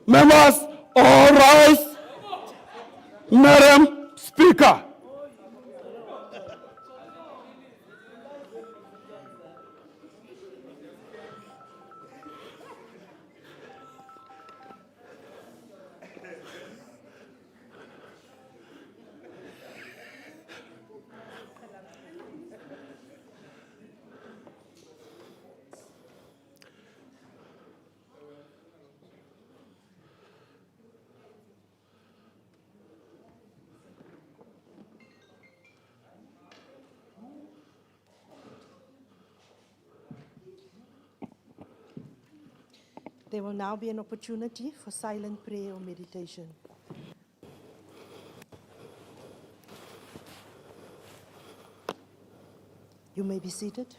Members, all rise. Madam Speaker. There will now be an opportunity for silent prayer or meditation. You may be seated.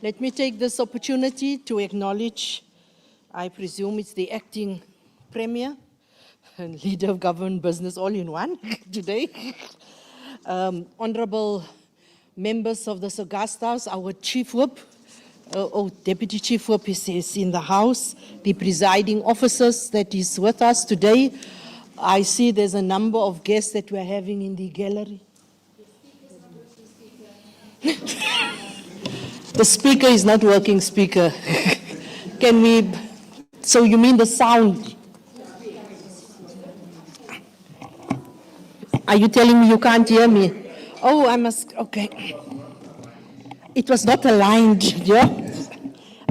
Let me take this opportunity to acknowledge, I presume it's the acting Premier and Leader of Government Business all in one today. Honorable members of the August House, our Chief Whip, Deputy Chief Whip is in the House, the presiding officers that is with us today. I see there's a number of guests that we're having in the gallery. The speaker is not working, speaker. Can we, so you mean the sound? Are you telling me you can't hear me? Oh, I must, okay. It was not aligned, yeah?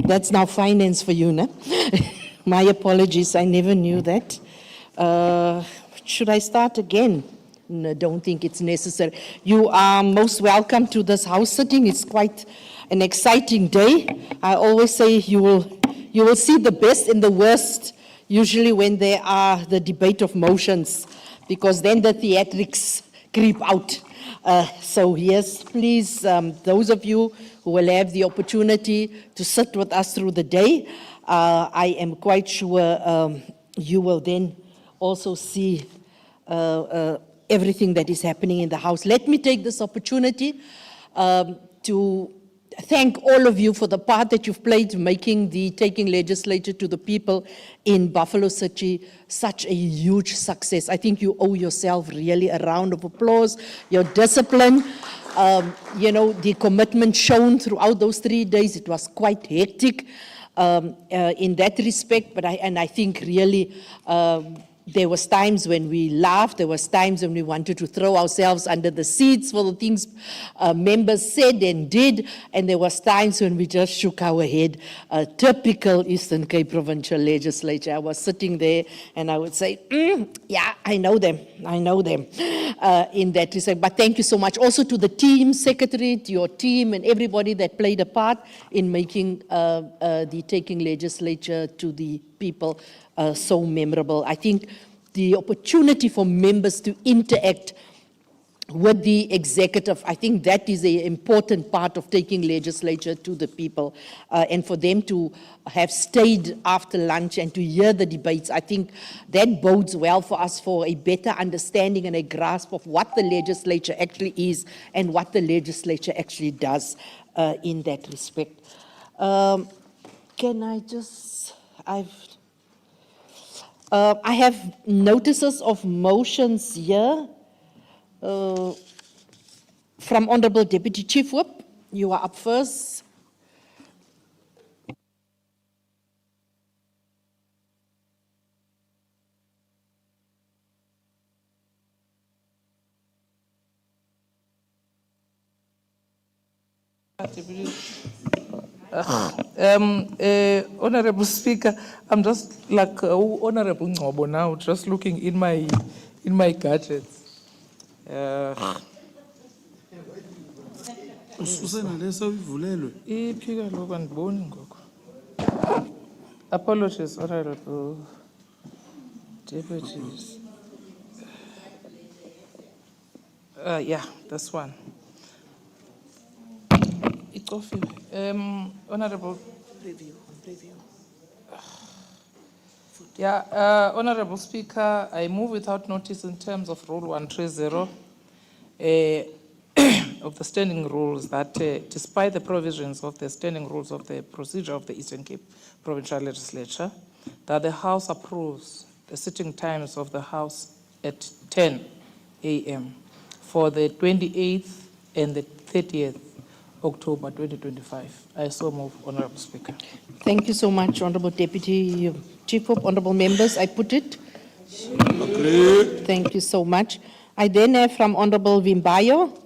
That's now finance for you, no? My apologies, I never knew that. Should I start again? No, don't think it's necessary. You are most welcome to this house sitting. It's quite an exciting day. I always say you will see the best and the worst usually when there are the debate of motions, because then the theatrics creep out. So yes, please, those of you who will have the opportunity to sit with us through the day, I am quite sure you will then also see everything that is happening in the House. Let me take this opportunity to thank all of you for the part that you've played making the Taking Legislature to the People in Buffalo City such a huge success. I think you owe yourself really a round of applause. Your discipline, you know, the commitment shown throughout those 3 days, it was quite hectic in that respect, but I think really there was times when we laughed, there was times when we wanted to throw ourselves under the seats for the things members said and did, and there was times when we just shook our head. Typical Eastern Cape Provincial Legislature. I was sitting there and I would say, yeah, I know them in that respect. But thank you so much. Also to the team, secretary, to your team and everybody that played a part in making the Taking Legislature to the People so memorable. I think the opportunity for members to interact with the executive, I think that is an important part of taking legislature to the people, and for them to have stayed after lunch and to hear the debates, I think that bodes well for us for a better understanding and a grasp of what the legislature actually is and what the legislature actually does in that respect. Can I just, I have notices of motions here from Honorable Deputy Chief Whip. You are up first. Honorable Speaker, I'm just like Honorable Ngobo now, just looking in my gadgets. Apologies, Honorable Deputies. Yeah, this one. Honorable Preview. Yeah, Honorable Speaker, I move without notice in terms of Rule 130 of the standing rules that despite the provisions of the standing rules of the procedure of the Eastern Cape Provincial Legislature, that the House approves the sitting times of the House at 10 a.m. for the 28th and the 30th October 2025. I so move, Honorable Speaker. Thank you so much, Honorable Deputy Chief Whip. Honorable members, I put it. Agreed. Thank you so much. I then have from Honorable Vimbayo.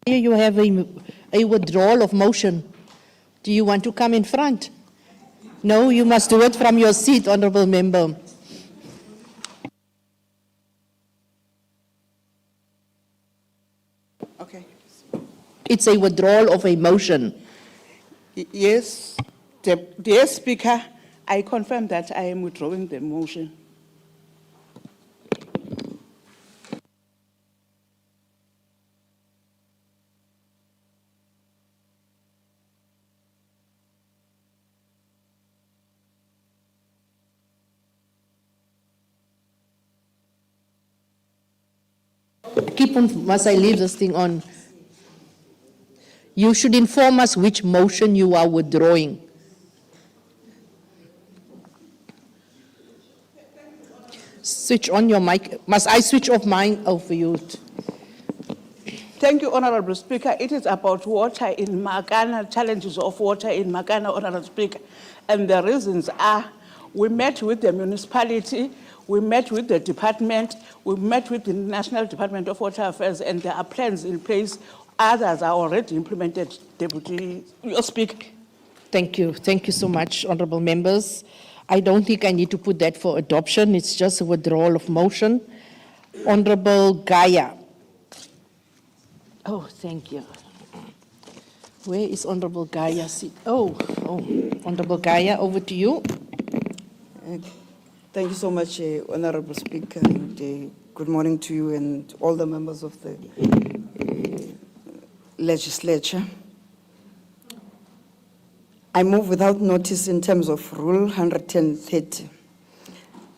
Here you have a withdrawal of motion. Do you want to come in front? No, you must do it from your seat, Honorable Member. Okay. It's a withdrawal of a motion. Yes, dear Speaker, I confirm that I am withdrawing the motion. Keep on, must I leave this thing on? You should inform us which motion you are withdrawing. Switch on your mic. Must I switch off mine? Oh, for you. Thank you, Honorable Speaker. It is about water in Makana, challenges of water in Makana, Honorable Speaker. And the reasons are, we met with the municipality, we met with the department, we met with the National Department of Water Affairs, and there are plans in place. Others are already implemented, Deputy Speaker. Thank you. Thank you so much, honorable members. I don't think I need to put that for adoption. It's just a withdrawal of motion. Honorable Gaia. Oh, thank you. Where is Honorable Gaia? Honorable Gaia, over to you. Thank you so much, Honorable Speaker, and good morning to you and all the members of the legislature. I move without notice in terms of Rule 130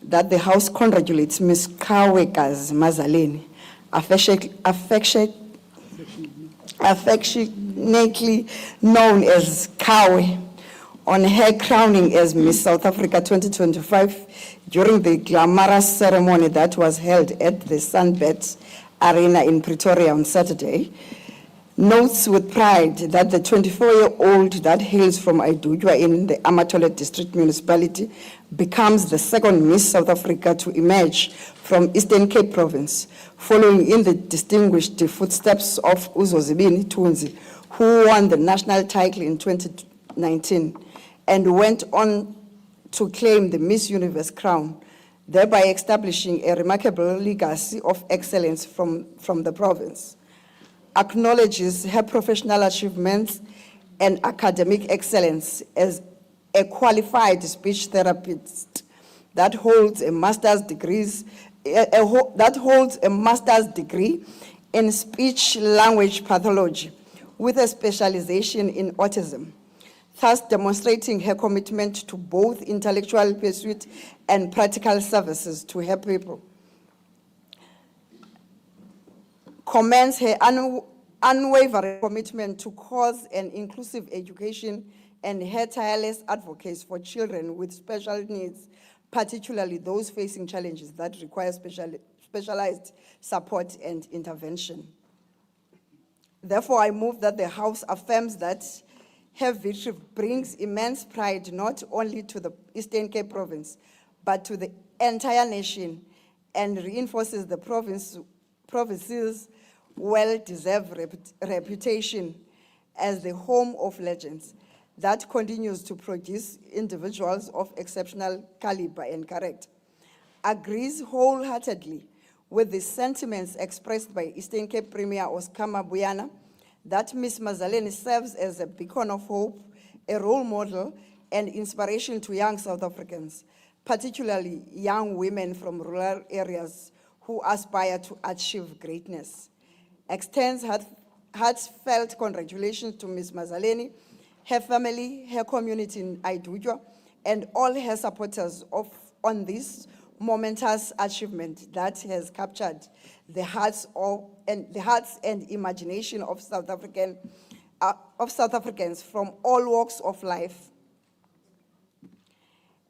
that the House congratulates Ms. Kawekazi Mazaleni, affectionately known as Kawe, on her crowning as Miss South Africa 2025 during the glamorous ceremony that was held at the Sunbet Arena in Pretoria on Saturday. Notes with pride that the 24-year-old that hails from Aidujwa in the Amatole District Municipality becomes the second Miss South Africa to emerge from Eastern Cape Province, following in the distinguished footsteps of Uzozibini Tunzi, who won the national title in 2019 and went on to claim the Miss Universe crown, thereby establishing a remarkable legacy of excellence from the province. Acknowledges her professional achievements and academic excellence as a qualified speech therapist that holds a master's degree in speech language pathology with a specialization in autism, thus demonstrating her commitment to both intellectual pursuit and practical services to her people. Commends her unwavering commitment to cause and inclusive education and her tireless advocacy for children with special needs, particularly those facing challenges that require specialized support and intervention. Therefore, I move that the House affirms that her victory brings immense pride not only to the Eastern Cape Province, but to the entire nation, and reinforces the province's well-deserved reputation as the home of legends that continues to produce individuals of exceptional caliber and character. Agrees wholeheartedly with the sentiments expressed by Eastern Cape Premier Oscar Mabuyana that Ms. Mazaleni serves as a beacon of hope, a role model, and inspiration to young South Africans, particularly young women from rural areas who aspire to achieve greatness. extends heartfelt congratulations to Ms. Mazaleni, her family, her community in Aidutwa, and all her supporters on this momentous achievement that has captured the hearts and imagination of South Africans from all walks of life.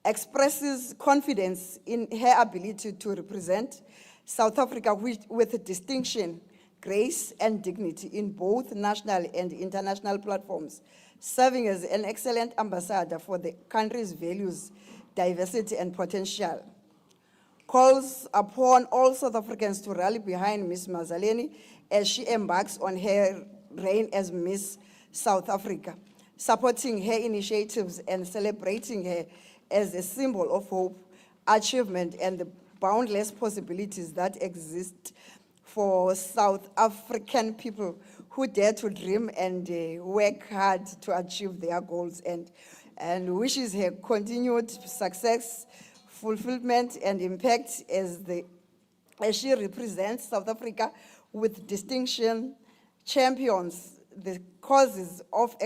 Expresses confidence in her ability to represent South Africa with distinction, grace, and dignity in both national and international platforms, serving as an excellent ambassador for the country's values, diversity, and potential. Calls upon all South Africans to rally behind Ms. Mazaleni as she embarks on her reign as Miss South Africa, supporting her initiatives and celebrating her as a symbol of hope, achievement, and the boundless possibilities that exist for South African people who dare to dream and work hard to achieve their goals, and wishes her continued success, fulfillment, and impact as she represents South Africa with distinction, champions the causes of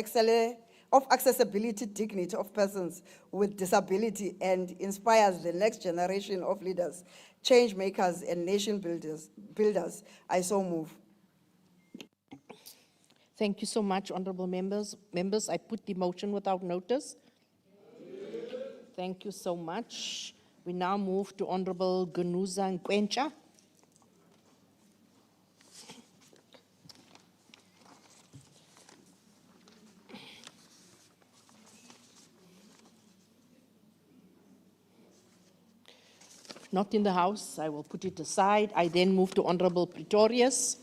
accessibility, dignity of persons with disability, and inspires the next generation of leaders, change makers, and nation builders. I so move. Thank you so much, honorable members. Members, I put the motion without notice. Thank you so much. We now move to Honorable Gunuza Nkwencha. Not in the House, I will put it aside. I then move to Honorable Pretorius.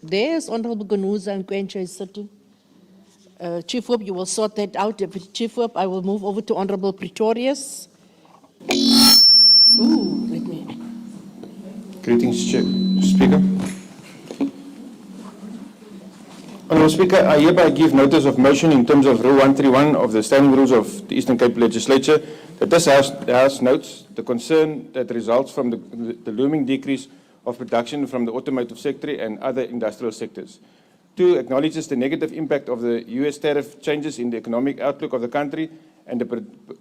There's Honorable Gunuza Nkwencha is sitting. Chief Whip, you will sort that out. Deputy Chief Whip, I will move over to Honorable Pretorius. Ooh, let me. Greetings, Speaker. Honourable Speaker, I hereby give notice of motion in terms of Rule 131 of the Standing Rules of the Eastern Cape Legislature that this House notes the concern that results from the looming decrease of production from the automotive sector and other industrial sectors. 2, acknowledges the negative impact of the US tariff changes in the economic outlook of the country and the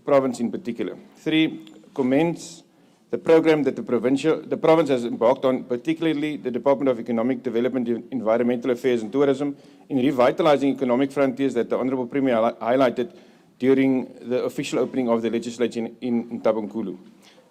province in particular. 3, commends the program that the province has embarked on, particularly the Department of Economic Development, Environmental Affairs and Tourism, in revitalizing economic frontiers that the Honourable Premier highlighted during the official opening of the legislature in Tabankulu.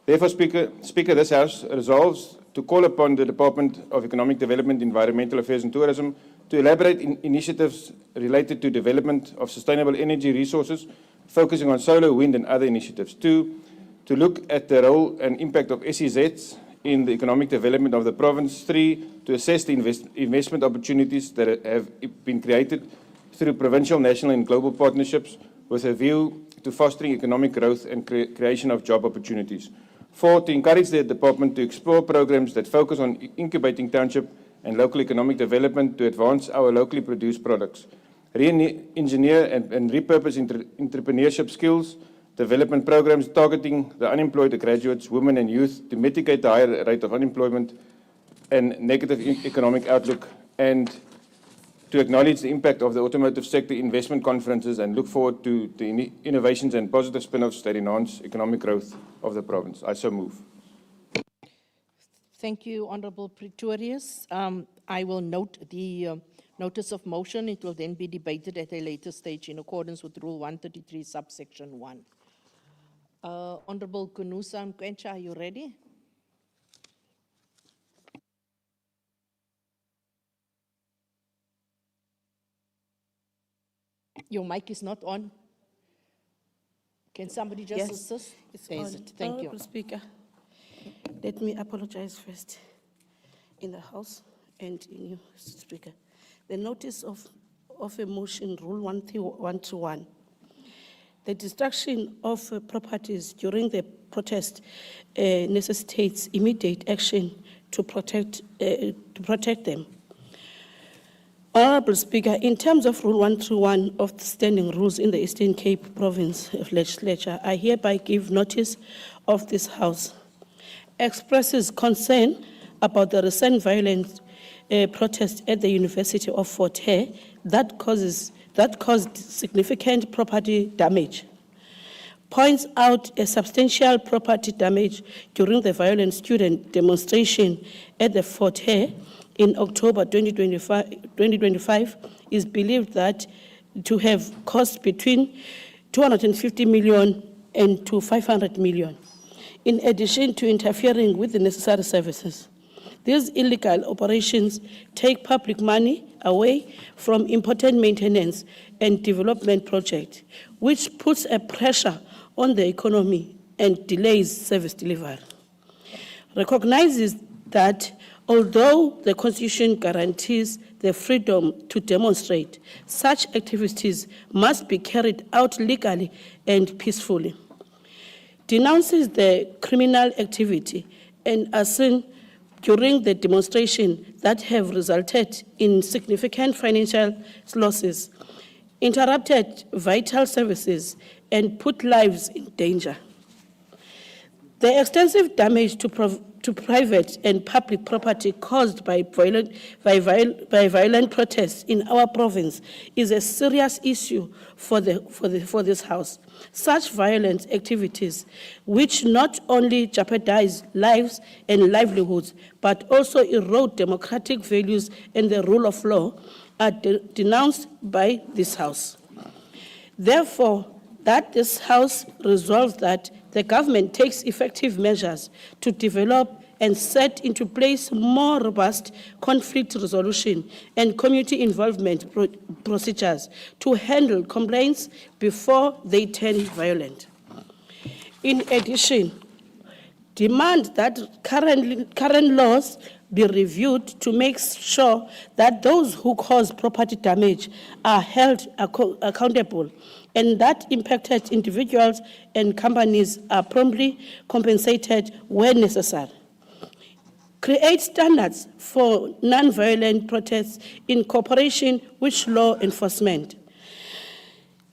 Therefore, Speaker, this House resolves to call upon the Department of Economic Development, Environmental Affairs and Tourism to elaborate initiatives related to development of sustainable energy resources, focusing on solar, wind and other initiatives. 2, to look at the role and impact of SEZs in the economic development of the province. 3, to assess the investment opportunities that have been created through provincial, national and global partnerships with a view to fostering economic growth and creation of job opportunities. 4, to encourage the department to explore programs that focus on incubating township and local economic development to advance our locally produced products, re-engineer and repurpose entrepreneurship skills, development programs targeting the unemployed, the graduates, women and youth to mitigate the higher rate of unemployment and negative economic outlook, and to acknowledge the impact of the automotive sector investment conferences and look forward to the innovations and positive spin-offs that enhance economic growth of the province. I so move. Thank you, Honorable Pretorius. I will note the notice of motion. It will then be debated at a later stage in accordance with Rule 133, subsection 1. Honorable Gunuza Nkwencha, are you ready? Your mic is not on. Can somebody just assist? There's it. Thank you. Honourable Speaker, let me apologize first in the House and in you, Speaker. The notice of a motion, Rule 131, the destruction of properties during the protest necessitates immediate action to protect them. Honourable Speaker, in terms of Rule 131 of the Standing Rules in the Eastern Cape Province of Legislature, I hereby give notice of this House expresses concern about the recent violent protest at the University of Fort Hare that caused significant property damage. Points out a substantial property damage during the violent student demonstration at the Fort Hare in October 2025 is believed that to have cost between 250 million and to 500 million, in addition to interfering with the necessary services. These illegal operations take public money away from important maintenance and development projects, which puts a pressure on the economy and delays service delivery. Recognizes that although the Constitution guarantees the freedom to demonstrate, such activities must be carried out legally and peacefully. Denounces the criminal activity and arson during the demonstration that have resulted in significant financial losses, interrupted vital services, and put lives in danger. The extensive damage to private and public property caused by violent protests in our province is a serious issue for this House. Such violent activities, which not only jeopardize lives and livelihoods, but also erode democratic values and the rule of law, are denounced by this House. Therefore, that this House resolves that the government takes effective measures to develop and set into place more robust conflict resolution and community involvement procedures to handle complaints before they turn violent. In addition, demand that current laws be reviewed to make sure that those who cause property damage are held accountable and that impacted individuals and companies are promptly compensated where necessary. Create standards for non-violent protests in cooperation with law enforcement.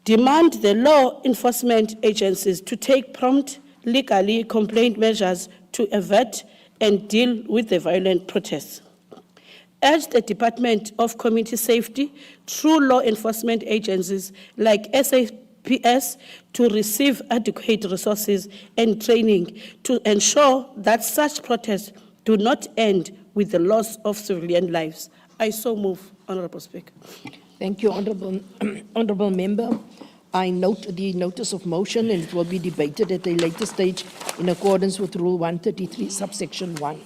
Demand the law enforcement agencies to take prompt legally complaint measures to avert and deal with the violent protests. Urge the Department of Community Safety through law enforcement agencies like SAPS to receive adequate resources and training to ensure that such protests do not end with the loss of civilian lives. I so move, Honorable Speaker. Thank you, Honorable Member. I note the notice of motion and it will be debated at a later stage in accordance with Rule 133, subsection 1.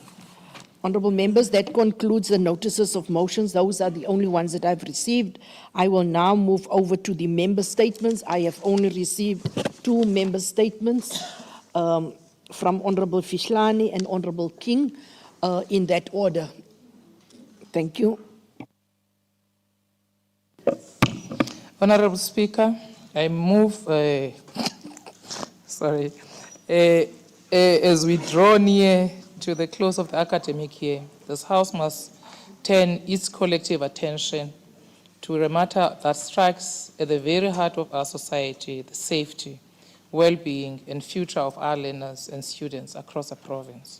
Honorable members, that concludes the notices of motions. Those are the only ones that I've received. I will now move over to the member statements. I have only received 2 member statements from Honorable Fishlani and Honorable King in that order. Thank you. Honorable Speaker, I move, as we draw near to the close of the academic year, this House must turn its collective attention to a matter that strikes at the very heart of our society, the safety, well-being, and future of our learners and students across the province.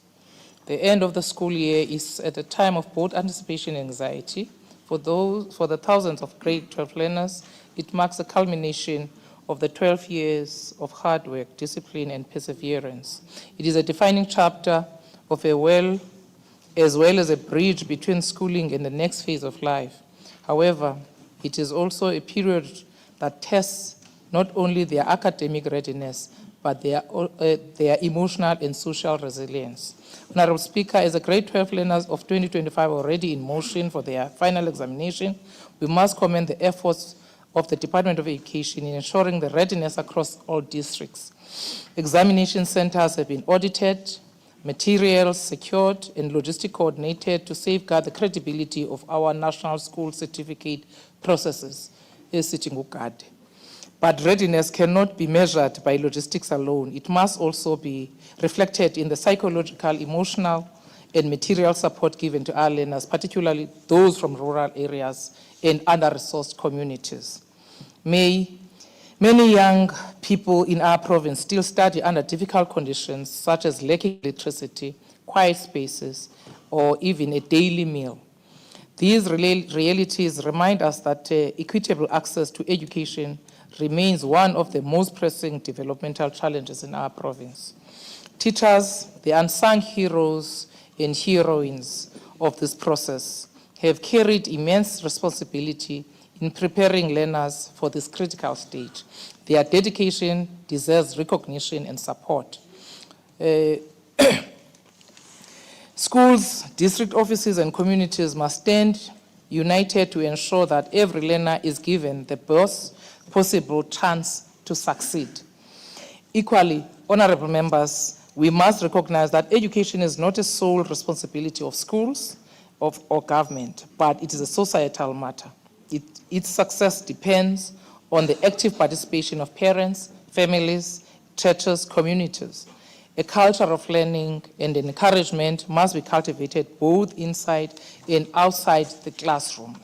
The end of the school year is at a time of both anticipation and anxiety. For the thousands of grade 12 learners, it marks the culmination of the 12 years of hard work, discipline, and perseverance. It is a defining chapter of as well as a bridge between schooling and the next phase of life. However, it is also a period that tests not only their academic readiness, but their emotional and social resilience. Honorable Speaker, as the grade 12 learners of 2025 are already in motion for their final examination, we must commend the efforts of the Department of Education in ensuring the readiness across all districts. Examination centers have been audited, materials secured, and logistic coordinated to safeguard the credibility of our national school certificate processes. But readiness cannot be measured by logistics alone. It must also be reflected in the psychological, emotional, and material support given to our learners, particularly those from rural areas and under-resourced communities. Many young people in our province still study under difficult conditions, such as lacking electricity, quiet spaces, or even a daily meal. These realities remind us that equitable access to education remains one of the most pressing developmental challenges in our province. Teachers, the unsung heroes and heroines of this process, have carried immense responsibility in preparing learners for this critical stage. Their dedication deserves recognition and support. Schools, district offices, and communities must stand united to ensure that every learner is given the best possible chance to succeed. Equally, honorable members, we must recognize that education is not a sole responsibility of schools or government, but it is a societal matter. Its success depends on the active participation of parents, families, churches, communities. A culture of learning and encouragement must be cultivated both inside and outside the classroom.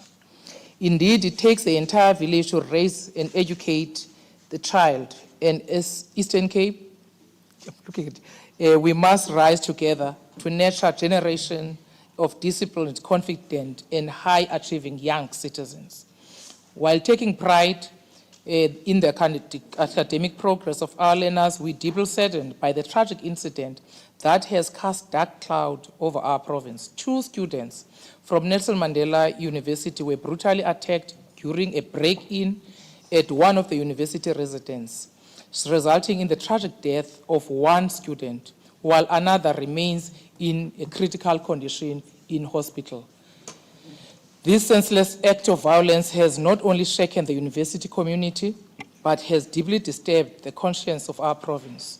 Indeed, it takes the entire village to raise and educate the child. And as Eastern Cape, we must rise together to nurture a generation of disciplined, confident, and high-achieving young citizens. While taking pride in the academic progress of our learners, we deeply saddened by the tragic incident that has cast dark cloud over our province. 2 students from Nelson Mandela University were brutally attacked during a break-in at one of the university residences, resulting in the tragic death of 1 student, while another remains in a critical condition in hospital. This senseless act of violence has not only shaken the university community, but has deeply disturbed the conscience of our province.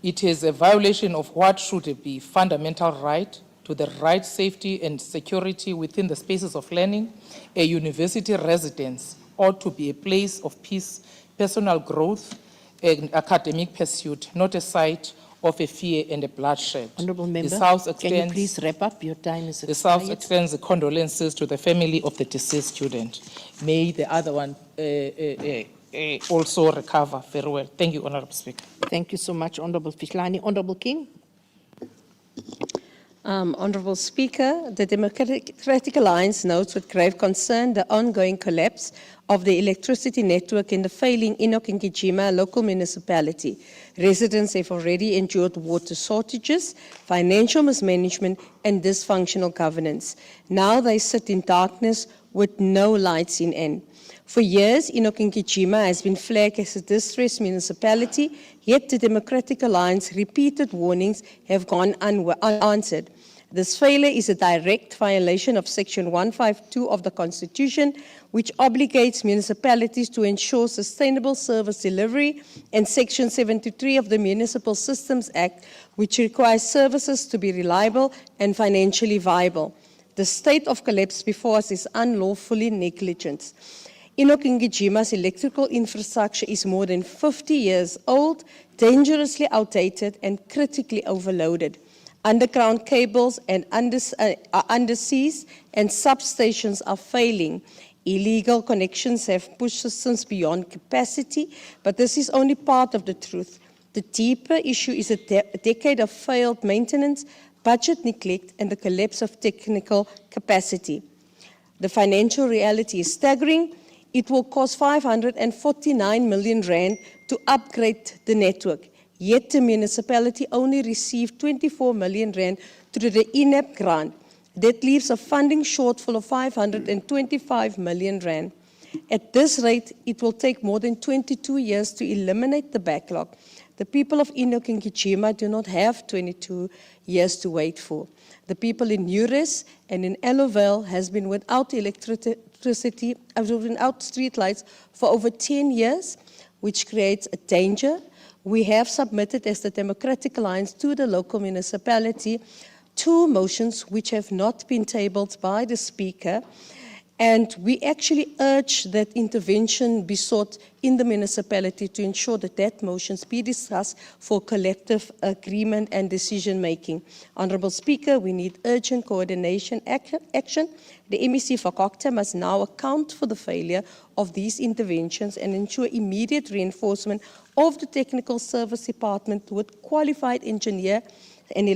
It is a violation of what should be fundamental right to the right, safety, and security within the spaces of learning. A university residence ought to be a place of peace, personal growth, and academic pursuit, not a site of a fear and a bloodshed. Honourable Member, This House can you extends, please wrap up? Your time is this House expired. extends the condolences to the family of the deceased student. May the other one also recover very well. Thank you, Honourable Speaker. Thank you so much, Honourable Fihlani. Honourable King. Honourable Speaker, the Democratic Alliance notes with grave concern the ongoing collapse of the electricity network in the failing Enoch and Gijima local municipality. Residents have already endured water shortages, financial mismanagement, and dysfunctional governance. Now they sit in darkness with no lights in end. For years, Enoch and Gijima has been flagged as a distressed municipality, yet the Democratic Alliance's repeated warnings have gone unanswered. This failure is a direct violation of Section 152 of the Constitution, which obligates municipalities to ensure sustainable service delivery, and Section 73 of the Municipal Systems Act, which requires services to be reliable and financially viable. The state of collapse before us is unlawfully negligent. Enoch and Gijima's electrical infrastructure is more than 50 years old, dangerously outdated, and critically overloaded. Underground cables and underseas and substations are failing. Illegal connections have pushed systems beyond capacity, but this is only part of the truth. The deeper issue is a decade of failed maintenance, budget neglect, and the collapse of technical capacity. The financial reality is staggering. It will cost 549 million rand to upgrade the network. Yet the municipality only received 24 million rand through the INEP grant. That leaves a funding shortfall of 525 million rand. At this rate, it will take more than 22 years to eliminate the backlog. The people of Enoch and Gijima do not have 22 years to wait for. The people in Uris and in Elovale has been without electricity, without streetlights for over 10 years, which creates a danger. We have submitted as the Democratic Alliance to the local municipality 2 motions which have not been tabled by the Speaker, and we actually urge that intervention be sought in the municipality to ensure that that motions be discussed for collective agreement and decision making. Honourable Speaker, we need urgent coordination action. The MEC for Kokta must now account for the failure of these interventions and ensure immediate reinforcement of the technical service department with qualified engineer and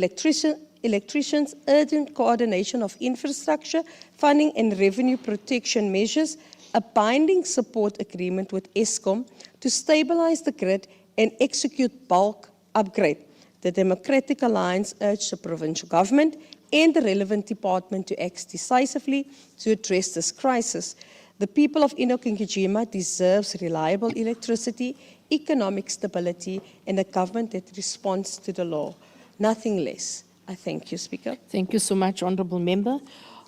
electricians urgent coordination of infrastructure, funding and revenue protection measures, a binding support agreement with Eskom to stabilize the grid and execute bulk upgrade. The Democratic Alliance urged the provincial government and the relevant department to act decisively to address this crisis. The people of Enoch and Kejima deserves reliable electricity, economic stability, and a government that responds to the law. Nothing less. I thank you, Speaker. Thank you so much, Honourable Member.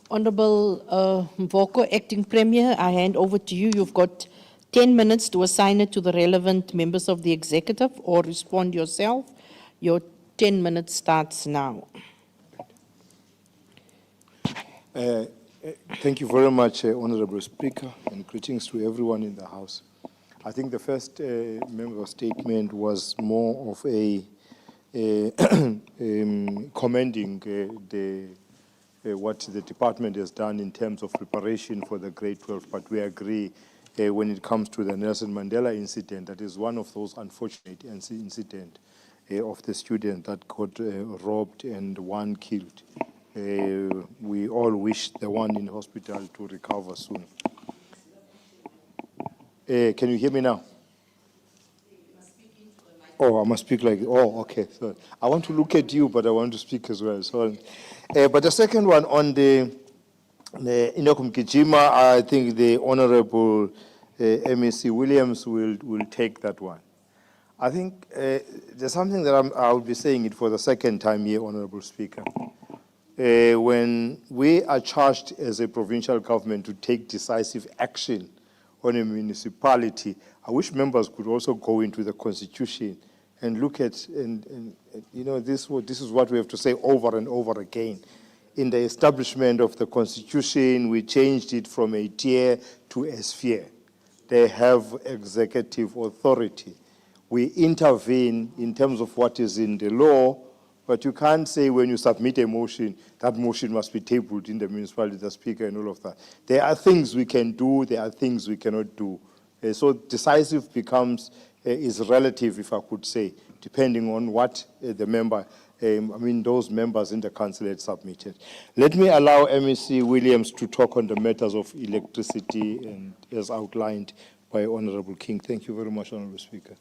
Honourable Mvoko, Acting Premier, I hand over to you. You've got 10 minutes to assign it to the relevant members of the executive or respond yourself. Your 10 minutes starts now. Thank you very much, Honourable Speaker, and greetings to everyone in the House. I think the first member statement was more of a commending what the department has done in terms of preparation for the grade 12, but we agree when it comes to the Nelson Mandela incident, that is one of those unfortunate incidents of the student that got robbed and one killed. We all wish the one in hospital to recover soon. Can you hear me now? Oh, I must speak like, oh, okay. So I want to look at you, but I want to speak as well. So, but the second one on the Enoch Mkijima, I think the Honorable MEC Williams will take that one. I think there's something that I'll be saying it for the second time here, Honorable Speaker. When we are charged as a provincial government to take decisive action on a municipality, I wish members could also go into the Constitution and look at, and you know, this is what we have to say over and over again. In the establishment of the Constitution, we changed it from a tier to a sphere. They have executive authority. We intervene in terms of what is in the law, but you can't say when you submit a motion, that motion must be tabled in the municipality, the speaker and all of that. There are things we can do, there are things we cannot do. So decisive becomes, is relative, if I could say, depending on what the member, those members in the council had submitted. Let me allow MEC Williams to talk on the matters of electricity and as outlined by Honorable King. Thank you very much, Honorable Speaker.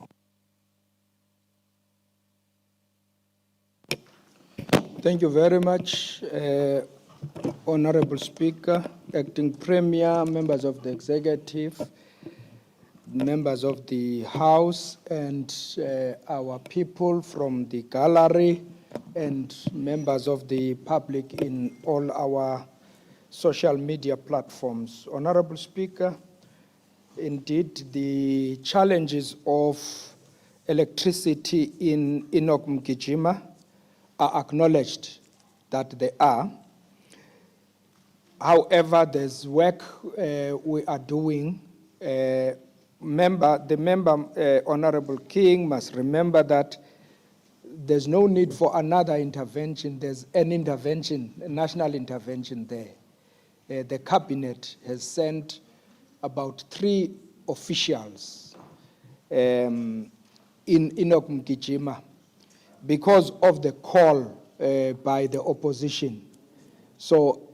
Thank you very much, Honorable Speaker, Acting Premier, members of the Executive, members of the House, and our people from the gallery, and members of the public in all our social media platforms. Honorable Speaker, indeed, the challenges of electricity in Enoch Mkijima are acknowledged that they are. However, there's work we are doing. The member, Honorable King, must remember that there's no need for another intervention. There's an intervention, a national intervention there. The cabinet has sent about 3 officials in Enoch Mkijima because of the call by the opposition. So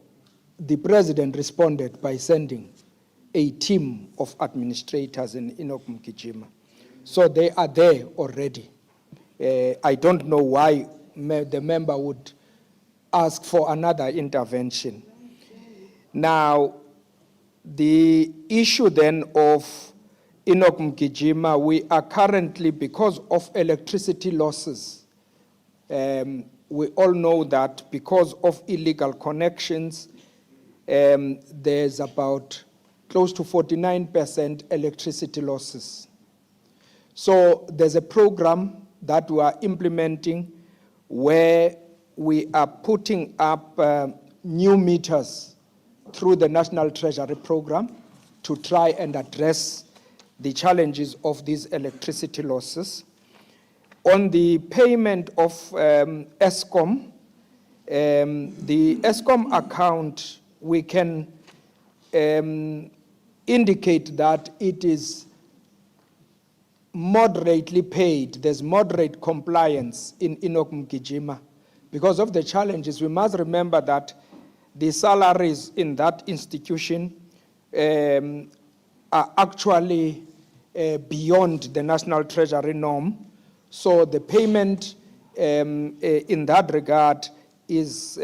the president responded by sending a team of administrators in Enoch Mkijima. So they are there already. I don't know why the member would ask for another intervention. Now, the issue then of Enoch Mkijima, we are currently, because of electricity losses, we all know that because of illegal connections, there's about close to 49% electricity losses. So there's a program that we are implementing where we are putting up new meters through the National Treasury Program to try and address the challenges of these electricity losses. On the payment of Eskom, the Eskom account, we can indicate that it is moderately paid. There's moderate compliance in Enoch Mkijima because of the challenges, we must remember that the salaries in that institution are actually beyond the National Treasury norm. So the payment in that regard is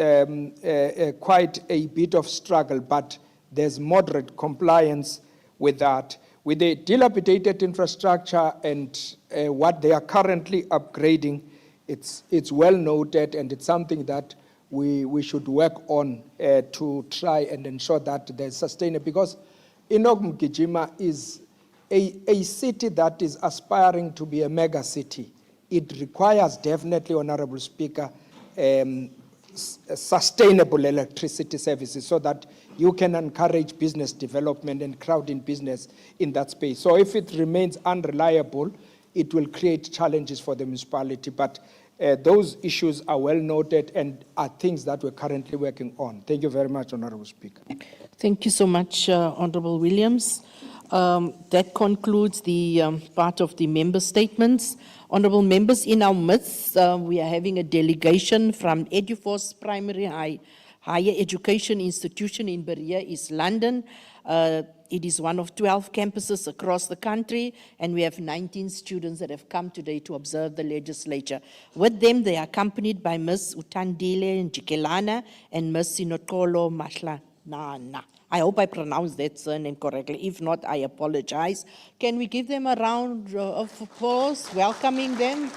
quite a bit of struggle, but there's moderate compliance with that. With the dilapidated infrastructure and what they are currently upgrading, it's well noted, and it's something that we should work on to try and ensure that there's sustainable, because Enoch Mgijima is a city that is aspiring to be a mega city. It requires definitely, Honorable Speaker, sustainable electricity services so that you can encourage business development and crowding business in that space. So if it remains unreliable, it will create challenges for the municipality. But those issues are well noted and are things that we're currently working on. Thank you very much, Honorable Speaker. Thank you so much, Honorable Williams. That concludes the part of the member statements. Honorable members, in our midst, we are having a delegation from EduForce Primary Higher Education Institution in Berea, East London. It is one of 12 campuses across the country, and we have 19 students that have come today to observe the legislature. With them, they are accompanied by Ms. Utandile Njikelana and Ms. Sinotolo Mahlanana. I hope I pronounced that surname correctly. If not, I apologize. Can we give them a round of applause, welcoming them?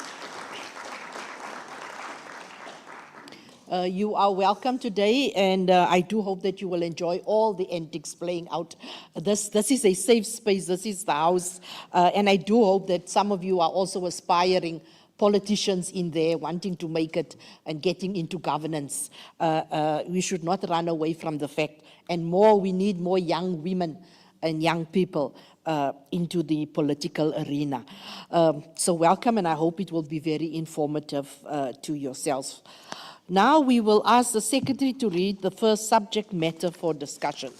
You are welcome today, and I do hope that you will enjoy all the antics playing out. This is a safe space, this is the house, and I do hope that some of you are also aspiring politicians in there wanting to make it and getting into governance. We should not run away from the fact, and we need more young women and young people into the political arena. So welcome, and I hope it will be very informative to yourselves. Now we will ask the Secretary to read the first subject matter for discussion.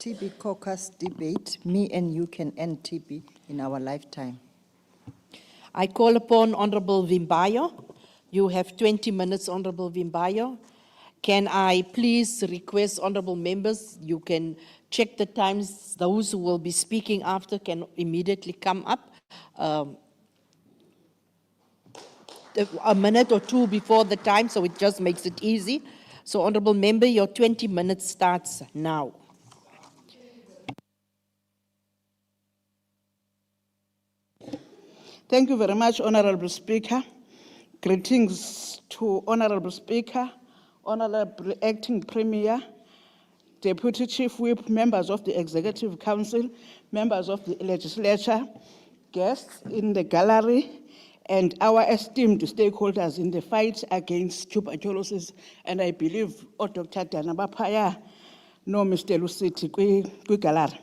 TB caucus debate, me and you can end TB in our lifetime. I call upon Honorable Vimbayo. You have 20 minutes, Honorable Vimbayo. Can I please request honorable members, you can check the times. Those who will be speaking after can immediately come up. A minute or two before the time, so it just makes it easy. So, honorable member, your 20 minutes starts now. Thank you very much, Honorable Speaker. Greetings to Honorable Speaker, Honorable Acting Premier, Deputy Chief Whip, members of the Executive Council, members of the Legislature, guests in the gallery, and our esteemed stakeholders in the fight against tuberculosis. And I believe Dr. Danabapaya, no Mr. Luciti, kwi gallery.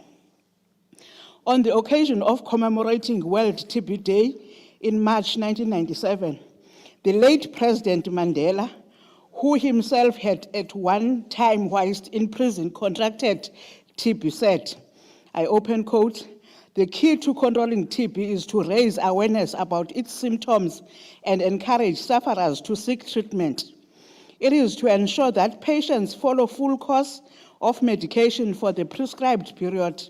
On the occasion of commemorating World TB Day in March 1997, the late President Mandela, who himself had at one time whilst in prison contracted TB, said, I open quote, the key to controlling TB is to raise awareness about its symptoms and encourage sufferers to seek treatment. It is to ensure that patients follow full course of medication for the prescribed period.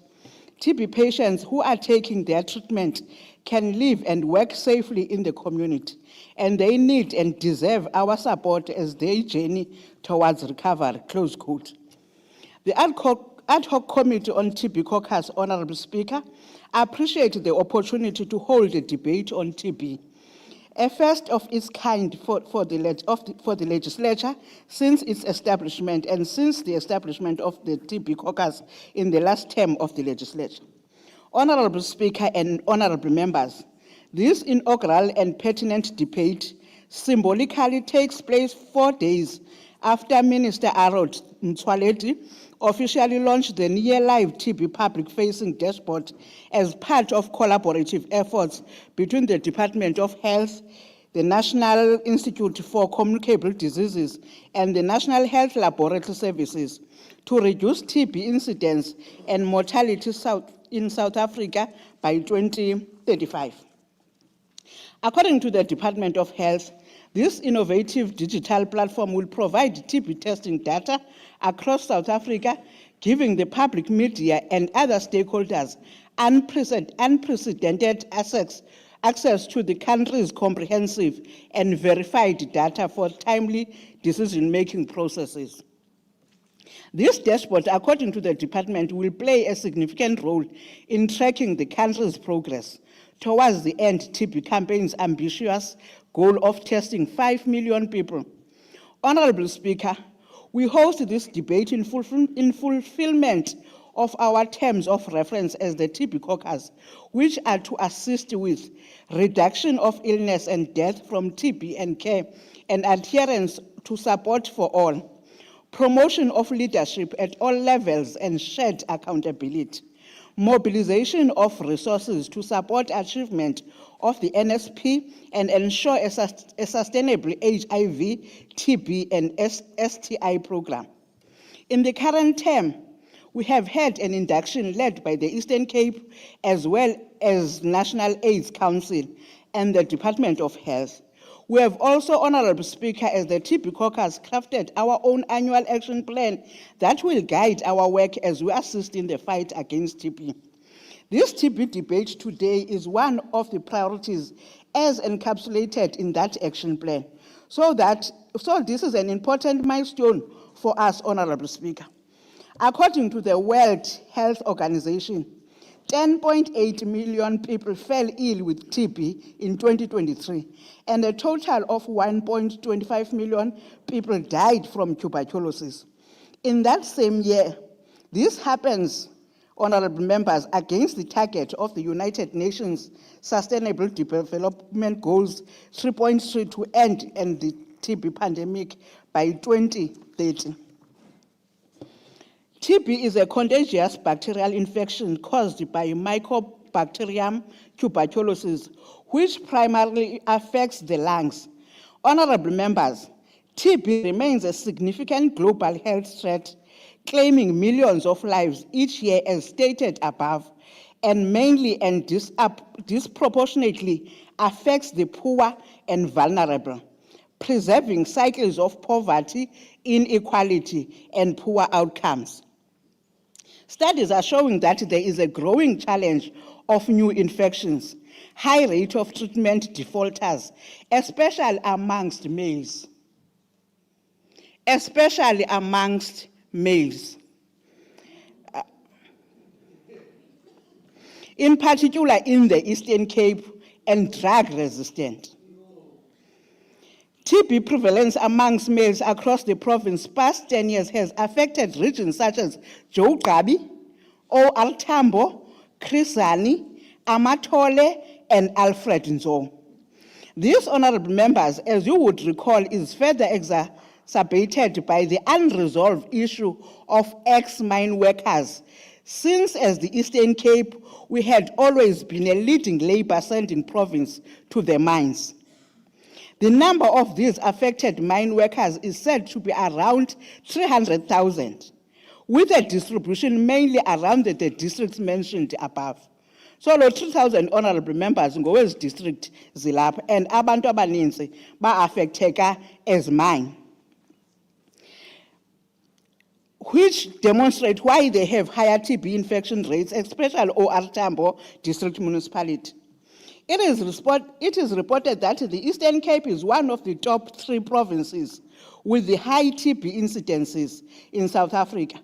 TB patients who are taking their treatment can live and work safely in the community, and they need and deserve our support as they journey towards recovery, close quote. The ad hoc committee on TB caucus, Honorable Speaker, appreciate the opportunity to hold a debate on TB, a first of its kind for the legislature since its establishment and since the establishment of the TB caucus in the last term of the legislature. Honorable Speaker and honorable members, this inaugural and pertinent debate symbolically takes place 4 days after Minister Arod Mtswaledi officially launched the near-live TB public-facing dashboard as part of collaborative efforts between the Department of Health, the National Institute for Communicable Diseases, and the National Health Laboratory Services to reduce TB incidence and mortality in South Africa by 2035. According to the Department of Health, this innovative digital platform will provide TB testing data across South Africa, giving the public, media, and other stakeholders unprecedented access to the country's comprehensive and verified data for timely decision-making processes. This dashboard, according to the department, will play a significant role in tracking the country's progress towards the End TB campaign's ambitious goal of testing 5 million people. Honorable Speaker, we host this debate in fulfillment of our terms of reference as the TB caucus, which are to assist with reduction of illness and death from TB and care, and adherence to support for all, promotion of leadership at all levels and shared accountability, mobilization of resources to support achievement of the NSP and ensure a sustainable HIV, TB, and STI program. In the current term, we have had an induction led by the Eastern Cape as well as National AIDS Council and the Department of Health. We have also, Honorable Speaker, as the TB caucus, crafted our own annual action plan that will guide our work as we assist in the fight against TB. This TB debate today is one of the priorities as encapsulated in that action plan. So this is an important milestone for us, Honorable Speaker. According to the World Health Organization, 10.8 million people fell ill with TB in 2023, and a total of 1.25 million people died from tuberculosis. In that same year, this happens, honorable members, against the target of the United Nations Sustainable Development Goals 3.3 to end the TB pandemic by 2030. TB is a contagious bacterial infection caused by Mycobacterium tuberculosis, which primarily affects the lungs. Honorable members, TB remains a significant global health threat, claiming millions of lives each year as stated above, and mainly and disproportionately affects the poor and vulnerable, preserving cycles of poverty, inequality, and poor outcomes. Studies are showing that there is a growing challenge of new infections, high rate of treatment defaulters, especially amongst males. In particular in the Eastern Cape, and drug resistant. TB prevalence amongst males across the province past 10 years has affected regions such as Jogabi, OR Tambo, Chris Hani, Amatole, and Alfred Nzo. This, honorable members, as you would recall, is further exacerbated by the unresolved issue of ex-mine workers, since as the Eastern Cape, we had always been a leading labor-sending province to the mines. The number of these affected mine workers is said to be around 300,000, with a distribution mainly around the districts mentioned above. So the 3,000 honorable members go as district zilapha, and abantu abaninzi ba-affecteka as mine, which demonstrate why they have higher TB infection rates, especially OR Tambo District Municipality. It is reported that the Eastern Cape is one of the top 3 provinces with the high TB incidences in South Africa,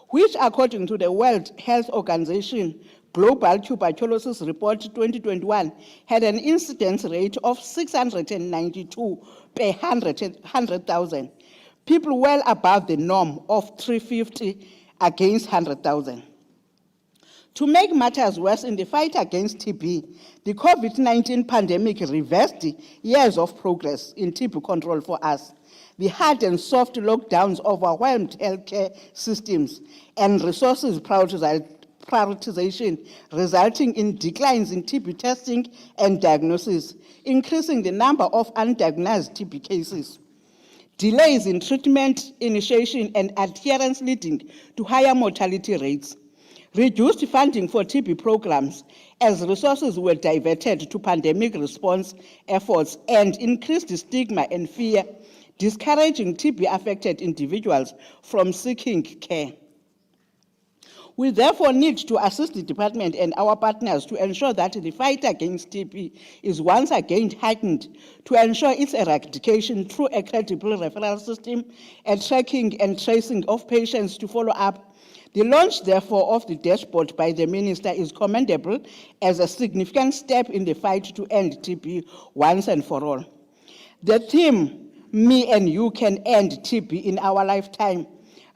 which, according to the World Health Organization Global Tuberculosis Report 2021, had an incidence rate of 692 per 100,000, people well above the norm of 350 against 100,000. To make matters worse in the fight against TB, the COVID-19 pandemic reversed years of progress in TB control for us. The hard and soft lockdowns overwhelmed healthcare systems and resources prioritization, resulting in declines in TB testing and diagnosis, increasing the number of undiagnosed TB cases. Delays in treatment initiation and adherence leading to higher mortality rates. reduced funding for TB programs as resources were diverted to pandemic response efforts, and increased stigma and fear, discouraging TB-affected individuals from seeking care. We therefore need to assist the department and our partners to ensure that the fight against TB is once again heightened, to ensure its eradication through a credible referral system, a tracking and tracing of patients to follow up. The launch, therefore, of the dashboard by the Minister is commendable as a significant step in the fight to end TB once and for all. The theme, "Me and You Can End TB in Our Lifetime,"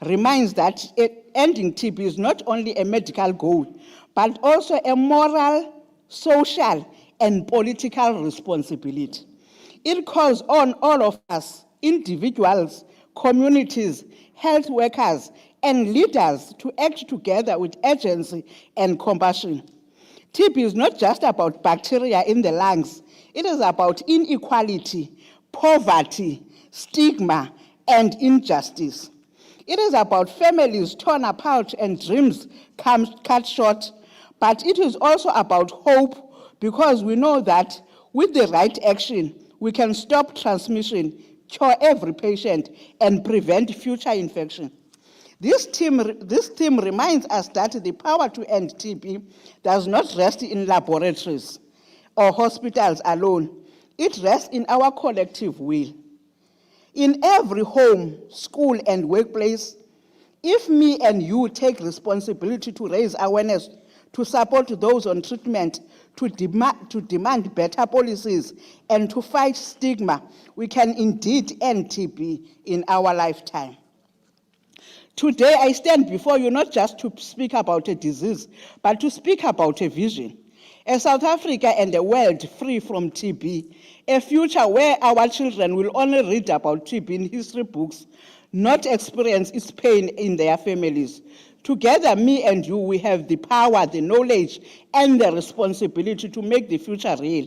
reminds that ending TB is not only a medical goal, but also a moral, social, and political responsibility. It calls on all of us, individuals, communities, health workers, and leaders to act together with urgency and compassion. TB is not just about bacteria in the lungs. It is about inequality, poverty, stigma, and injustice. It is about families torn apart and dreams cut short, but it is also about hope, because we know that with the right action, we can stop transmission, cure every patient, and prevent future infection. This theme reminds us that the power to end TB does not rest in laboratories or hospitals alone. It rests in our collective will. In every home, school, and workplace, if me and you take responsibility to raise awareness, to support those on treatment, to demand better policies, and to fight stigma, we can indeed end TB in our lifetime. Today, I stand before you not just to speak about a disease, but to speak about a vision. A South Africa and a world free from TB, a future where our children will only read about TB in history books, not experience its pain in their families. Together, me and you, we have the power, the knowledge, and the responsibility to make the future real.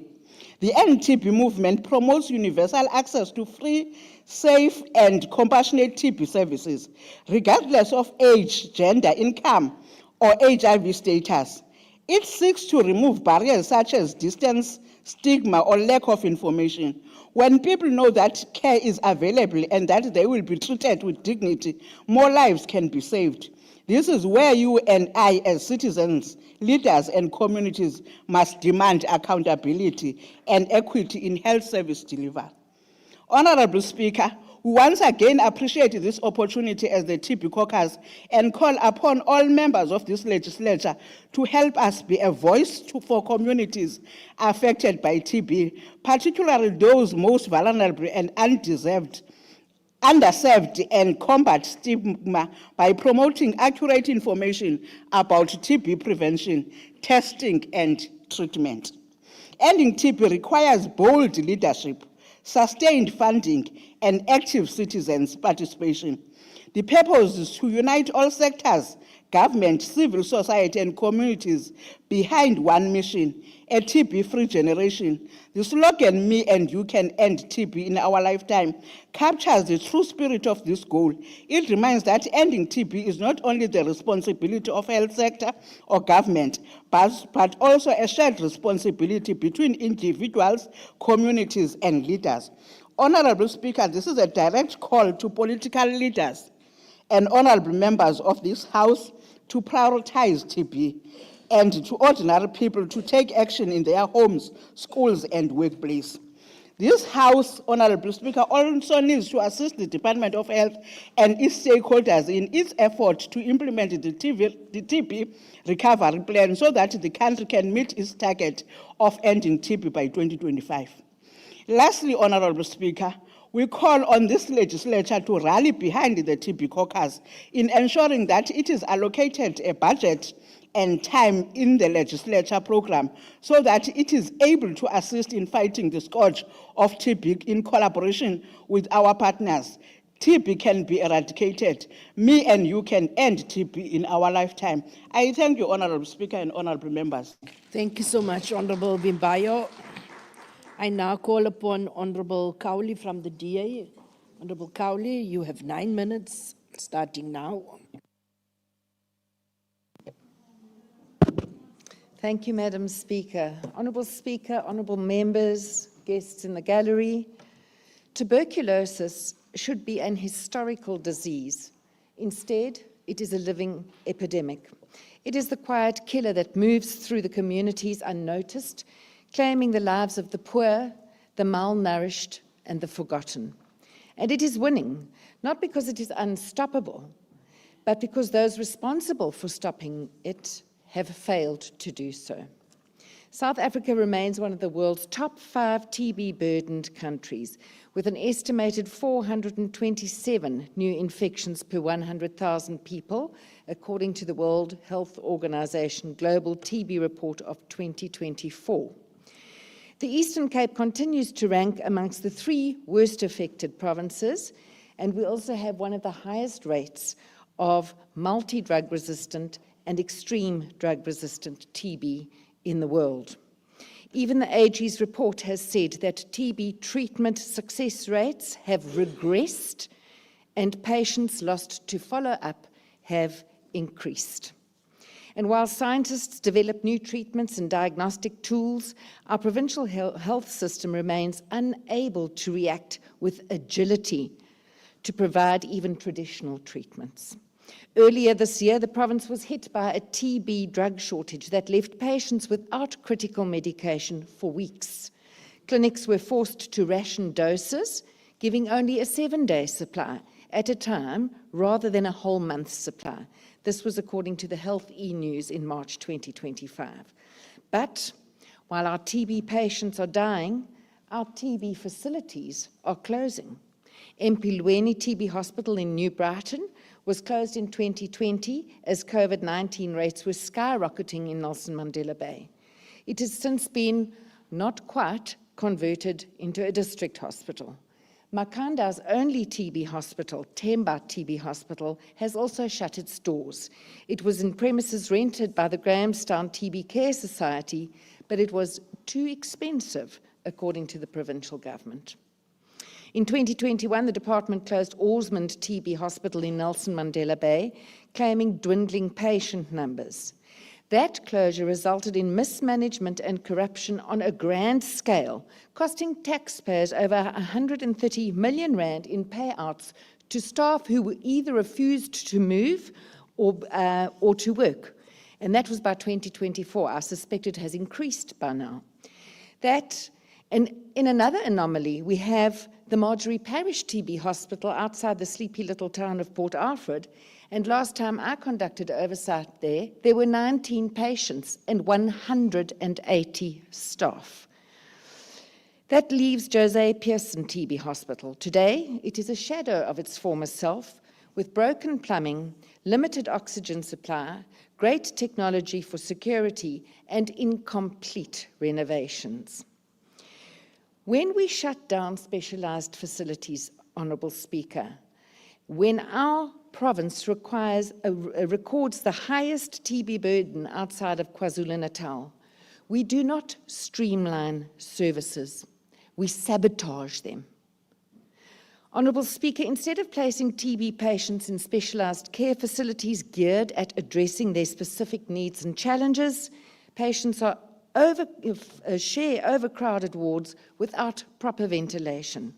The End-TB movement promotes universal access to free, safe, and compassionate TB services, regardless of age, gender, income, or HIV status. It seeks to remove barriers such as distance, stigma, or lack of information. When people know that care is available and that they will be treated with dignity, more lives can be saved. This is where you and I, as citizens, leaders, and communities, must demand accountability and equity in health service delivery. Honorable Speaker, we once again appreciate this opportunity as the TB caucus and call upon all members of this legislature to help us be a voice for communities affected by TB, particularly those most vulnerable and underserved, and combat stigma by promoting accurate information about TB prevention, testing, and treatment. Ending TB requires bold leadership, sustained funding, and active citizens' participation. The purpose is to unite all sectors, government, civil society, and communities behind one mission, a TB-free generation. The slogan, "Me and You Can End TB in Our Lifetime," captures the true spirit of this goal. It reminds that ending TB is not only the responsibility of health sector or government, but also a shared responsibility between individuals, communities, and leaders. Honorable Speaker, this is a direct call to political leaders and honorable members of this House to prioritize TB, and to ordinary people to take action in their homes, schools, and workplace. This House, Honorable Speaker, also needs to assist the Department of Health and its stakeholders in its effort to implement the TB recovery plan so that the country can meet its target of ending TB by 2025. Lastly, Honorable Speaker, we call on this legislature to rally behind the TB caucus in ensuring that it is allocated a budget and time in the legislature program so that it is able to assist in fighting the scourge of TB in collaboration with our partners. TB can be eradicated. Me and you can end TB in our lifetime. I thank you, Honorable Speaker and honorable members. Thank you so much, Honorable Bimbayo. I now call upon Honorable Cowley from the DA. Honorable Cowley, you have 9 minutes, starting now. Thank you, Madam Speaker. Honourable Speaker, honourable members, guests in the gallery. Tuberculosis should be an historical disease. Instead, it is a living epidemic. It is the quiet killer that moves through the communities unnoticed, claiming the lives of the poor, the malnourished, and the forgotten. And it is winning, not because it is unstoppable, but because those responsible for stopping it have failed to do so. South Africa remains one of the world's top 5 TB-burdened countries, with an estimated 427 new infections per 100,000 people, according to the World Health Organization Global TB Report of 2024. The Eastern Cape continues to rank amongst the 3 worst affected provinces, and we also have one of the highest rates of multi-drug resistant and extreme drug-resistant TB in the world. Even the AG's report has said that TB treatment success rates have regressed and patients lost to follow-up have increased. And while scientists develop new treatments and diagnostic tools, our provincial health system remains unable to react with agility to provide even traditional treatments. Earlier this year, the province was hit by a TB drug shortage that left patients without critical medication for weeks. Clinics were forced to ration doses, giving only a 7-day supply at a time rather than a whole month's supply. This was according to the Health e-News in March 2025. But while our TB patients are dying, our TB facilities are closing. Mpilweni TB Hospital in New Brighton was closed in 2020 as COVID-19 rates were skyrocketing in Nelson Mandela Bay. It has since been not quite converted into a district hospital. Makanda's only TB hospital, Temba TB Hospital, has also shut its doors. It was in premises rented by the Grahamstown TB Care Society, but it was too expensive, according to the provincial government. In 2021, the department closed Osmond TB Hospital in Nelson Mandela Bay, claiming dwindling patient numbers. That closure resulted in mismanagement and corruption on a grand scale, costing taxpayers over 130 million rand in payouts to staff who either refused to move or to work. And that was by 2024. I suspect it has increased by now. And in another anomaly, we have the Marjorie Parish TB Hospital outside the sleepy little town of Port Alfred. And last time I conducted oversight there were 19 patients and 180 staff. That leaves Jose Pearson TB Hospital. Today, it is a shadow of its former self, with broken plumbing, limited oxygen supply, great technology for security, and incomplete renovations. When we shut down specialized facilities, Honourable Speaker, when our province records the highest TB burden outside of KwaZulu-Natal, we do not streamline services, we sabotage them. Honourable Speaker, instead of placing TB patients in specialized care facilities geared at addressing their specific needs and challenges, patients share overcrowded wards without proper ventilation.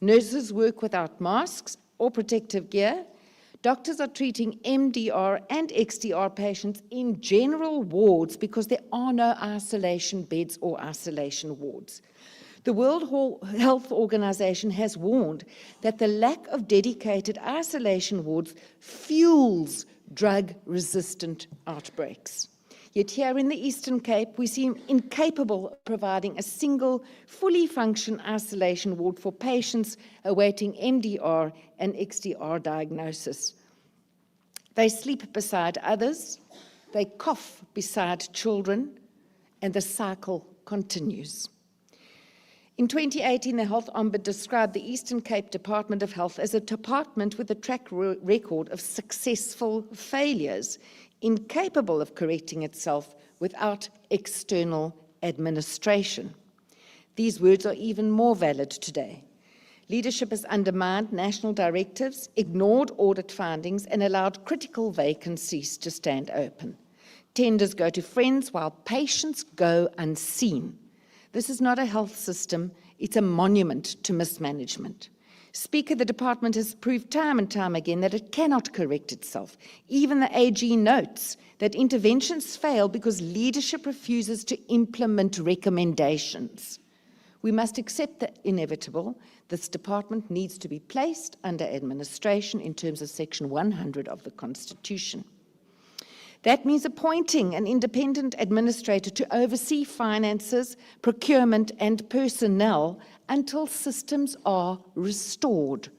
Nurses work without masks or protective gear. Doctors are treating MDR and XDR patients in general wards because there are no isolation beds or isolation wards. The World Health Organization has warned that the lack of dedicated isolation wards fuels drug-resistant outbreaks. Yet here in the Eastern Cape, we seem incapable of providing a single, fully functioning isolation ward for patients awaiting MDR and XDR diagnosis. They sleep beside others, they cough beside children, and the cycle continues. In 2018, the Health Ombudsman described the Eastern Cape Department of Health as a department with a track record of successful failures, incapable of correcting itself without external administration. These words are even more valid today. Leadership has undermined national directives, ignored audit findings, and allowed critical vacancies to stand open. Tenders go to friends while patients go unseen. This is not a health system, it's a monument to mismanagement. Speaker, the department has proved time and time again that it cannot correct itself. Even the AG notes that interventions fail because leadership refuses to implement recommendations. We must accept the inevitable. This department needs to be placed under administration in terms of Section 100 of the Constitution. That means appointing an independent administrator to oversee finances, procurement, and personnel until systems are restored.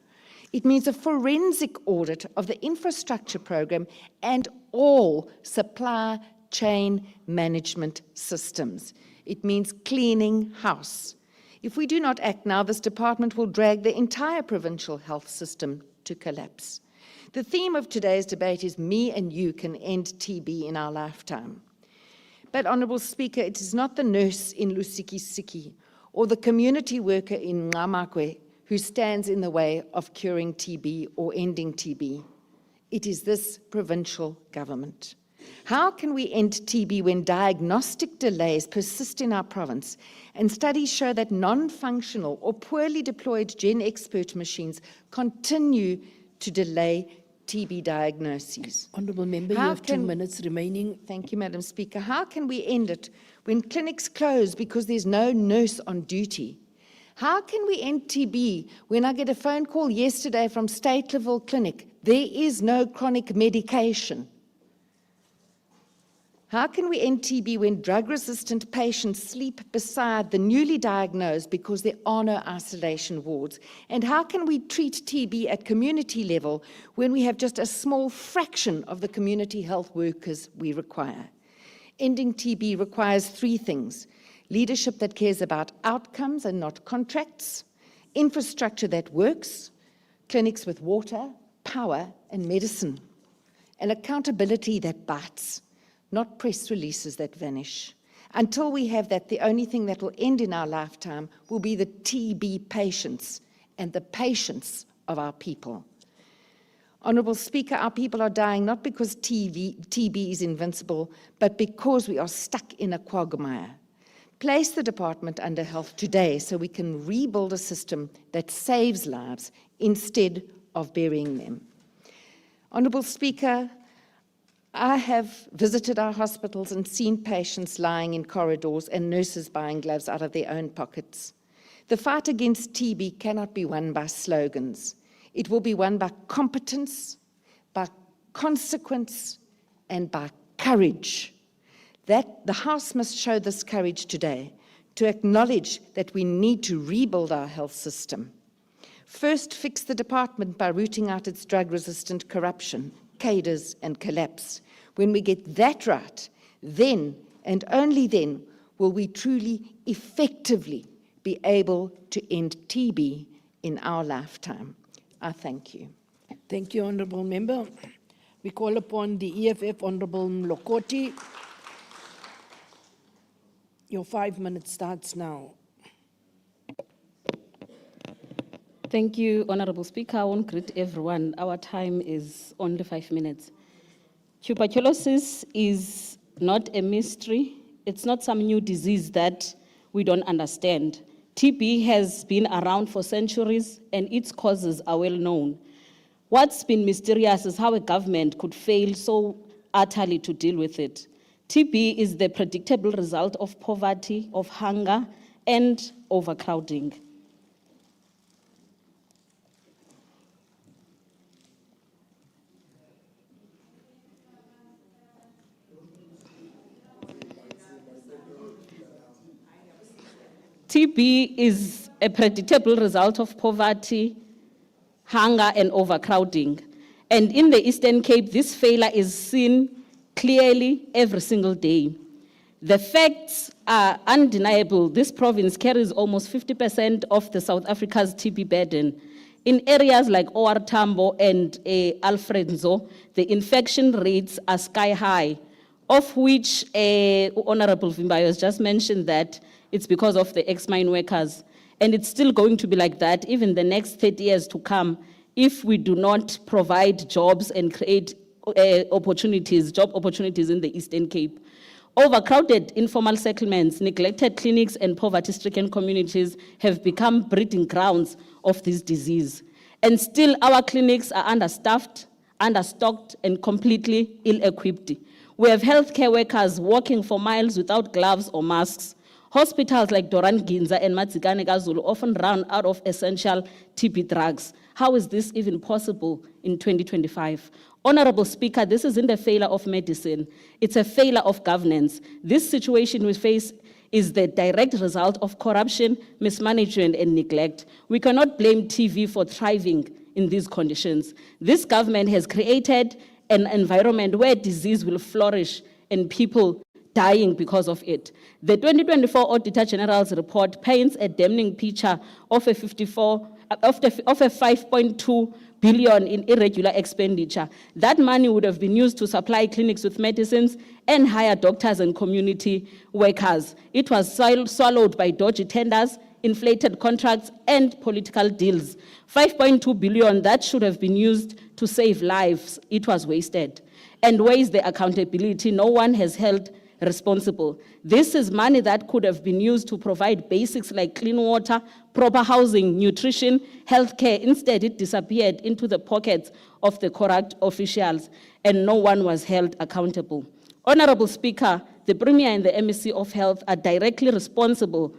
It means a forensic audit of the infrastructure program and all supply chain management systems. It means cleaning house. If we do not act now, this department will drag the entire provincial health system to collapse. The theme of today's debate is me and you can end TB in our lifetime. But, Honourable Speaker, it is not the nurse in Lusikisiki or the community worker in Ngamakwe who stands in the way of curing TB or ending TB. It is this provincial government. How can we end TB when diagnostic delays persist in our province and studies show that non-functional or poorly deployed Gen Expert machines continue to delay TB diagnoses? Honourable Member, you have 2 minutes remaining. Thank you, Madam Speaker. How can we end it when clinics close because there's no nurse on duty? How can we end TB when I get a phone call yesterday from State Level Clinic? There is no chronic medication. How can we end TB when drug-resistant patients sleep beside the newly diagnosed because there are no isolation wards? And how can we treat TB at community level when we have just a small fraction of the community health workers we require? Ending TB requires 3 things: leadership that cares about outcomes and not contracts, infrastructure that works, clinics with water, power, and medicine, and accountability that bites, not press releases that vanish. Until we have that, the only thing that will end in our lifetime will be the TB patients and the patience of our people. Honourable Speaker, our people are dying not because TB is invincible, but because we are stuck in a quagmire. Place the department under health today so we can rebuild a system that saves lives instead of burying them. Honourable Speaker, I have visited our hospitals and seen patients lying in corridors and nurses buying gloves out of their own pockets. The fight against TB cannot be won by slogans. It will be won by competence, by consequence, and by courage. That the House must show this courage today to acknowledge that we need to rebuild our health system. First, fix the department by rooting out its drug-resistant corruption, cadres, and collapse. When we get that right, then and only then will we truly, effectively be able to end TB in our lifetime. I thank you. Thank you, Honourable Member. We call upon the EFF, Honourable Mlokoti. Your 5 minutes starts now. Thank you, Honourable Speaker. I won't greet everyone. Our time is only 5 minutes. Tuberculosis is not a mystery. It's not some new disease that we don't understand. TB has been around for centuries and its causes are well known. What's been mysterious is how a government could fail so utterly to deal with it. TB is the predictable result of poverty, of hunger, and overcrowding. TB is a predictable result of poverty, hunger, and overcrowding. And in the Eastern Cape, this failure is seen clearly every single day. The facts are undeniable. This province carries almost 50% of the South Africa's TB burden. In areas like OR Tambo and Alfredo, the infection rates are sky high, of which Honourable Vimbayo has just mentioned that it's because of the ex-mine workers. And it's still going to be like that even the next 30 years to come if we do not provide jobs and create opportunities, job opportunities in the Eastern Cape. Overcrowded informal settlements, neglected clinics, and poverty-stricken communities have become breeding grounds of this disease. And still, our clinics are understaffed, understocked, and completely ill-equipped. We have healthcare workers walking for miles without gloves or masks. Hospitals like Doran Ginza and Matsikane Gazulu often run out of essential TB drugs. How is this even possible in 2025? Honorable Speaker, this isn't a failure of medicine. It's a failure of governance. This situation we face is the direct result of corruption, mismanagement, and neglect. We cannot blame TV for thriving in these conditions. This government has created an environment where disease will flourish and people dying because of it. The 2024 Auditor General's report paints a damning picture of a 5.2 billion in irregular expenditure. That money would have been used to supply clinics with medicines and hire doctors and community workers. It was swallowed by dodgy tenders, inflated contracts, and political deals. 5.2 billion that should have been used to save lives, it was wasted. And where is the accountability? No one has held responsible. This is money that could have been used to provide basics like clean water, proper housing, nutrition, healthcare. Instead, it disappeared into the pockets of the corrupt officials, and no one was held accountable. Honorable Speaker, the Premier and the MEC of Health are directly responsible.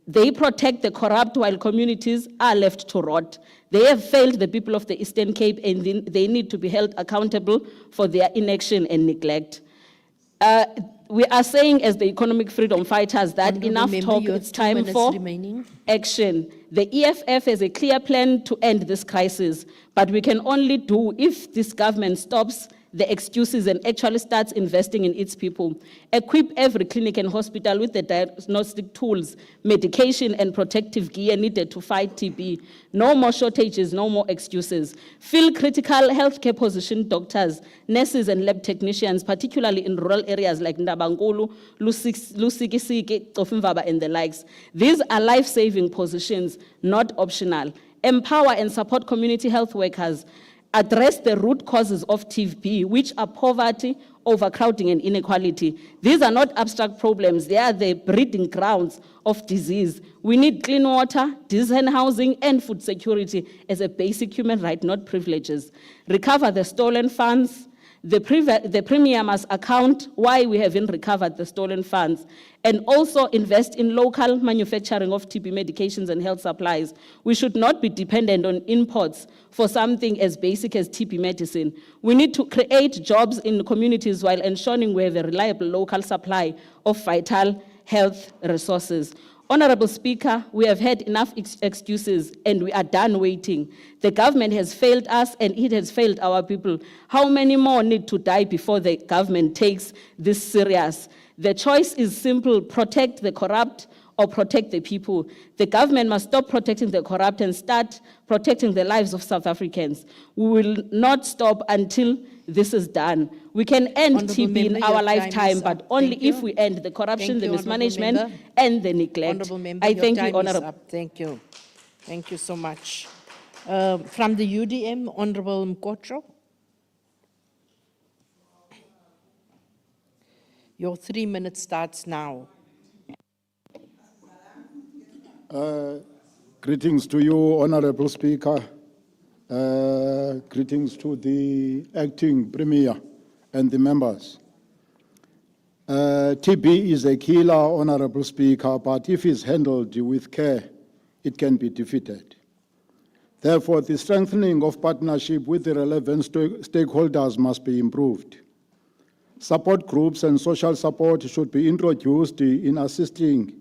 They protect the corrupt while communities are left to rot. They have failed the people of the Eastern Cape, and they need to be held accountable for their inaction and neglect. We are saying as the economic freedom fighters that Honourable enough Member, talk, you have it's 2 time minutes for remaining. action. The EFF has a clear plan to end this crisis, but we can only do if this government stops the excuses and actually starts investing in its people. Equip every clinic and hospital with the diagnostic tools, medication, and protective gear needed to fight TB. No more shortages, no more excuses. Fill critical healthcare position doctors, nurses, and lab technicians, particularly in rural areas like Ndabangulu, Lusikisiki, Tofimvaba, and the likes. These are life-saving positions, not optional. Empower and support community health workers. Address the root causes of TB, which are poverty, overcrowding, and inequality. These are not abstract problems. They are the breeding grounds of disease. We need clean water, decent housing, and food security as a basic human right, not privileges. Recover the stolen funds. The Premier must account why we haven't recovered the stolen funds, and also invest in local manufacturing of TB medications and health supplies. We should not be dependent on imports for something as basic as TB medicine. We need to create jobs in communities while ensuring we have a reliable local supply of vital health resources. Honorable Speaker, we have had enough excuses and we are done waiting. The government has failed us and it has failed our people. How many more need to die before the government takes this serious? The choice is simple: protect the corrupt or protect the people. The government must stop protecting the corrupt and start protecting the lives of South Africans. We will not stop until this is done. We can end Honourable TB Member, in your our time lifetime, is but up. only Thank you. if we end the corruption, Thank the you, Honourable mismanagement, Member. and the neglect. Honourable Member, I your thank you, time is Honourable. up. Thank you. Thank you so much. From the UDM, Honourable Mkotro. Your 3 minutes starts now. Greetings to you, Honorable Speaker. Greetings to the acting Premier and the members. TB is a killer, Honorable Speaker, but if it's handled with care, it can be defeated. Therefore, the strengthening of partnership with the relevant stakeholders must be improved. Support groups and social support should be introduced in assisting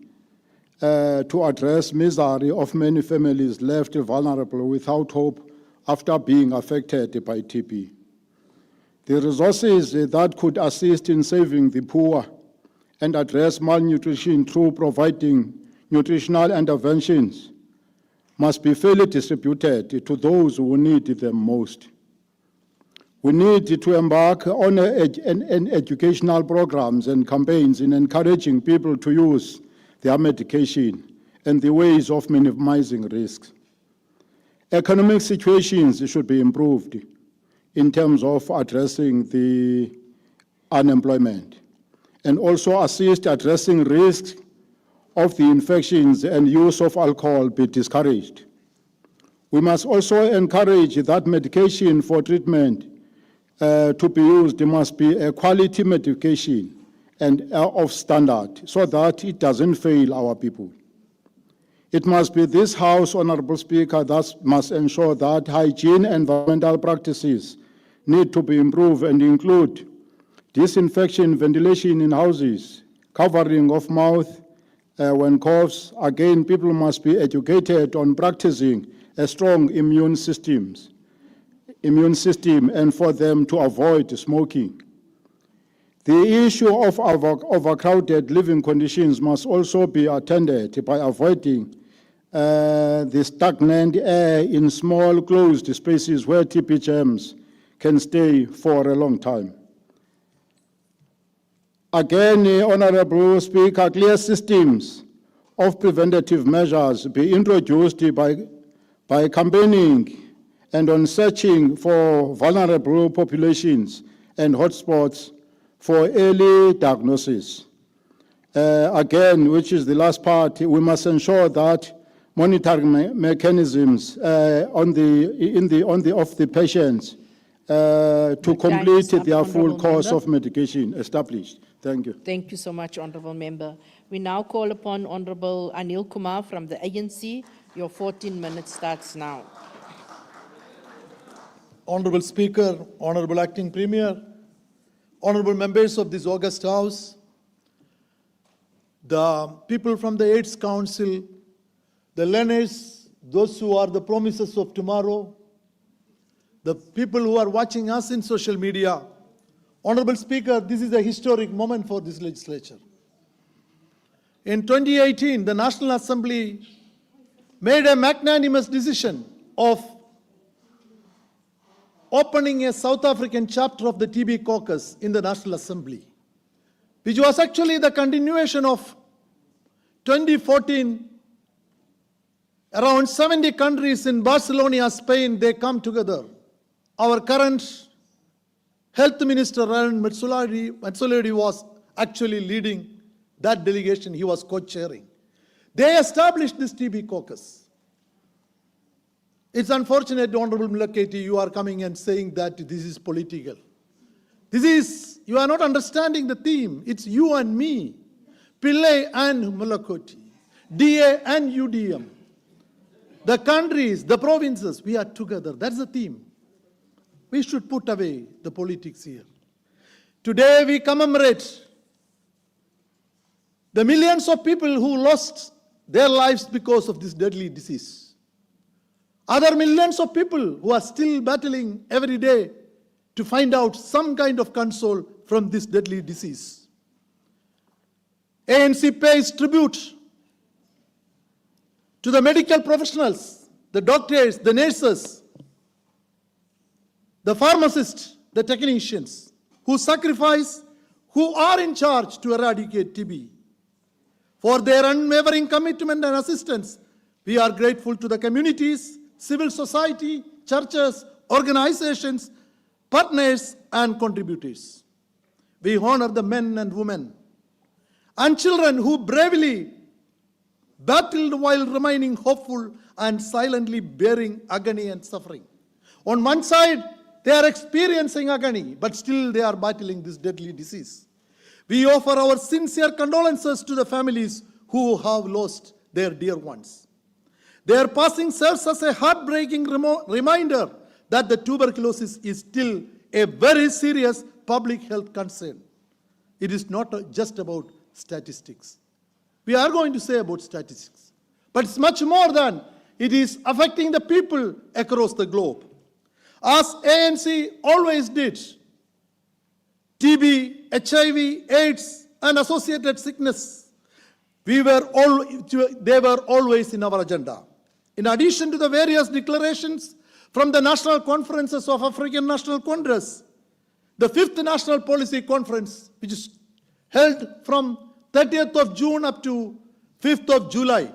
to address misery of many families left vulnerable without hope after being affected by TB. The resources that could assist in saving the poor and address malnutrition through providing nutritional interventions must be fairly distributed to those who need them most. We need to embark on educational programs and campaigns in encouraging people to use their medication and the ways of minimizing risks. Economic situations should be improved. in terms of addressing the unemployment, and also assist addressing risks of the infections and use of alcohol be discouraged. We must also encourage that medication for treatment to be used must be a quality medication and of standard so that it doesn't fail our people. It must be this House, Honorable Speaker, that must ensure that hygiene and environmental practices need to be improved and include disinfection, ventilation in houses, covering of mouth when coughs. Again, people must be educated on practicing a strong immune system, and for them to avoid smoking. The issue of overcrowded living conditions must also be attended by avoiding the stagnant air in small closed spaces where TB germs can stay for a long time. Again, Honorable Speaker, clear systems of preventative measures be introduced by campaigning and on searching for vulnerable populations and hotspots for early diagnosis. Again, which is the last part, we must ensure that monitoring mechanisms of the patients to complete their full course of medication established. Thank you. Thank you so much, Honourable Member. We now call upon Honourable Anil Kumar from the ANC. Your 14 minutes starts now. Honourable Speaker, Honourable Acting Premier, Honourable members of this august House, the people from the AIDS Council, the learners, those who are the promises of tomorrow, the people who are watching us in social media. Honourable Speaker, this is a historic moment for this legislature. In 2018, the National Assembly made a magnanimous decision of opening a South African chapter of the TB caucus in the National Assembly, which was actually the continuation of 2014. Around 70 countries in Barcelona, Spain, they come together. Our current Health Minister, Aaron Matsoledi, was actually leading that delegation. He was co-chairing. They established this TB caucus. It's unfortunate, Honorable Mulaketi, you are coming and saying that this is political. You are not understanding the theme. It's you and me, Pillai and Mulakoti, DA and UDM. The countries, the provinces, we are together. That's the theme. We should put away the politics here. Today we commemorate the millions of people who lost their lives because of this deadly disease. Other millions of people who are still battling every day to find out some kind of console from this deadly disease. ANC pays tribute to the medical professionals, the doctors, the nurses, the pharmacists, the technicians, who sacrifice, who are in charge to eradicate TB. For their unwavering commitment and assistance, we are grateful to the communities, civil society, churches, organizations, partners, and contributors. We honor the men and women and children who bravely battled while remaining hopeful and silently bearing agony and suffering. On one side, they are experiencing agony, but still they are battling this deadly disease. We offer our sincere condolences to the families who have lost their dear ones. Their passing serves as a heartbreaking reminder that the tuberculosis is still a very serious public health concern. It is not just about statistics. We are going to say about statistics, but it's much more than it is affecting the people across the globe. As ANC always did, TB, HIV, AIDS, and associated sickness, they were always in our agenda. In addition to the various declarations from the National Conferences of African National Congress, the 5th National Policy Conference, which is held from 30th of June up to 5th of July,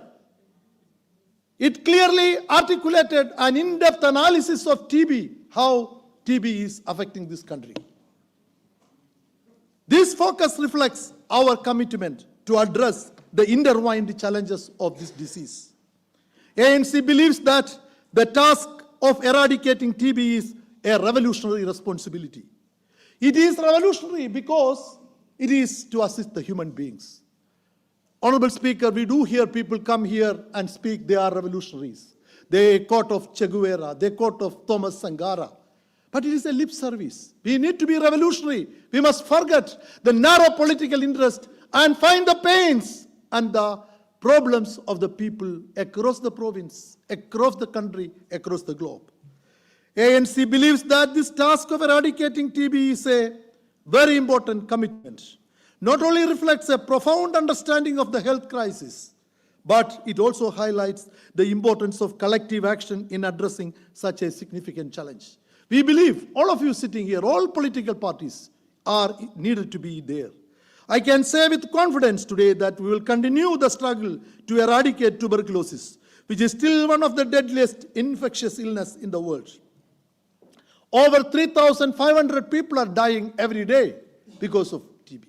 it clearly articulated an in-depth analysis of TB, how TB is affecting this country. This focus reflects our commitment to address the intertwined challenges of this disease. ANC believes that the task of eradicating TB is a revolutionary responsibility. It is revolutionary because it is to assist the human beings. Honorable Speaker, we do hear people come here and speak, they are revolutionaries. They quote of Che Guevara, they quote of Thomas Sankara. But it is a lip service. We need to be revolutionary. We must forget the narrow political interest and find the pains and the problems of the people across the province, across the country, across the globe. ANC believes that this task of eradicating TB is a very important commitment. Not only reflects a profound understanding of the health crisis, but it also highlights the importance of collective action in addressing such a significant challenge. We believe, all of you sitting here, all political parties are needed to be there. I can say with confidence today that we will continue the struggle to eradicate tuberculosis, which is still one of the deadliest infectious illnesses in the world. Over 3,500 people are dying every day because of TB.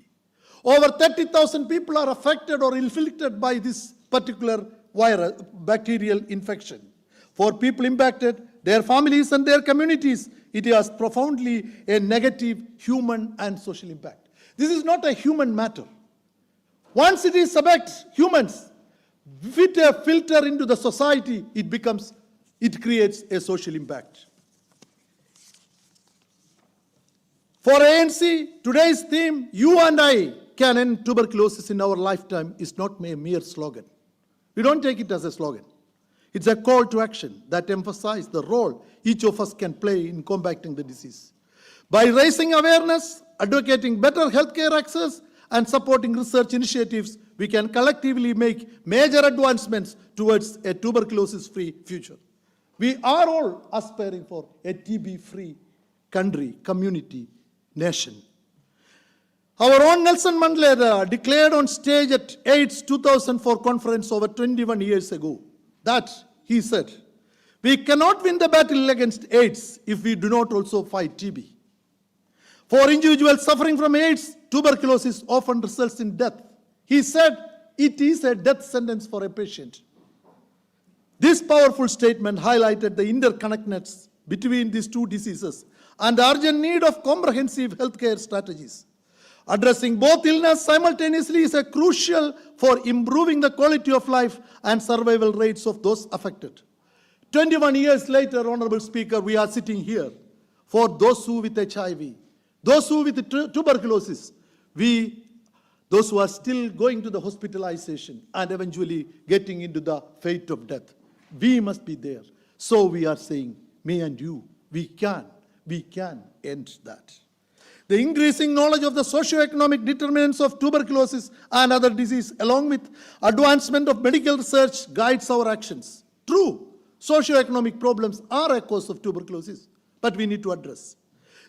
Over 30,000 people are affected or inflicted by this particular virus, bacterial infection. For people impacted, their families and their communities, it has profoundly a negative human and social impact. This is not a human matter. Once it is affects humans, fit a filter into the society, it creates a social impact. For ANC, today's theme, you and I can end tuberculosis in our lifetime, is not a mere slogan. We don't take it as a slogan. It's a call to action that emphasizes the role each of us can play in combating the disease. By raising awareness, advocating better healthcare access, and supporting research initiatives, we can collectively make major advancements towards a tuberculosis-free future. We are all aspiring for a TB-free country, community, nation. Our own Nelson Mandela declared on stage at AIDS 2004 conference over 21 years ago that he said, we cannot win the battle against AIDS if we do not also fight TB. For individuals suffering from AIDS, tuberculosis often results in death. He said it is a death sentence for a patient. This powerful statement highlighted the interconnectedness between these two diseases and the urgent need of comprehensive healthcare strategies. Addressing both illness simultaneously is crucial for improving the quality of life and survival rates of those affected. 21 years later, Honorable Speaker, we are sitting here. For those who with HIV, those who with tuberculosis, those who are still going to the hospitalization and eventually getting into the fate of death, we must be there. So we are saying, me and you, we can end that. The increasing knowledge of the socio-economic determinants of tuberculosis and other diseases, along with advancement of medical research, guides our actions. True, socio-economic problems are a cause of tuberculosis, but we need to address.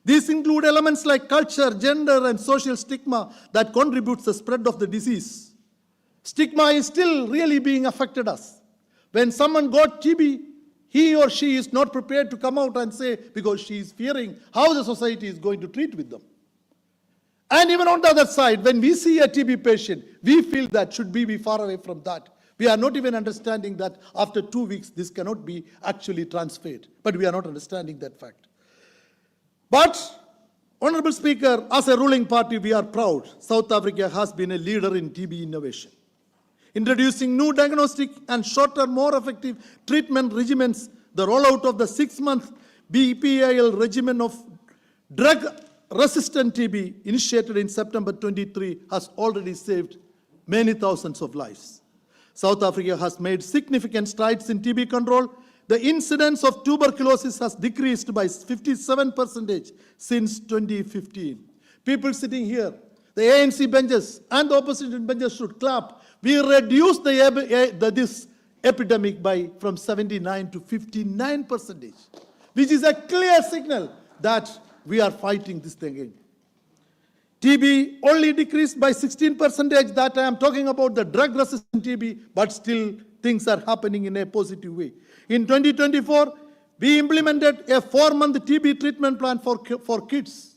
These include elements like culture, gender, and social stigma that contributes to the spread of the disease. Stigma is still really being affected us. When someone got TB, he or she is not prepared to come out and say, because she is fearing how the society is going to treat with them. And even on the other side, when we see a TB patient, we feel that should we be far away from that. We are not even understanding that after 2 weeks, this cannot be actually transferred. But we are not understanding that fact. But, Honorable Speaker, as a ruling party, we are proud. South Africa has been a leader in TB innovation. Introducing new diagnostic and shorter, more effective treatment regimens, the rollout of the 6-month BPIL regimen of drug-resistant TB, initiated in September 23, has already saved many thousands of lives. South Africa has made significant strides in TB control. The incidence of tuberculosis has decreased by 57% since 2015. People sitting here, the ANC benches and the opposition benches should clap. We reduced this epidemic from 79 to 59%, which is a clear signal that we are fighting this thing again. TB only decreased by 16%, that I am talking about the drug-resistant TB, but still things are happening in a positive way. In 2024, We implemented a 4-month TB treatment plan for kids.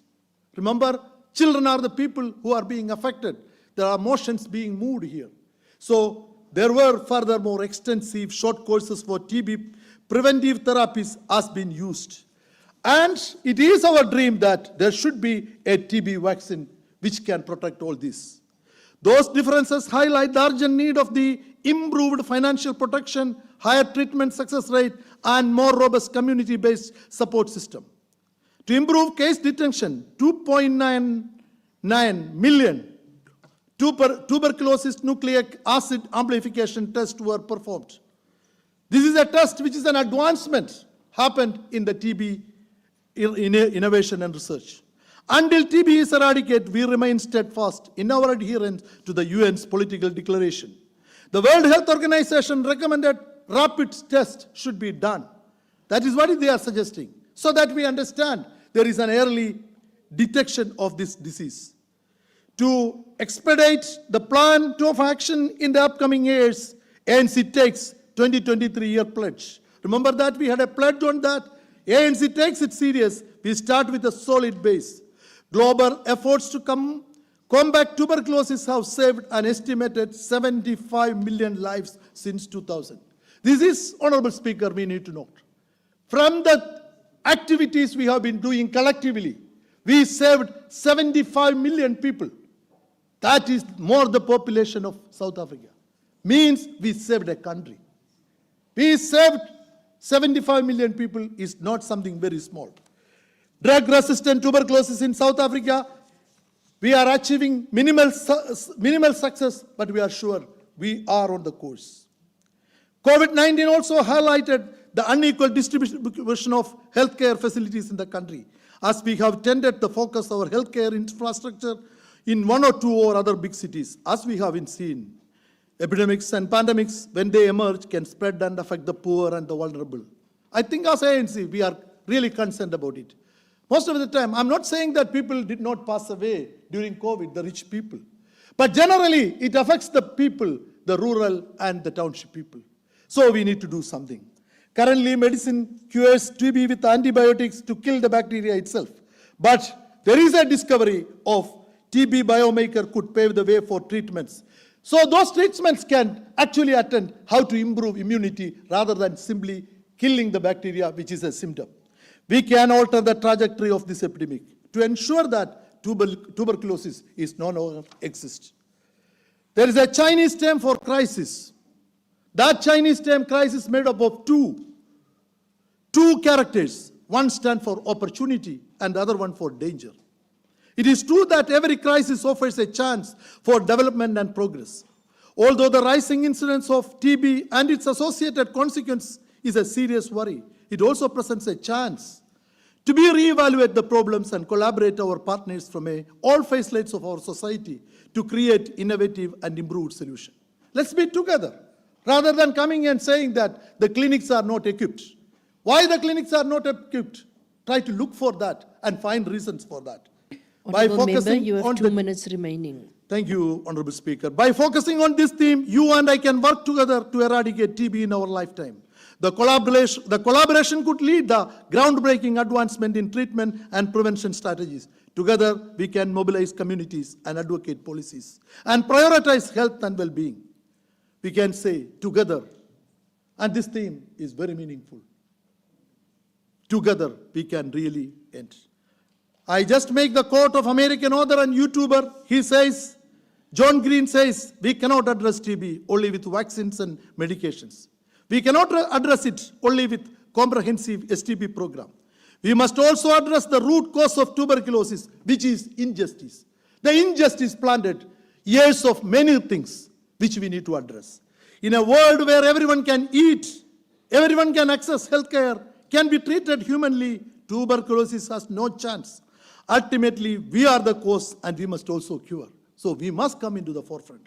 Remember, children are the people who are being affected. There are emotions being moved here. So there were furthermore extensive short courses for TB preventive therapies has been used. And it is our dream that there should be a TB vaccine which can protect all this. Those differences highlight the urgent need of the improved financial protection, higher treatment success rate, and more robust community-based support system. To improve case detection, 2.99 million tuberculosis nucleic acid amplification tests were performed. This is a test which is an advancement happened in the TB innovation and research. Until TB is eradicated, we remain steadfast in our adherence to the UN's political declaration. The World Health Organization recommended rapid tests should be done. That is what they are suggesting, so that we understand there is an early detection of this disease. To expedite the plan of action in the upcoming years, ANC takes 2023-year pledge. Remember that we had a pledge on that. ANC takes it serious. We start with a solid base. Global efforts to combat tuberculosis have saved an estimated 75 million lives since 2000. This is, Honorable Speaker, we need to note. From the activities we have been doing collectively, we saved 75 million people. That is more the population of South Africa. Means we saved a country. We saved 75 million people is not something very small. Drug-resistant tuberculosis in South Africa, we are achieving minimal success, but we are sure we are on the course. COVID-19 also highlighted the unequal distribution of healthcare facilities in the country, as we have tended to focus our healthcare infrastructure in one or two or other big cities, as we have seen. Epidemics and pandemics, when they emerge, can spread and affect the poor and the vulnerable. I think as ANC, we are really concerned about it. Most of the time, I'm not saying that people did not pass away during COVID, the rich people. But generally, it affects the people, the rural and the township people. So we need to do something. Currently, medicine cures TB with antibiotics to kill the bacteria itself. But there is a discovery of TB biomarker could pave the way for treatments. So those treatments can actually attend how to improve immunity rather than simply killing the bacteria, which is a symptom. We can alter the trajectory of this epidemic to ensure that tuberculosis is no longer exists. There is a Chinese term for crisis. That Chinese term crisis made up of two characters. One stands for opportunity and the other one for danger. It is true that every crisis offers a chance for development and progress. Although the rising incidence of TB and its associated consequence is a serious worry, it also presents a chance to reevaluate the problems and collaborate our partners from all facets of our society to create innovative and improved solutions. Let's be together, rather than coming and saying that the clinics are not equipped. Why the clinics are not equipped? Try to look for that and find reasons for that. Honourable Member, you have 2 minutes remaining. Thank you, Honourable Speaker. By focusing on this theme, you and I can work together to eradicate TB in our lifetime. The collaboration could lead the groundbreaking advancement in treatment and prevention strategies. Together, we can mobilize communities and advocate policies and prioritize health and well-being. We can say together, and this theme is very meaningful. Together, we can really end. I just make the quote of American author and YouTuber. He says, John Green says, we cannot address TB only with vaccines and medications. We cannot address it only with comprehensive STP program. We must also address the root cause of tuberculosis, which is injustice. The injustice planted years of many things which we need to address. In a world where everyone can eat, everyone can access healthcare, can be treated humanly, tuberculosis has no chance. Ultimately, we are the cause and we must also cure. So we must come into the forefront.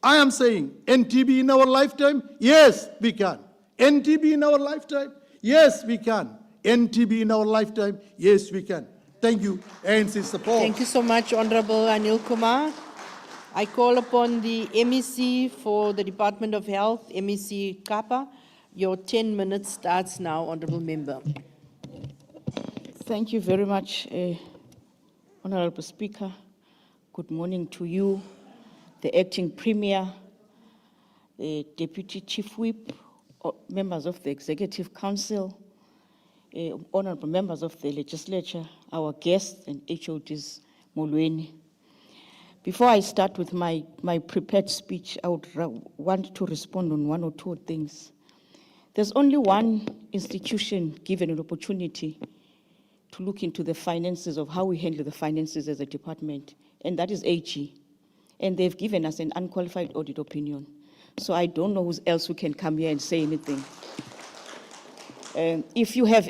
I am saying, end TB in our lifetime? Yes, we can. End TB in our lifetime? Yes, we can. End TB in our lifetime? Yes, we can. Thank you, ANC support. Thank you so much, Honourable Anil Kumar. I call upon the MEC for the Department of Health, MEC Kapa, Your 10 minutes starts now, Honourable Member. Thank you very much, Honourable Speaker. Good morning to you, the Acting Premier, the Deputy Chief Whip, members of the Executive Council, honourable members of the legislature, our guests and HODs, Molweni. Before I start with my prepared speech, I would want to respond on one or two things. There's only one institution given an opportunity to look into the finances of how we handle the finances as a department, and that is AG. And they've given us an unqualified audit opinion. So I don't know who else who can come here and say anything. If you have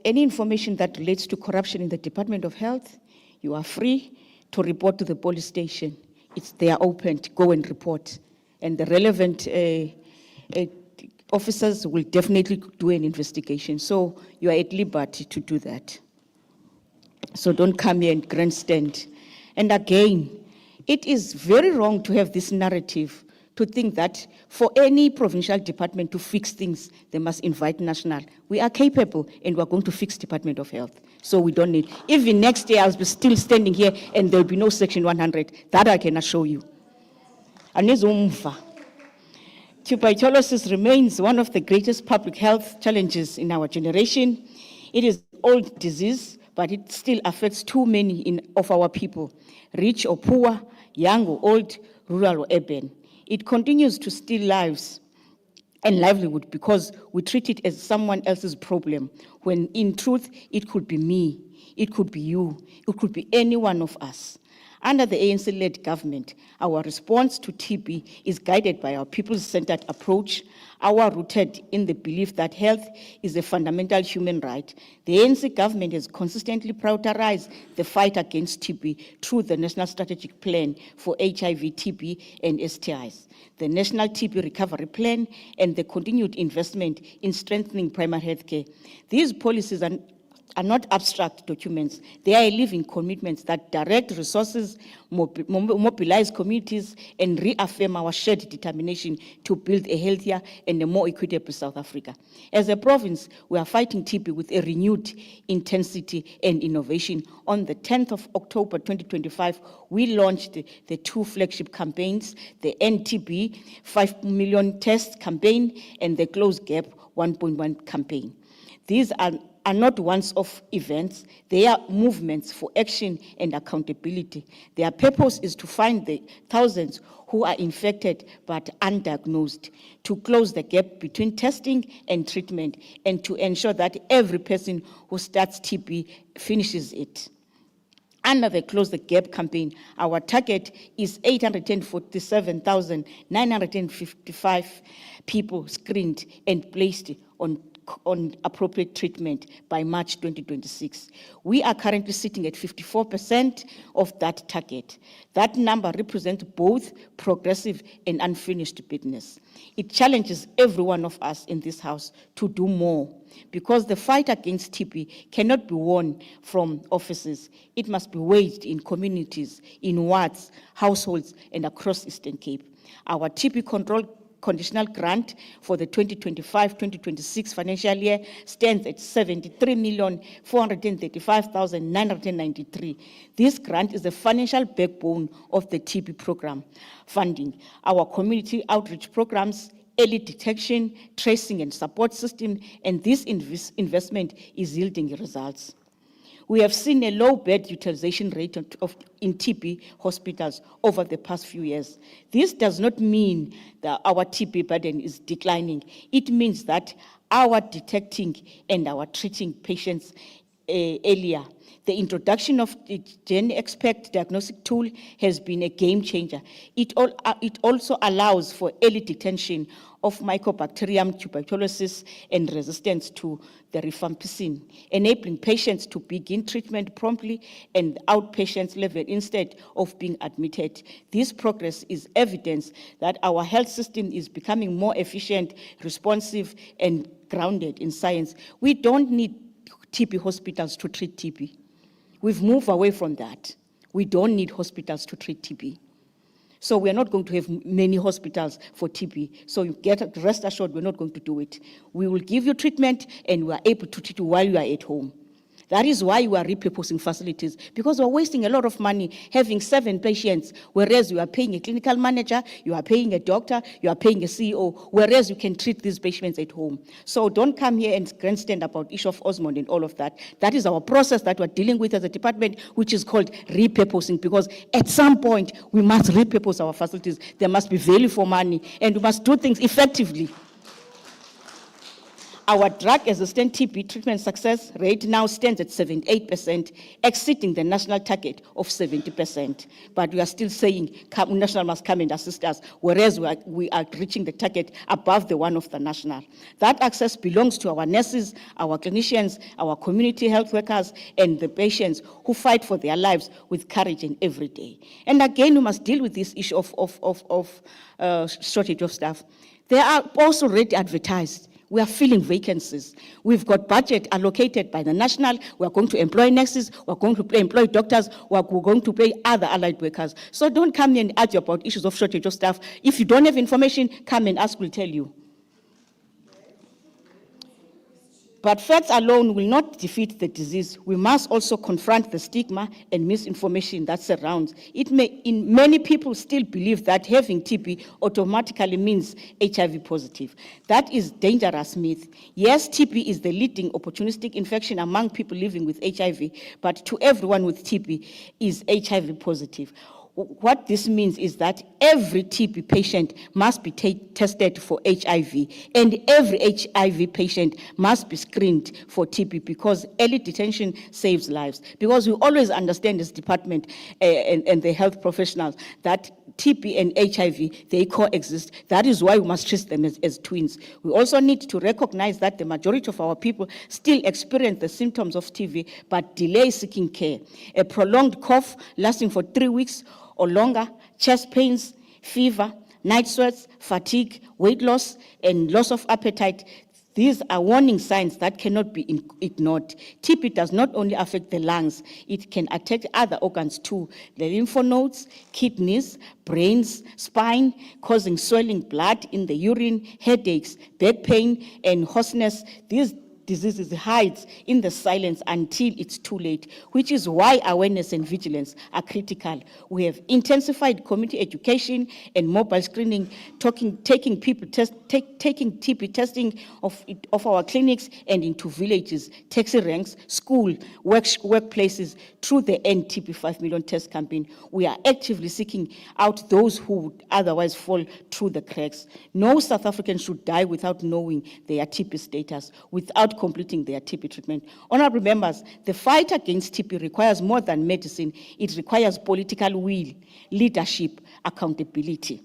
any information that relates to corruption in the Department of Health, you are free to report to the police station. They are open to go and report. And the relevant officers will definitely do an investigation. So you are at liberty to do that. So don't come here and grandstand. And again, it is very wrong to have this narrative to think that for any provincial department to fix things, they must invite national. We are capable and we are going to fix Department of Health. So we don't need, even next year I'll be still standing here and there'll be no Section 100. That I can assure you. Tuberculosis remains one of the greatest public health challenges in our generation. It is an old disease, but it still affects too many of our people, rich or poor, young or old, rural or urban. It continues to steal lives and livelihood because we treat it as someone else's problem, when in truth, it could be me, it could be you, it could be any one of us. Under the ANC-led government, our response to TB is guided by our people-centered approach, our rooted in the belief that health is a fundamental human right. The ANC government has consistently prioritized the fight against TB through the National Strategic Plan for HIV, TB, and STIs, the National TB Recovery Plan, and the continued investment in strengthening primary health care. These policies are not abstract documents. They are living commitments that direct resources, mobilize communities, and reaffirm our shared determination to build a healthier and a more equitable South Africa. As a province, we are fighting TB with a renewed intensity and innovation. On the 10th of October 2025, we launched the two flagship campaigns, the NTB 5 million test campaign and the Close Gap 1.1 campaign. These are not once-off events, they are movements for action and accountability. Their purpose is to find the thousands who are infected but undiagnosed, to close the gap between testing and treatment, and to ensure that every person who starts TB finishes it. Under the Close the Gap campaign, our target is 847,955 people screened and placed on appropriate treatment by March 2026. We are currently sitting at 54% of that target. That number represents both progressive and unfinished business. It challenges every one of us in this house to do more, because the fight against TB cannot be won from offices. It must be waged in communities, in wards, households, and across Eastern Cape. Our TB control conditional grant for the 2025-2026 financial year stands at 73,435,993. This grant is the financial backbone of the TB program funding. Our community outreach programs, early detection, tracing and support system, and this investment is yielding results. We have seen a low bed utilization rate in TB hospitals over the past few years. This does not mean that our TB burden is declining. It means that our detecting and our treating patients earlier. The introduction of the GenExpect diagnostic tool has been a game changer. It also allows for early detection of Mycobacterium tuberculosis and resistance to the rifampicin, enabling patients to begin treatment promptly and outpatients level instead of being admitted. This progress is evidence that our health system is becoming more efficient, responsive, and grounded in science. We don't need TB hospitals to treat TB. We've moved away from that. We don't need hospitals to treat TB. So we are not going to have many hospitals for TB. So you rest assured we're not going to do it. We will give you treatment and we are able to treat you while you are at home. That is why we are repurposing facilities, because we're wasting a lot of money having 7 patients, whereas you are paying a clinical manager, you are paying a doctor, you are paying a CEO, whereas you can treat these patients at home. So don't come here and grandstand about issue of Osmond and all of that. That is our process that we're dealing with as a department, which is called repurposing, because at some point we must repurpose our facilities. There must be value for money, and we must do things effectively. Our drug-resistant TB treatment success rate now stands at 78%, exceeding the national target of 70%. But we are still saying national must come and assist us, whereas we are reaching the target above the one of the national. That access belongs to our nurses, our clinicians, our community health workers, and the patients who fight for their lives with courage and every day. And again, we must deal with this issue of shortage of staff. They are also already advertised. We are filling vacancies. We've got budget allocated by the national. We are going to employ nurses. We are going to employ doctors. We are going to pay other allied workers. So don't come here and argue about issues of shortage of staff. If you don't have information, come and ask, we'll tell you. But facts alone will not defeat the disease. We must also confront the stigma and misinformation that surrounds. Many people still believe that having TB automatically means HIV positive. That is dangerous myth. Yes, TB is the leading opportunistic infection among people living with HIV, but to everyone with TB is HIV positive. What this means is that every TB patient must be tested for HIV, and every HIV patient must be screened for TB, because early detection saves lives. Because we always understand this department and the health professionals that TB and HIV, they coexist. That is why we must treat them as twins. We also need to recognize that the majority of our people still experience the symptoms of TB but delay seeking care. A prolonged cough lasting for 3 weeks or longer, chest pains, fever, night sweats, fatigue, weight loss, and loss of appetite. These are warning signs that cannot be ignored. TB does not only affect the lungs, it can attack other organs too. The lymph nodes, kidneys, brains, spine, causing swelling, blood in the urine, headaches, back pain, and hoarseness. These diseases hides in the silence until it's too late, which is why awareness and vigilance are critical. We have intensified community education and mobile screening, taking TB testing of our clinics and into villages, taxi ranks, school, workplaces through the End TB 5 million test campaign. We are actively seeking out those who would otherwise fall through the cracks. No South African should die without knowing their TB status, without completing their TB treatment. Honorable members, the fight against TB requires more than medicine. It requires political will, leadership, accountability.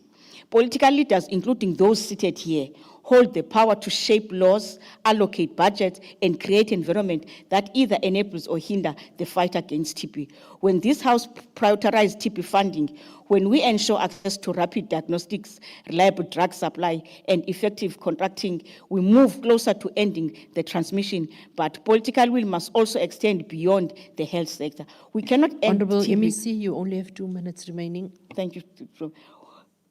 Political leaders, including those seated here, hold the power to shape laws, allocate budgets, and create an environment that either enables or hinder the fight against TB. When this House prioritizes TB funding, when we ensure access to rapid diagnostics, reliable drug supply, and effective contracting, we move closer to ending the transmission. But political will must also extend beyond the health sector. We cannot end Honorable TB. MEC, you only have 2 minutes remaining. Thank you.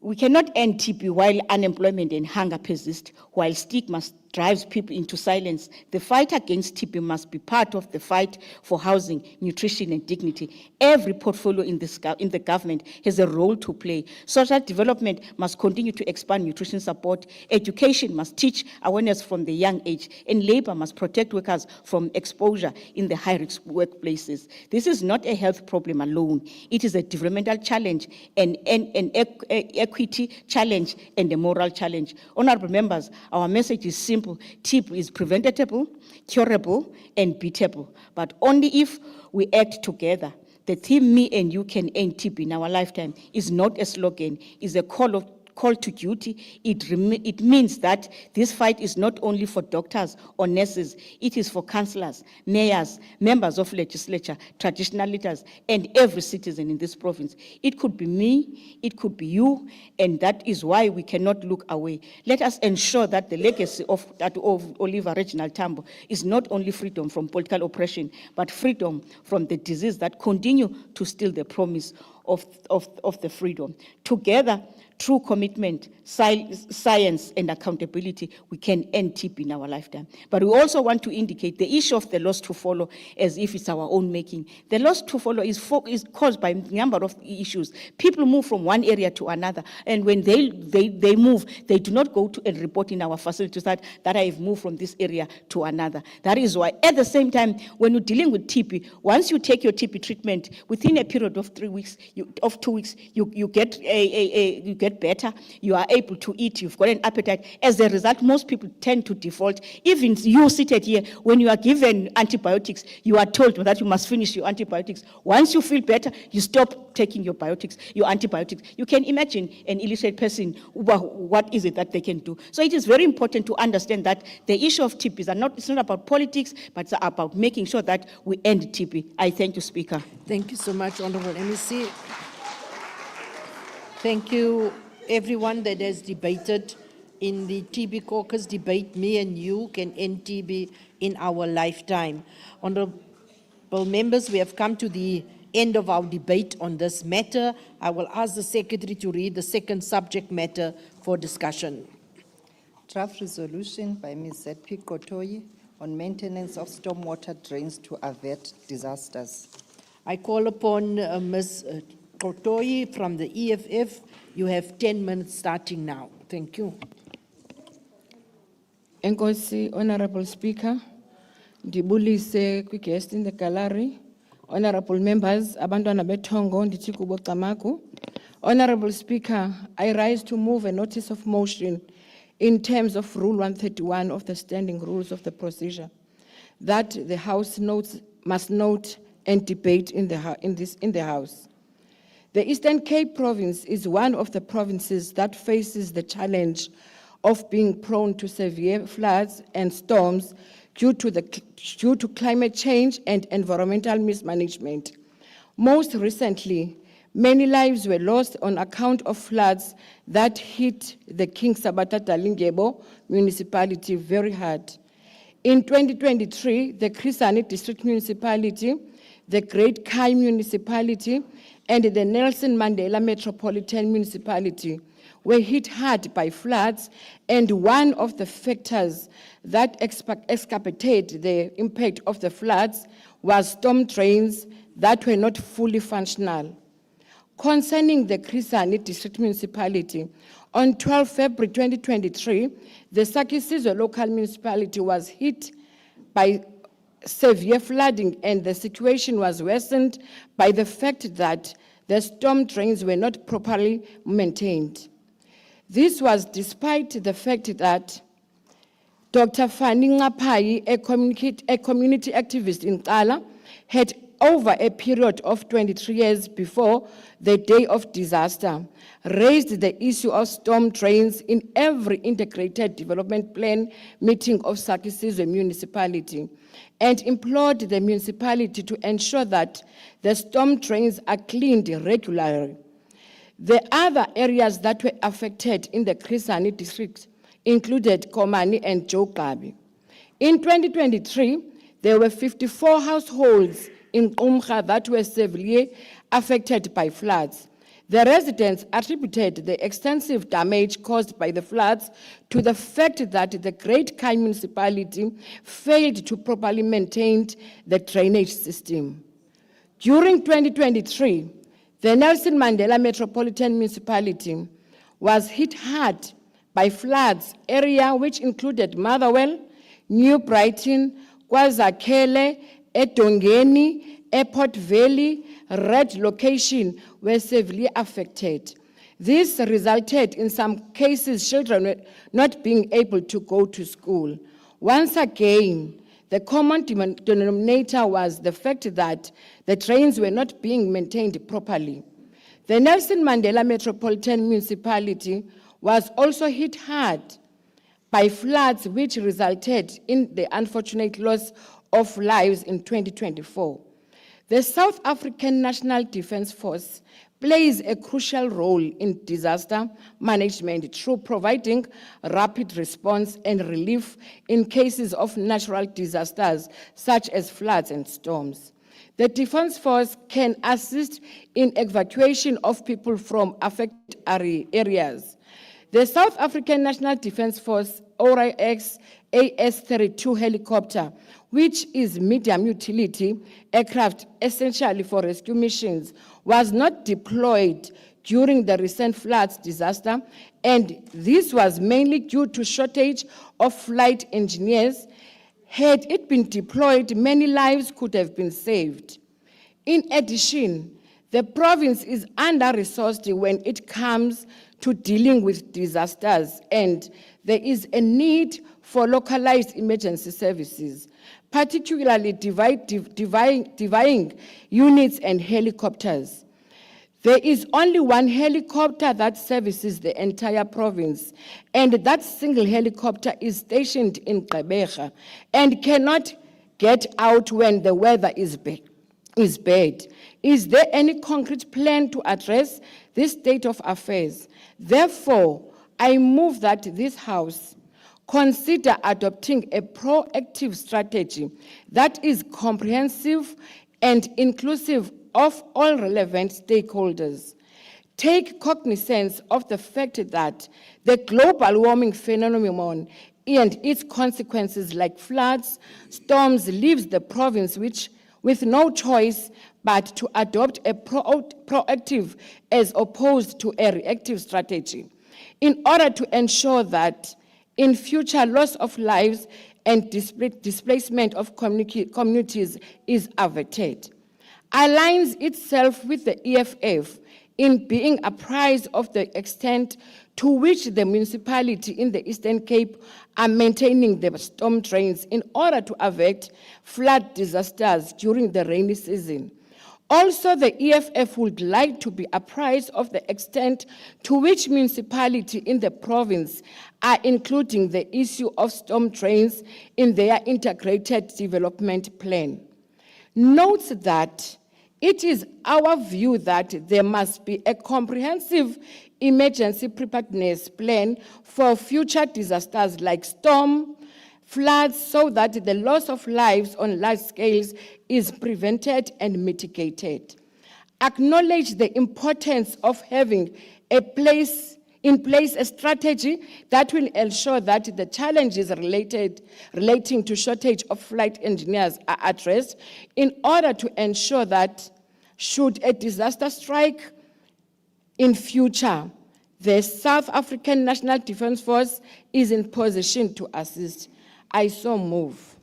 We cannot end TB while unemployment and hunger persist, while stigma drives people into silence. The fight against TB must be part of the fight for housing, nutrition, and dignity. Every portfolio in the government has a role to play. Social development must continue to expand nutrition support. Education must teach awareness from the young age, and labor must protect workers from exposure in the high-risk workplaces. This is not a health problem alone. It is a developmental challenge, an equity challenge, and a moral challenge. Honorable members, our message is simple. TB is preventable, curable, and beatable, but only if we act together. The theme, me and you can end TB in our lifetime, is not a slogan, is a call call to duty, it means that this fight is not only for doctors or nurses, it is for councillors, mayors, members of legislature, traditional leaders, and every citizen in this province. It could be me, it could be you, and that is why we cannot look away. Let us ensure that the legacy of Oliver Reginald Tambo is not only freedom from political oppression, but freedom from the disease that continue to steal the promise of the freedom. Together, through commitment, science, and accountability, we can end TB in our lifetime. But we also want to indicate the issue of the loss to follow as if it's our own making. The loss to follow is caused by a number of issues. People move from one area to another, and when they move, they do not go to and report in our facilities that I have moved from this area to another. That is why, at the same time, when you're dealing with TB, once you take your TB treatment, within a period of 2 weeks, you get better, you are able to eat, you've got an appetite. As a result, most people tend to default. Even you seated here, when you are given antibiotics, you are told that you must finish your antibiotics. Once you feel better, you stop taking your antibiotics. You can imagine an illiterate person, what is it that they can do? So it is very important to understand that the issue of TB it's not about politics, but it's about making sure that we end TB. I thank you, Speaker. Thank you so much, Honorable MEC. Thank you, everyone that has debated in the TB caucus debate. Me and you can end TB in our lifetime. Honorable members, we have come to the end of our debate on this matter. I will ask the Secretary to read the second subject matter for discussion. Draft resolution by Ms. ZP Kotoyi on maintenance of stormwater drains to avert disasters. I call upon Ms. Kotoyi from the EFF. You have 10 minutes starting now. Thank you. Enkosi, Honorable Speaker, ndibulise kwi-guest in the gallery, honorable members, abantwana betongo, ndithi kubo Camagu. Honorable Speaker, I rise to move a notice of motion in terms of Rule 131 of the Standing Rules of the Procedure that the House must note and debate in the House. The Eastern Cape Province is one of the provinces that faces the challenge of being prone to severe floods and storms due to climate change and environmental mismanagement. Most recently, many lives were lost on account of floods that hit the King Sabata Dalingebo municipality very hard. In 2023, the Chris Hani District Municipality, the Great Kai Municipality, and the Nelson Mandela Metropolitan Municipality were hit hard by floods, and one of the factors that exacerbated the impact of the floods was storm drains that were not fully functional. Concerning the Chris Hani District Municipality, on 12 February 2023, the Sakisizwe local municipality was hit by severe flooding, and the situation was worsened by the fact that the storm drains were not properly maintained. This was despite the fact that Dr. Fanny Ngapai, a community activist in Kala, had over a period of 23 years before the day of disaster, raised the issue of storm drains in every integrated development plan meeting of Sakisizwe municipality, and implored the municipality to ensure that the storm drains are cleaned regularly. The other areas that were affected in the Chris Hani district included Komani and Jogabi. In 2023, there were 54 households in Umkha that were severely affected by floods. The residents attributed the extensive damage caused by the floods to the fact that the Great Kai municipality failed to properly maintain the drainage system. During 2023, the Nelson Mandela Metropolitan Municipality was hit hard by floods, area which included Motherwell, New Brighton, KwaZakhele, Edongeni, Airport Valley, Red Location were severely affected. This resulted in some cases children not being able to go to school. Once again, the common denominator was the fact that the drains were not being maintained properly. The Nelson Mandela Metropolitan Municipality was also hit hard by floods, which resulted in the unfortunate loss of lives in 2024. The South African National Defence Force plays a crucial role in disaster management through providing rapid response and relief in cases of natural disasters such as floods and storms. The Defence Force can assist in evacuation of people from affected areas. The South African National Defence Force ORIX AS-32 helicopter, which is medium utility aircraft essentially for rescue missions, was not deployed during the recent floods disaster, and this was mainly due to shortage of flight engineers. Had it been deployed, many lives could have been saved. In addition, the province is under-resourced when it comes to dealing with disasters, and there is a need for localized emergency services, particularly divying units and helicopters. There is only one helicopter that services the entire province, and that single helicopter is stationed in Gqeberha and cannot get out when the weather is bad. Is there any concrete plan to address this state of affairs? Therefore, I move that this House consider adopting a proactive strategy that is comprehensive and inclusive of all relevant stakeholders. Take cognizance of the fact that the global warming phenomenon and its consequences like floods, storms leaves the province with no choice but to adopt a proactive as opposed to a reactive strategy in order to ensure that in future loss of lives and displacement of communities is averted. Aligns itself with the EFF in being apprised of the extent to which the municipality in the Eastern Cape are maintaining the storm drains in order to avert flood disasters during the rainy season. Also, the EFF would like to be apprised of the extent to which municipalities in the province are including the issue of storm drains in their integrated development plan. Note that it is our view that there must be a comprehensive emergency preparedness plan for future disasters like storm, floods, so that the loss of lives on large scales is prevented and mitigated. Acknowledge the importance of having in place a strategy that will ensure that the challenges relating to shortage of flight engineers are addressed in order to ensure that should a disaster strike in future, the South African National Defence Force is in position to assist. I so move.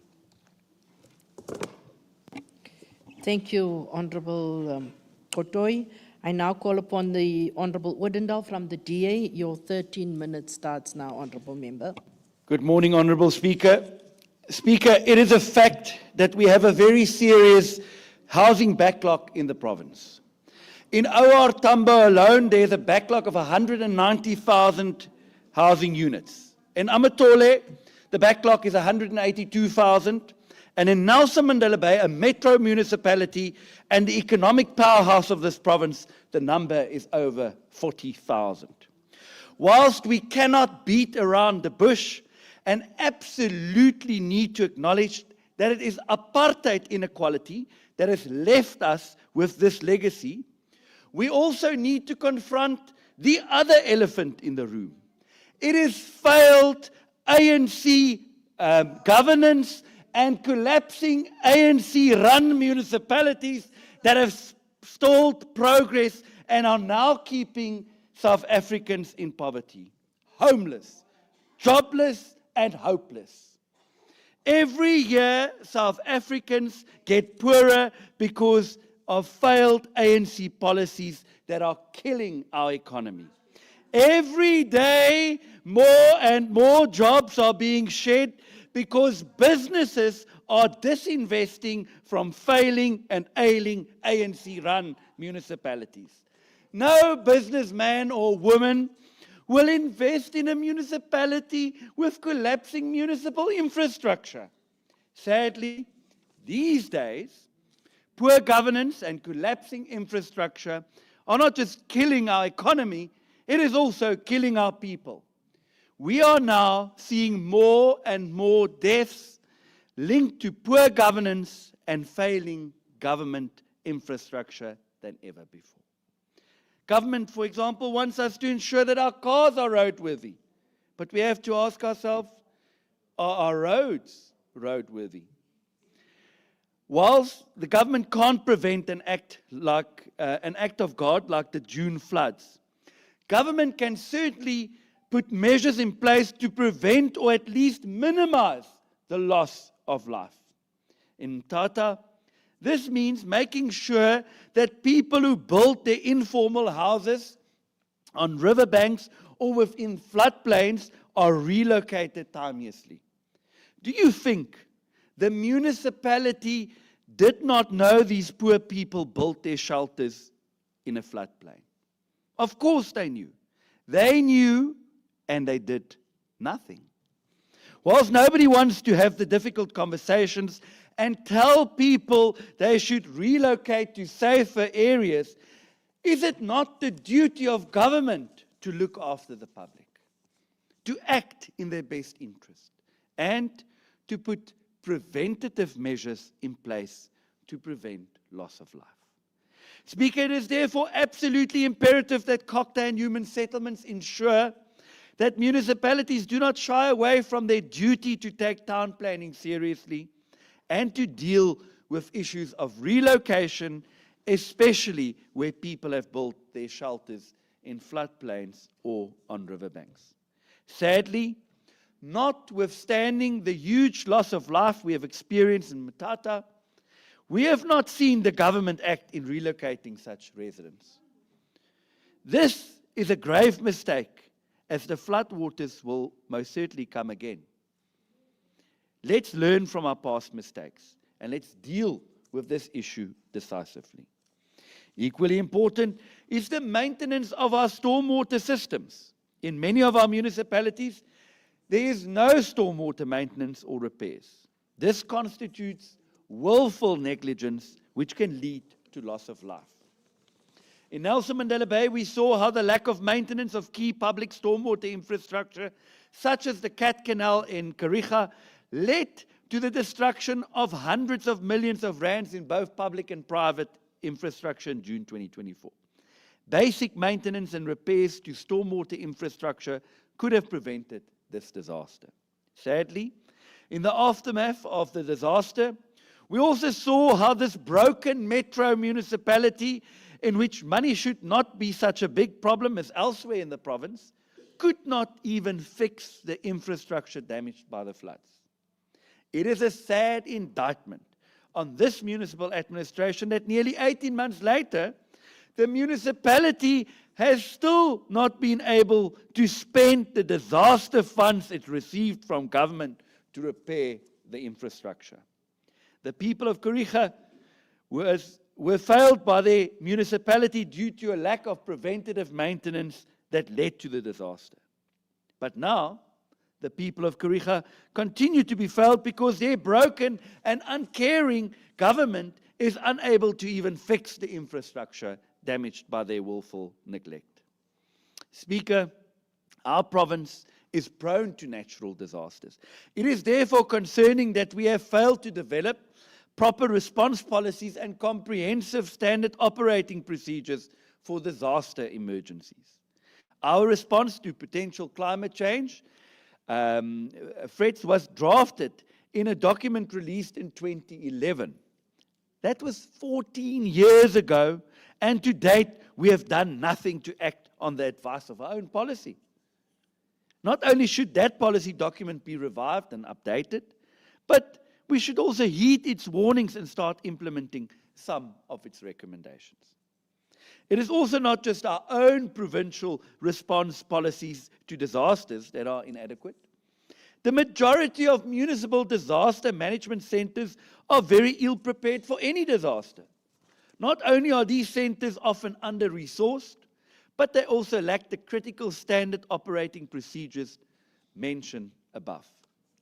Thank you, Honorable Kotoi. I now call upon the Honorable Odendaal from the DA. Your 13 minutes starts now, Honorable Member. Good morning, Honorable Speaker. Speaker, it is a fact that we have a very serious housing backlog in the province. In OR Tambo alone, there's a backlog of 190,000 housing units. In Amatole, the backlog is 182,000. And in Nelson Mandela Bay, a metro municipality and the economic powerhouse of this province, the number is over 40,000. Whilst we cannot beat around the bush and absolutely need to acknowledge that it is apartheid inequality that has left us with this legacy, we also need to confront the other elephant in the room. It is failed ANC governance and collapsing ANC-run municipalities that have stalled progress and are now keeping South Africans in poverty, homeless, jobless, and hopeless. Every year, South Africans get poorer because of failed ANC policies that are killing our economy. Every day, more and more jobs are being shed because businesses are disinvesting from failing and ailing ANC-run municipalities. No businessman or woman will invest in a municipality with collapsing municipal infrastructure. Sadly, these days, poor governance and collapsing infrastructure are not just killing our economy, it is also killing our people. We are now seeing more and more deaths linked to poor governance and failing government infrastructure than ever before. Government, for example, wants us to ensure that our cars are roadworthy. But we have to ask ourselves, are our roads roadworthy? Whilst the government can't prevent an act of God like the June floods, government can certainly put measures in place to prevent or at least minimize the loss of life. In Mthatha, this means making sure that people who build their informal houses on riverbanks or within floodplains are relocated timeously. Do you think the municipality did not know these poor people built their shelters in a floodplain? Of course they knew. They knew and they did nothing. Whilst nobody wants to have the difficult conversations and tell people they should relocate to safer areas, is it not the duty of government to look after the public, to act in their best interest, and to put preventative measures in place to prevent loss of life? Speaker, it is therefore absolutely imperative that Cocta and human settlements ensure that municipalities do not shy away from their duty to take town planning seriously and to deal with issues of relocation, especially where people have built their shelters in floodplains or on riverbanks. Sadly, notwithstanding the huge loss of life we have experienced in Mthatha, we have not seen the government act in relocating such residents. This is a grave mistake, as the floodwaters will most certainly come again. Let's learn from our past mistakes and let's deal with this issue decisively. Equally important is the maintenance of our stormwater systems. In many of our municipalities, there is no stormwater maintenance or repairs. This constitutes willful negligence, which can lead to loss of life. In Nelson Mandela Bay, we saw how the lack of maintenance of key public stormwater infrastructure, such as the Cat Canal in Kariga, led to the destruction of hundreds of millions of rands in both public and private infrastructure in June 2024. Basic maintenance and repairs to stormwater infrastructure could have prevented this disaster. Sadly, in the aftermath of the disaster, we also saw how this broken metro municipality, in which money should not be such a big problem as elsewhere in the province, could not even fix the infrastructure damaged by the floods. It is a sad indictment on this municipal administration that nearly 18 months later, the municipality has still not been able to spend the disaster funds it received from government to repair the infrastructure. The people of Kariga were failed by their municipality due to a lack of preventative maintenance that led to the disaster. But now, the people of Kariga continue to be failed because their broken and uncaring government is unable to even fix the infrastructure damaged by their willful neglect. Speaker, our province is prone to natural disasters. It is therefore concerning that we have failed to develop proper response policies and comprehensive standard operating procedures for disaster emergencies. Our response to potential climate change threats was drafted in a document released in 2011. That was 14 years ago, and to date, we have done nothing to act on the advice of our own policy. Not only should that policy document be revived and updated, but we should also heed its warnings and start implementing some of its recommendations. It is also not just our own provincial response policies to disasters that are inadequate. The majority of municipal disaster management centers are very ill-prepared for any disaster. Not only are these centers often under-resourced, but they also lack the critical standard operating procedures mentioned above.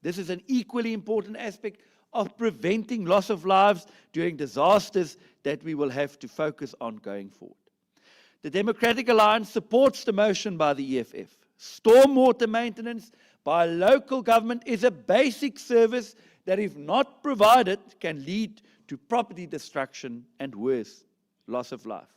This is an equally important aspect of preventing loss of lives during disasters that we will have to focus on going forward. The Democratic Alliance supports the motion by the EFF. Stormwater maintenance by local government is a basic service that, if not provided, can lead to property destruction and worse, loss of life.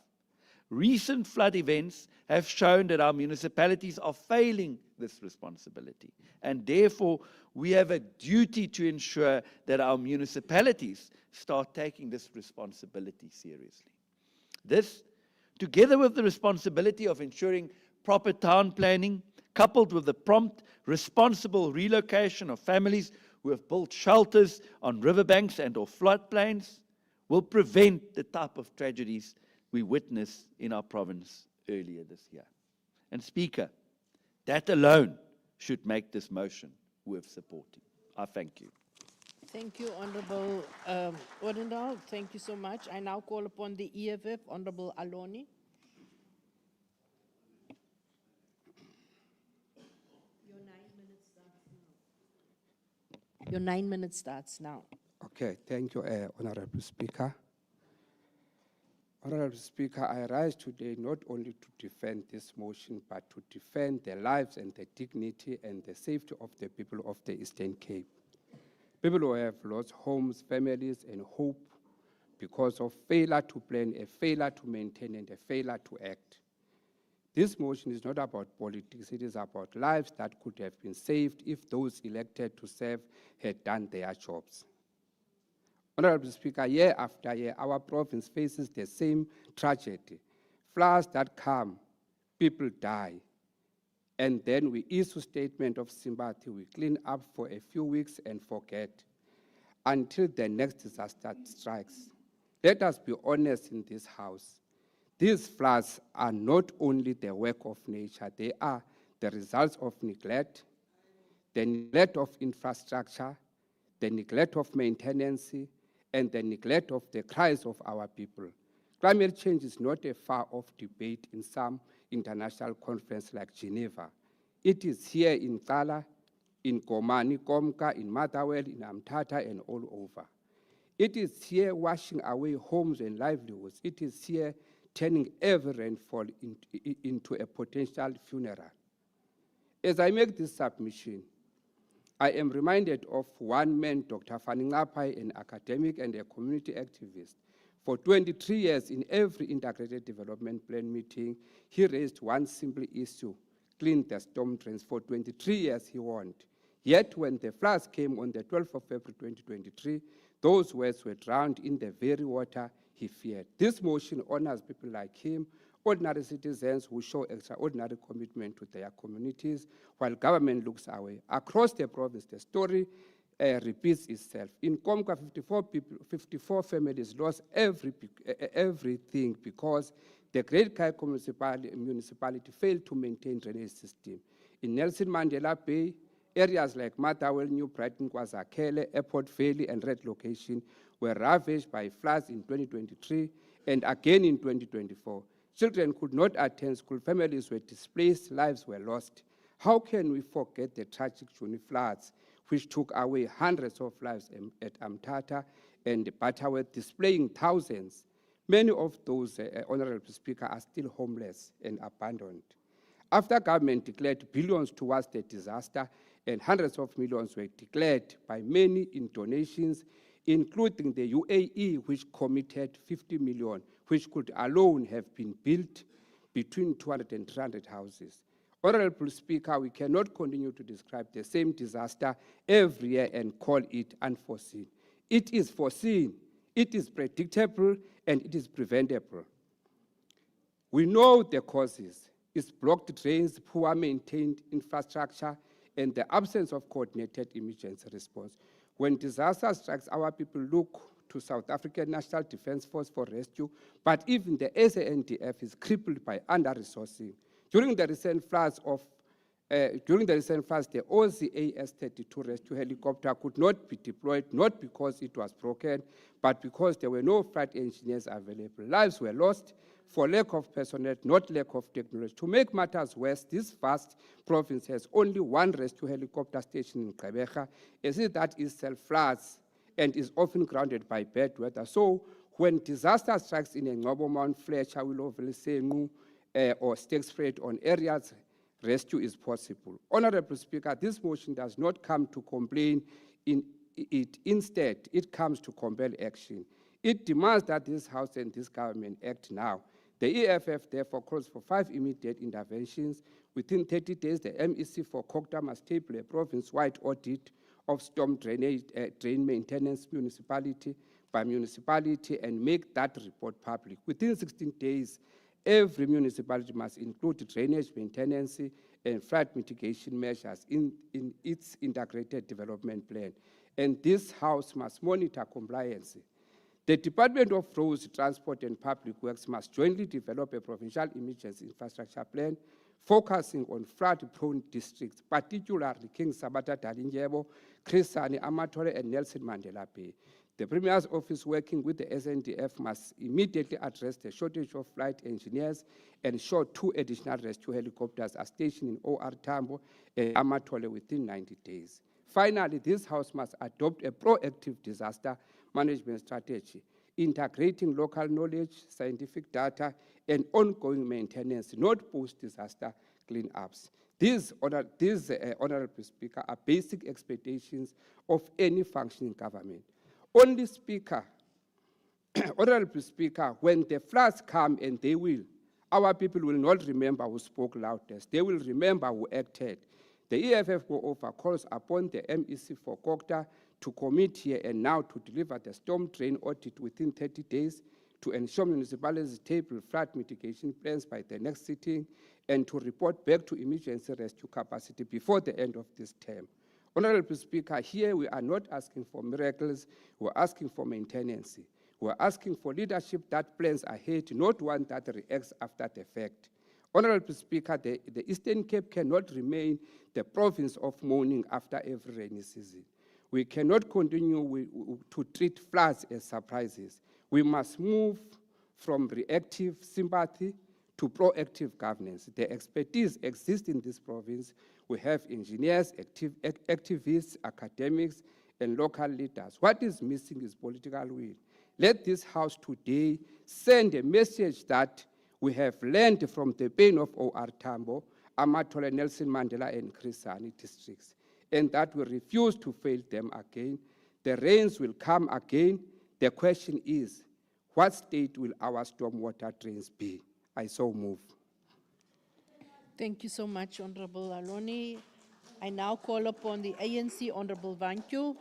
Recent flood events have shown that our municipalities are failing this responsibility, and therefore we have a duty to ensure that our municipalities start taking this responsibility seriously. This, together with the responsibility of ensuring proper town planning, coupled with the prompt, responsible relocation of families who have built shelters on riverbanks and or floodplains, will prevent the type of tragedies we witnessed in our province earlier this year. And Speaker, that alone should make this motion worth supporting. I thank you. Thank you, Honorable Odendaal. Thank you so much. I now call upon the EFF, Honorable Aloni. Your 9 minutes starts now. Okay, thank you, Honorable Speaker. Honorable Speaker, I rise today not only to defend this motion, but to defend the lives and the dignity and the safety of the people of the Eastern Cape. People who have lost homes, families, and hope because of failure to plan, a failure to maintain, and a failure to act. This motion is not about politics, it is about lives that could have been saved if those elected to serve had done their jobs. Honorable Speaker, year after year, our province faces the same tragedy. Floods that come, people die. And then we issue statement of sympathy, we clean up for a few weeks and forget until the next disaster strikes. Let us be honest in this house. These floods are not only the work of nature, they are the results of neglect, the neglect of infrastructure, the neglect of maintenance, and the neglect of the cries of our people. Climate change is not a far-off debate in some international conference like Geneva. It is here in Kala, in Komani, Komka, in Motherwell, in Amtata, and all over. It is here washing away homes and livelihoods. It is here turning every rainfall into a potential funeral. As I make this submission, I am reminded of one man, Dr. Faningapai, an academic and a community activist. For 23 years, in every integrated development plan meeting, he raised one simple issue: clean the storm drains. For 23 years, he warned. Yet when the floods came on the 12th of February 2023, those words were drowned in the very water he feared. This motion honors people like him, ordinary citizens who show extraordinary commitment to their communities while government looks away. Across the province, the story repeats itself. In Komka, 54 families lost everything because the Great Kaiko municipality failed to maintain drainage system. In Nelson Mandela Bay, areas like Motherwell, New Brighton, KwaZakhele, Airport Valley, and Red Location were ravaged by floods in 2023 and again in 2024. Children could not attend school, families were displaced, lives were lost. How can we forget the tragic Juni floods, which took away hundreds of lives at Amtata and Butterworth, displacing thousands? Many of those, Honorable Speaker, are still homeless and abandoned. After government declared billions towards the disaster, and hundreds of millions were declared by many in donations, including the UAE, which committed 50 million, which could alone have been built between 200 and 300 houses. Honorable Speaker, we cannot continue to describe the same disaster every year and call it unforeseen. It is foreseen, it is predictable, and it is preventable. We know the causes. It's blocked drains, poor maintained infrastructure, and the absence of coordinated emergency response. When disaster strikes, our people look to South African National Defence Force for rescue, but even the SANDF is crippled by under-resourcing. During the recent floods, the Aussie AS-32 rescue helicopter could not be deployed, not because it was broken, but because there were no flight engineers available. Lives were lost, for lack of personnel, not lack of technology. To make matters worse, this vast province has only one rescue helicopter station in Gqeberha, as that is self-floods and is often grounded by bad weather. So when disaster strikes in a Ngobo, Mount Fletcher, Willowville, Senu, or Stakesford on areas, rescue is possible. Honorable Speaker, this motion does not come to complain instead, it comes to compel action. It demands that this House and this government act now. The EFF therefore calls for 5 immediate interventions. Within 30 days, the MEC for Kokta must table a province-wide audit of storm drainage, drain maintenance municipality by municipality and make that report public. Within 16 days, every municipality must include drainage maintenance and flood mitigation measures in its integrated development plan. And this House must monitor compliance. The Department of Roads, Transport and Public Works must jointly develop a provincial emergency infrastructure plan focusing on flood-prone districts, particularly King Sabata Dalinjebo, Chris Hani, Amatore, and Nelson Mandela Bay. The Premier's office, working with the SNDF, must immediately address the shortage of flight engineers and ensure 2 additional rescue helicopters are stationed in OR Tambo and Amatole within 90 days. Finally, this House must adopt a proactive disaster management strategy, integrating local knowledge, scientific data, and ongoing maintenance, not post-disaster cleanups. These, Honorable Speaker, are basic expectations of any functioning government. Only Speaker, Honorable Speaker, when the floods come, and they will, our people will not remember who spoke loudest. They will remember who acted. The EFF, moreover, calls upon the MEC for Kokta to commit here and now to deliver the storm drain audit within 30 days, to ensure municipalities table flood mitigation plans by the next sitting, and to report back to emergency rescue capacity before the end of this term. Honorable Speaker, here we are not asking for miracles, we're asking for maintenance. We're asking for leadership that plans ahead, not one that reacts after the fact. Honorable Speaker, the Eastern Cape cannot remain the province of mourning after every rainy season. We cannot continue to treat floods as surprises. We must move from reactive sympathy to proactive governance. The expertise exists in this province. We have engineers, activists, academics, and local leaders. What is missing is political will. Let this House today send a message that we have learned from the pain of OR Tambo, Amatole, Nelson Mandela, and Chris Hani districts, and that we refuse to fail them again. The rains will come again. The question is, what state will our stormwater drains be? I so move. Thank you so much, Honorable Aloni. I now call upon the ANC, Honorable Vankyo.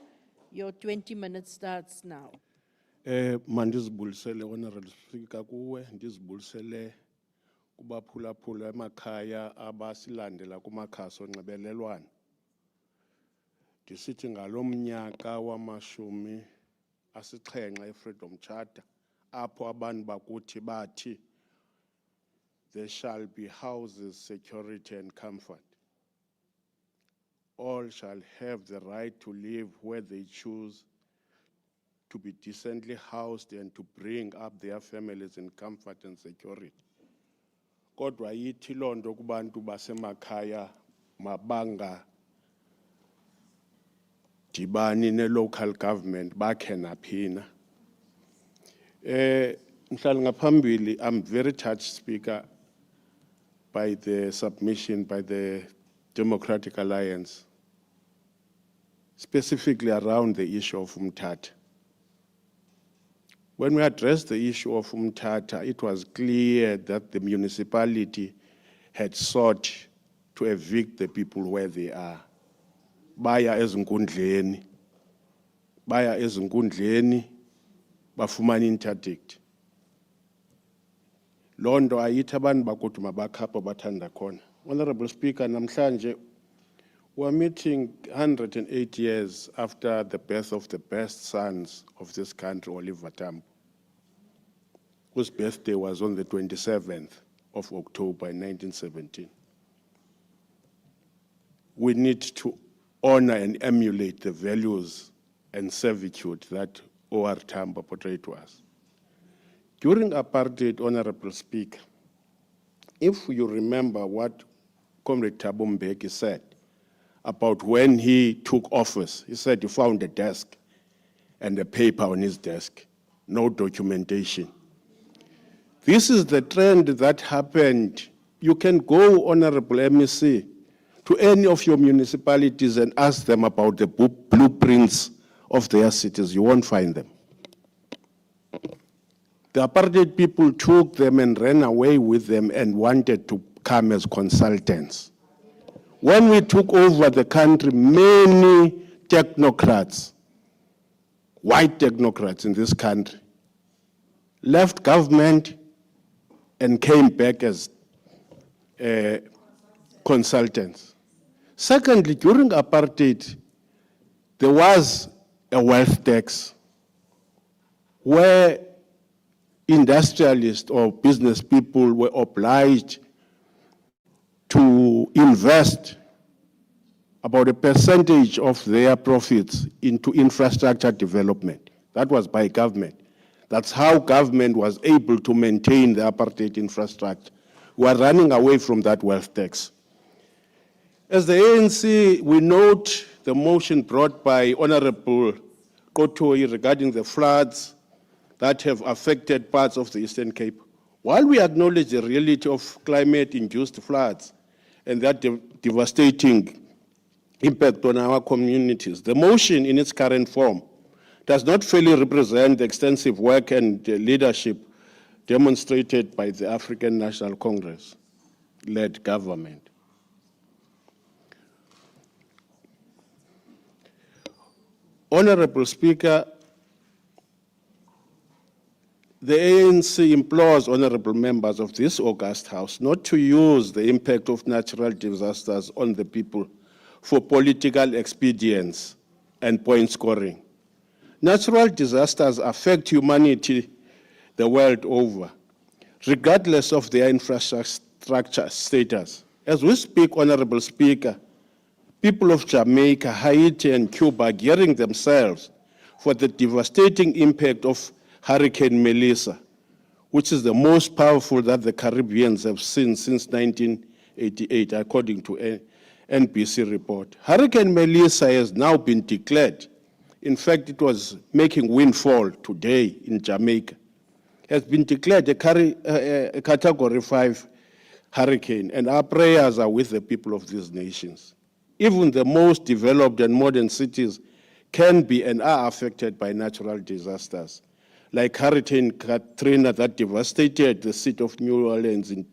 Your 20 minutes starts now. Mandizibulisele Honorable Speaker kuwe, ndizibulisele kubaphulaphula emakhaya abasilandela kumakhasi onxibelelwano. Ndisithi ngalomnyaka wamashumi asixhenxe eFreedom Charter, apho abantu bakuthi bathi there shall be houses, security and comfort. All shall have the right to live where they choose, to be decently housed and to bring up their families in comfort and security. Kodwa yithi loo nto kubantu basemakhaya mabanga dibani ne-local government bakhe naphina. Mhlali ngaphambili, I'm very touched, Speaker, by the submission by the Democratic Alliance, specifically around the issue of Umtata. When we addressed the issue of Umtata, it was clear that the municipality had sought to evict the people where they are. Baya ezinkundleni, bafumana interdict. Londo ayithi abantu bakuthi mabakhapha bathanda khona. Honorable Speaker, namhlanje we're meeting 108 years after the birth of the best sons of this country, Oliver Tambo, whose birthday was on the 27th of October in 1917. We need to honor and emulate the values and servitude that O.R. Tambo portrayed to us. During apartheid, Honorable Speaker, if you remember what Comrade Thabo Mbeki said about when he took office, he said he found a desk and a paper on his desk, no documentation. This is the trend that happened. You can go, Honorable MEC, to any of your municipalities and ask them about the blueprints of their cities. You won't find them. The apartheid people took them and ran away with them and wanted to come as consultants. When we took over the country, many technocrats, white technocrats in this country, left government and came back as consultants. Secondly, during apartheid, there was a wealth tax where industrialists or business people were obliged to invest about a percentage of their profits into infrastructure development. That was by government. That's how government was able to maintain the apartheid infrastructure. We are running away from that wealth tax. As the ANC, we note the motion brought by Honorable Kotoi regarding the floods that have affected parts of the Eastern Cape. While we acknowledge the reality of climate-induced floods and that devastating impact on our communities, the motion in its current form does not fully represent the extensive work and leadership demonstrated by the African National Congress-led government. Honorable Speaker, the ANC implores honorable members of this august House not to use the impact of natural disasters on the people for political expedience and point scoring. Natural disasters affect humanity the world over, regardless of their infrastructure status. As we speak, Honorable Speaker, people of Jamaica, Haiti, and Cuba are gearing themselves for the devastating impact of Hurricane Melissa, which is the most powerful that the Caribbeans have seen since 1988, according to an NBC report. Hurricane Melissa has now been declared. In fact, it was making windfall today in Jamaica. Has been declared a Category 5 hurricane, and our prayers are with the people of these nations. Even the most developed and modern cities can be and are affected by natural disasters, like Hurricane Katrina that devastated the city of New Orleans in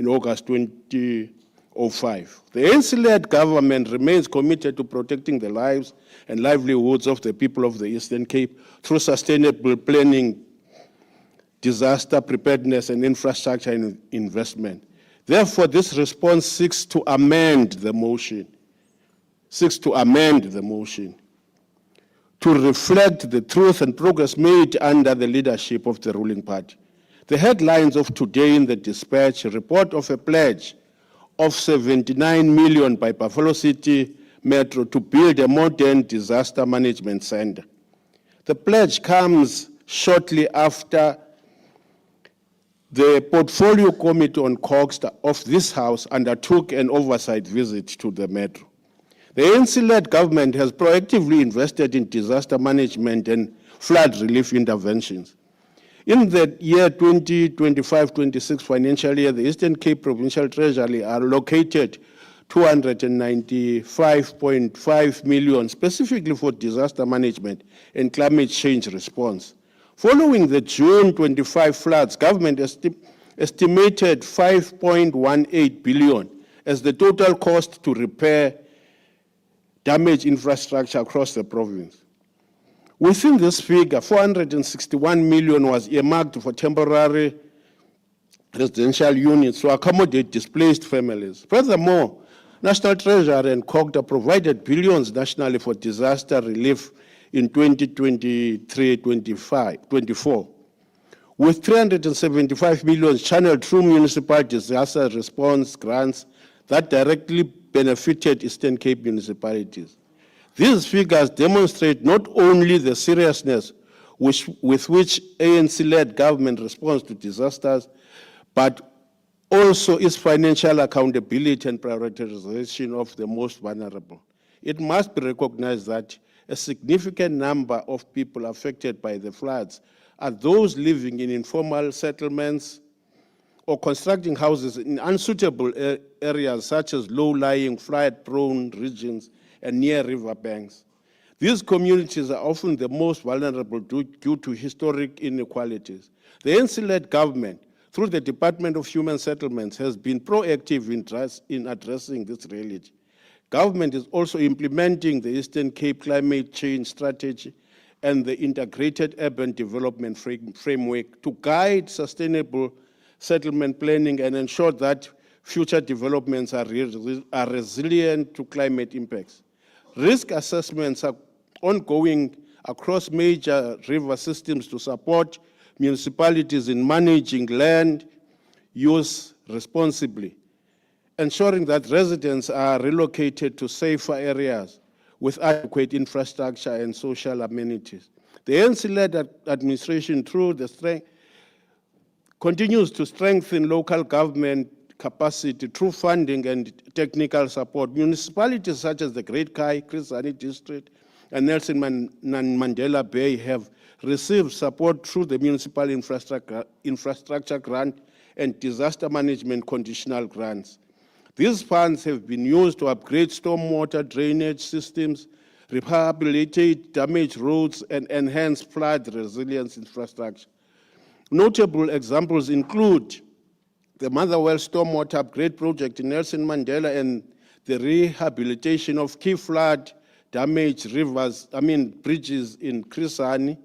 August 2005. The ANC-led government remains committed to protecting the lives and livelihoods of the people of the Eastern Cape through sustainable planning, disaster preparedness, and infrastructure investment. Therefore, this response seeks to amend the motion to reflect the truth and progress made under the leadership of the ruling party. The headlines of today in the dispatch report of a pledge of 79 million by Buffalo City Metro to build a modern disaster management center. The pledge comes shortly after the Portfolio Committee on Costs of this House undertook an oversight visit to the Metro. The ANC-led government has proactively invested in disaster management and flood relief interventions. In the year 2025-26 financial year, the Eastern Cape Provincial Treasury allocated 295.5 million specifically for disaster management and climate change response. Following the June 25 floods, government estimated 5.18 billion as the total cost to repair damaged infrastructure across the province. Within this figure, 461 million was earmarked for temporary residential units to accommodate displaced families. Furthermore, National Treasury and COGTA provided billions nationally for disaster relief in 2023-24, with 375 million channeled through municipal disaster response grants that directly benefited Eastern Cape municipalities. These figures demonstrate not only the seriousness with which ANC-led government responds to disasters, but also its financial accountability and prioritization of the most vulnerable. It must be recognized that a significant number of people affected by the floods are those living in informal settlements or constructing houses in unsuitable areas such as low-lying, flood-prone regions and near riverbanks. These communities are often the most vulnerable due to historic inequalities. The ANC-led government, through the Department of Human Settlements, has been proactive in addressing this reality. Government is also implementing the Eastern Cape Climate Change Strategy and the Integrated Urban Development Framework to guide sustainable settlement planning and ensure that future developments are resilient to climate impacts. Risk assessments are ongoing across major river systems to support municipalities in managing land use responsibly, ensuring that residents are relocated to safer areas with adequate infrastructure and social amenities. The ANC-led administration, through the continues to strengthen local government capacity through funding and technical support. Municipalities such as the Great Kai, Chris Hani District, and Nelson Mandela Bay have received support through the Municipal Infrastructure Grant and Disaster Management Conditional Grants. These funds have been used to upgrade stormwater drainage systems, rehabilitate damaged roads, and enhance flood resilience infrastructure. Notable examples include the Motherwell Stormwater Upgrade Project in Nelson Mandela and the rehabilitation of key flood damaged bridges in Chris Hani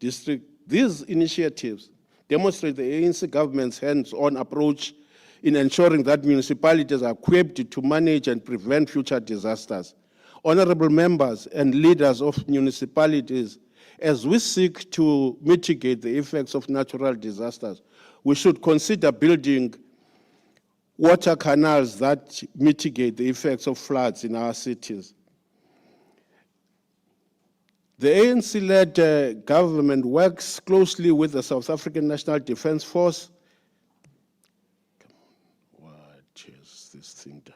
District. These initiatives demonstrate the ANC government's hands-on approach in ensuring that municipalities are equipped to manage and prevent future disasters. Honorable members and leaders of municipalities, as we seek to mitigate the effects of natural disasters, we should consider building water canals that mitigate the effects of floods in our cities. The ANC-led government works closely with the South African National Defence Force. What is this thing done?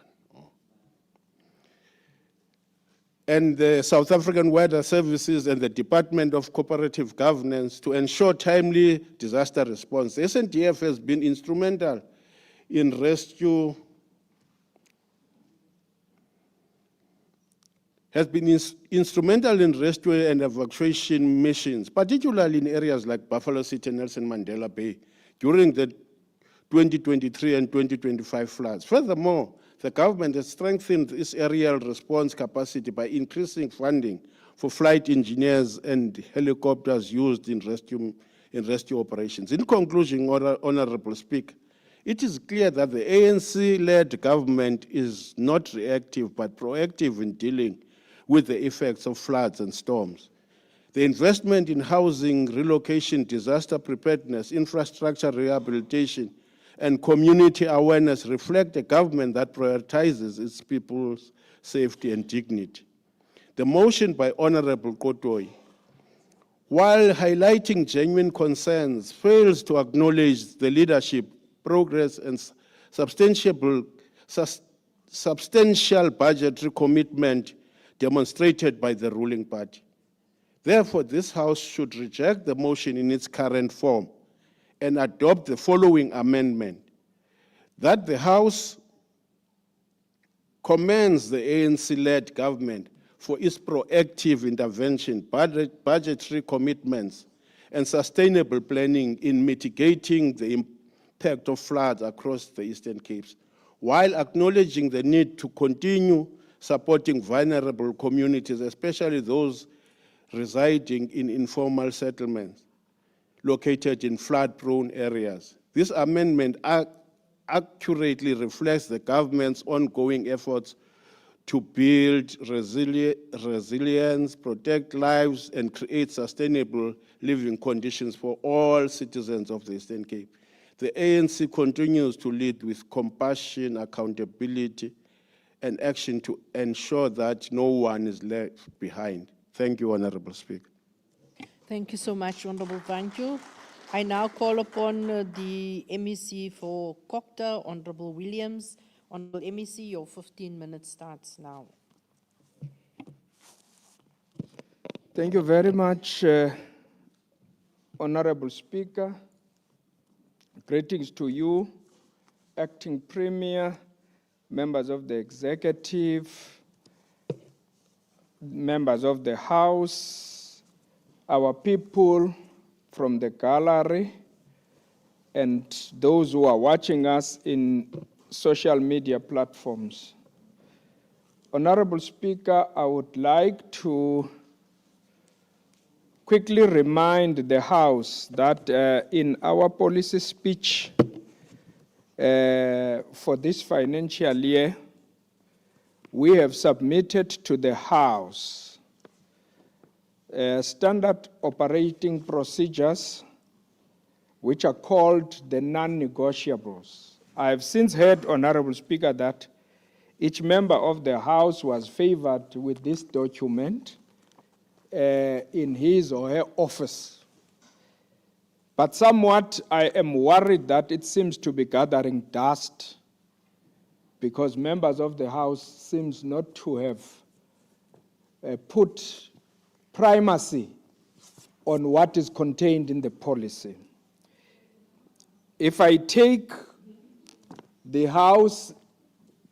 And the South African Weather Services and the Department of Cooperative Governance to ensure timely disaster response. The SNDF has been instrumental in rescue, instrumental in rescue and evacuation missions, particularly in areas like Buffalo City and Nelson Mandela Bay during the 2023 and 2025 floods. Furthermore, the government has strengthened its aerial response capacity by increasing funding for flight engineers and helicopters used in rescue operations. In conclusion, Honorable Speaker, it is clear that the ANC-led government is not reactive but proactive in dealing with the effects of floods and storms. The investment in housing, relocation, disaster preparedness, infrastructure rehabilitation, and community awareness reflect a government that prioritizes its people's safety and dignity. The motion by Honorable Kotoi, while highlighting genuine concerns, fails to acknowledge the leadership, progress, and substantial budgetary commitment demonstrated by the ruling party. Therefore, this House should reject the motion in its current form and adopt the following amendment: that the House commends the ANC-led government for its proactive intervention, budgetary commitments, and sustainable planning in mitigating the impact of floods across the Eastern Cape, while acknowledging the need to continue supporting vulnerable communities, especially those residing in informal settlements located in flood-prone areas. This amendment accurately reflects the government's ongoing efforts to build resilience, protect lives, and create sustainable living conditions for all citizens of the Eastern Cape. The ANC continues to lead with compassion, accountability, and action to ensure that no one is left behind. Thank you, Honorable Speaker. Thank you so much, Honorable Vanju. I now call upon the MEC for Kokta, Honorable Williams. Honorable MEC, your 15 minutes starts now. Thank you very much, Honorable Speaker. Greetings to you, Acting Premier, members of the Executive, members of the House, our people from the gallery, and those who are watching us in social media platforms. Honorable Speaker, I would like to quickly remind the House that in our policy speech for this financial year, we have submitted to the House standard operating procedures, which are called the non-negotiables. I have since heard, Honorable Speaker, that each member of the House was favored with this document in his or her office. But somewhat I am worried that it seems to be gathering dust because members of the House seems not to have put primacy on what is contained in the policy. If I take the House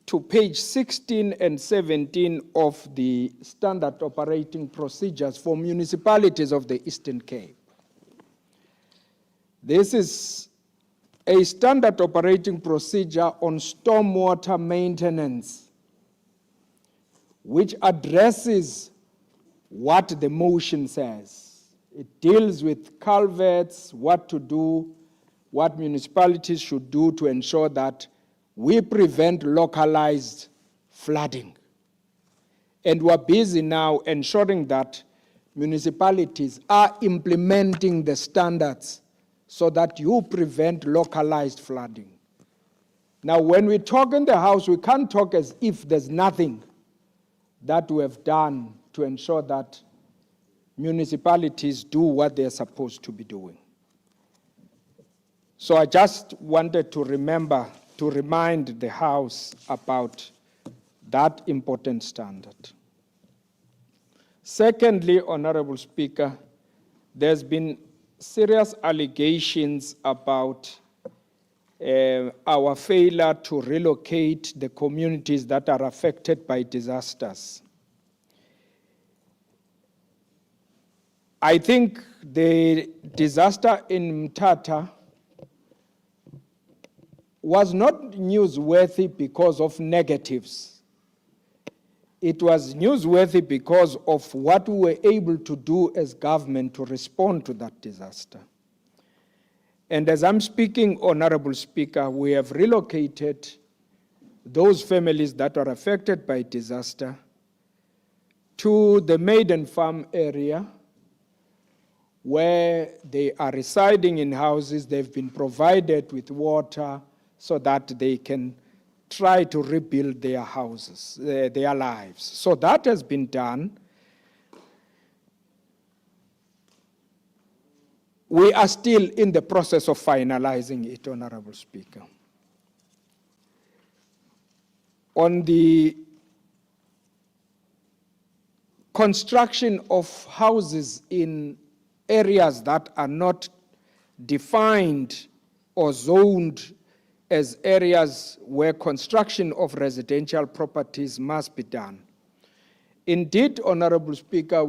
to page 16 and 17 of the standard operating procedures for municipalities of the Eastern Cape. This is a standard operating procedure on stormwater maintenance, which addresses what the motion says. It deals with culverts, what to do, what municipalities should do to ensure that we prevent localized flooding. And we're busy now ensuring that municipalities are implementing the standards so that you prevent localized flooding. Now, when we talk in the House, we can't talk as if there's nothing that we have done to ensure that municipalities do what they're supposed to be doing. So I just wanted to remind the House about that important standard. Secondly, Honorable Speaker, there's been serious allegations about our failure to relocate the communities that are affected by disasters. I think the disaster in Mthatha was not newsworthy because of negatives. It was newsworthy because of what we were able to do as government to respond to that disaster. And as I'm speaking, Honorable Speaker, we have relocated those families that are affected by disaster to the Maiden Farm area, where they are residing in houses. They've been provided with water so that they can try to rebuild their houses, their lives. So that has been done. We are still in the process of finalizing it, Honorable Speaker. On the construction of houses in areas that are not defined or zoned as areas where construction of residential properties must be done. Indeed, Honorable Speaker,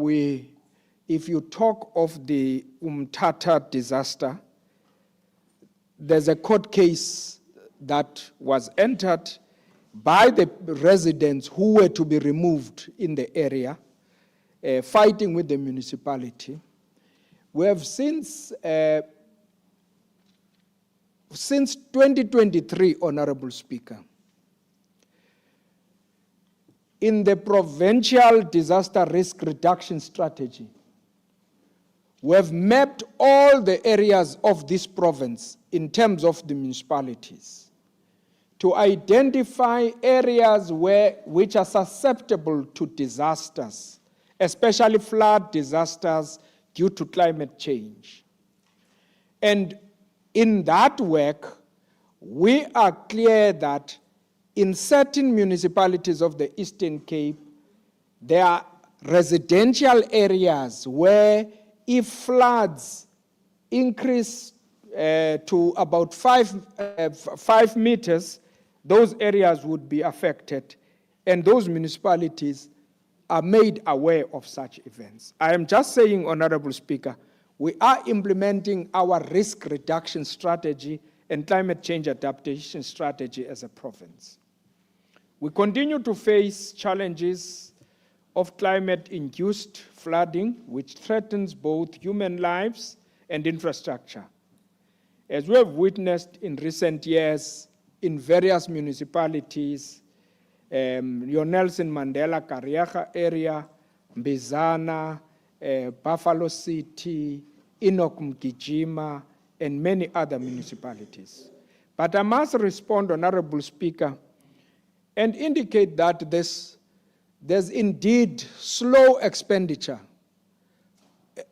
if you talk of the Mthatha disaster, there's a court case that was entered by the residents who were to be removed in the area, fighting with the municipality. We have since 2023, Honorable Speaker, in the provincial disaster risk reduction strategy, we have mapped all the areas of this province in terms of the municipalities to identify areas which are susceptible to disasters, especially flood disasters, due to climate change. And in that work, we are clear that in certain municipalities of the Eastern Cape, there are residential areas where if floods increase to about 5 meters, those areas would be affected, and those municipalities are made aware of such events. I am just saying, Honorable Speaker, we are implementing our risk reduction strategy and climate change adaptation strategy as a province. We continue to face challenges of climate-induced flooding, which threatens both human lives and infrastructure. As we have witnessed in recent years in various municipalities, your Nelson Mandela Kariaka area, Mbizana, Buffalo City, Enoch Mgijima, and many other municipalities. But I must respond, Honorable Speaker, and indicate that there's indeed slow expenditure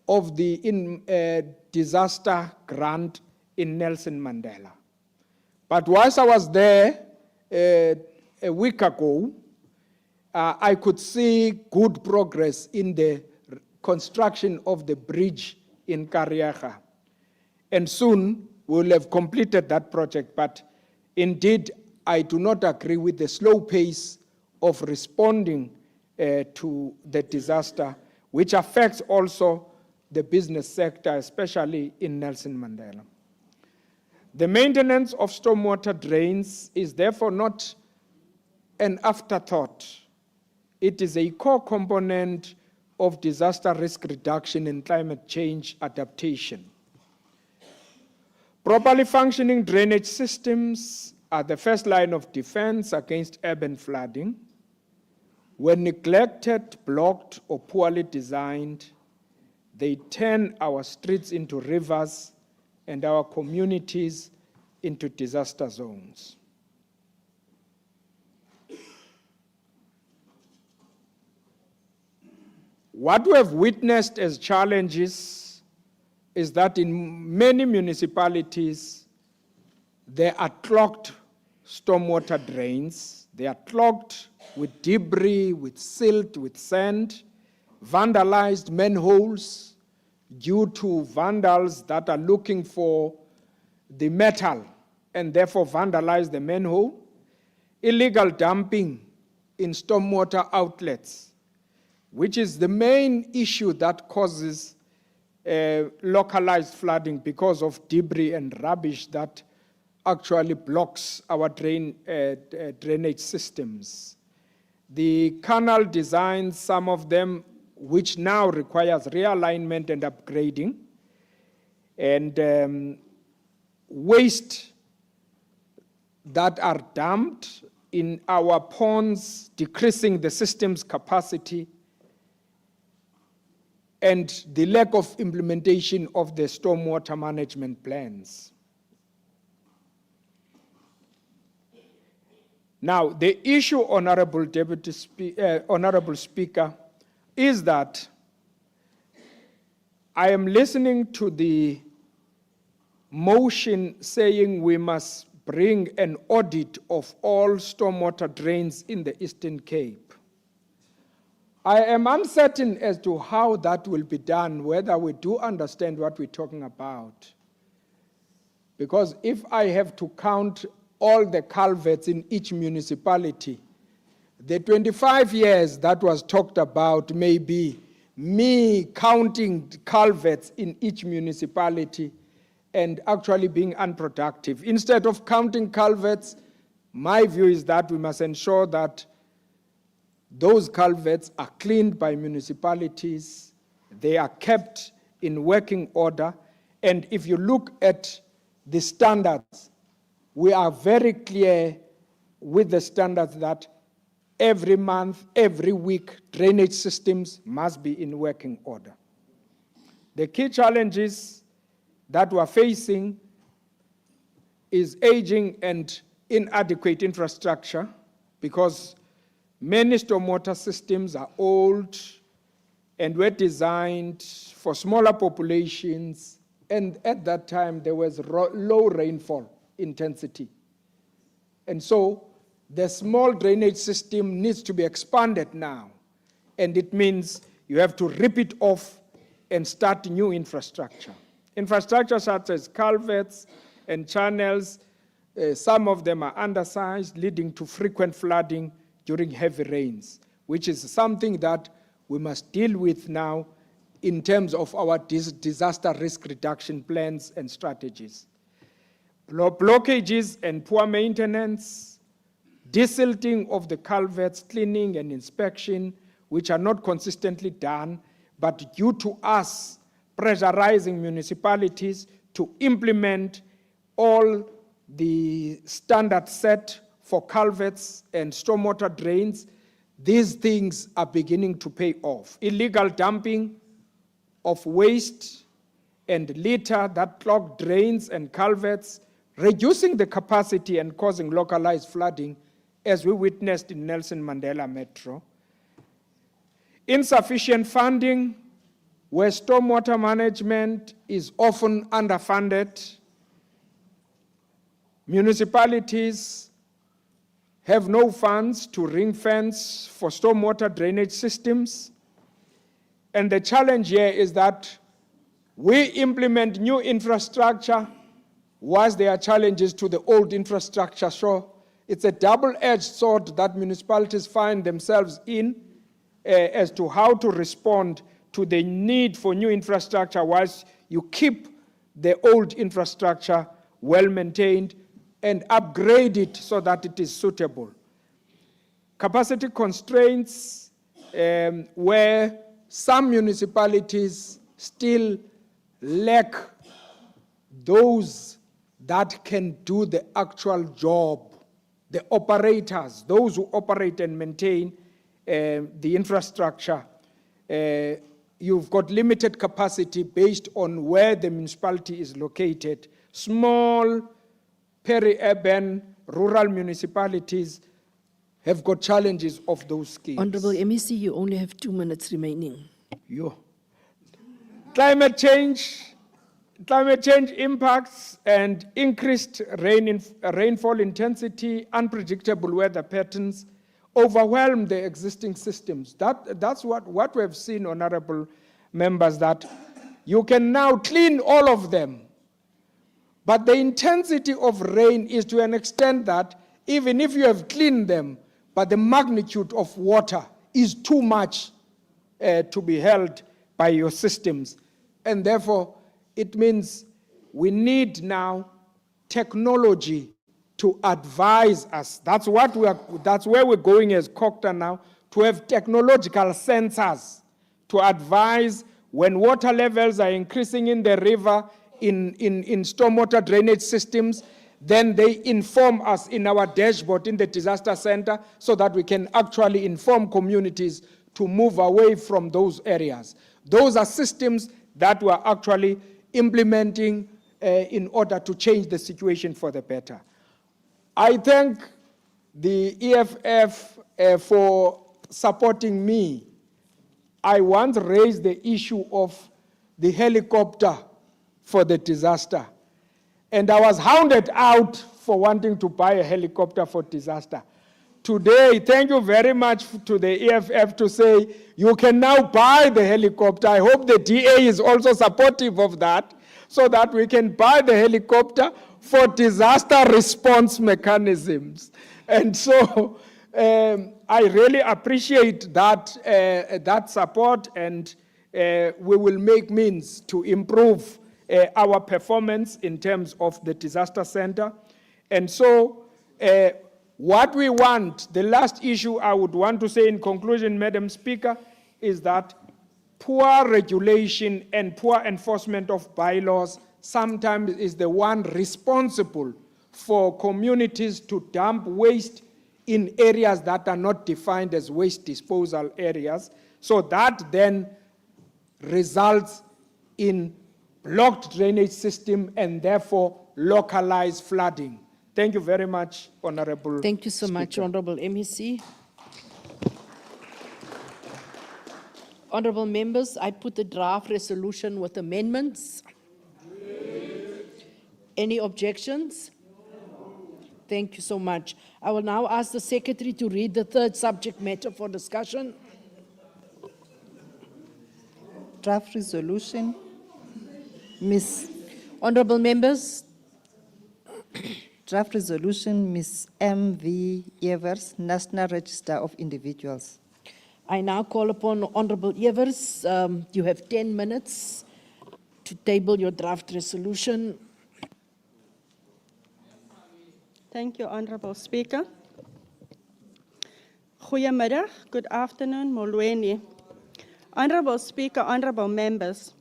of the disaster grant in Nelson Mandela. But whilst I was there a week ago, I could see good progress in the construction of the bridge in Kariaka. And soon we'll have completed that project, but indeed I do not agree with the slow pace of responding to the disaster, which affects also the business sector, especially in Nelson Mandela. The maintenance of stormwater drains is therefore not an afterthought. It is a core component of disaster risk reduction and climate change adaptation. Properly functioning drainage systems are the first line of defense against urban flooding. When neglected, blocked, or poorly designed, they turn our streets into rivers and our communities into disaster zones. What we have witnessed as challenges is that in many municipalities, there are clogged stormwater drains. They are clogged with debris, with silt, with sand, vandalized manholes due to vandals that are looking for the metal and therefore vandalize the manhole, illegal dumping in stormwater outlets, which is the main issue that causes localized flooding because of debris and rubbish that actually blocks our drainage systems. The canal designs, some of them which now requires realignment and upgrading, and waste that are dumped in our ponds, decreasing the system's capacity, and the lack of implementation of the stormwater management plans. Now, the issue, Honorable Speaker, is that I am listening to the motion saying we must bring an audit of all stormwater drains in the Eastern Cape. I am uncertain as to how that will be done, whether we do understand what we're talking about. Because if I have to count all the culverts in each municipality, the 25 years that was talked about may be me counting culverts in each municipality and actually being unproductive. Instead of counting culverts, my view is that we must ensure that those culverts are cleaned by municipalities, they are kept in working order, and if you look at the standards, we are very clear with the standards that every month, every week, drainage systems must be in working order. The key challenges that we're facing is aging and inadequate infrastructure, because many stormwater systems are old, and were designed for smaller populations, and at that time there was low rainfall intensity. And so the small drainage system needs to be expanded now, and it means you have to rip it off and start new infrastructure. Infrastructure such as culverts and channels, some of them are undersized, leading to frequent flooding during heavy rains, which is something that we must deal with now in terms of our disaster risk reduction plans and strategies. Blockages and poor maintenance, desilting of the culverts, cleaning and inspection, which are not consistently done, but due to us pressurizing municipalities to implement all the standards set for culverts and stormwater drains, these things are beginning to pay off. Illegal dumping of waste and litter that clog drains and culverts, reducing the capacity and causing localized flooding, as we witnessed in Nelson Mandela Metro. Insufficient funding, where stormwater management is often underfunded. Municipalities have no funds to ring fence for stormwater drainage systems. And the challenge here is that we implement new infrastructure whilst there are challenges to the old infrastructure. So it's a double-edged sword that municipalities find themselves in as to how to respond to the need for new infrastructure whilst you keep the old infrastructure well-maintained and upgrade it so that it is suitable. Capacity constraints, where some municipalities still lack those that can do the actual job, the operators, those who operate and maintain the infrastructure. You've got limited capacity based on where the municipality is located. Small, peri-urban, rural municipalities have got challenges of those scales. Honorable MEC, you only have 2 minutes remaining. Climate change impacts and increased rainfall intensity, unpredictable weather patterns overwhelm the existing systems. That's what we have seen, honorable members, that you can now clean all of them. But the intensity of rain is to an extent that even if you have cleaned them, but the magnitude of water is too much to be held by your systems. And therefore, it means we need now technology to advise us. That's where we're going as COCTA now, to have technological sensors to advise when water levels are increasing in the river, in stormwater drainage systems, then they inform us in our dashboard in the disaster center so that we can actually inform communities to move away from those areas. Those are systems that we're actually implementing in order to change the situation for the better. I thank the EFF for supporting me. I once raised the issue of the helicopter for the disaster, and I was hounded out for wanting to buy a helicopter for disaster. Today, thank you very much to the EFF to say you can now buy the helicopter. I hope the DA is also supportive of that, so that we can buy the helicopter for disaster response mechanisms. And so I really appreciate that support, and we will make means to improve our performance in terms of the disaster center. And so what we want, the last issue I would want to say in conclusion, Madam Speaker, is that poor regulation and poor enforcement of bylaws sometimes is the one responsible for communities to dump waste in areas that are not defined as waste disposal areas. So that then results in blocked drainage system and therefore localized flooding. Thank you very much, Honorable Thank you so much, Speaker. Honorable MEC. Honourable members, I put the draft resolution with amendments. Any objections? Thank you so much. I will now ask the Secretary to read the third subject matter for discussion. Draft resolution, Ms. Honourable members, Draft resolution, Ms. M.V. Evers, National Register of Individuals. I now call upon Honourable Evers. You have 10 minutes to table your draft resolution. Thank you, Honourable Speaker. Goeiemiddag, good afternoon, Molweni. Honourable Speaker, honourable members,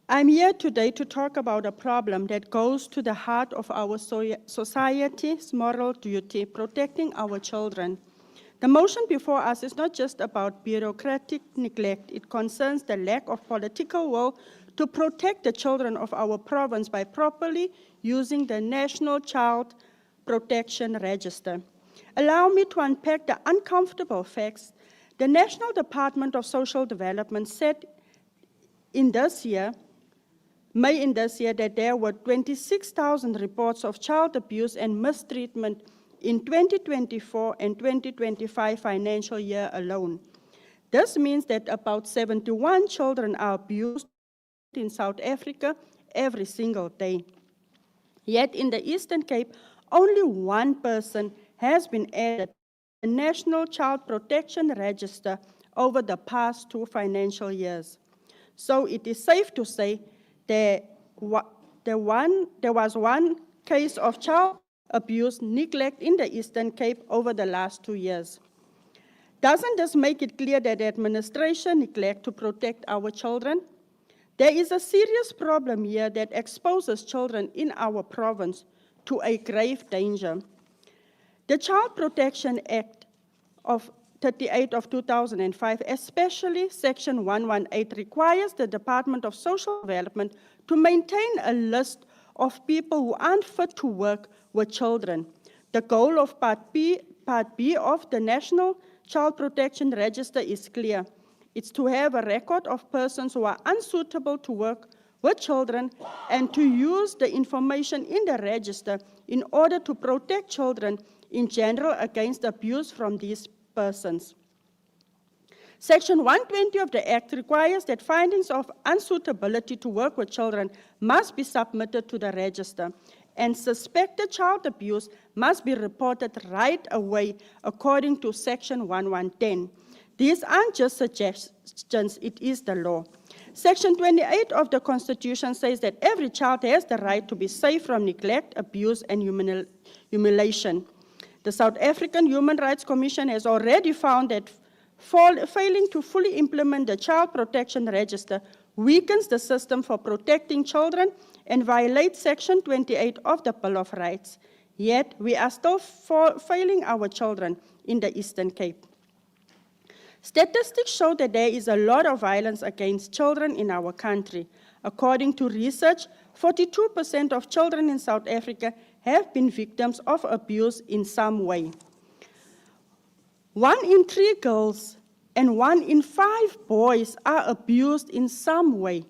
I'm here today to talk about a problem that goes to the heart of our society's moral duty, protecting our children. The motion before us is not just about bureaucratic neglect. It concerns the lack of political will to protect the children of our province by properly using the National Child Protection Register. Allow me to unpack the uncomfortable facts. The National Department of Social Development said in this year, May in this year, that there were 26,000 reports of child abuse and mistreatment in 2024 and 2025 financial year alone. This means that about 71 children are abused in South Africa every single day. Yet in the Eastern Cape, only one person has been added to the National Child Protection Register over the past 2 financial years. So it is safe to say there was one case of child abuse, neglect in the Eastern Cape over the last 2 years. Doesn't this make it clear that the administration neglect to protect our children? There is a serious problem here that exposes children in our province to a grave danger. The Child Protection Act of 38 of 2005, especially Section 118, requires the Department of Social Development to maintain a list of people who aren't fit to work with children. The goal of Part B of the National Child Protection Register is clear. It's to have a record of persons who are unsuitable to work with children and to use the information in the register in order to protect children in general against abuse from these persons. Section 120 of the Act requires that findings of unsuitability to work with children must be submitted to the register, and suspected child abuse must be reported right away according to Section 1110. These aren't just suggestions, it is the law. Section 28 of the Constitution says that every child has the right to be safe from neglect, abuse, and humiliation. The South African Human Rights Commission has already found that failing to fully implement the Child Protection Register weakens the system for protecting children and violates Section 28 of the Bill of Rights. Yet, we are still failing our children in the Eastern Cape. Statistics show that there is a lot of violence against children in our country. According to research, 42% of children in South Africa have been victims of abuse in some way. 1 in 3 girls and 1 in 5 boys are abused in some way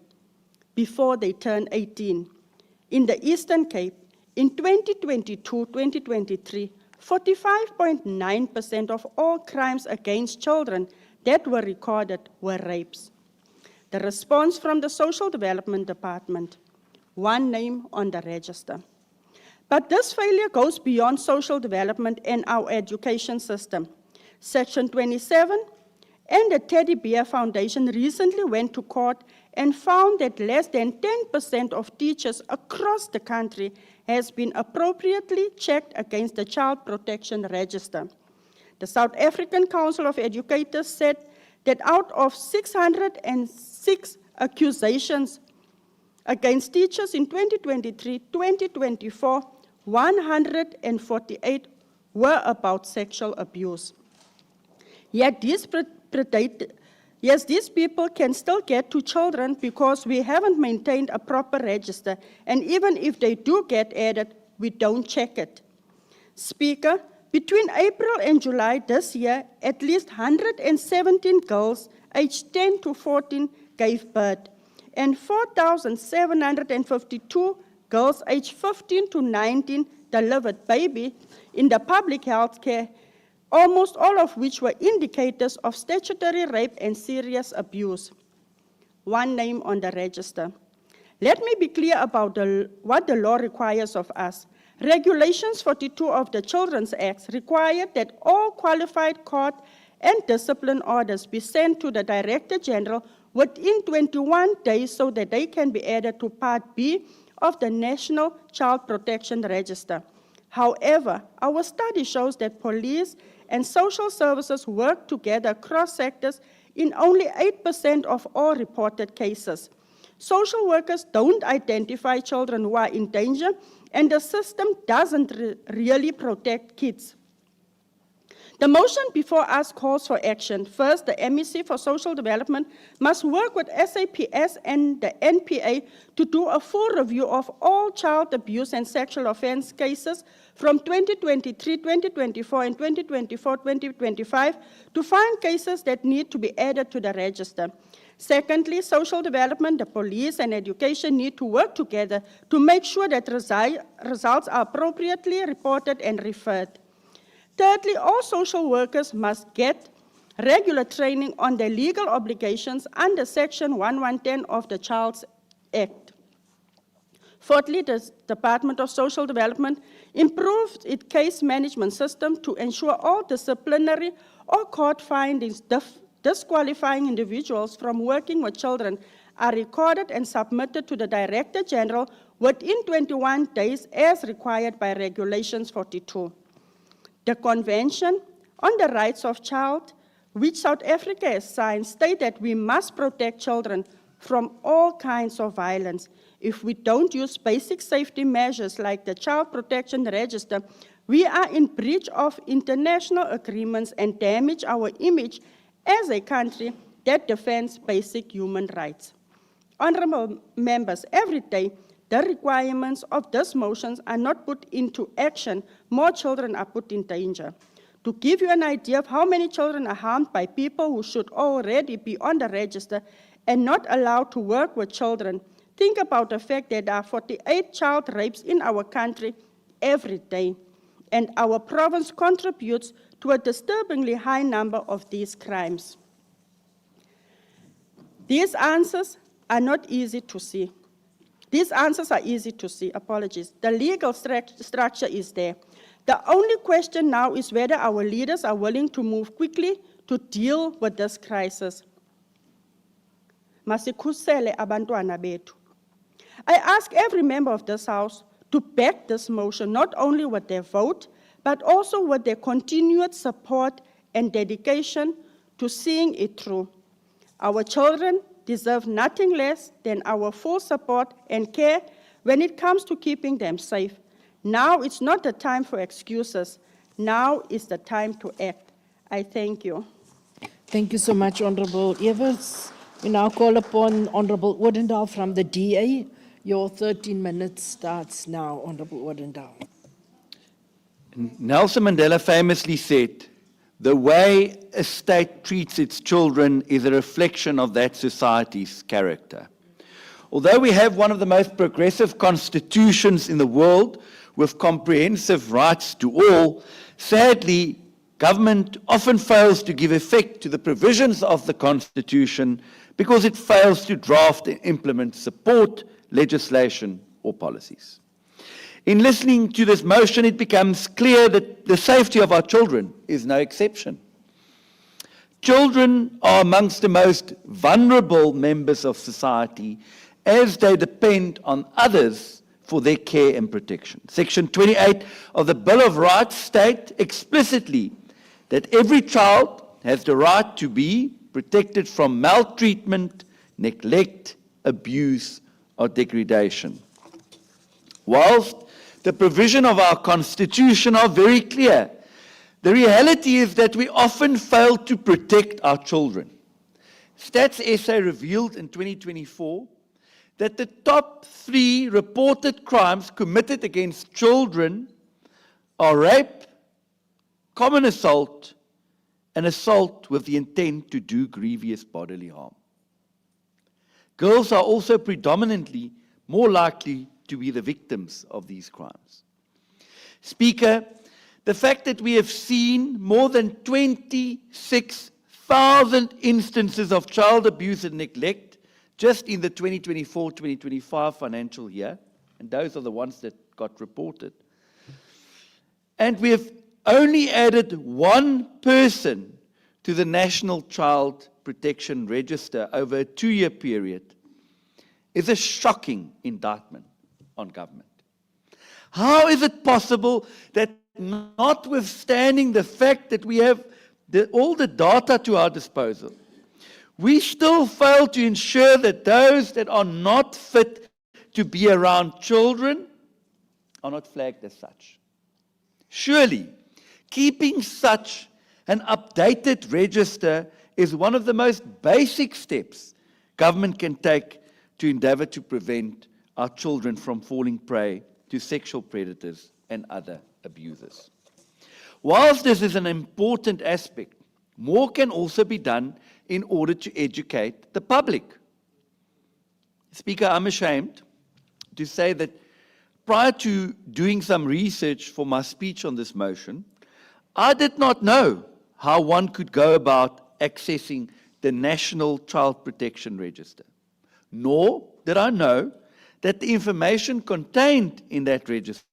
before they turn 18. In the Eastern Cape, in 2022-2023, 45.9% of all crimes against children that were recorded were rapes. The response from the Social Development Department, one name on the register. But this failure goes beyond social development and our education system. Section 27 and the Teddy Bear Foundation recently went to court and found that less than 10% of teachers across the country has been appropriately checked against the Child Protection Register. The South African Council of Educators said that out of 606 accusations against teachers in 2023-2024, 148 were about sexual abuse. Yet these people can still get to children because we haven't maintained a proper register, and even if they do get added, we don't check it. Speaker, between April and July this year, at least 117 girls aged 10 to 14 gave birth, and 4,752 girls aged 15 to 19 delivered baby in the public health care, almost all of which were indicators of statutory rape and serious abuse. One name on the register. Let me be clear about what the law requires of us. Regulations 42 of the Children's Act require that all qualified court and discipline orders be sent to the Director General within 21 days so that they can be added to Part B of the National Child Protection Register. However, our study shows that police and social services work together across sectors in only 8% of all reported cases. Social workers don't identify children who are in danger, and the system doesn't really protect kids. The motion before us calls for action. First, the MEC for Social Development must work with SAPS and the NPA to do a full review of all child abuse and sexual offense cases from 2023, 2024, and 2024, 2025 to find cases that need to be added to the register. Secondly, social development, the police, and education need to work together to make sure that results are appropriately reported and referred. Thirdly, all social workers must get regular training on their legal obligations under Section 1110 of the Child's Act. Fourthly, the Department of Social Development improved its case management system to ensure all disciplinary or court findings disqualifying individuals from working with children are recorded and submitted to the Director General within 21 days as required by Regulations 42. The Convention on the Rights of Child, which South Africa has signed, states that we must protect children from all kinds of violence. If we don't use basic safety measures like the Child Protection Register, we are in breach of international agreements and damage our image as a country that defends basic human rights. Honorable members, every day, the requirements of these motions are not put into action, more children are put in danger. To give you an idea of how many children are harmed by people who should already be on the register and not allowed to work with children, think about the fact that there are 48 child rapes in our country every day, and our province contributes to a disturbingly high number of these crimes. These answers are not easy to see. These answers are easy to see, apologies. The legal structure is there. The only question now is whether our leaders are willing to move quickly to deal with this crisis. Masikhusele abantwana bethu. I ask every member of this House to back this motion, not only with their vote, but also with their continued support and dedication to seeing it through. Our children deserve nothing less than our full support and care when it comes to keeping them safe. Now it's not the time for excuses. Now is the time to act. I thank you. Thank you so much, Honorable Evers. We now call upon Honorable Odendaal from the DA. Your 13 minutes starts now, Honorable Odendaal. Nelson Mandela famously said, "The way a state treats its children is a reflection of that society's character." Although we have one of the most progressive constitutions in the world with comprehensive rights to all, sadly, government often fails to give effect to the provisions of the Constitution because it fails to draft and implement support legislation or policies. In listening to this motion, it becomes clear that the safety of our children is no exception. Children are amongst the most vulnerable members of society as they depend on others for their care and protection. Section 28 of the Bill of Rights states explicitly that every child has the right to be protected from maltreatment, neglect, abuse, or degradation. Whilst the provision of our Constitution are very clear, the reality is that we often fail to protect our children. Stats SA revealed in 2024 that the top 3 reported crimes committed against children are rape, common assault, an assault with the intent to do grievous bodily harm. Girls are also predominantly more likely to be the victims of these crimes. Speaker, the fact that we have seen more than 26,000 instances of child abuse and neglect just in the 2024-2025 financial year, and those are the ones that got reported, and we have only added one person to the National Child Protection Register over a 2-year period, is a shocking indictment on government. How is it possible that, notwithstanding the fact that we have all the data to our disposal, we still fail to ensure that those that are not fit to be around children are not flagged as such? Surely, keeping such an updated register is one of the most basic steps government can take to endeavor to prevent our children from falling prey to sexual predators and other abusers. Whilst this is an important aspect, more can also be done in order to educate the public. Speaker, I'm ashamed to say that prior to doing some research for my speech on this motion, I did not know how one could go about accessing the National Child Protection Register, nor did I know that the information contained in that register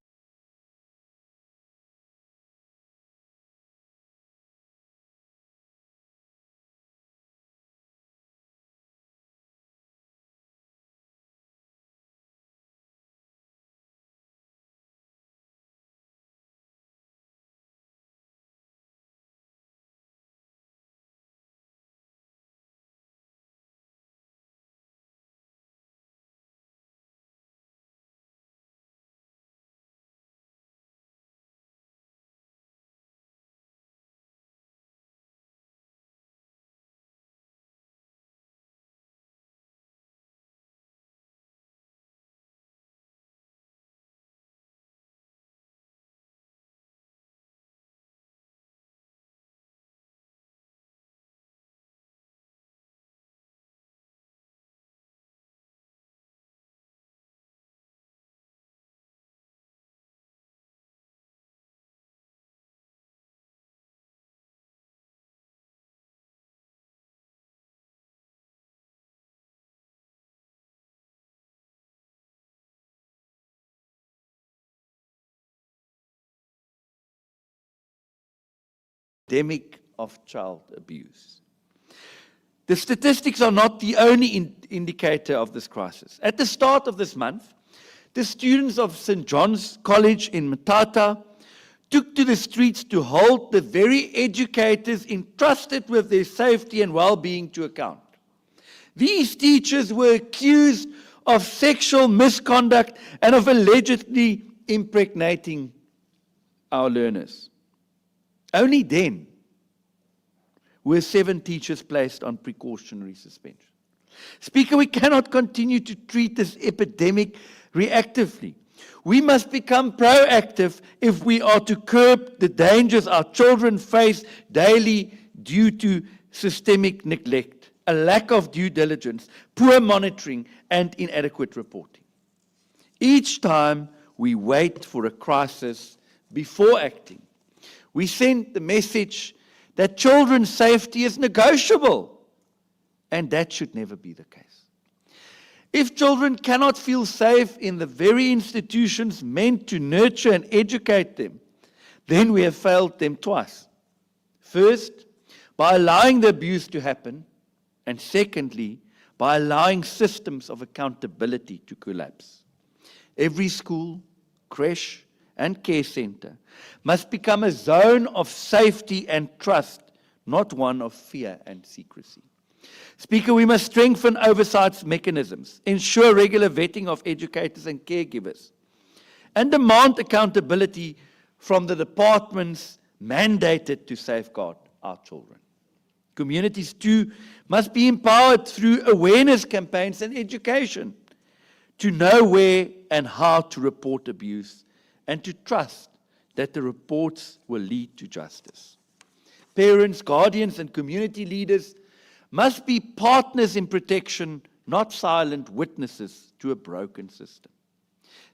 epidemic of child abuse. The statistics are not the only indicator of this crisis. At the start of this month, the students of St. John's College in Mthatha took to the streets to hold the very educators entrusted with their safety and well-being to account. These teachers were accused of sexual misconduct and of allegedly impregnating our learners. Only then were 7 teachers placed on precautionary suspension. Speaker, we cannot continue to treat this epidemic reactively. We must become proactive if we are to curb the dangers our children face daily due to systemic neglect, a lack of due diligence, poor monitoring, and inadequate reporting. Each time we wait for a crisis before acting, we send the message that children's safety is negotiable, and that should never be the case. If children cannot feel safe in the very institutions meant to nurture and educate them, then we have failed them twice. First, by allowing the abuse to happen, and secondly, by allowing systems of accountability to collapse. Every school, creche, and care center must become a zone of safety and trust, not one of fear and secrecy. Speaker, we must strengthen oversight mechanisms, ensure regular vetting of educators and caregivers, and demand accountability from the departments mandated to safeguard our children. Communities too must be empowered through awareness campaigns and education to know where and how to report abuse and to trust that the reports will lead to justice. parents, guardians, and community leaders must be partners in protection, not silent witnesses to a broken system.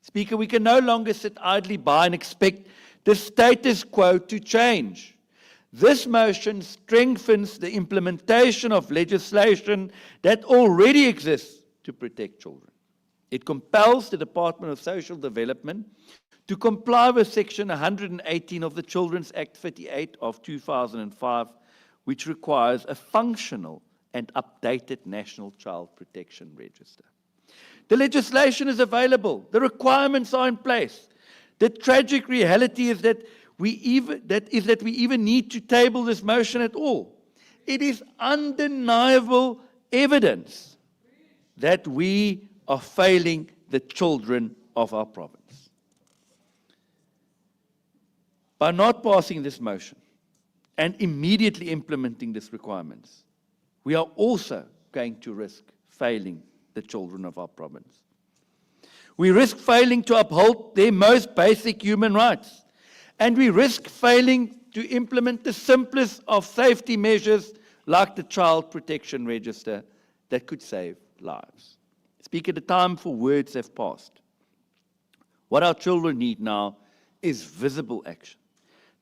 Speaker, we can no longer sit idly by and expect the status quo to change. This motion strengthens the implementation of legislation that already exists to protect children. It compels the Department of Social Development to comply with Section 118 of the Children's Act 38 of 2005, which requires a functional and updated National Child Protection Register. The legislation is available. The requirements are in place. The tragic reality is that we even need to table this motion at all. It is undeniable evidence that we are failing the children of our province. By not passing this motion and immediately implementing these requirements, we are also going to risk failing the children of our province. We risk failing to uphold their most basic human rights, and we risk failing to implement the simplest of safety measures like the Child Protection Register that could save lives. Speaker, the time for words have passed. What our children need now is visible action,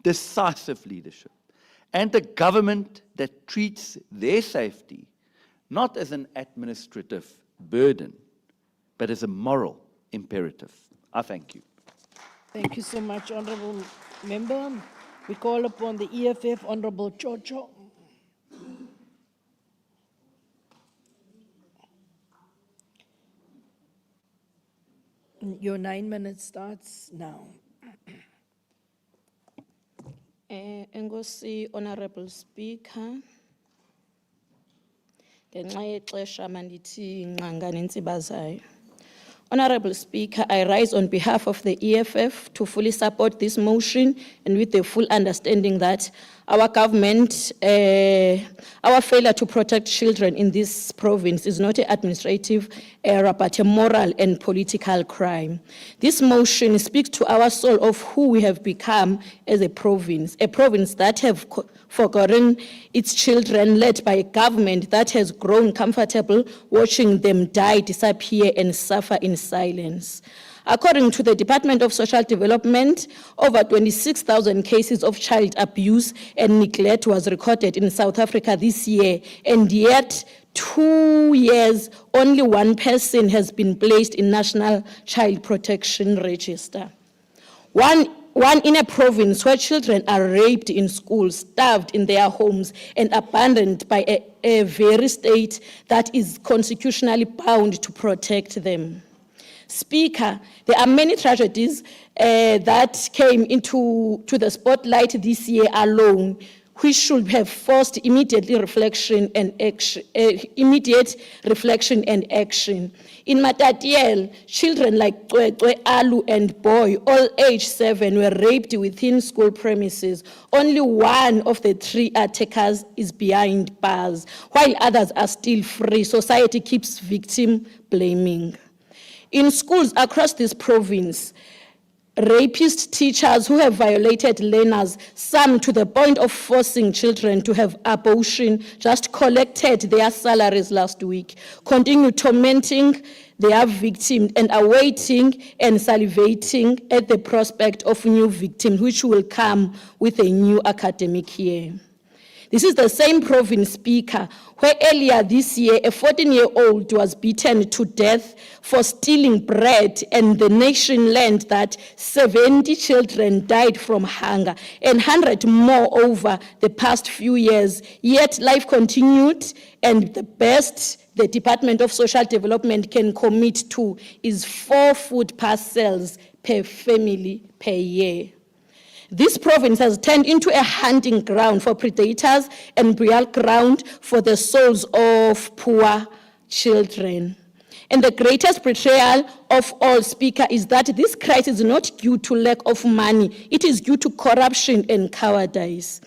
decisive leadership, and a government that treats their safety not as an administrative burden, but as a moral imperative. I thank you. Thank you so much, Honourable Member. We call upon the EFF, Honourable Chocho. Your 9 minutes starts now. Enkosi, Honorable Speaker. Ngenxa yexesha mandithi nqanga nentsiba zayo. Honorable Speaker, I rise on behalf of the EFF to fully support this motion and with the full understanding that our government, our failure to protect children in this province is not an administrative error, but a moral and political crime. This motion speaks to our soul of who we have become as a province that have forgotten its children, led by a government that has grown comfortable watching them die, disappear, and suffer in silence. According to the Department of Social Development, over 26,000 cases of child abuse and neglect was recorded in South Africa this year, and yet 2 years, only one person has been placed in National Child Protection Register. One in a province where children are raped in schools, starved in their homes, and abandoned by a very state that is constitutionally bound to protect them. Speaker, there are many tragedies that came into the spotlight this year alone, which should have forced immediate reflection and action. In Matatiele, children like Cwecwe, Alu, and Boy, all age 7, were raped within school premises. Only one of the 3 attackers is behind bars, while others are still free. Society keeps victim blaming. In schools across this province, rapist teachers who have violated learners, some to the point of forcing children to have abortion, just collected their salaries last week, continue tormenting their victims and are waiting and salivating at the prospect of new victims, which will come with a new academic year. This is the same province, Speaker, where earlier this year, a 14-year-old was beaten to death for stealing bread, and the nation learned that 70 children died from hunger and 100 more over the past few years. Yet life continued, and the best the Department of Social Development can commit to is 4 food parcels per family per year. This province has turned into a hunting ground for predators and burial ground for the souls of poor children. And the greatest betrayal of all, Speaker, is that this crisis is not due to lack of money. It is due to corruption and cowardice.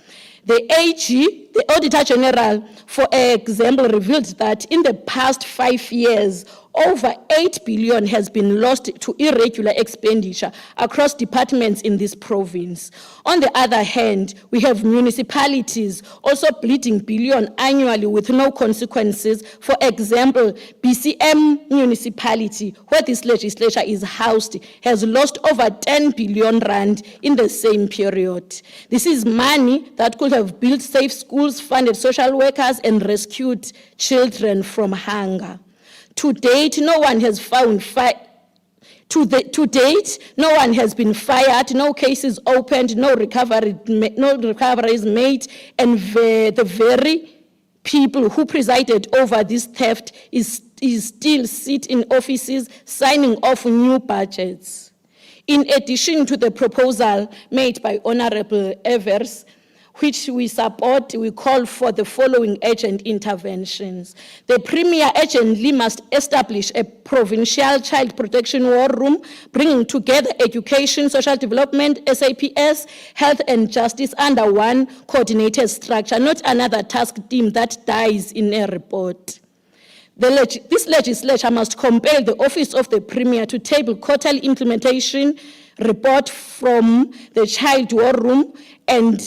The AG, the Auditor General, for example, revealed that in the past 5 years, Over 8 billion has been lost to irregular expenditure across departments in this province. On the other hand, we have municipalities also bleeding billion annually with no consequences. For example, BCM municipality, where this legislature is housed, has lost over 10 billion rand in the same period. This is money that could have built safe schools, funded social workers, and rescued children from hunger. To date, no one has to date, no one has been fired, no cases opened, no recovery is made, and the very people who presided over this theft is still sit in offices signing off new budgets. In addition to the proposal made by Honorable Evers, which we support, we call for the following urgent interventions. The Premier urgently must establish a provincial child protection war room, bringing together education, social development, SAPS, health and justice under one coordinated structure, not another task team that dies in a report. This legislature must compel the Office of the Premier to table quarterly implementation report from the Child War Room and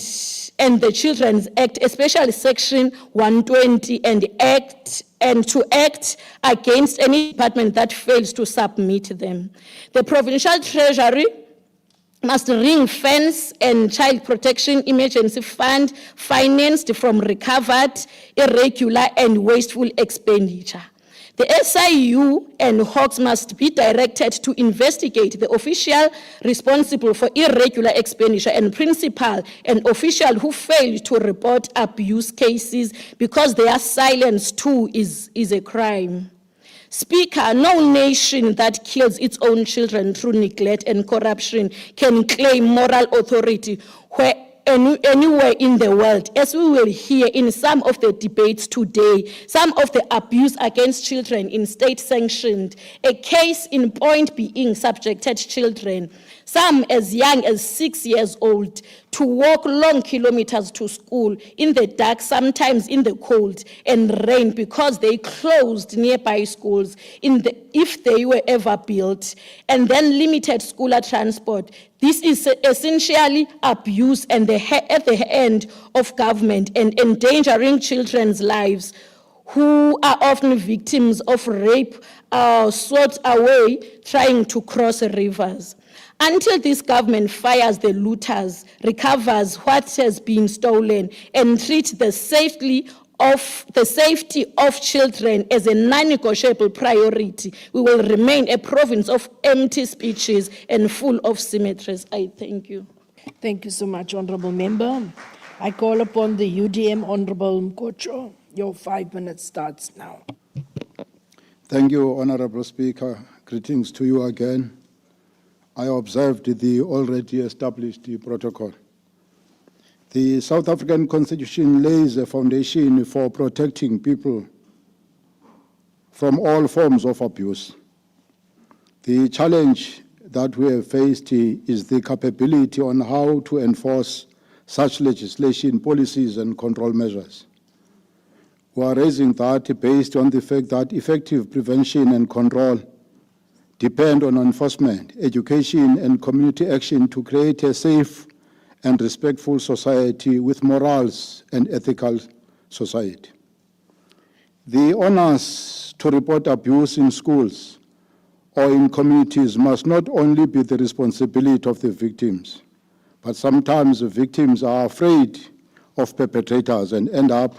the Children's Act, especially Section 120, and to act against any department that fails to submit them. The Provincial Treasury must ring-fence and child protection emergency fund financed from recovered, irregular, and wasteful expenditure. The SIU and Hawks must be directed to investigate the official responsible for irregular expenditure and principal and official who failed to report abuse cases because their silence too is a crime. Speaker, no nation that kills its own children through neglect and corruption can claim moral authority anywhere in the world. As we will hear in some of the debates today, some of the abuse against children in state-sanctioned, a case in point being subjected children, some as young as 6 years old, to walk long kilometers to school in the dark, sometimes in the cold and rain, because they closed nearby schools if they were ever built, and then limited school transport. This is essentially abuse at the end of government and endangering children's lives, who are often victims of rape, swept away trying to cross rivers. Until this government fires the looters, recovers what has been stolen, and treats the safety of children as a non-negotiable priority, we will remain a province of empty speeches and full of symmetries. I thank you. Thank you so much, Honourable Member. I call upon the UDM Honourable Mkocho. Your 5 minutes starts now. Thank you, Honourable Speaker. Greetings to you again. I observed the already established protocol. The South African Constitution lays a foundation for protecting people from all forms of abuse. The challenge that we have faced is the capability on how to enforce such legislation, policies, and control measures. We are raising that based on the fact that effective prevention and control depend on enforcement, education, and community action to create a safe and respectful society with morals and ethical society. The onus to report abuse in schools or in communities must not only be the responsibility of the victims, but sometimes the victims are afraid of perpetrators and end up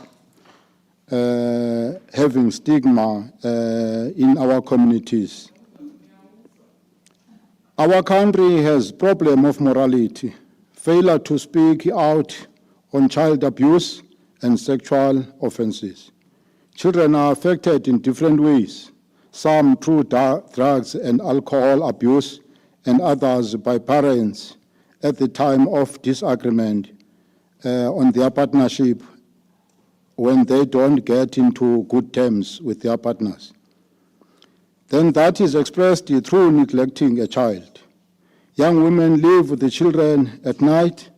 having stigma in our communities. Our country has problem of morality, failure to speak out on child abuse and sexual offenses. Children are affected in different ways, some through drugs and alcohol abuse, and others by parents at the time of disagreement on their partnership when they don't get into good terms with their partners. Then that is expressed through neglecting a child. Young women leave the children at night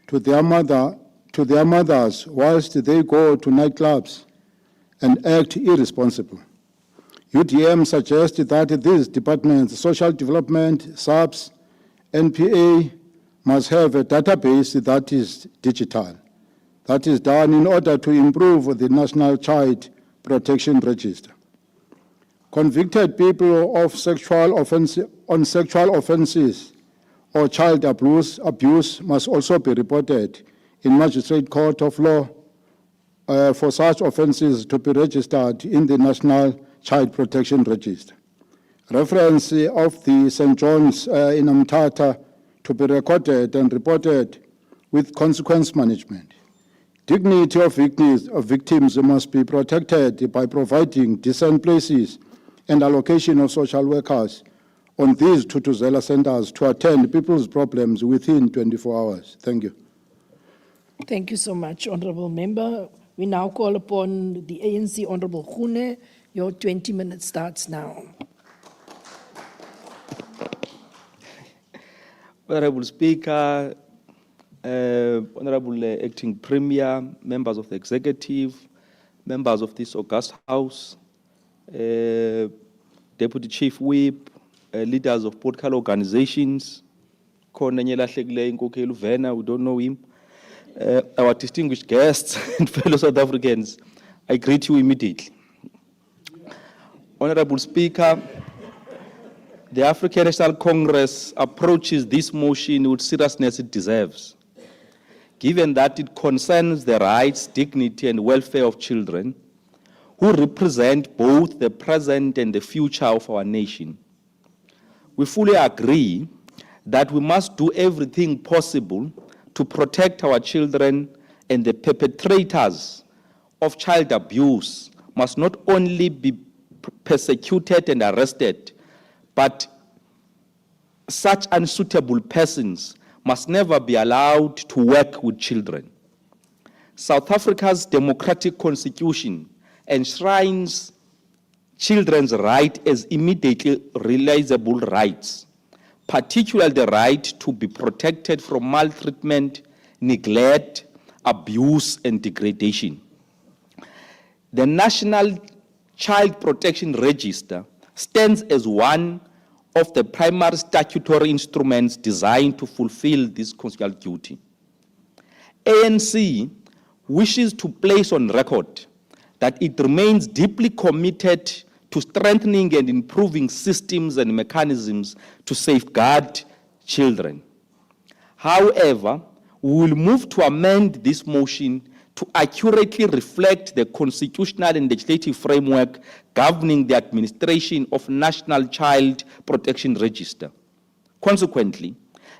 to their mothers whilst they go to nightclubs and act irresponsible. UDM suggests that these departments, social development, SAPS, NPA, must have a database that is digital. That is done in order to improve the National Child Protection Register. Convicted people of sexual offenses or child abuse must also be reported in Magistrate Court of Law for such offenses to be registered in the National Child Protection Register. Reference of the St. John's in Mthatha to be recorded and reported with consequence management. Dignity of victims must be protected by providing decent places and allocation of social workers on these Tutuzela centers to attend people's problems within 24 hours. Thank you. Thank you so much, Honorable Member. We now call upon the ANC Honorable Khune. Your 20 minutes starts now. Honorable Speaker, Honorable Acting Premier, members of the Executive, members of this august House, Deputy Chief Whip, leaders of political organizations, Cornelia Vena, we don't know him, our distinguished guests and fellow South Africans, I greet you immediately. Honorable Speaker, the African National Congress approaches this motion with seriousness it deserves, given that it concerns the rights, dignity, and welfare of children who represent both the present and the future of our nation. We fully agree that we must do everything possible to protect our children, and the perpetrators of child abuse must not only be persecuted and arrested, but such unsuitable persons must never be allowed to work with children. South Africa's democratic constitution enshrines children's rights as immediately realizable rights, particularly the right to be protected from maltreatment, neglect, abuse, and degradation. The National Child Protection Register stands as one of the primary statutory instruments designed to fulfill this constitutional duty. ANC wishes to place on record that it remains deeply committed to strengthening and improving systems and mechanisms to safeguard children. However, we will move to amend this motion to accurately reflect the constitutional and legislative framework governing the administration of National Child Protection Register. Consequently,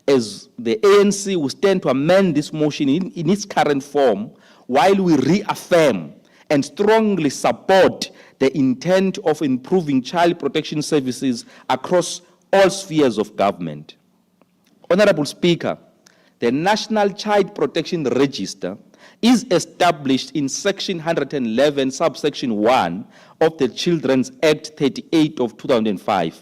as the ANC will stand to amend this motion in its current form, while we reaffirm and strongly support the intent of improving child protection services across all spheres of government. Honorable Speaker, the National Child Protection Register is established in Section 111, subsection 1 of the Children's Act 38 of 2005,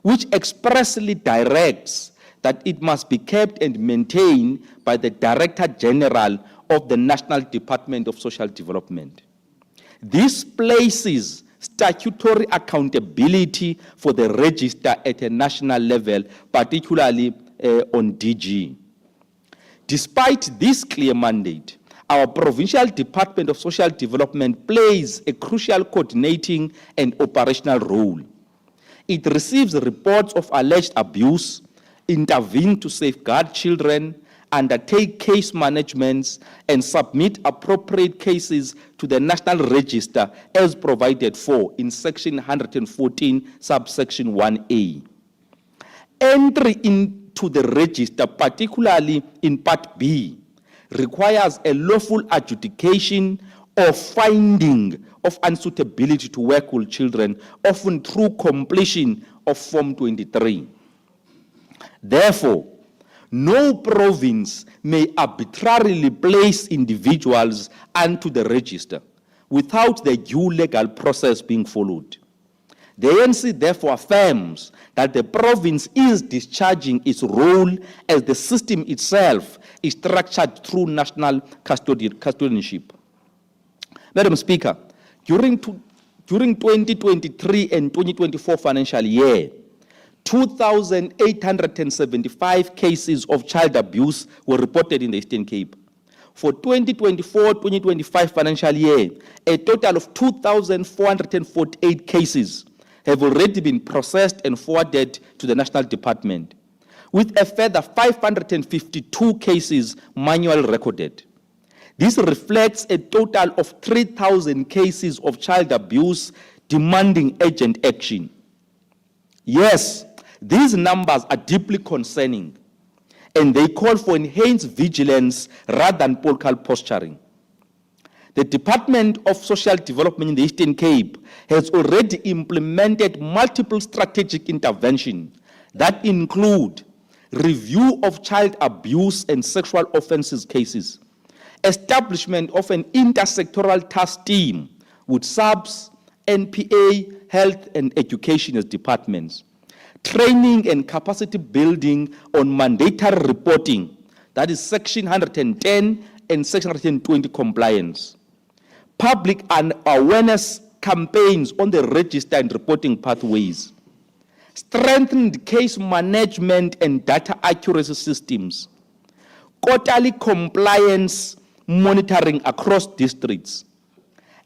which expressly directs that it must be kept and maintained by the Director General of the National Department of Social Development. This places statutory accountability for the register at a national level, particularly on DG. Despite this clear mandate, our Provincial Department of Social Development plays a crucial coordinating and operational role. It receives reports of alleged abuse, intervene to safeguard children, undertake case managements, and submit appropriate cases to the National Register as provided for in Section 114, subsection 1A. Entry into the register, particularly in Part B, requires a lawful adjudication or finding of unsuitability to work with children, often through completion of Form 23. Therefore, no province may arbitrarily place individuals onto the register without the due legal process being followed. The ANC therefore affirms that the province is discharging its role as the system itself is structured through national custodianship. Madam Speaker, during during 2023 and 2024 financial year, 2,875 cases of child abuse were reported in the Eastern Cape. For 2024-2025 financial year, a total of 2,448 cases have already been processed and forwarded to the National Department, with a further 552 cases manually recorded. This reflects a total of 3,000 cases of child abuse demanding urgent action. Yes, these numbers are deeply concerning, and they call for enhanced vigilance rather than political posturing. The Department of Social Development in the Eastern Cape has already implemented multiple strategic interventions that include review of child abuse and sexual offences cases, establishment of an intersectoral task team with SABS, NPA, health and education as departments, training and capacity building on mandatory reporting, that is Section 110 and Section 120 compliance, public and awareness campaigns on the register and reporting pathways, strengthened case management and data accuracy systems, quarterly compliance monitoring across districts,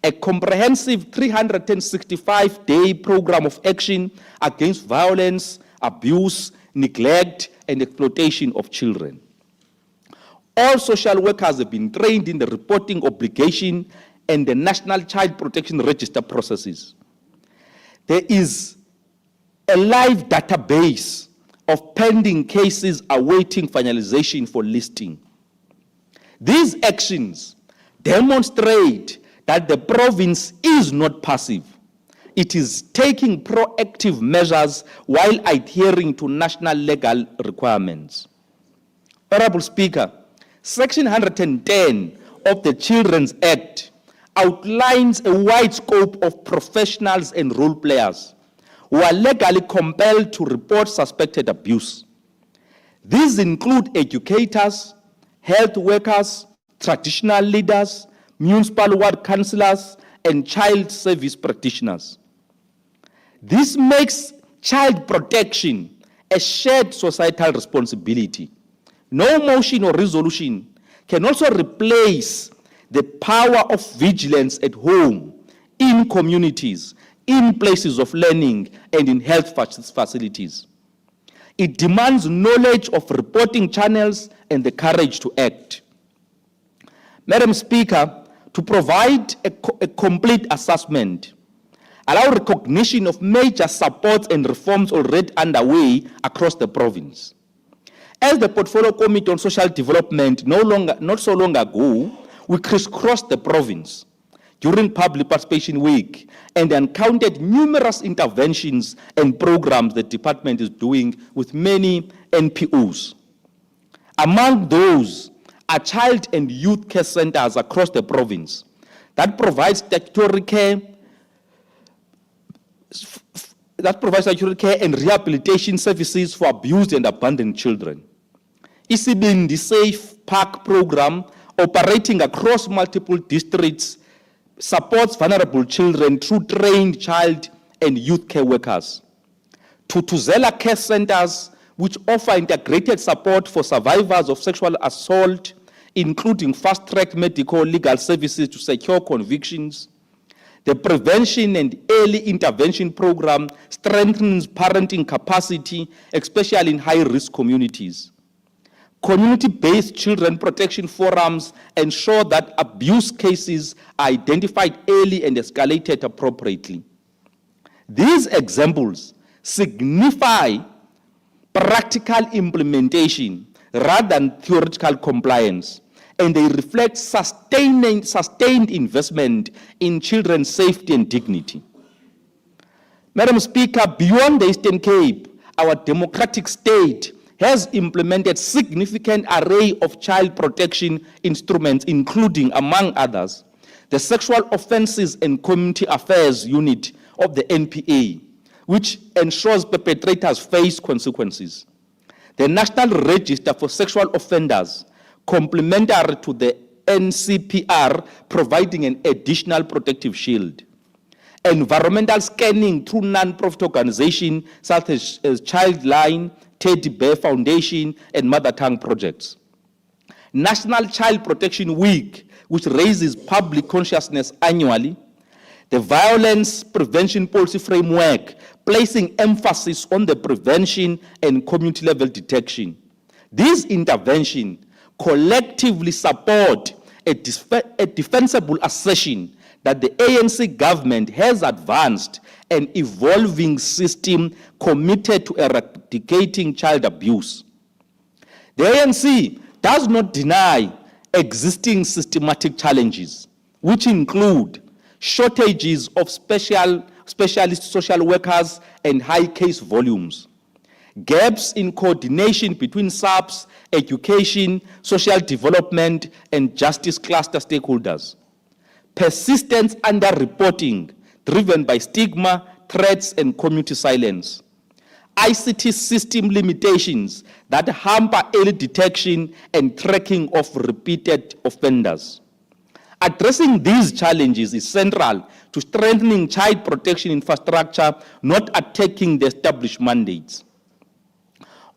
a comprehensive 365-day program of action against violence, abuse, neglect, and exploitation of children. All social workers have been trained in the reporting obligation and the National Child Protection Register processes. There is a live database of pending cases awaiting finalization for listing. These actions demonstrate that the province is not passive. It is taking proactive measures while adhering to national legal requirements. Honorable Speaker, Section 110 of the Children's Act outlines a wide scope of professionals and role players who are legally compelled to report suspected abuse. These include educators, health workers, traditional leaders, municipal ward councillors, and child service practitioners. This makes child protection a shared societal responsibility. No motion or resolution can also replace the power of vigilance at home, in communities, in places of learning, and in health facilities. It demands knowledge of reporting channels and the courage to act. Madam Speaker, to provide a complete assessment, allow recognition of major supports and reforms already underway across the province. As the Portfolio Committee on Social Development not so long ago, we crisscrossed the province during Public Participation Week and encountered numerous interventions and programs the department is doing with many NPOs. Among those are child and youth care centers across the province that provide statutory care and rehabilitation services for abused and abandoned children. Isibindi Safe Park program, operating across multiple districts, supports vulnerable children through trained child and youth care workers. Tutuzela care centers, which offer integrated support for survivors of sexual assault, including fast-track medical legal services to secure convictions. The Prevention and Early Intervention Program strengthens parenting capacity, especially in high-risk communities. Community-based children protection forums ensure that abuse cases are identified early and escalated appropriately. These examples signify practical implementation rather than theoretical compliance, and they reflect sustained investment in children's safety and dignity. Madam Speaker, beyond the Eastern Cape, our democratic state has implemented significant array of child protection instruments, including, among others, the Sexual Offences and Community Affairs Unit of the NPA, which ensures perpetrators face consequences. The National Register for Sexual Offenders, complementary to the NCPR, providing an additional protective shield. environmental scanning through non-profit organizations such as Childline, Teddy Bear Foundation, and Mother Tongue projects. National Child Protection Week, which raises public consciousness annually. The Violence Prevention Policy Framework, placing emphasis on the prevention and community-level detection. These interventions collectively support a defensible assertion that the ANC government has advanced an evolving system committed to eradicating child abuse. The ANC does not deny existing systematic challenges, which include shortages of specialist social workers and high case volumes, gaps in coordination between SAPS, education, social development, and justice cluster stakeholders, persistent underreporting driven by stigma, threats, and community silence, ICT system limitations that hamper early detection and tracking of repeated offenders. Addressing these challenges is central to strengthening child protection infrastructure, not attacking the established mandates.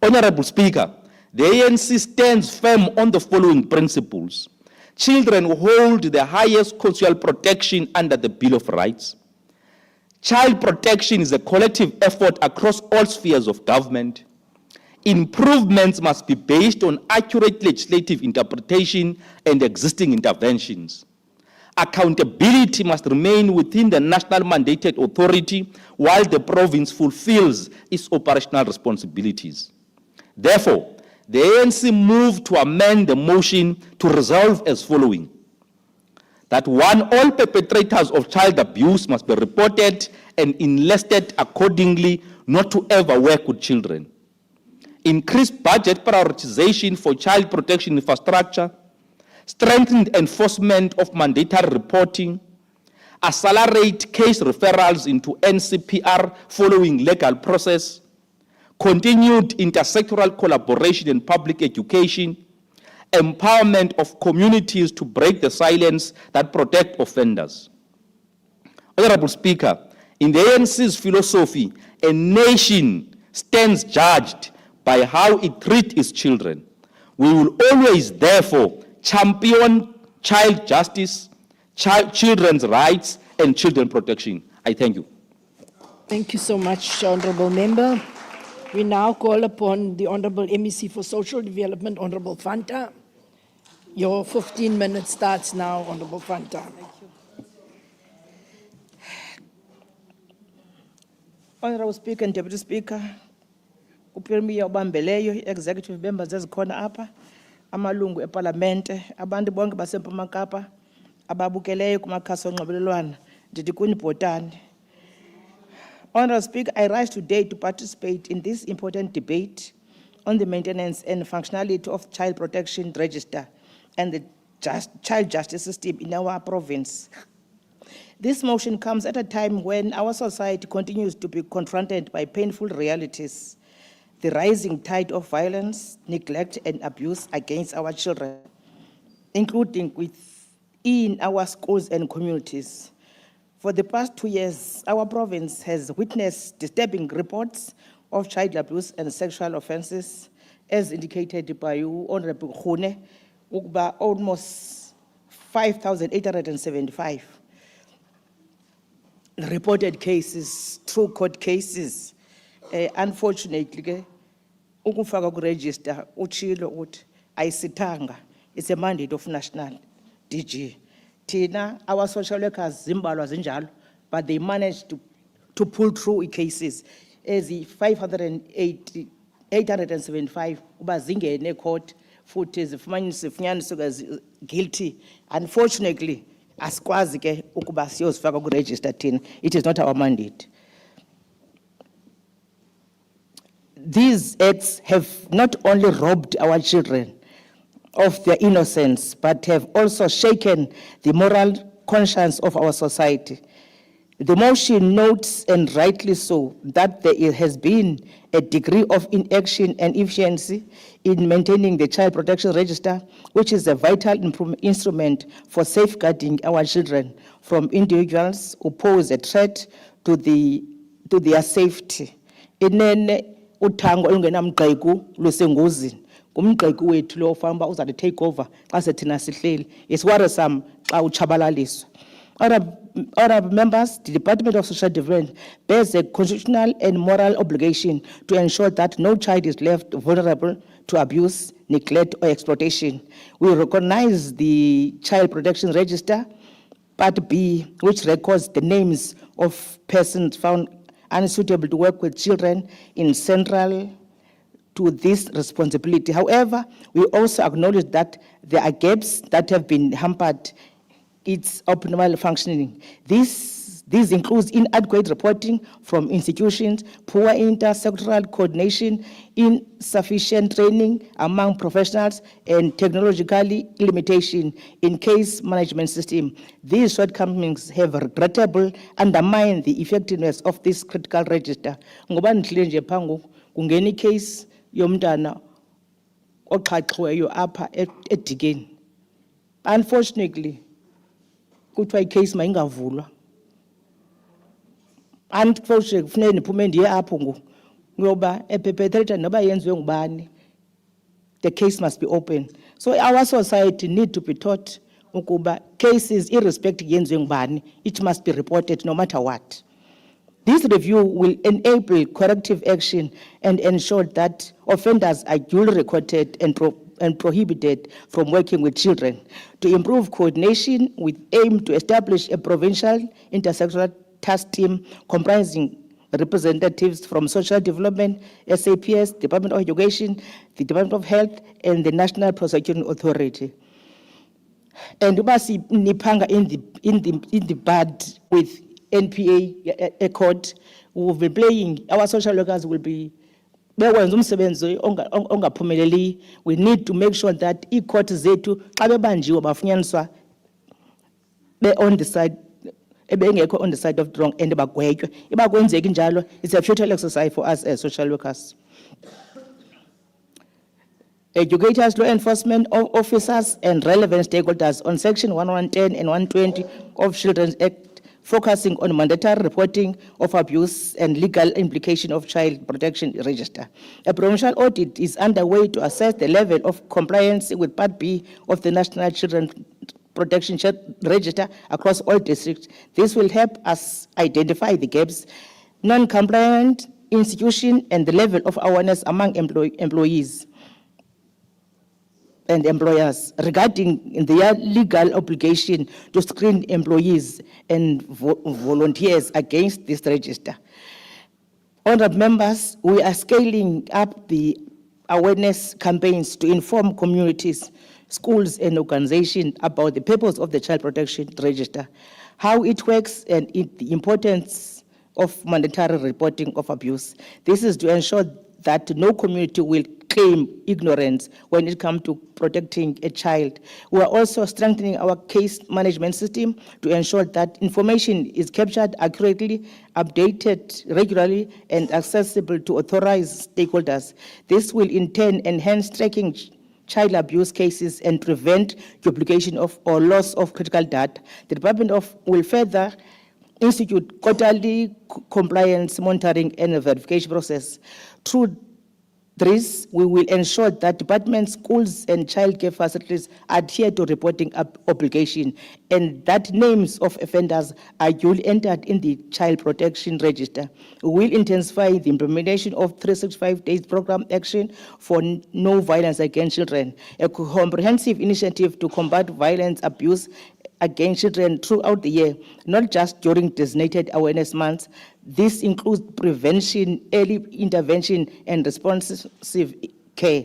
Honorable Speaker, the ANC stands firm on the following principles. Children hold the highest constitutional protection under the Bill of Rights. Child protection is a collective effort across all spheres of government. Improvements must be based on accurate legislative interpretation and existing interventions. Accountability must remain within the national mandated authority while the province fulfills its operational responsibilities. Therefore, the ANC moved to amend the motion to resolve as following. That one, all perpetrators of child abuse must be reported and enlisted accordingly, not to ever work with children. Increased budget prioritization for child protection infrastructure, strengthened enforcement of mandatory reporting, accelerate case referrals into NCPR following legal process, continued intersectoral collaboration in public education, empowerment of communities to break the silence that protect offenders. Honorable Speaker, in the ANC's philosophy, a nation stands judged by how it treats its children. We will always, therefore, champion child justice, children's rights, and children protection. I thank you. Thank you so much, Honourable Member. We now call upon the Honourable MEC for Social Development, Honourable Fanta. Your 15 minutes starts now, Honourable Fanta. Honourable Speaker and Deputy Speaker, uPremier obambeleyo, executive members ezikhona apha, amalungu eParlamente, abantu bonke baseMpuma Kapa, ababukeleyo kumakhasi onxibelelwano, ndithi kunibhotani. Honourable Speaker, I rise today to participate in this important debate on the maintenance and functionality of child protection register and the child justice system in our province. This motion comes at a time when our society continues to be confronted by painful realities, the rising tide of violence, neglect, and abuse against our children, including within our schools and communities. For the past 2 years, our province has witnessed disturbing reports of child abuse and sexual offenses, as indicated by you, Honorable Khune, almost 5,875 reported cases, through court cases. Unfortunately, ukufaka ku-register uchilo uthi ayisithanga. It's a mandate of national DG. Tina, our social workers zimbalwa zinjalo, but they managed to pull through cases. As 875 uba zingene court futhi zifunyaniswe guilty. Unfortunately, asikwazi ke ukuba siyozifaka ku-register thina. It is not our mandate. These acts have not only robbed our children of their innocence, but have also shaken the moral conscience of our society. The motion notes, and rightly so, that there has been a degree of inaction and efficiency in maintaining the Child Protection Register, which is a vital instrument for safeguarding our children from individuals who pose a threat to their safety. Inene uthango olungenamgxeko lusengozini. Ngumgxeki wethu lo ufamba uza take over xa sethina sihleli. It's worrisome xa uchabalaliswa. Honorable members, the Department of Social Development bears a constitutional and moral obligation to ensure that no child is left vulnerable to abuse, neglect, or exploitation. We recognize the Child Protection Register, Part B, which records the names of persons found unsuitable to work with children in central to this responsibility. However, we also acknowledge that there are gaps that have been hampered its optimal functioning. This includes inadequate reporting from institutions, poor intersectoral coordination, insufficient training among professionals, and technological limitation in case management system. These shortcomings have regrettably undermined the effectiveness of this critical register. Ngoba ndihlile nje phango kungena icase yomntana oqhaqhiweyo apha eDikeni. Unfortunately, kuthiwa icase mayingavulwa. Unfortunately, kufuneka niphume ndiye apho ngoku ngoba eperpetrator noba yenziwe ngubani, the case must be open. So our society need to be taught ukuba cases irrespective yenziwe ngubani, it must be reported no matter what. This review will enable corrective action and ensure that offenders are duly recorded and prohibited from working with children. To improve coordination with aim to establish a provincial intersectoral task team comprising representatives from social development, SAPS, Department of Education, the Department of Health, and the National Prosecuting Authority. And ubasi nipanga in the bud with NPA Accord, we will be playing, our social workers will be we need to make sure that i-court zethu xa bebanjiwe bafunyaniswa on the side on the side of the wrong and bagwetywe. Iba kwenzeki njalo, it's a futile exercise for us as social workers. Educators, law enforcement officers, and relevant stakeholders on Section 110 and 120 of Children's Act, focusing on mandatory reporting of abuse and legal implication of child protection register. A provincial audit is underway to assess the level of compliance with Part B of the National Children Protection Register across all districts. This will help us identify the gaps, non-compliant institution, and the level of awareness among employees and employers regarding their legal obligation to screen employees and volunteers against this register. Honourable members, we are scaling up the awareness campaigns to inform communities, schools, and organizations about the purpose of the Child Protection Register, how it works, and the importance of mandatory reporting of abuse. This is to ensure that no community will claim ignorance when it comes to protecting a child. We are also strengthening our case management system to ensure that information is captured accurately, updated regularly, and accessible to authorized stakeholders. This will in turn enhance tracking child abuse cases and prevent duplication of or loss of critical data. The Department will further institute quarterly compliance monitoring and verification process. Through this, we will ensure that departments, schools, and child care facilities adhere to reporting obligation and that names of offenders are duly entered in the Child Protection Register. We will intensify the implementation of 365 days program action for no violence against children, a comprehensive initiative to combat violence, abuse against children throughout the year, not just during designated awareness months. This includes prevention, early intervention, and responsive care.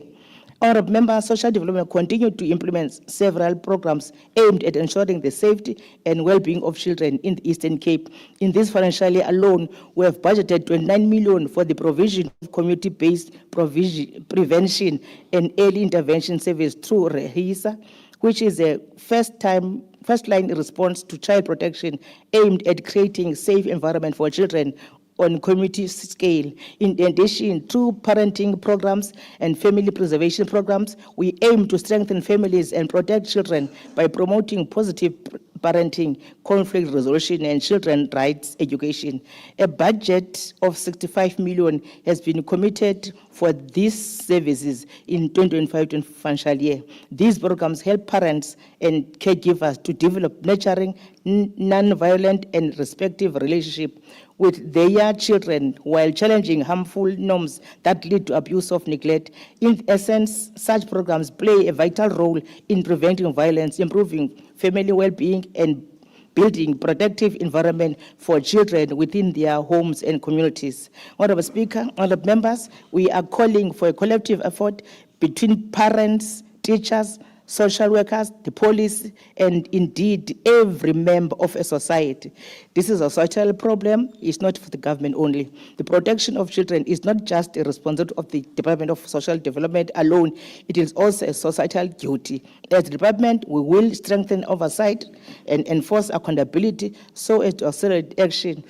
Honourable members, social development continue to implement several programs aimed at ensuring the safety and well-being of children in the Eastern Cape. In this financial year alone, we have budgeted 29 million for the provision of community-based prevention and early intervention service through REHISA, which is a first-line response to child protection aimed at creating a safe environment for children on community scale. In addition to parenting programs and family preservation programs, we aim to strengthen families and protect children by promoting positive parenting, conflict resolution, and children's rights education. A budget of 65 million has been committed for these services in 2025 financial year. These programs help parents and caregivers to develop nurturing, non-violent, and respectful relationship with their children while challenging harmful norms that lead to abuse or neglect. In essence, such programs play a vital role in preventing violence, improving family well-being, and building protective environment for children within their homes and communities. Honorable Speaker, honorable members, we are calling for a collective effort between parents, teachers, social workers, the police, and indeed every member of a society. This is a social problem. It's not for the government only. The protection of children is not just a responsibility of the Department of Social Development alone. It is also a societal duty. As the department, we will strengthen oversight and enforce accountability so as to accelerate action.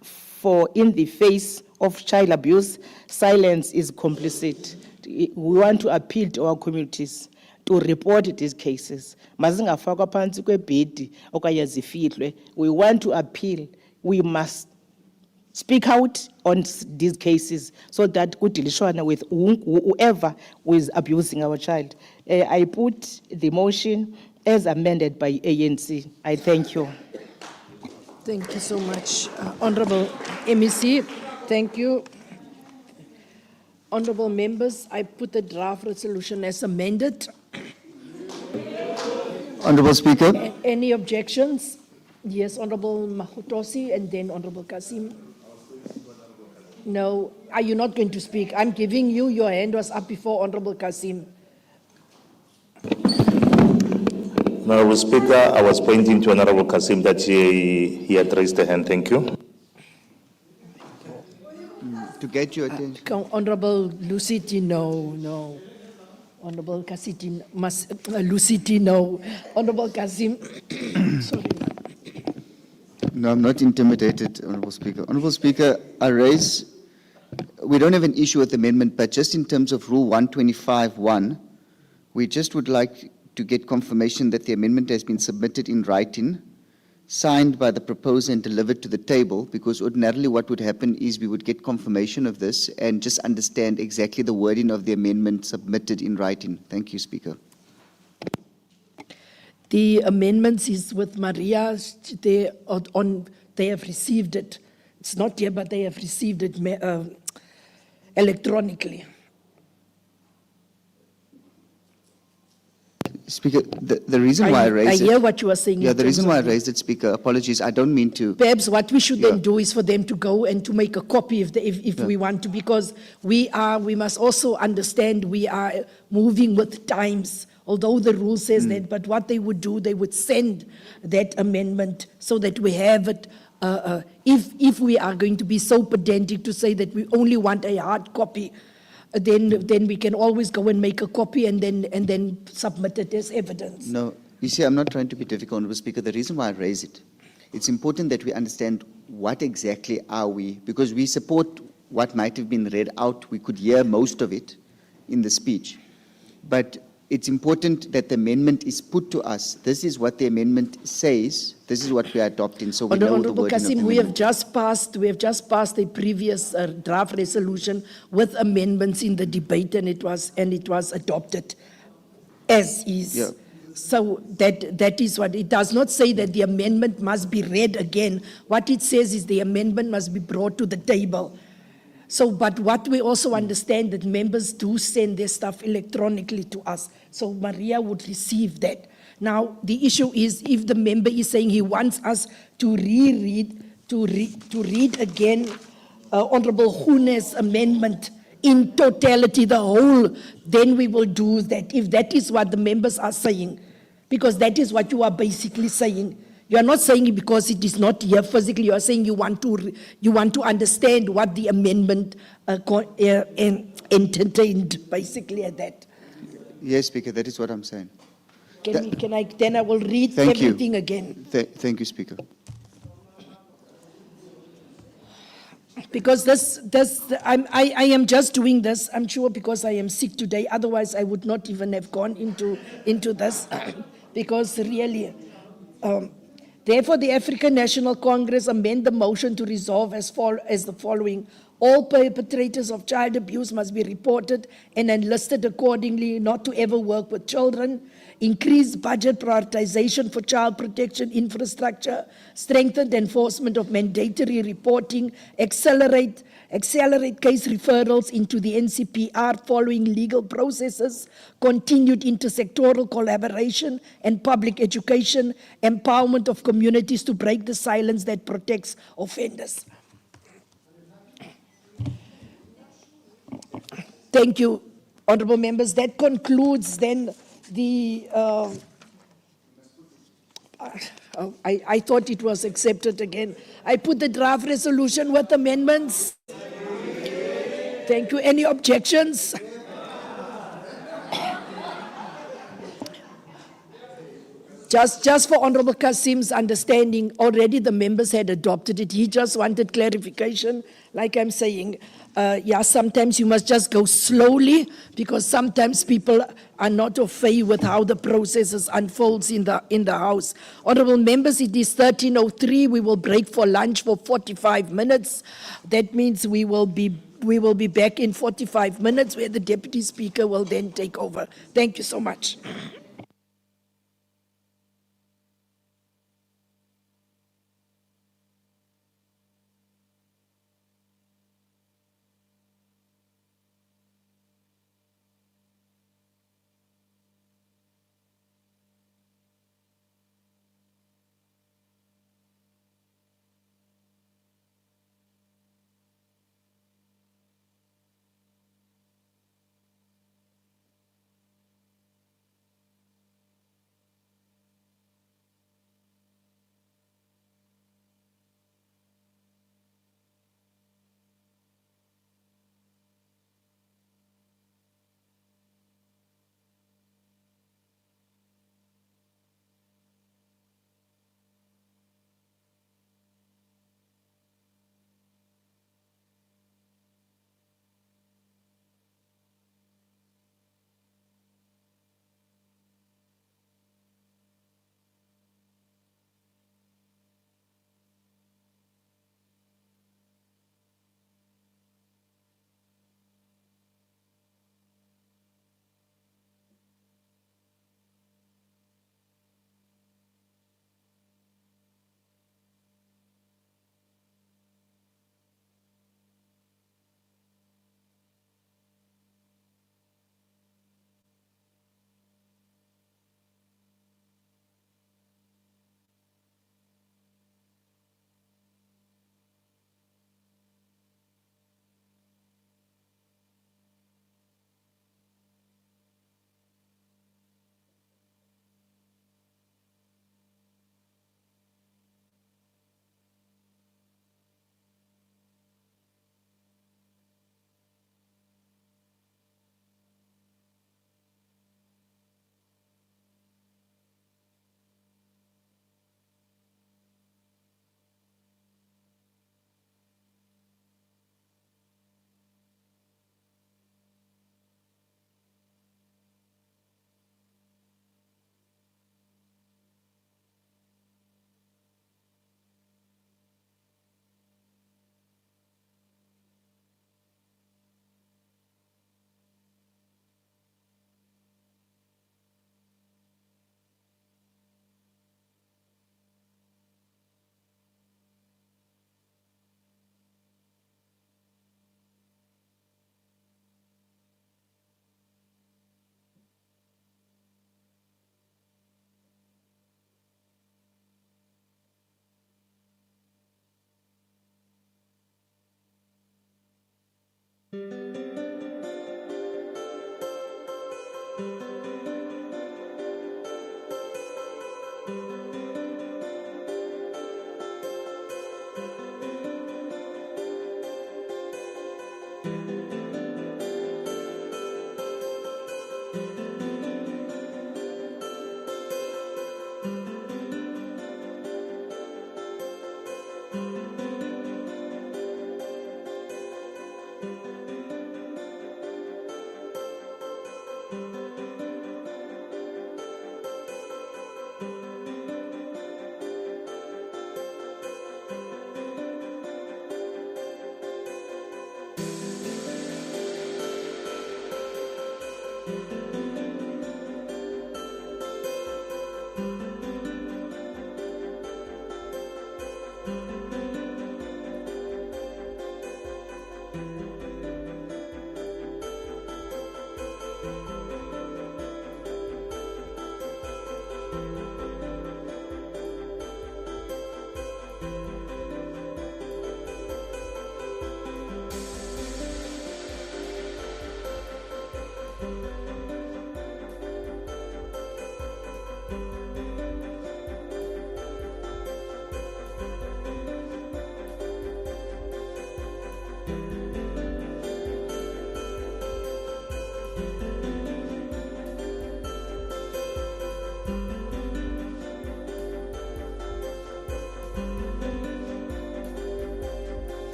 For in the face of child abuse, silence is complicit. We want to appeal to our communities to report these cases. Mazingafakwa phansi kwebhedi okanye zifihlwe. We want to appeal. We must speak out on these cases so that kudilishwana with whoever who is abusing our child. I put the motion as amended by ANC. I thank you. Thank you so much, Honorable MEC. Thank you. Honorable members, I put the draft resolution as amended. Honorable Speaker. Any objections? Yes, Honorable Mahutosi and then Honorable Kasim. No, are you not going to speak? I'm giving you, your hand was up before Honorable Kasim. Honorable Speaker, I was pointing to Honorable Kasim that he had raised a hand. Thank you. To get your attention. Honorable Lucity, no. Honorable Kasiti, Lucity, no. Honorable Kasim, sorry. No, I'm not intimidated, Honorable Speaker. Honorable Speaker, we don't have an issue with the amendment, but just in terms of Rule 125.1, we just would like to get confirmation that the amendment has been submitted in writing, signed by the proposer and delivered to the table, because ordinarily what would happen is we would get confirmation of this and just understand exactly the wording of the amendment submitted in writing. Thank you, Speaker. The amendments is with Maria. They have received it. It's not here, but they have received it electronically. Speaker, the reason why I raised it... I hear what you are saying. Yeah, the reason why I raised it, Speaker, apologies, I don't mean to... Perhaps what we should then do is for them to go and to make a copy if we want to, because we must also understand we are moving with times, although the rule says that, but what they would do, they would send that amendment so that we have it. If we are going to be so pedantic to say that we only want a hard copy, then we can always go and make a copy and then submit it as evidence. No, you see, I'm not trying to be difficult, Honorable Speaker. The reason why I raise it, it's important that we understand what exactly are we, because we support what might have been read out. We could hear most of it in the speech. But it's important that the amendment is put to us. This is what the amendment says. This is what we are adopting. So we know the Honorable wording of the Kasim, we amendment. have just passed a previous draft resolution with amendments in the debate, and it was adopted as is. Yeah. So that is what it does not say, that the amendment must be read again. What it says is the amendment must be brought to the table. So, but what we also understand that members do send their stuff electronically to us. So Maria would receive that. Now, the issue is if the member is saying he wants us to read again Honorable Hune's amendment in totality, the whole, then we will do that, if that is what the members are saying, because that is what you are basically saying. You are not saying it because it is not here physically. You are saying you want to understand what the amendment entertained, basically, at that. Yes, Speaker, that is what I'm saying. Then I will read Thank you. everything again. Thank you, Speaker. Because I am just doing this, I'm sure, because I am sick today. Otherwise, I would not even have gone into this. Because really, therefore, the African National Congress amend the motion to resolve as the following. All perpetrators of child abuse must be reported and enlisted accordingly, not to ever work with children. Increased budget prioritization for child protection infrastructure, strengthened enforcement of mandatory reporting, accelerate case referrals into the NCPR following legal processes, continued intersectoral collaboration and public education, empowerment of communities to break the silence that protects offenders. Thank you, honorable members. That concludes then the, I thought it was accepted again. I put the draft resolution with amendments. Thank you. Any objections? Just for Honorable Kasim's understanding, already the members had adopted it. He just wanted clarification. Like I'm saying, yeah, sometimes you must just go slowly because sometimes people are not au fait with how the processes unfolds in the House. Honorable members, it is 13:03. We will break for lunch for 45 minutes. That means we will be back in 45 minutes where the Deputy Speaker will then take over. Thank you so much.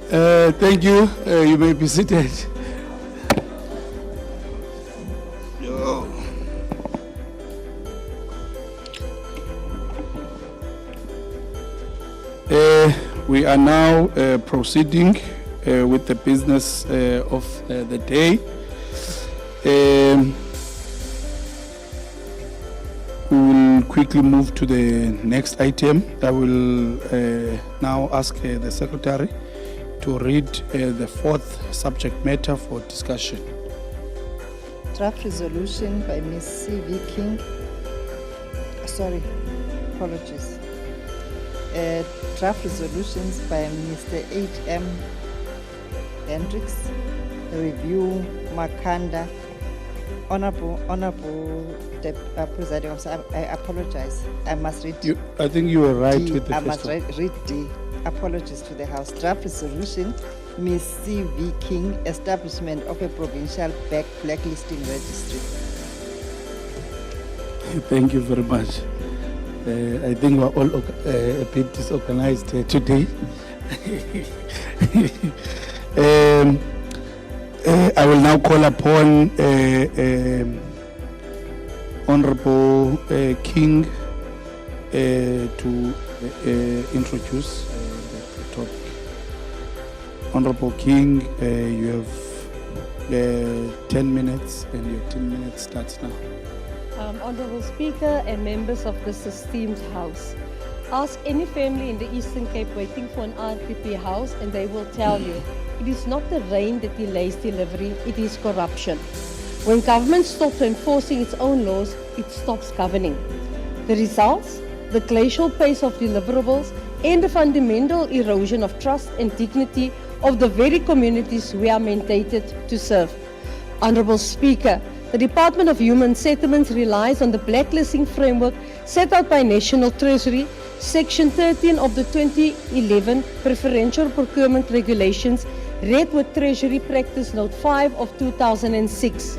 Thank you. You may be seated. We are now proceeding with the business of the day. We will quickly move to the next item. I will now ask the secretary to read the fourth subject matter for discussion. Draft resolution by Ms. C.V. King. Sorry, apologies. Draft resolutions by Mr. H.M. Hendricks, review Makanda. Honorable Presiding Officer, I apologize. I must read. I think you were right D. with the I first must one. read D. Apologies to the House. Draft resolution, Ms. C.V. King, establishment of a provincial blacklisting registry. Thank you very much. I think we're all a bit disorganized today. I will now call upon Honorable King to introduce the topic. Honorable King, you have 10 minutes and your 10 minutes starts now. Honourable Speaker and members of this esteemed House, ask any family in the Eastern Cape waiting for an RPP house and they will tell you, it is not the rain that delays delivery, it is corruption. When government stops enforcing its own laws, it stops governing. The results? The glacial pace of deliverables and the fundamental erosion of trust and dignity of the very communities we are mandated to serve. Honourable Speaker, the Department of Human Settlements relies on the blacklisting framework set out by National Treasury, Section 13 of the 2011 Preferential Procurement Regulations, read with Treasury Practice Note 5 of 2006.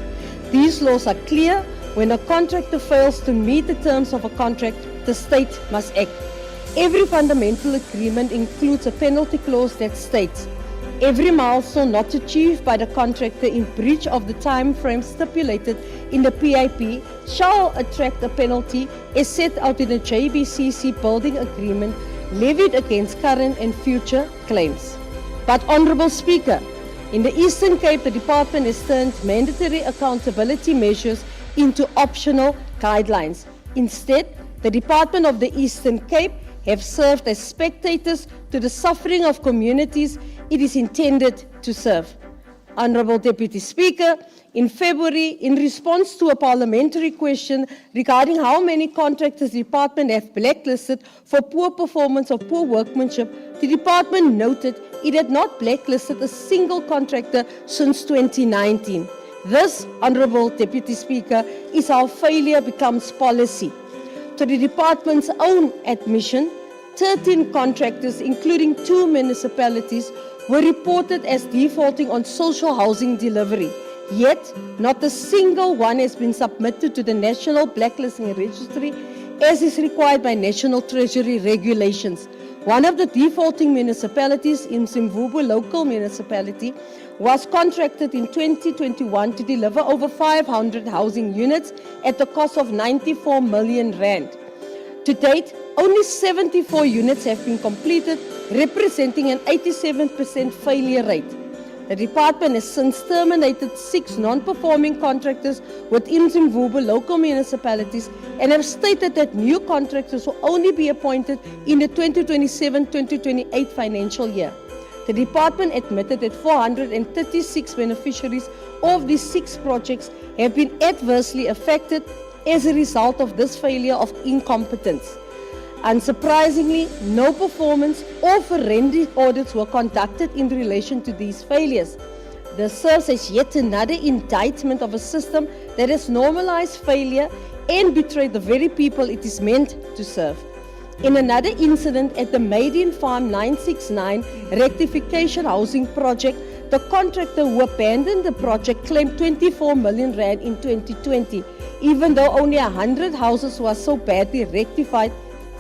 These laws are clear. When a contractor fails to meet the terms of a contract, the state must act. Every fundamental agreement includes a penalty clause that states, every milestone not achieved by the contractor in breach of the time frame stipulated in the PIP shall attract a penalty as set out in the JBCC building agreement levied against current and future claims. But Honourable Speaker, in the Eastern Cape, the Department has turned mandatory accountability measures into optional guidelines. Instead, the Department of the Eastern Cape have served as spectators to the suffering of communities it is intended to serve. Honourable Deputy Speaker, in February, in response to a parliamentary question regarding how many contractors the department have blacklisted for poor performance or poor workmanship, the department noted it had not blacklisted a single contractor since 2019. This, Honourable Deputy Speaker, is how failure becomes policy. To the department's own admission, 13 contractors, including 2 municipalities, were reported as defaulting on social housing delivery. Yet, not a single one has been submitted to the National Blacklisting Registry as is required by National Treasury regulations. One of the defaulting municipalities in Zimbabwe local municipality was contracted in 2021 to deliver over 500 housing units at the cost of 94 million rand. To date, only 74 units have been completed, representing an 87% failure rate. The department has since terminated 6 non-performing contractors within Zimbabwe local municipalities and have stated that new contractors will only be appointed in the 2027-2028 financial year. The department admitted that 436 beneficiaries of these 6 projects have been adversely affected as a result of this failure of incompetence. Unsurprisingly, no performance or forensic audits were conducted in relation to these failures. This serves as yet another indictment of a system that has normalized failure and betrayed the very people it is meant to serve. In another incident at the Maiden Farm 969 rectification housing project, the contractor who abandoned the project claimed 24 million rand in 2020, even though only 100 houses were so badly rectified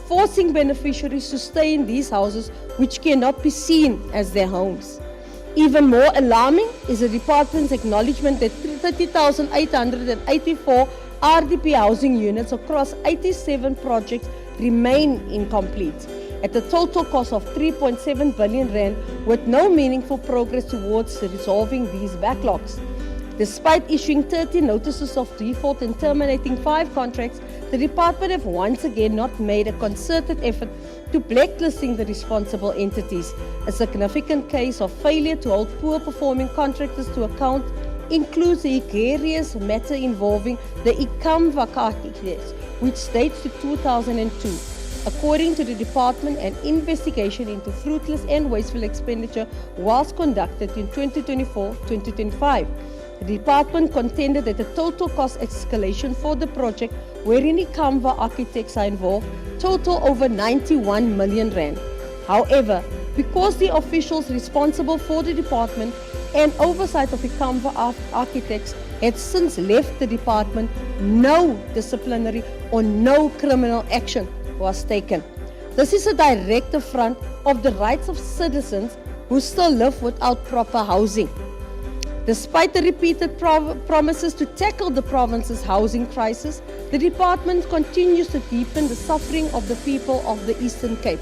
forcing beneficiaries to stay in these houses which cannot be seen as their homes. Even more alarming is the department's acknowledgement that 30,884 RDP housing units across 87 projects remain incomplete at a total cost of 3.7 billion rand, with no meaningful progress towards resolving these backlogs. Despite issuing 30 notices of default and terminating 5 contracts, the department have once again not made a concerted effort to blacklisting the responsible entities. A significant case of failure to hold poor performing contractors to account includes the egregious matter involving the Ikamva case, which dates to 2002. According to the department, an investigation into fruitless and wasteful expenditure was conducted in 2024-2025. The department contended that the total cost escalation for the project, wherein Ikamva architects are involved, total over 91 million rand. However, because the officials responsible for the department and oversight of Ikamva architects had since left the department, no disciplinary or no criminal action was taken. This is a direct affront of the rights of citizens who still live without proper housing. Despite the repeated promises to tackle the province's housing crisis, the department continues to deepen the suffering of the people of the Eastern Cape.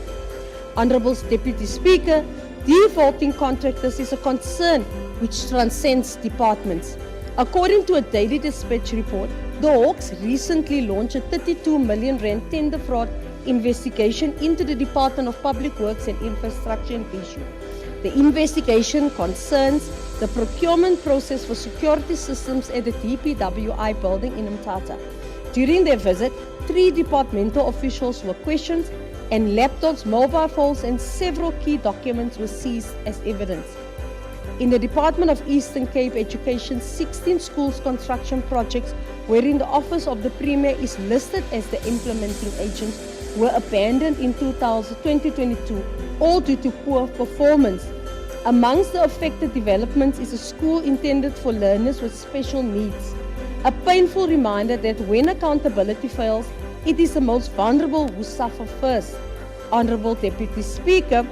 Honourable Deputy Speaker, defaulting contractors is a concern which transcends departments. According to a Daily Dispatch report, the Hawks recently launched a 32 million rand tender fraud investigation into the Department of Public Works and Infrastructure in Vishu. The investigation concerns the procurement process for security systems at the DPWI building in Mthatha. During their visit, 3 departmental officials were questioned and laptops, mobile phones and several key documents were seized as evidence. In the Department of Eastern Cape Education, 16 schools construction projects wherein the Office of the Premier is listed as the implementing agent were abandoned in 2022, all due to poor performance. Amongst the affected developments is a school intended for learners with special needs. A painful reminder that when accountability fails, it is the most vulnerable who suffer first. Honourable Deputy Speaker,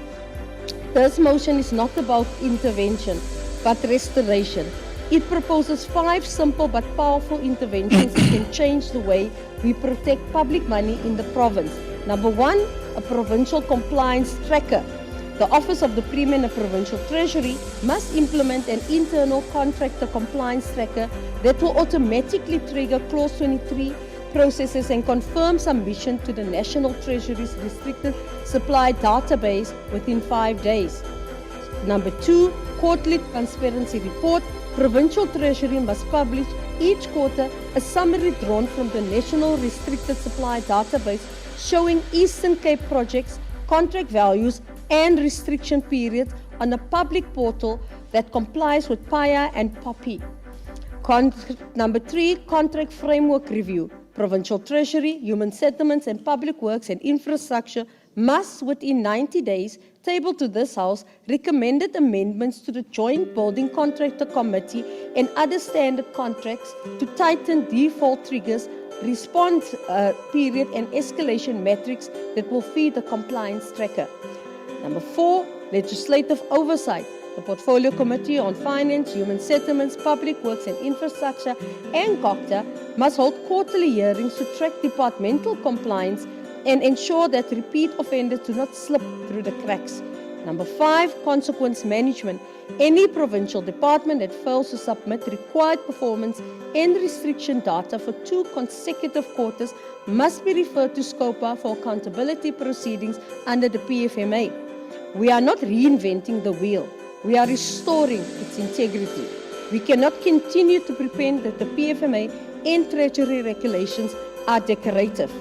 this motion is not about intervention, but restoration. It proposes 5 simple but powerful interventions that can change the way we protect public money in the province. Number 1, a provincial compliance tracker. The Office of the Premier and the Provincial Treasury must implement an internal contractor compliance tracker that will automatically trigger Clause 23 processes and confirm submission to the National Treasury's restricted supply database within 5 days. Number 2, quarterly transparency report. Provincial Treasury must publish each quarter a summary drawn from the National Restricted Supply database showing Eastern Cape projects, contract values and restriction periods on a public portal that complies with PAIA and POPI. Number 3, contract framework review. Provincial Treasury, Human Settlements and Public Works and Infrastructure must within 90 days table to this House recommended amendments to the Joint Building Contractor Committee and other standard contracts to tighten default triggers, response period and escalation metrics that will feed the compliance tracker. Number 4, legislative oversight. The Portfolio Committee on Finance, Human Settlements, Public Works and Infrastructure and COCTA must hold quarterly hearings to track departmental compliance and ensure that repeat offenders do not slip through the cracks. Number 5, consequence management. Any provincial department that fails to submit required performance and restriction data for 2 consecutive quarters must be referred to SCOPA for accountability proceedings under the PFMA. We are not reinventing the wheel. We are restoring its integrity. We cannot continue to pretend that the PFMA and Treasury regulations are decorative.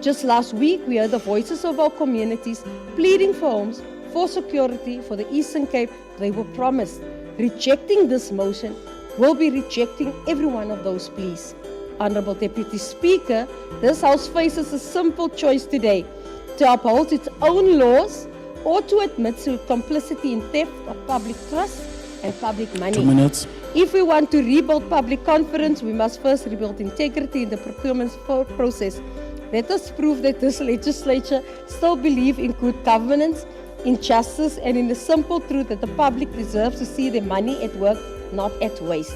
Just last week, we heard the voices of our communities pleading for homes, for security, for the Eastern Cape. They were promised. Rejecting this motion will be rejecting every one of those pleas. Honourable Deputy Speaker, this House faces a simple choice today: to uphold its own laws or to admit to complicity in theft of public trust and public money. 2 minutes. If we want to rebuild public confidence, we must first rebuild integrity in the procurement process. Let us prove that this legislature still believes in good governance, in justice, and in the simple truth that the public deserves to see their money at work, not at waste.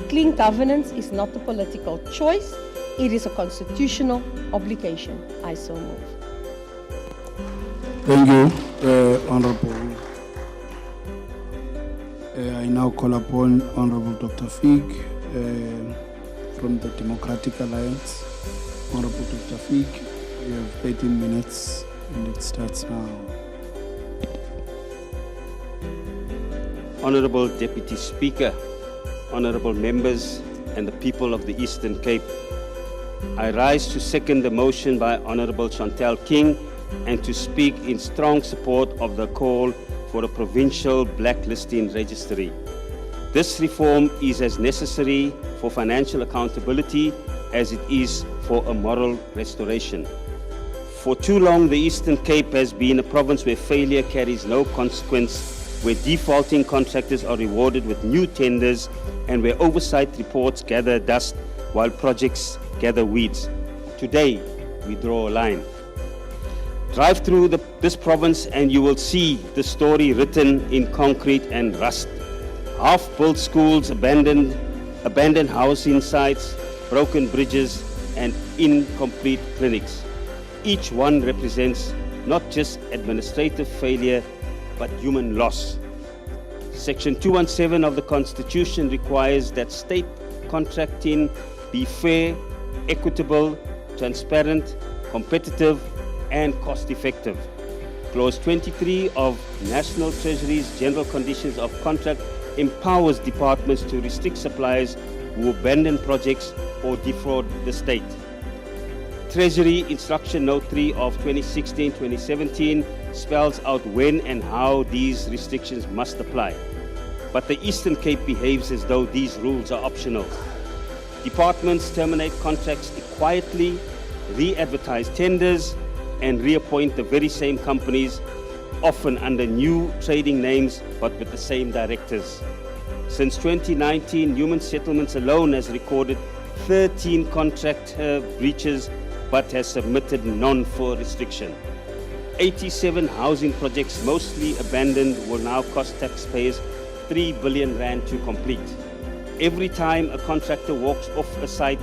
Clean governance is not a political choice, it is a constitutional obligation. I so move. Thank you, Honorable. I now call upon Honorable Dr. Fig from the Democratic Alliance. Honorable Dr. Fig, you have 18 minutes and it starts now. Honorable Deputy Speaker, honorable members and the people of the Eastern Cape, I rise to second the motion by Honorable Chantal King and to speak in strong support of the call for a provincial blacklisting registry. This reform is as necessary for financial accountability as it is for a moral restoration. For too long, the Eastern Cape has been a province where failure carries no consequence, where defaulting contractors are rewarded with new tenders, and where oversight reports gather dust while projects gather weeds. Today, we draw a line. Drive through this province and you will see the story written in concrete and rust. Half-built schools, abandoned housing sites, broken bridges, and incomplete clinics. Each one represents not just administrative failure, but human loss. Section 217 of the Constitution requires that state contracting be fair, equitable, transparent, competitive, and cost-effective. Clause 23 of National Treasury's General Conditions of Contract empowers departments to restrict suppliers who abandon projects or defraud the state. Treasury Instruction Note 3 of 2016-2017 spells out when and how these restrictions must apply. But the Eastern Cape behaves as though these rules are optional. Departments terminate contracts quietly, re-advertise tenders, and reappoint the very same companies, often under new trading names but with the same directors. Since 2019, Human Settlements alone has recorded 13 contract breaches but has submitted none for restriction. 87 housing projects, mostly abandoned, will now cost taxpayers 3 billion rand to complete. Every time a contractor walks off a site,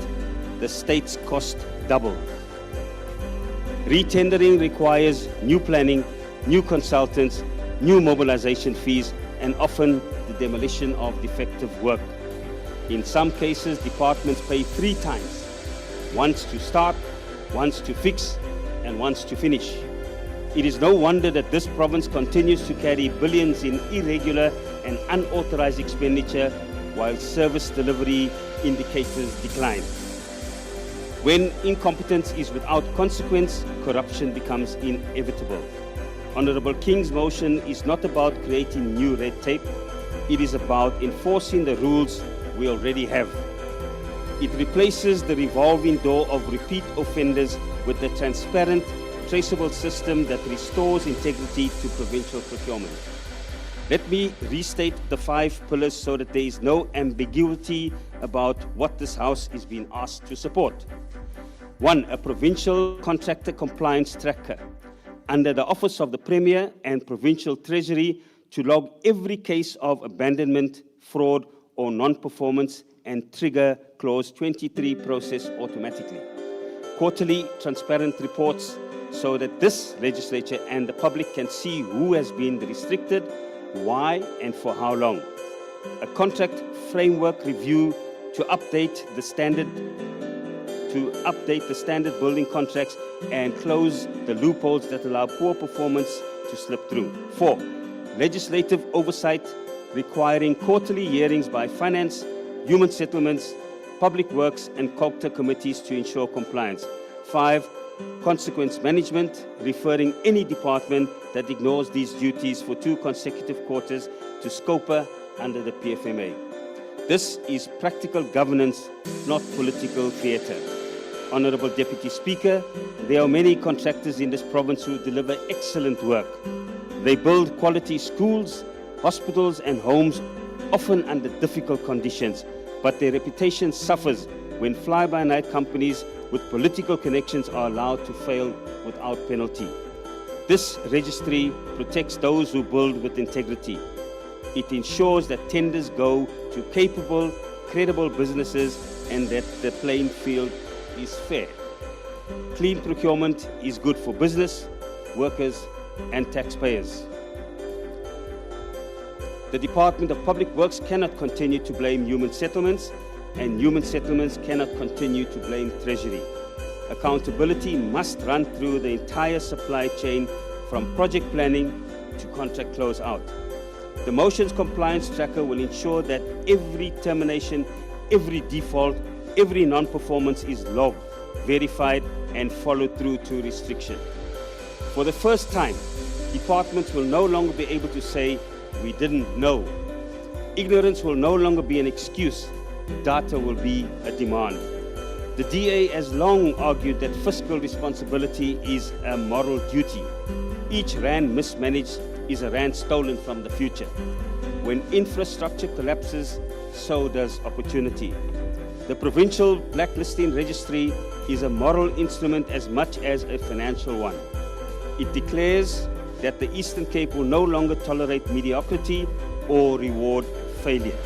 the state's cost double. Retendering requires new planning, new consultants, new mobilization fees, and often the demolition of defective work. In some cases, departments pay 3 times, once to start, once to fix, and once to finish. It is no wonder that this province continues to carry billions in irregular and unauthorized expenditure while service delivery indicators decline. When incompetence is without consequence, corruption becomes inevitable. Honorable King's motion is not about creating new red tape. It is about enforcing the rules we already have. It replaces the revolving door of repeat offenders with a transparent, traceable system that restores integrity to provincial procurement. Let me restate the 5 pillars so that there is no ambiguity about what this House is being asked to support. 1, a provincial contractor compliance tracker under the Office of the Premier and Provincial Treasury to log every case of abandonment, fraud, or non-performance and trigger Clause 23 process automatically. Quarterly transparent reports so that this legislature and the public can see who has been restricted, why, and for how long. A contract framework review to update the standard building contracts and close the loopholes that allow poor performance to slip through. 4, legislative oversight requiring quarterly hearings by Finance, Human Settlements, Public Works, and COGTA committees to ensure compliance. 5, consequence management, referring any department that ignores these duties for 2 consecutive quarters to SCOPA under the PFMA. This is practical governance, not political theatre. Honorable Deputy Speaker, there are many contractors in this province who deliver excellent work. They build quality schools, hospitals, and homes, often under difficult conditions, but their reputation suffers when fly-by-night companies with political connections are allowed to fail without penalty. This registry protects those who build with integrity. It ensures that tenders go to capable, credible businesses and that the playing field is fair. Clean procurement is good for business, workers, and taxpayers. The Department of Public Works cannot continue to blame human settlements, and human settlements cannot continue to blame Treasury. Accountability must run through the entire supply chain from project planning to contract closeout. The motions compliance tracker will ensure that every termination, every default, every non-performance is logged, verified, and followed through to restriction. For the first time, departments will no longer be able to say, "We didn't know." Ignorance will no longer be an excuse. Data will be a demand. The DA has long argued that fiscal responsibility is a moral duty. Each rand mismanaged is a rand stolen from the future. When infrastructure collapses, so does opportunity. The Provincial Blacklisting Registry is a moral instrument as much as a financial one. It declares that the Eastern Cape will no longer tolerate mediocrity or reward failure.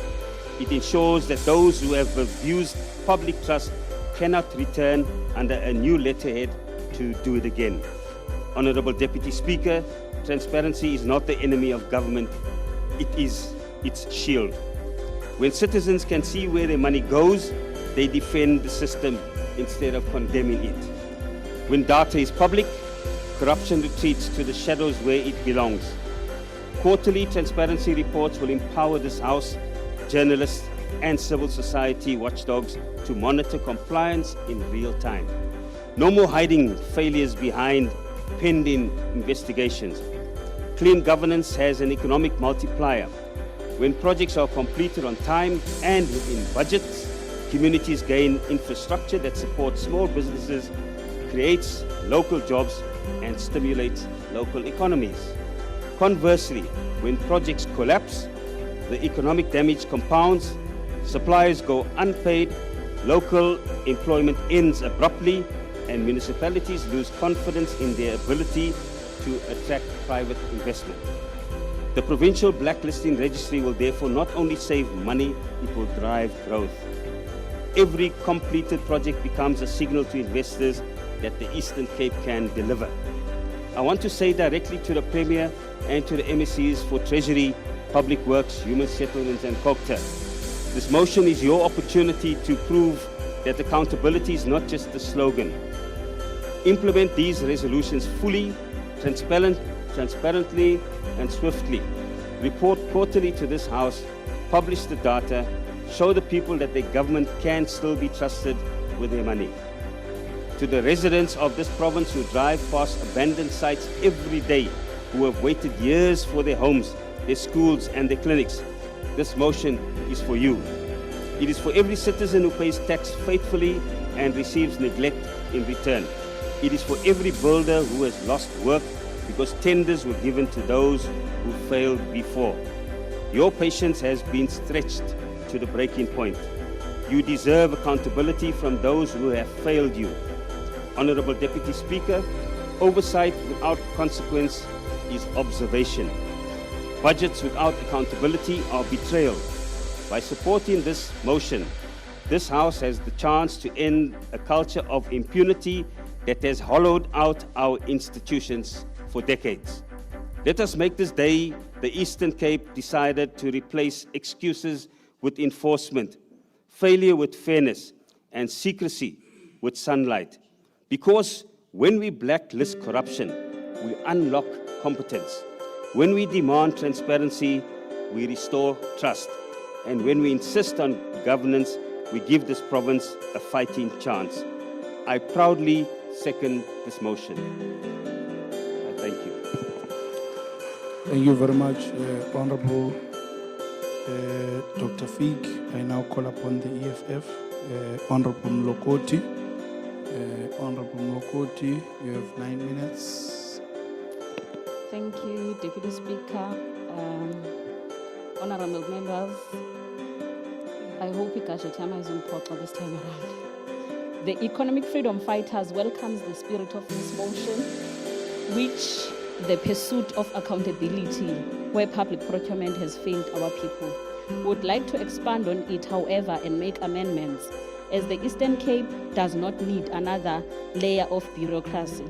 It ensures that those who have abused public trust cannot return under a new letterhead to do it again. Honourable Deputy Speaker, transparency is not the enemy of government, it is its shield. When citizens can see where their money goes, they defend the system instead of condemning it. When data is public, corruption retreats to the shadows where it belongs. Quarterly transparency reports will empower this House, journalists, and civil society watchdogs to monitor compliance in real time. No more hiding failures behind pending investigations. Clean governance has an economic multiplier. When projects are completed on time and within budgets, communities gain infrastructure that supports small businesses, creates local jobs, and stimulates local economies. Conversely, when projects collapse, the economic damage compounds, suppliers go unpaid, local employment ends abruptly, and municipalities lose confidence in their ability to attract private investment. The Provincial Blacklisting Registry will therefore not only save money, it will drive growth. Every completed project becomes a signal to investors that the Eastern Cape can deliver. I want to say directly to the Premier and to the MSCs for Treasury, Public Works, Human Settlements and COGTA. This motion is your opportunity to prove that accountability is not just a slogan. Implement these resolutions fully, transparently and swiftly. Report quarterly to this House, publish the data, show the people that their government can still be trusted with their money. To the residents of this province who drive past abandoned sites every day, who have waited years for their homes, their schools and their clinics, this motion is for you. It is for every citizen who pays tax faithfully and receives neglect in return. It is for every builder who has lost work because tenders were given to those who failed before. Your patience has been stretched to the breaking point. You deserve accountability from those who have failed you. Honourable Deputy Speaker, oversight without consequence is observation. Budgets without accountability are betrayal. By supporting this motion, this House has the chance to end a culture of impunity that has hollowed out our institutions for decades. Let us make this day the Eastern Cape decided to replace excuses with enforcement, failure with fairness, and secrecy with sunlight. Because when we blacklist corruption, we unlock competence. When we demand transparency, we restore trust. And when we insist on governance, we give this province a fighting chance. I proudly second this motion. I thank you. Thank you very much, Honorable Dr. Fig. I now call upon the EFF, Honorable Mlokoti. Honorable Mlokoti, you have 9 minutes. Thank you, Deputy Speaker. Honorable members, I hope Ikasha Chama is on port for this time around. The Economic Freedom Fighters welcomes the spirit of this motion, which the pursuit of accountability where public procurement has failed our people. We would like to expand on it, however, and make amendments, as the Eastern Cape does not need another layer of bureaucracy.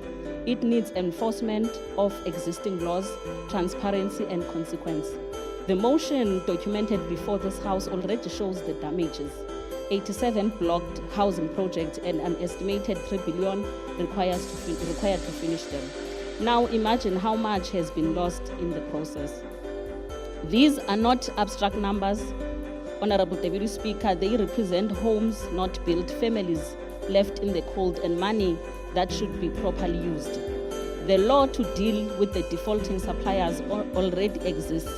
It needs enforcement of existing laws, transparency, and consequence. The motion documented before this House already shows the damages. 87 blocked housing projects and an estimated 3 billion required to finish them. Now imagine how much has been lost in the process. These are not abstract numbers, Honorable Deputy Speaker. They represent homes not built, families left in the cold, and money that should be properly used. The law to deal with the defaulting suppliers already exists.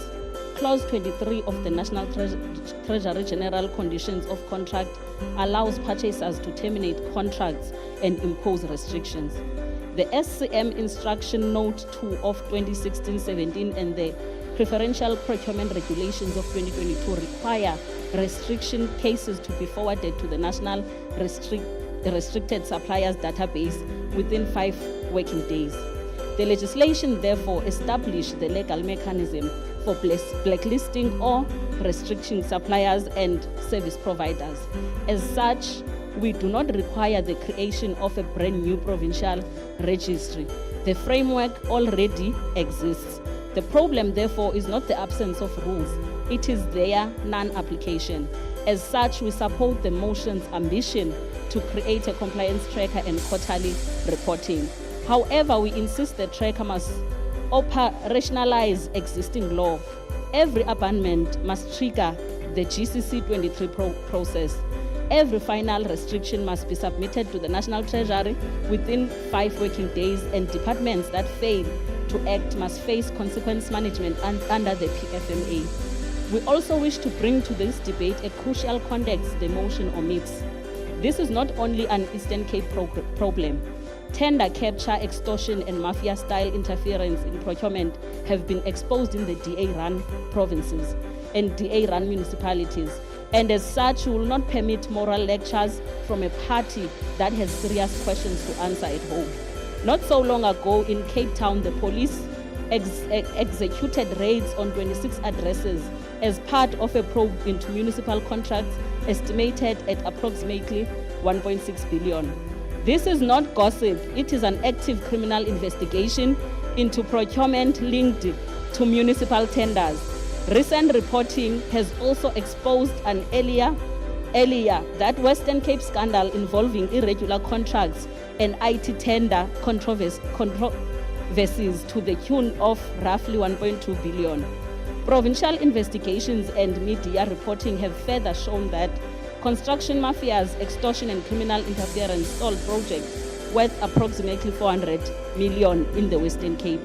Clause 23 of the National Treasury General Conditions of Contract allows purchasers to terminate contracts and impose restrictions. The SCM Instruction Note 2 of 2016-17 and the Preferential Procurement Regulations of 2022 require restriction cases to be forwarded to the National Restricted Suppliers Database within 5 working days. The legislation therefore established the legal mechanism for blacklisting or restricting suppliers and service providers. As such, we do not require the creation of a brand new provincial registry. The framework already exists. The problem, therefore, is not the absence of rules, it is their non-application. As such, we support the motion's ambition to create a compliance tracker and quarterly reporting. However, we insist the tracker must operationalize existing law. Every abandonment must trigger the GCC 23 process. Every final restriction must be submitted to the National Treasury within 5 working days, and departments that fail to act must face consequence management under the PFMA. We also wish to bring to this debate a crucial context the motion omits. This is not only an Eastern Cape problem. Tender capture, extortion, and mafia-style interference in procurement have been exposed in the DA-run provinces and DA-run municipalities. And as such, we will not permit moral lectures from a party that has serious questions to answer at home. Not so long ago in Cape Town, the police executed raids on 26 addresses as part of a probe into municipal contracts estimated at approximately 1.6 billion. This is not gossip, it is an active criminal investigation into procurement linked to municipal tenders. Recent reporting has also exposed an earlier that Western Cape scandal involving irregular contracts and IT tender controversies to the tune of roughly 1.2 billion. Provincial investigations and media reporting have further shown that construction mafias, extortion and criminal interference stalled projects worth approximately 400 million in the Western Cape.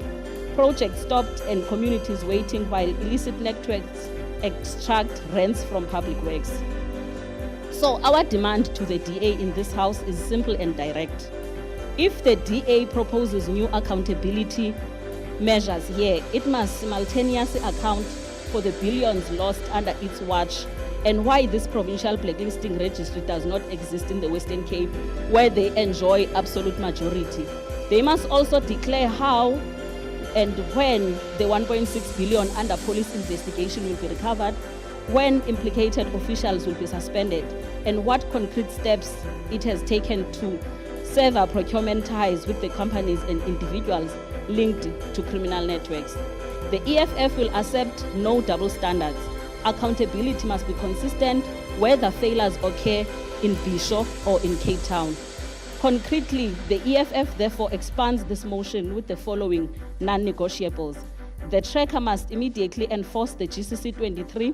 Projects stopped and communities waiting while illicit networks extract rents from public works. So our demand to the DA in this House is simple and direct. If the DA proposes new accountability measures here, it must simultaneously account for the billions lost under its watch and why this provincial blacklisting registry does not exist in the Western Cape, where they enjoy absolute majority. They must also declare how and when the 1.6 billion under police investigation will be recovered, when implicated officials will be suspended, and what concrete steps it has taken to sever procurement ties with the companies and individuals linked to criminal networks. The EFF will accept no double standards. Accountability must be consistent whether failures occur in Bishop or in Cape Town. Concretely, the EFF therefore expands this motion with the following non-negotiables. The tracker must immediately enforce the GCC 23,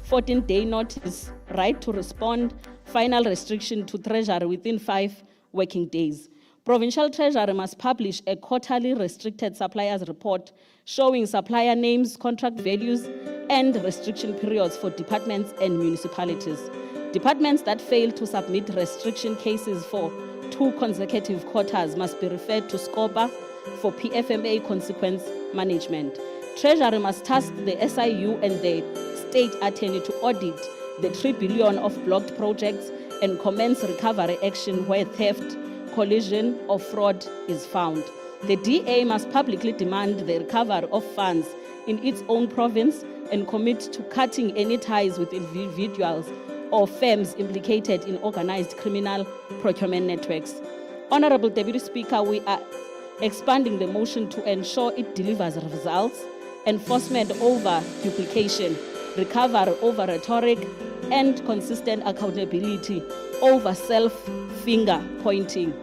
14-day notice, right to respond, final restriction to Treasury within 5 working days. Provincial Treasury must publish a quarterly restricted suppliers report showing supplier names, contract values, and restriction periods for departments and municipalities. Departments that fail to submit restriction cases for 2 consecutive quarters must be referred to SCOPA for PFMA consequence management. Treasury must task the SIU and the State Attorney to audit the 3 billion of blocked projects and commence recovery action where theft, collision, or fraud is found. The DA must publicly demand the recovery of funds in its own province and commit to cutting any ties with individuals or firms implicated in organized criminal procurement networks. Honorable Deputy Speaker, we are expanding the motion to ensure it delivers results, enforcement over duplication, recovery over rhetoric, and consistent accountability over self-finger pointing.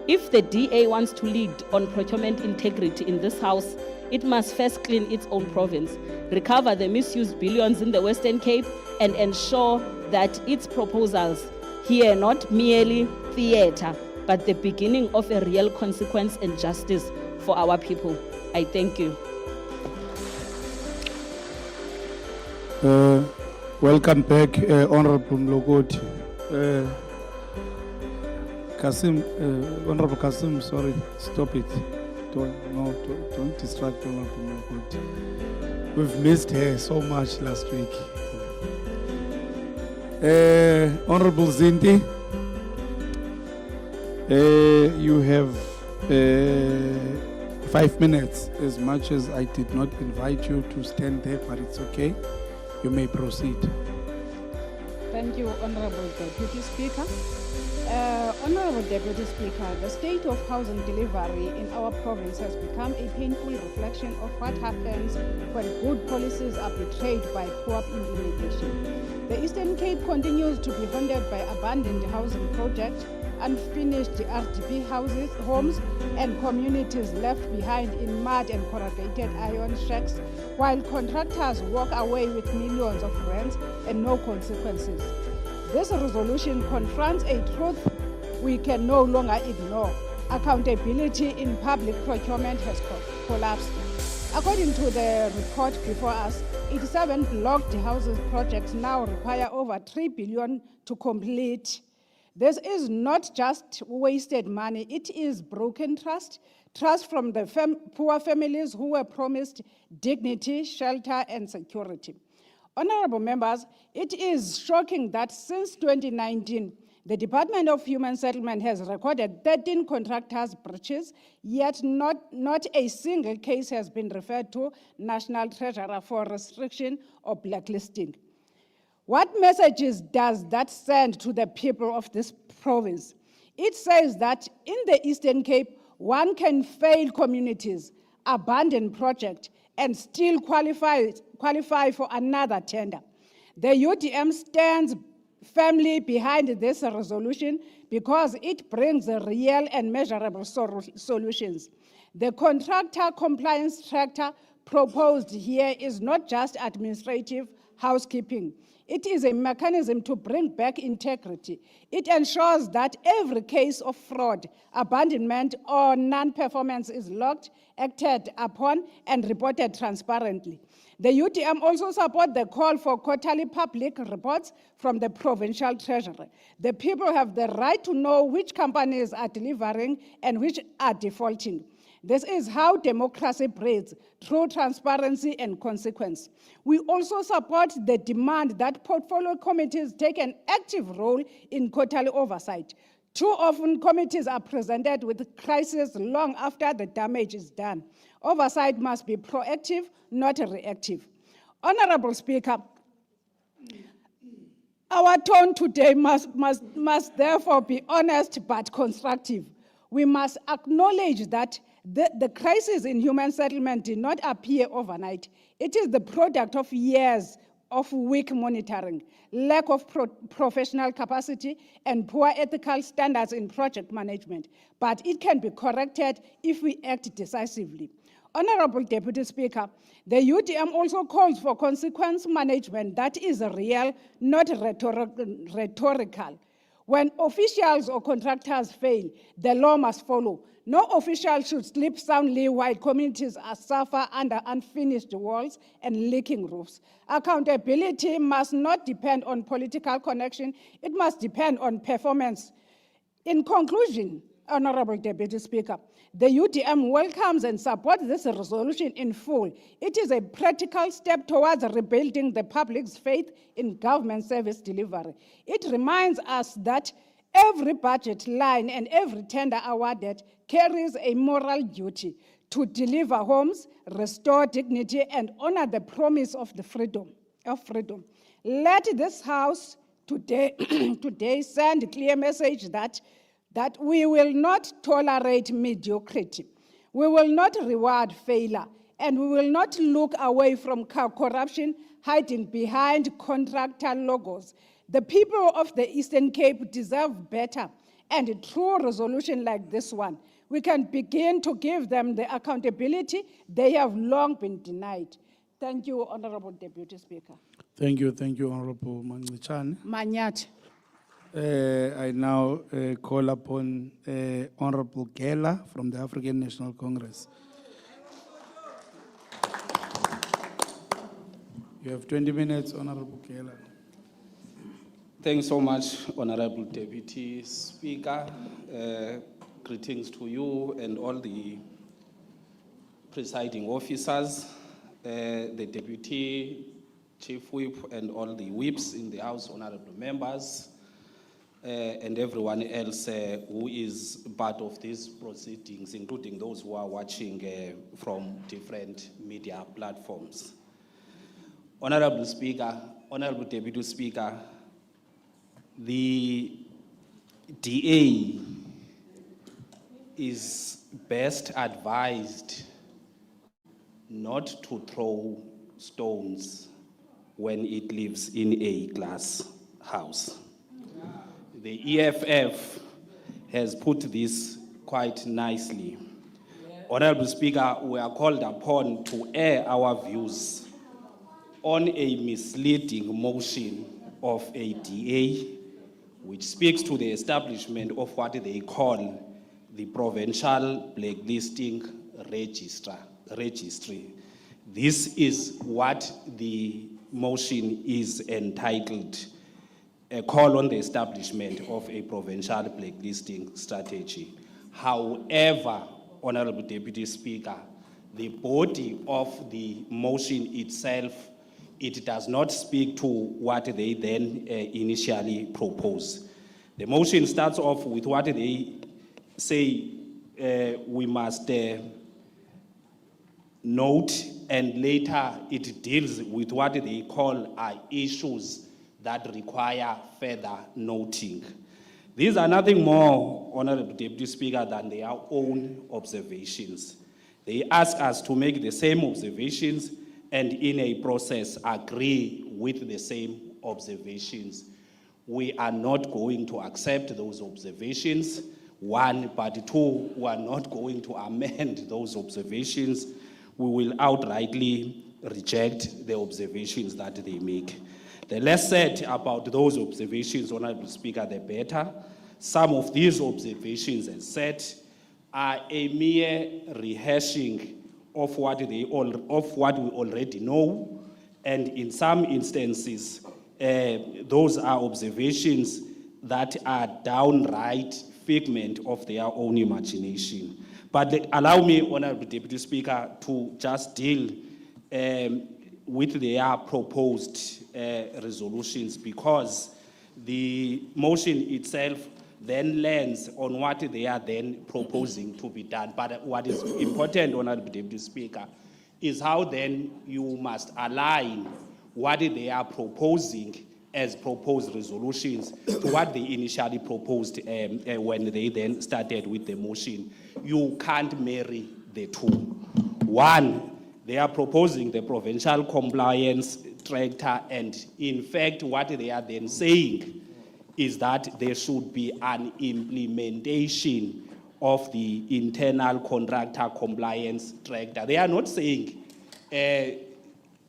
If the DA wants to lead on procurement integrity in this House, it must first clean its own province, recover the misused billions in the Western Cape, and ensure that its proposals here not merely theatre, but the beginning of a real consequence and justice for our people. I thank you. Welcome back, Honorable Mlogoti. Kasim, Honorable Kasim, sorry, stop it. Don't distract Honorable Mlogoti. We've missed her so much last week. Honorable Zinti, you have 5 minutes, as much as I did not invite you to stand there, but it's okay. You may proceed. Thank you, Honorable Deputy Speaker. Honorable Deputy Speaker, the state of housing delivery in our province has become a painful reflection of what happens when good policies are betrayed by poor implementation. The Eastern Cape continues to be haunted by abandoned housing projects, unfinished RDP homes, and communities left behind in mud and corrugated iron shacks, while contractors walk away with millions of rents and no consequences. This resolution confronts a truth we can no longer ignore. Accountability in public procurement has collapsed. According to the report before us, 87 blocked housing projects now require over 3 billion to complete. This is not just wasted money, it is broken trust from the poor families who were promised dignity, shelter, and security. Honorable members, it is shocking that since 2019, the Department of Human Settlement has recorded 13 contractors' breaches, yet not a single case has been referred to National Treasurer for restriction or blacklisting. What messages does that send to the people of this province? It says that in the Eastern Cape, one can fail communities, abandon projects, and still qualify for another tender. The UDM stands firmly behind this resolution because it brings real and measurable solutions. The contractor compliance tracker proposed here is not just administrative housekeeping. It is a mechanism to bring back integrity. It ensures that every case of fraud, abandonment, or non-performance is logged, acted upon, and reported transparently. The UDM also supports the call for quarterly public reports from the provincial treasury. The people have the right to know which companies are delivering and which are defaulting. This is how democracy breeds, through transparency and consequence. We also support the demand that portfolio committees take an active role in quarterly oversight. Too often, committees are presented with crises long after the damage is done. Oversight must be proactive, not reactive. Honorable Speaker, our tone today must therefore be honest but constructive. We must acknowledge that the crisis in human settlement did not appear overnight. It is the product of years of weak monitoring, lack of professional capacity, and poor ethical standards in project management. But it can be corrected if we act decisively. Honorable Deputy Speaker, the UDM also calls for consequence management that is real, not rhetorical. When officials or contractors fail, the law must follow. No official should sleep soundly while communities suffer under unfinished walls and leaking roofs. Accountability must not depend on political connection, it must depend on performance. In conclusion, Honorable Deputy Speaker, The UDM welcomes and supports this resolution in full. It is a practical step towards rebuilding the public's faith in government service delivery. It reminds us that every budget line and every tender awarded carries a moral duty to deliver homes, restore dignity, and honor the promise of the freedom. Let this House today, today send a clear message that we will not tolerate mediocrity. We will not reward failure, and we will not look away from corruption hiding behind contractor logos. The people of the Eastern Cape deserve better, and a true resolution like this one, we can begin to give them the accountability they have long been denied. Thank you, Honorable Deputy Speaker. Thank you, Honorable Mangichane. Manyat. I now call upon Honorable Gela from the African National Congress. You have 20 minutes, Honorable Gela. Thanks so much, Honorable Deputy Speaker. Greetings to you and all the presiding officers, the Deputy Chief Whip and all the whips in the House, honorable members, and everyone else who is part of these proceedings, including those who are watching from different media platforms. Honorable Speaker, Honorable Deputy Speaker, the DA is best advised not to throw stones when it lives in a glass house. The EFF has put this quite nicely. Honorable Speaker, we are called upon to air our views on a misleading motion of a DA, which speaks to the establishment of what they call the Provincial Blacklisting Registry. This is what the motion is entitled, a call on the establishment of a provincial blacklisting strategy. However, Honorable Deputy Speaker, the body of the motion itself, it does not speak to what they then initially propose. The motion starts off with what they say we must note, and later it deals with what they call issues that require further noting. These are nothing more, Honorable Deputy Speaker, than their own observations. They ask us to make the same observations and in a process agree with the same observations. We are not going to accept those observations, one, but two, we are not going to amend those observations. We will outrightly reject the observations that they make. The less said about those observations, Honorable Speaker, the better. Some of these observations, as said, are a mere rehashing of what we already know, and in some instances, those are observations that are downright figment of their own imagination. But allow me, Honorable Deputy Speaker, to just deal with their proposed resolutions, because the motion itself then lands on what they are then proposing to be done. But what is important, Honorable Deputy Speaker, is how then you must align what they are proposing as proposed resolutions to what they initially proposed when they then started with the motion. You can't marry the two. One, they are proposing the provincial compliance tractor, and in fact, what they are then saying is that there should be an implementation of the internal contractor compliance tractor. They are not saying it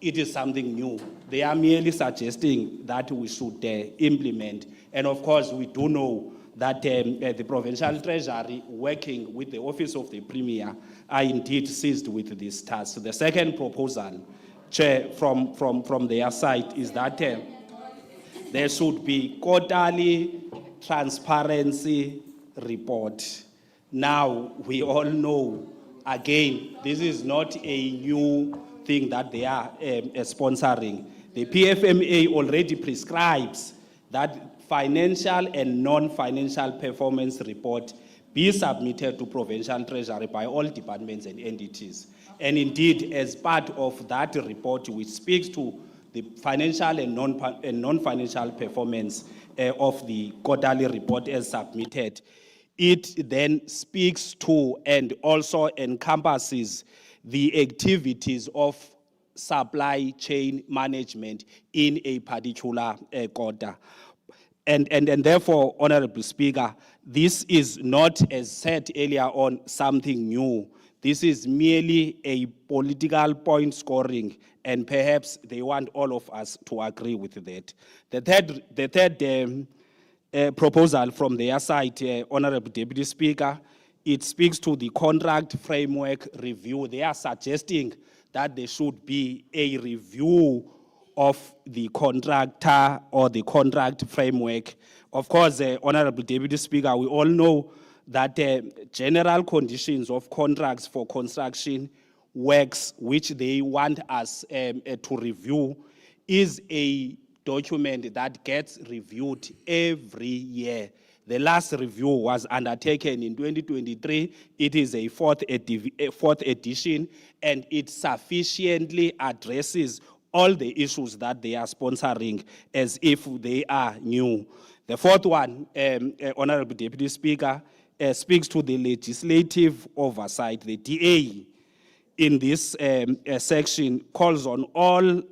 is something new. They are merely suggesting that we should implement. And of course, we do know that the Provincial Treasury, working with the Office of the Premier, are indeed seized with this task. The second proposal, Chair, from their side is that there should be quarterly transparency report. Now, we all know, again, this is not a new thing that they are sponsoring. The PFMA already prescribes that financial and non-financial performance report be submitted to Provincial Treasury by all departments and entities. And indeed, as part of that report, which speaks to the financial and non-financial performance of the quarterly report as submitted, it then speaks to and also encompasses the activities of supply chain management in a particular quarter. And therefore, Honorable Speaker, this is not, as said earlier on, something new. This is merely a political point scoring, and perhaps they want all of us to agree with that. The third proposal from their side, Honorable Deputy Speaker, it speaks to the contract framework review. They are suggesting that there should be a review of the contractor or the contract framework. Of course, Honorable Deputy Speaker, we all know that general conditions of contracts for construction works, which they want us to review, is a document that gets reviewed every year. The last review was undertaken in 2023. It is a fourth edition, and it sufficiently addresses all the issues that they are sponsoring as if they are new. The fourth one, Honorable Deputy Speaker, speaks to the legislative oversight. The DA in this section calls on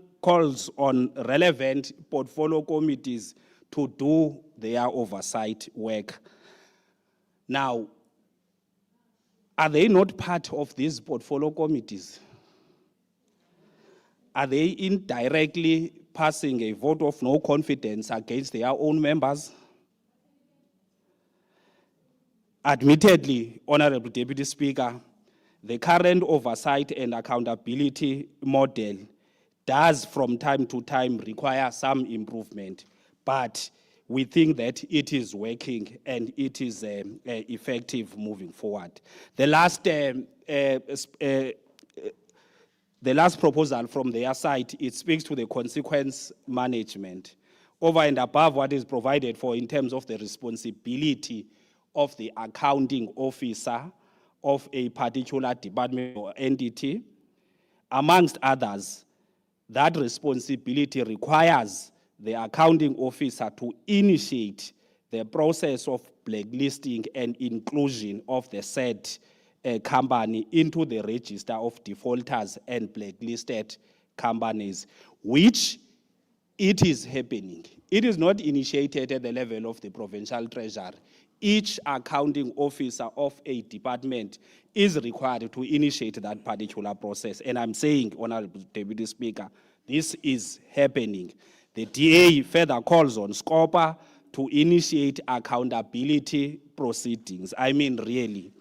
relevant portfolio committees to do their oversight work. Now, are they not part of these portfolio committees? Are they indirectly passing a vote of no confidence against their own members? Admittedly, Honorable Deputy Speaker, the current oversight and accountability model does from time to time require some improvement, but we think that it is working and it is effective moving forward. The last proposal from their side, it speaks to the consequence management. Over and above what is provided for in terms of the responsibility of the accounting officer of a particular department or entity, amongst others, that responsibility requires the accounting officer to initiate the process of blacklisting and inclusion of the said company into the register of defaulters and blacklisted companies, which it is happening. It is not initiated at the level of the provincial treasury. Each accounting officer of a department is required to initiate that particular process. And I'm saying, Honorable Deputy Speaker, this is happening. The DA further calls on SCOPA to initiate accountability proceedings. I mean, really.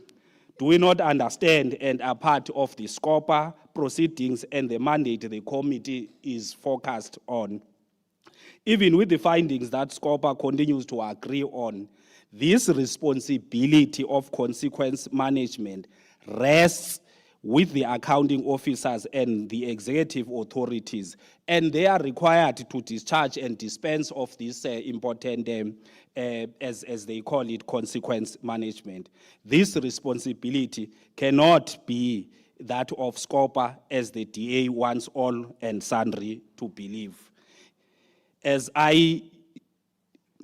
Do we not understand and are part of the SCOPA proceedings and the mandate the committee is focused on? Even with the findings that SCOPA continues to agree on, this responsibility of consequence management rests with the accounting officers and the executive authorities, and they are required to discharge and dispense of this important, as they call it, consequence management. This responsibility cannot be that of SCOPA, as the DA wants all and sundry to believe. As I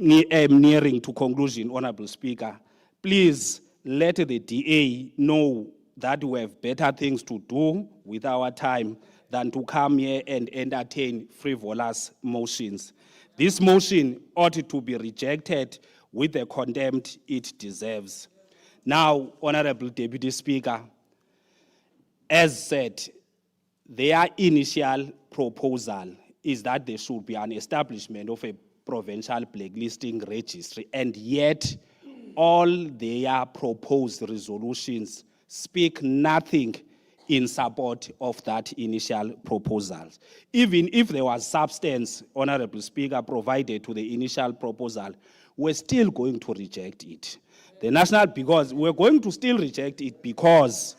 am nearing to conclusion, Honorable Speaker, please let the DA know that we have better things to do with our time than to come here and entertain frivolous motions. This motion ought to be rejected with the contempt it deserves. Now, Honorable Deputy Speaker, as said, their initial proposal is that there should be an establishment of a provincial blacklisting registry, and yet all their proposed resolutions speak nothing in support of that initial proposal. Even if there was substance, Honorable Speaker, provided to the initial proposal, we're still going to reject it. Because we're going to still reject it because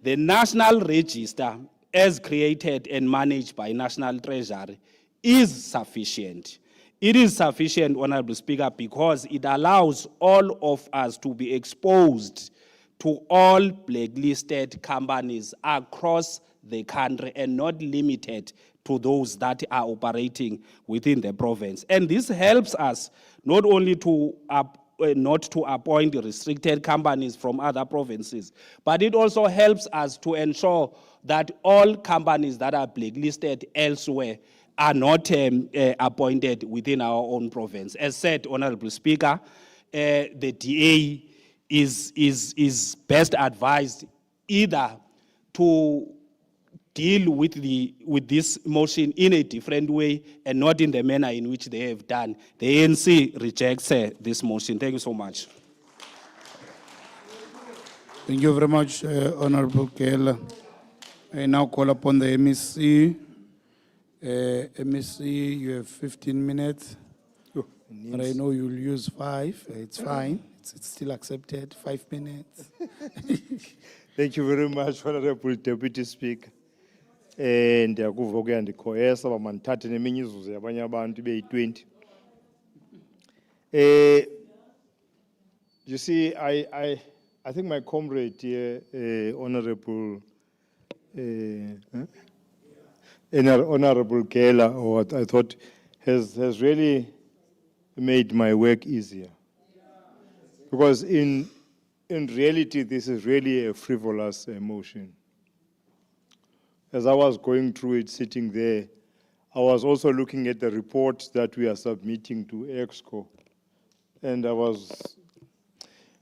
the National Register, as created and managed by National Treasury, is sufficient. It is sufficient, Honorable Speaker, because it allows all of us to be exposed to all blacklisted companies across the country and not limited to those that are operating within the province. And this helps us not only to not to appoint restricted companies from other provinces, but it also helps us to ensure that all companies that are blacklisted elsewhere are not appointed within our own province. As said, Honorable Speaker, the DA is best advised either to deal with this motion in a different way and not in the manner in which they have done. The ANC rejects this motion. Thank you so much. Thank you very much, Honorable Kela. I now call upon the MEC. MEC, you have 15 minutes. But I know you'll use 5. It's fine. It's still accepted. 5 minutes. Thank you very much, Honorable Deputy Speaker. Ndiyakuva ukuyandikhoyesa uba mandithathe neminye izuzu yabanye abantu ibe yi-20. You see, I think my comrade here, Honorable Gela, or what I thought has really made my work easier. Because in reality, this is really a frivolous motion. As I was going through it, sitting there, I was also looking at the report that we are submitting to EXCO. And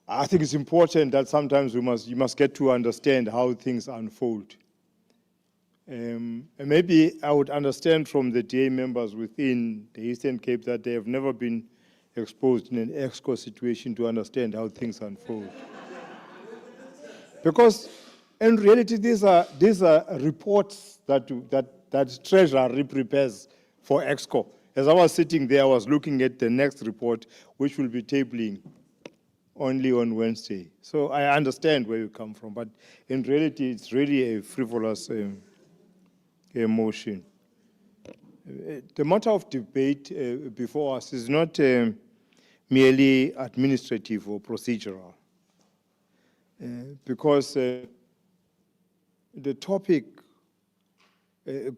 I think it's important that sometimes you must get to understand how things unfold. And maybe I would understand from the DA members within the Eastern Cape that they have never been exposed in an EXCO situation to understand how things unfold. Because in reality, these are reports that Treasury prepares for EXCO. As I was sitting there, I was looking at the next report, which will be tabling only on Wednesday. So I understand where you come from, but in reality, it's really a frivolous motion. The matter of debate before us is not merely administrative or procedural, because the topic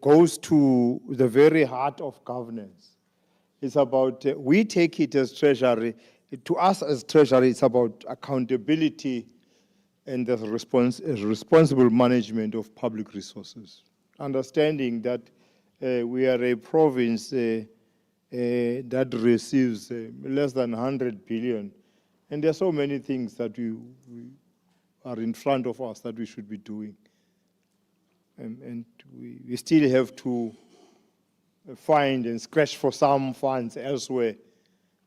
goes to the very heart of governance. It's about, we take it as Treasury, to us as Treasury, it's about accountability and the responsible management of public resources. Understanding that we are a province that receives less than 100 billion, and there are so many things that we are in front of us that we should be doing. And we still have to find and scratch for some funds elsewhere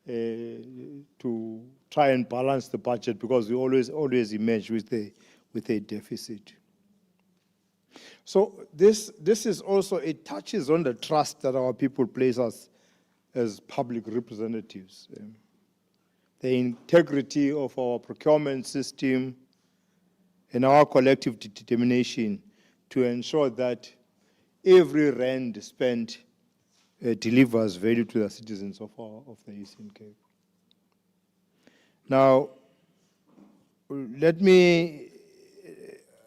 to try and balance the budget, because we always emerge with a deficit. So this is also, it touches on the trust that our people place us as public representatives. The integrity of our procurement system and our collective determination to ensure that every rand spent delivers value to the citizens of the Eastern Cape. Now,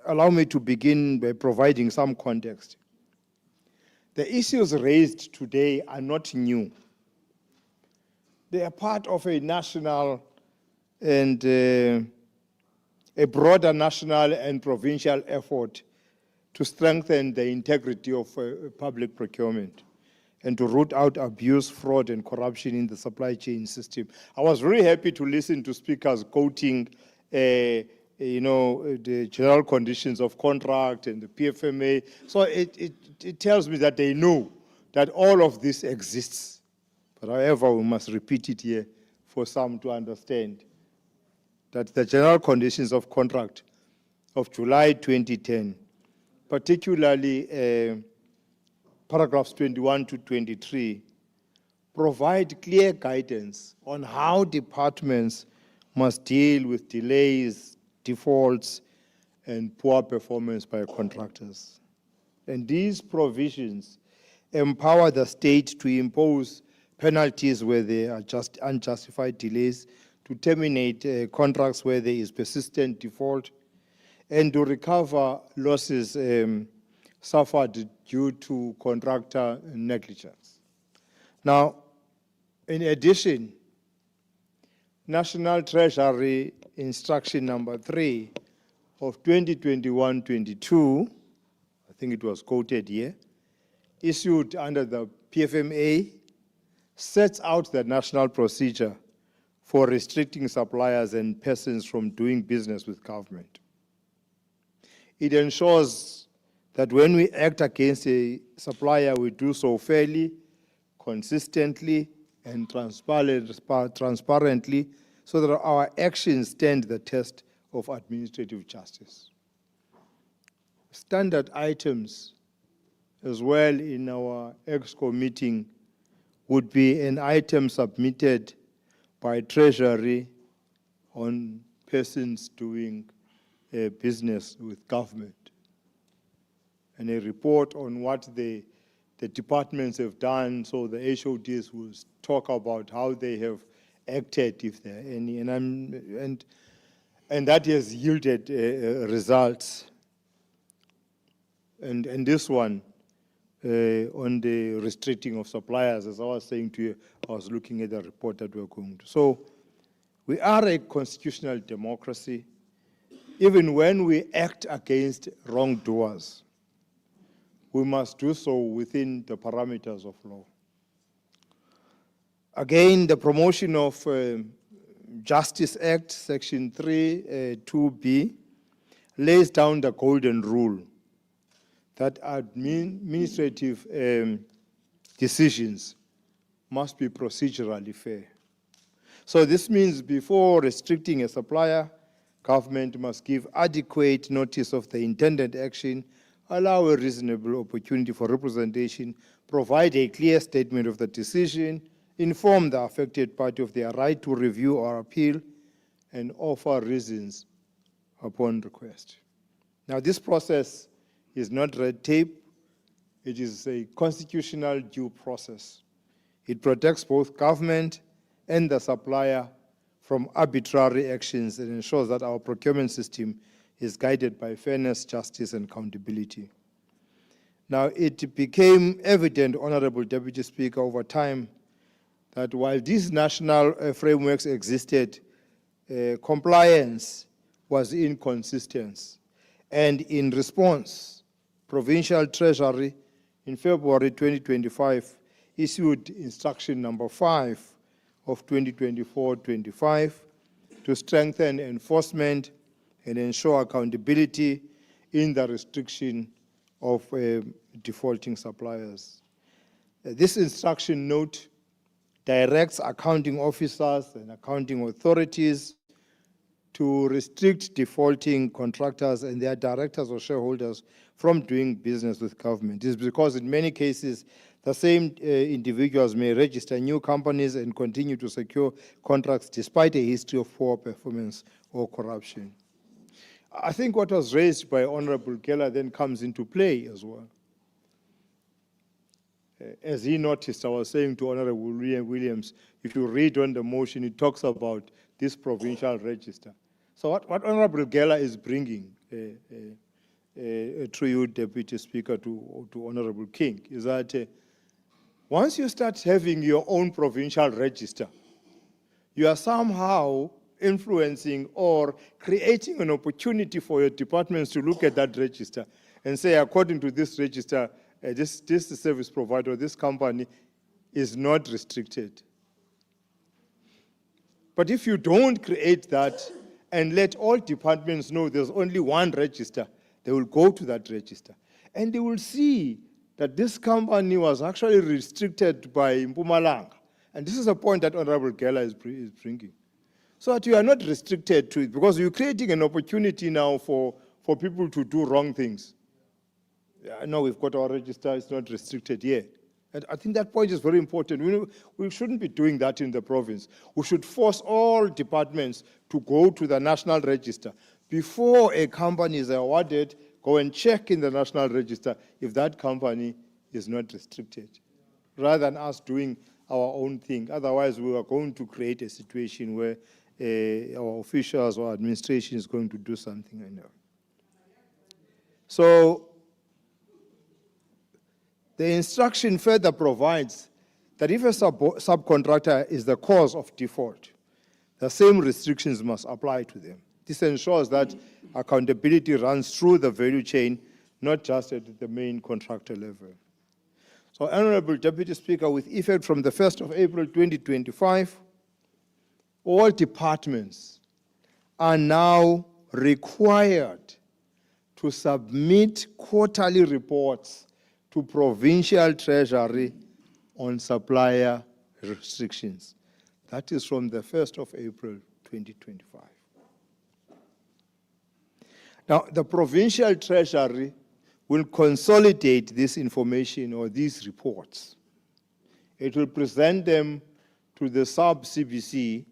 allow me to begin by providing some context. The issues raised today are not new. They are part of a national and a broader national and provincial effort to strengthen the integrity of public procurement and to root out abuse, fraud, and corruption in the supply chain system. I was very happy to listen to speakers quoting, the general conditions of contract and the PFMA. So it tells me that they know that all of this exists. But however, we must repeat it here for some to understand that the general conditions of contract of July 2010, particularly paragraphs 21 to 23, provide clear guidance on how departments must deal with delays, defaults, and poor performance by contractors. And these provisions empower the state to impose penalties where there are just unjustified delays, to terminate contracts where there is persistent default, and to recover losses suffered due to contractor negligence. Now, in addition, National Treasury Instruction Number 3 of 2021-22, I think it was quoted here, issued under the PFMA, sets out the national procedure for restricting suppliers and persons from doing business with government. It ensures that when we act against a supplier, we do so fairly, consistently, and transparently, so that our actions stand the test of administrative justice. Standard items as well in our EXCO meeting would be an item submitted by Treasury on persons doing business with government, and a report on what the departments have done, so the HODs will talk about how they have acted, if there are any, and that has yielded results. And this one, on the restricting of suppliers, as I was saying to you, I was looking at the report that we're going to. So we are a constitutional democracy. Even when we act against wrongdoers, we must do so within the parameters of law. Again, the promotion of Justice Act, Section 3(2)(b), lays down the golden rule that administrative decisions must be procedurally fair. So this means before restricting a supplier, government must give adequate notice of the intended action, allow a reasonable opportunity for representation, provide a clear statement of the decision, inform the affected party of their right to review or appeal, and offer reasons upon request. Now, this process is not red tape. It is a constitutional due process. It protects both government and the supplier from arbitrary actions and ensures that our procurement system is guided by fairness, justice, and accountability. Now, it became evident, Honorable Deputy Speaker, over time, that while these national frameworks existed, compliance was inconsistent. And in response, Provincial Treasury in February 2025 issued Instruction Number 5 of 2024-25 to strengthen enforcement and ensure accountability in the restriction of defaulting suppliers. This instruction note directs accounting officers and accounting authorities to restrict defaulting contractors and their directors or shareholders from doing business with government. This is because in many cases, the same individuals may register new companies and continue to secure contracts despite a history of poor performance or corruption. I think what was raised by Honorable Geller then comes into play as well. As he noticed, I was saying to Honorable Williams, if you read on the motion, it talks about this provincial register. So what Honorable Geller is bringing through you, Deputy Speaker, to Honorable King, is that once you start having your own provincial register, you are somehow influencing or creating an opportunity for your departments to look at that register and say, according to this register, this service provider, this company is not restricted. But if you don't create that and let all departments know there's only one register, they will go to that register and they will see that this company was actually restricted by Mpumalanga. And this is a point that Honorable Geller is bringing. So that you are not restricted to it, because you're creating an opportunity now for people to do wrong things. I know we've got our register, it's not restricted yet. And I think that point is very important. We shouldn't be doing that in the province. We should force all departments to go to the national register. Before a company is awarded, go and check in the national register if that company is not restricted, rather than us doing our own thing. Otherwise, we are going to create a situation where our officials or administration is going to do something. I know. So the instruction further provides that if a subcontractor is the cause of default, the same restrictions must apply to them. This ensures that accountability runs through the value chain, not just at the main contractor level. So, Honorable Deputy Speaker, with effect from the 1st of April 2025, all departments are now required to submit quarterly reports to Provincial Treasury on supplier restrictions. That is from the 1st of April 2025. Now, the Provincial Treasury will consolidate this information or these reports. It will present them to the sub-CBC.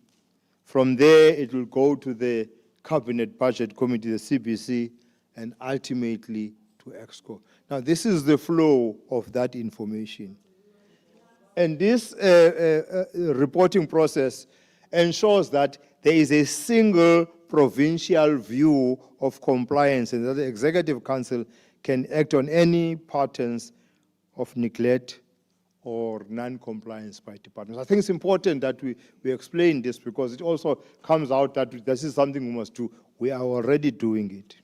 From there, it will go to the Cabinet Budget Committee, the CBC, and ultimately to EXCO. Now, this is the flow of that information. And this reporting process ensures that there is a single provincial view of compliance and that the Executive Council can act on any patterns of neglect or non-compliance by departments. I think it's important that we explain this because it also comes out that this is something we must do. We are already doing it.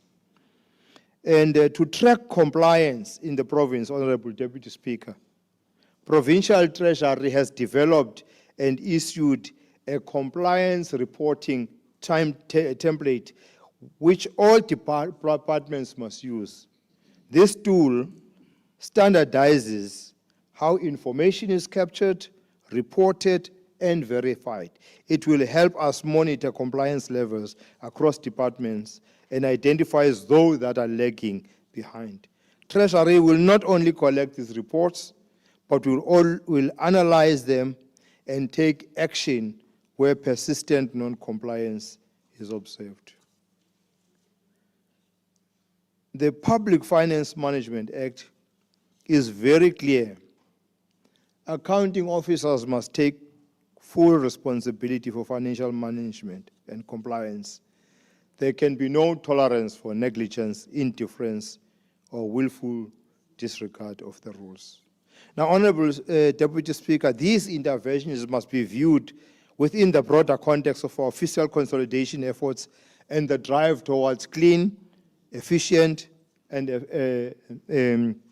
And to track compliance in the province, Honorable Deputy Speaker, Provincial Treasury has developed and issued a compliance reporting template which all departments must use. This tool standardizes how information is captured, reported, and verified. It will help us monitor compliance levels across departments and identifies those that are lagging behind. Treasury will not only collect these reports, but will analyze them and take action where persistent non-compliance is observed. The Public Finance Management Act is very clear. Accounting officers must take full responsibility for financial management and compliance. There can be no tolerance for negligence, indifference, or willful disregard of the rules. Now, Honorable Deputy Speaker, these interventions must be viewed within the broader context of our fiscal consolidation efforts and the drive towards clean, efficient, and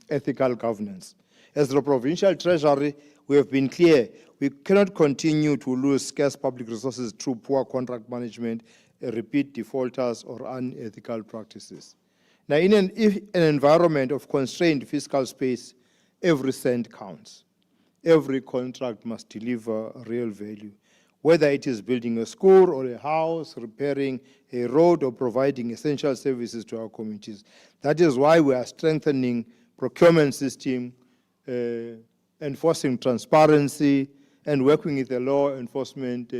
ethical governance. As the Provincial Treasury, we have been clear, we cannot continue to lose scarce public resources through poor contract management, repeat defaulters, or unethical practices. Now, in an environment of constrained fiscal space, every cent counts. Every contract must deliver real value, whether it is building a school or a house, repairing a road, or providing essential services to our communities. That is why we are strengthening procurement system, enforcing transparency, and working with the law enforcement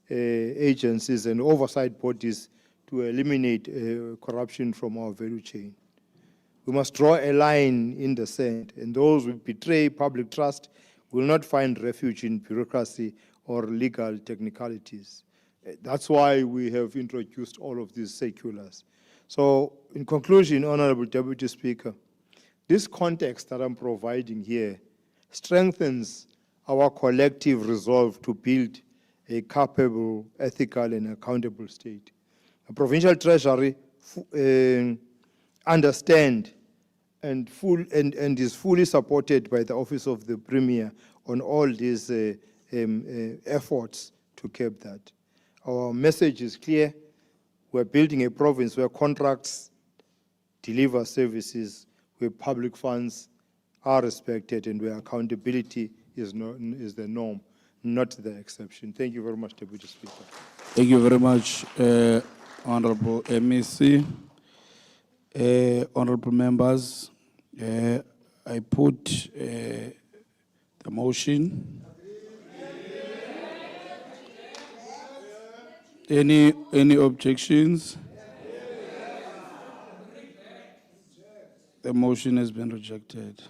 agencies and oversight bodies to eliminate corruption from our value chain. We must draw a line in the sand, and those who betray public trust will not find refuge in bureaucracy or legal technicalities. That's why we have introduced all of these circulars. So, in conclusion, Honorable Deputy Speaker, this context that I'm providing here strengthens our collective resolve to build a capable, ethical, and accountable state. The Provincial Treasury understands and is fully supported by the Office of the Premier on all these efforts to curb that. Our message is clear. We're building a province where contracts deliver services, where public funds are respected, and where accountability is the norm, not the exception. Thank you very much, Deputy Speaker. Thank you very much, Honorable MEC. Honorable members, I put The motion. Any objections? The motion has been rejected.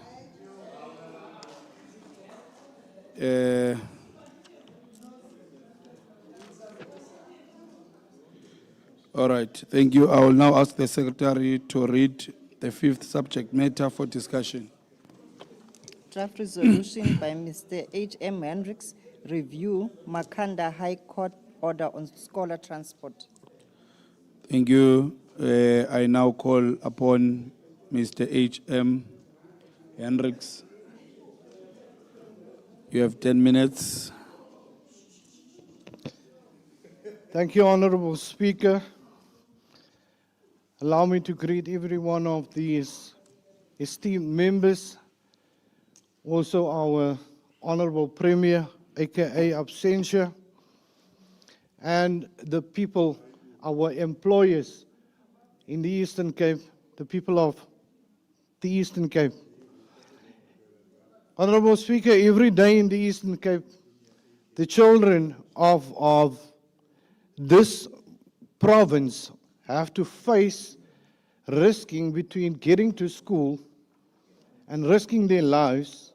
All right, thank you. I will now ask the secretary to read the fifth subject matter for discussion. Draft resolution by Mr. H.M. Hendricks, review Makanda High Court order on scholar transport. Thank you. I now call upon Mr. H.M. Hendricks. You have 10 minutes. Thank you, Honorable Speaker. Allow me to greet every one of these esteemed members, also our Honorable Premier, aka Absentia, and the people, our employers in the Eastern Cape, the people of the Eastern Cape. Honorable Speaker, every day in the Eastern Cape, the children of this province have to face risking between getting to school and risking their lives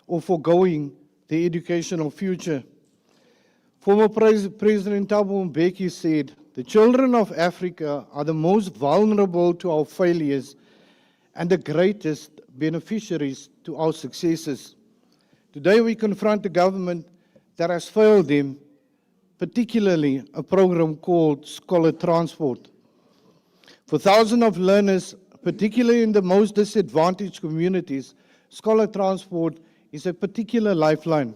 or foregoing their educational future. Former President Thabo Mbeki said, "The children of Africa are the most vulnerable to our failures and the greatest beneficiaries to our successes." Today we confront a government that has failed them, particularly a program called Scholar Transport. For thousands of learners, particularly in the most disadvantaged communities, Scholar Transport is a particular lifeline.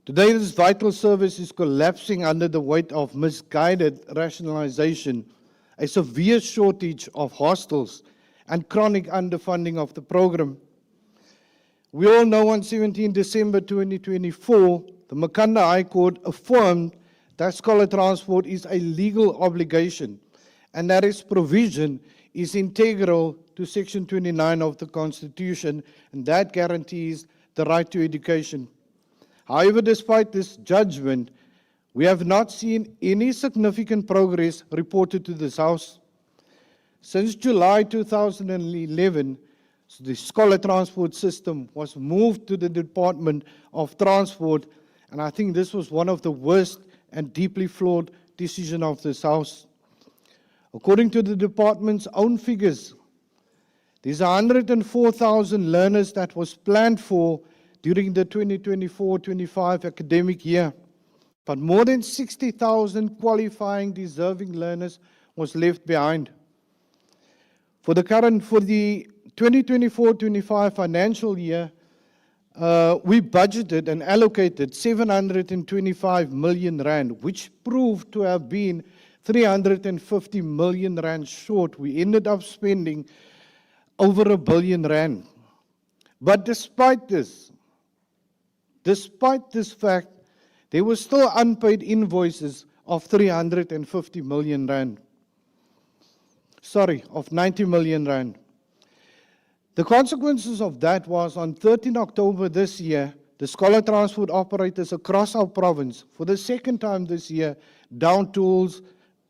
Today, this vital service is collapsing under the weight of misguided rationalization, a severe shortage of hostels, and chronic underfunding of the program. We all know on 17 December 2024, the Makanda High Court affirmed that scholar transport is a legal obligation and that its provision is integral to Section 29 of the Constitution, and that guarantees the right to education. However, despite this judgment, we have not seen any significant progress reported to this House. Since July 2011, the scholar transport system was moved to the Department of Transport, and I think this was one of the worst and deeply flawed decisions of this House. According to the department's own figures, there's 104,000 learners that was planned for during the 2024-25 academic year, but more than 60,000 qualifying deserving learners was left behind. For the 2024-25 financial year, we budgeted and allocated 725 million rand, which proved to have been 350 million rand short. We ended up spending over R1 billion. But despite this fact, there were still unpaid invoices of 350 million rand. Sorry, of 90 million rand. The consequences of that was on 13 October this year, the scholar transport operators across our province, for the second time this year, down tools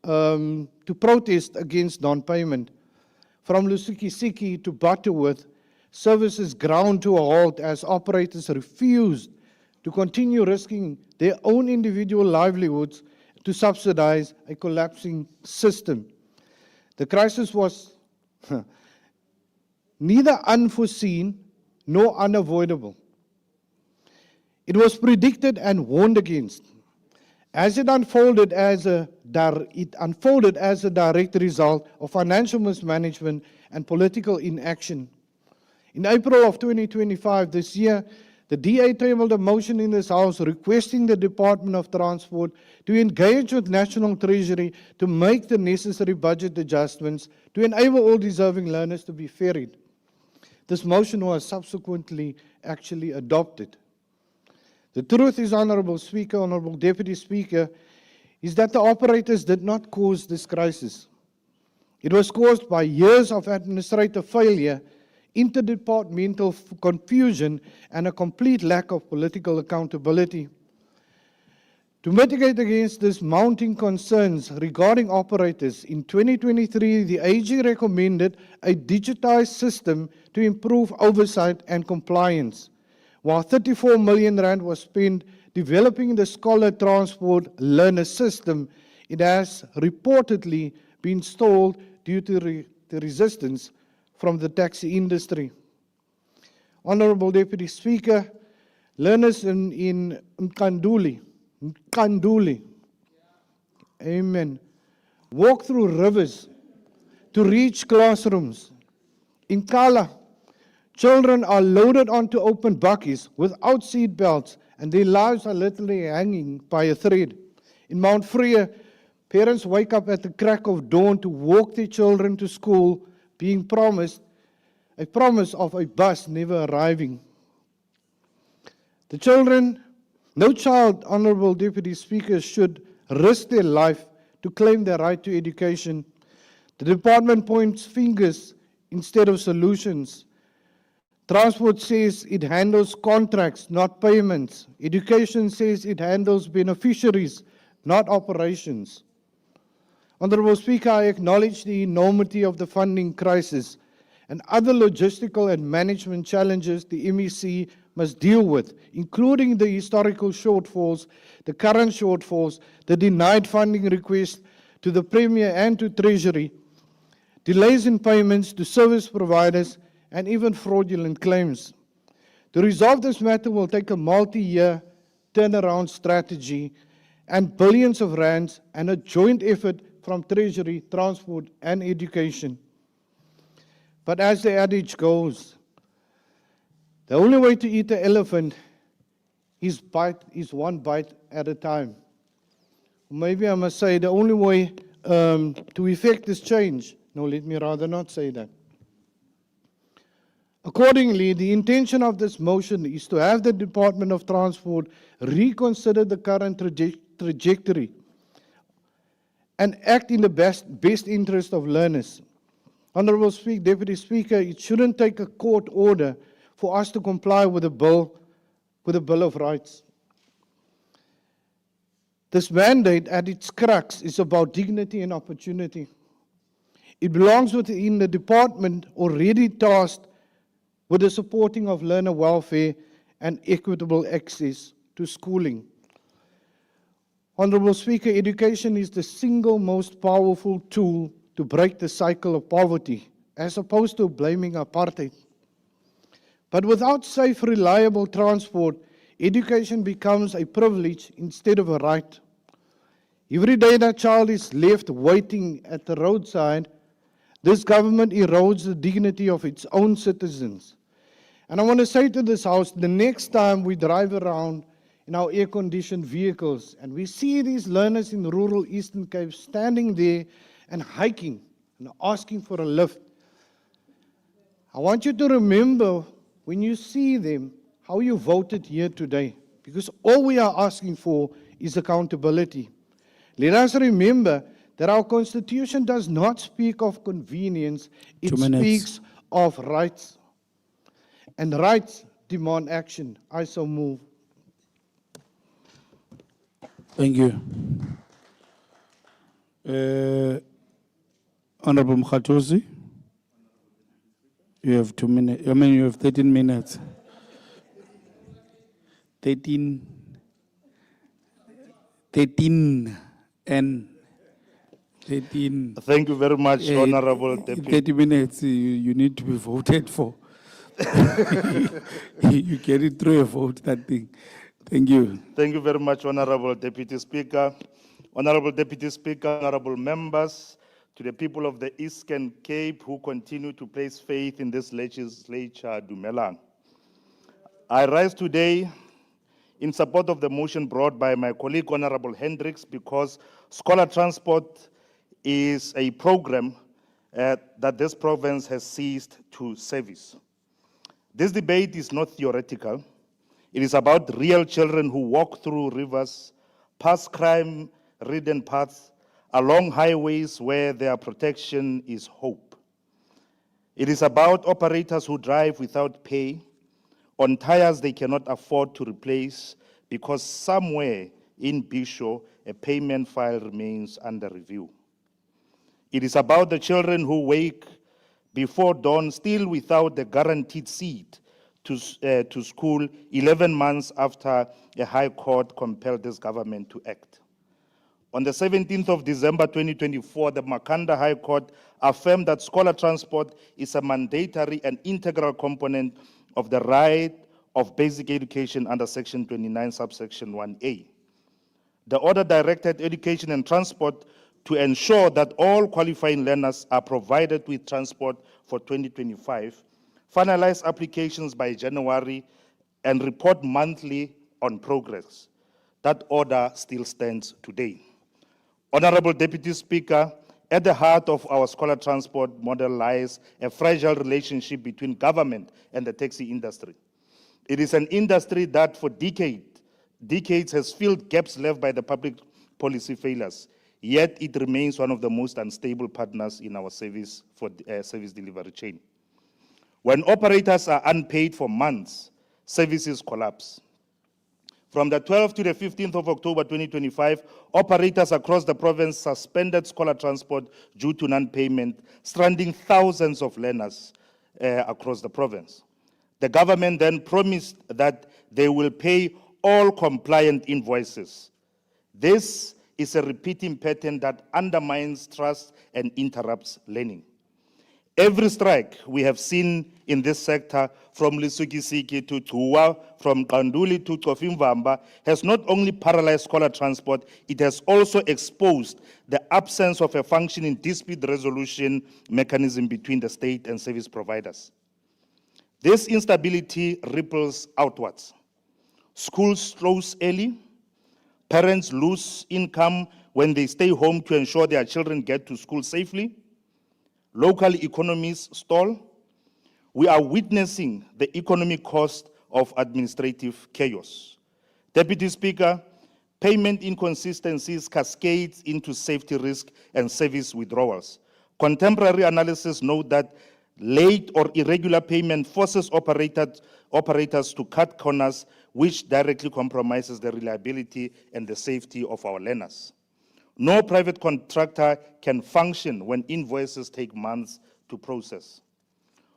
to protest against non-payment. From Lusikisiki to Butterworth, services ground to a halt as operators refused to continue risking their own individual livelihoods to subsidize a collapsing system. The crisis was neither unforeseen nor unavoidable. It was predicted and warned against. As it unfolded as a direct result of financial mismanagement and political inaction. In April of 2025, this year, the DA tabled a motion in this House requesting the Department of Transport to engage with National Treasury to make the necessary budget adjustments to enable all deserving learners to be ferried. This motion was subsequently actually adopted. The truth is, Honourable Speaker, Honourable Deputy Speaker, is that the operators did not cause this crisis. It was caused by years of administrative failure interdepartmental confusion, and a complete lack of political accountability. To mitigate against these mounting concerns regarding operators, in 2023, the AG recommended a digitized system to improve oversight and compliance. While 34 million rand was spent developing the Scholar Transport Learner System, it has reportedly been stalled due to the resistance from the taxi industry. Honorable Deputy Speaker, learners in Mkanduli, amen, walk through rivers to reach classrooms. In Kala, children are loaded onto open buckies without seat belts, and their lives are literally hanging by a thread. In Mount Freya, parents wake up at the crack of dawn to walk their children to school, being promised a promise of a bus never arriving. No child, Honorable Deputy Speaker, should risk their life to claim their right to education. The department points fingers instead of solutions. Transport says it handles contracts, not payments. Education says it handles beneficiaries, not operations. Honorable Speaker, I acknowledge the enormity of the funding crisis and other logistical and management challenges the MEC must deal with, including the historical shortfalls, the current shortfalls, the denied funding request to the Premier and to Treasury, delays in payments to service providers, and even fraudulent claims. To resolve this matter will take a multi-year turnaround strategy and billions of rands and a joint effort from Treasury, Transport, and Education. But as the adage goes, the only way to eat an elephant is one bite at a time. Maybe I must say the only way to effect this change. No, let me rather not say that. Accordingly, the intention of this motion is to have the Department of Transport reconsider the current trajectory and act in the best interest of learners. Honorable Deputy Speaker, it shouldn't take a court order for us to comply with the Bill of Rights. This mandate at its crux is about dignity and opportunity. It belongs within the department already tasked with the supporting of learner welfare and equitable access to schooling. Honorable Speaker, education is the single most powerful tool to break the cycle of poverty, as opposed to blaming apartheid. But without safe, reliable transport, education becomes a privilege instead of a right. Every day that child is left waiting at the roadside, this government erodes the dignity of its own citizens. And I want to say to this House, the next time we drive around in our air-conditioned vehicles and we see these learners in rural Eastern Cape standing there and hiking and asking for a lift, I want you to remember when you see them how you voted here today, because all we are asking for is accountability. Let us remember that our Constitution does not speak of convenience, it speaks of rights. And rights demand action. I so move. Thank you. Honorable Mkhatosi, you have 2 minutes. You have 13 minutes. 13 and 13. Thank you very much, Honorable Deputy. 30 minutes you need to be voted for. You get it through a vote, that thing. Thank you. Thank you very much, Honorable Deputy Speaker. Honorable Deputy Speaker, honorable members, to the people of the Eastern Cape who continue to place faith in this legislature, Dumelang. I rise today in support of the motion brought by my colleague, Honorable Hendricks, because Scholar Transport is a program that this province has ceased to service. This debate is not theoretical. It is about real children who walk through rivers, past crime-ridden paths, along highways where their protection is hope. It is about operators who drive without pay on tires they cannot afford to replace because somewhere in Bisho, a payment file remains under review. It is about the children who wake before dawn still without the guaranteed seat to school 11 months after a high court compelled this government to act. On the 17th of December 2024, the Makanda High Court affirmed that scholar transport is a mandatory and integral component of the right of basic education under Section 29, subsection 1A. The order directed education and transport to ensure that all qualifying learners are provided with transport for 2025, finalize applications by January, and report monthly on progress. That order still stands today. Honorable Deputy Speaker, at the heart of our scholar transport model lies a fragile relationship between government and the taxi industry. It is an industry that for decades has filled gaps left by the public policy failures, yet it remains one of the most unstable partners in our service delivery chain. When operators are unpaid for months, services collapse. From the 12th to the 15th of October 2025, operators across the province suspended scholar transport due to non-payment, stranding thousands of learners across the province. The government then promised that they will pay all compliant invoices. This is a repeating pattern that undermines trust and interrupts learning. Every strike we have seen in this sector, from Lisukisiki to Tuwa, from Kanduli to Tofimvamba, has not only paralyzed scholar transport, it has also exposed the absence of a functioning dispute resolution mechanism between the state and service providers. This instability ripples outwards. Schools close early, parents lose income when they stay home to ensure their children get to school safely, local economies stall. We are witnessing the economic cost of administrative chaos. Deputy Speaker, payment inconsistencies cascade into safety risk and service withdrawals. Contemporary analysis note that late or irregular payment forces operators to cut corners, which directly compromises the reliability and the safety of our learners. No private contractor can function when invoices take months to process.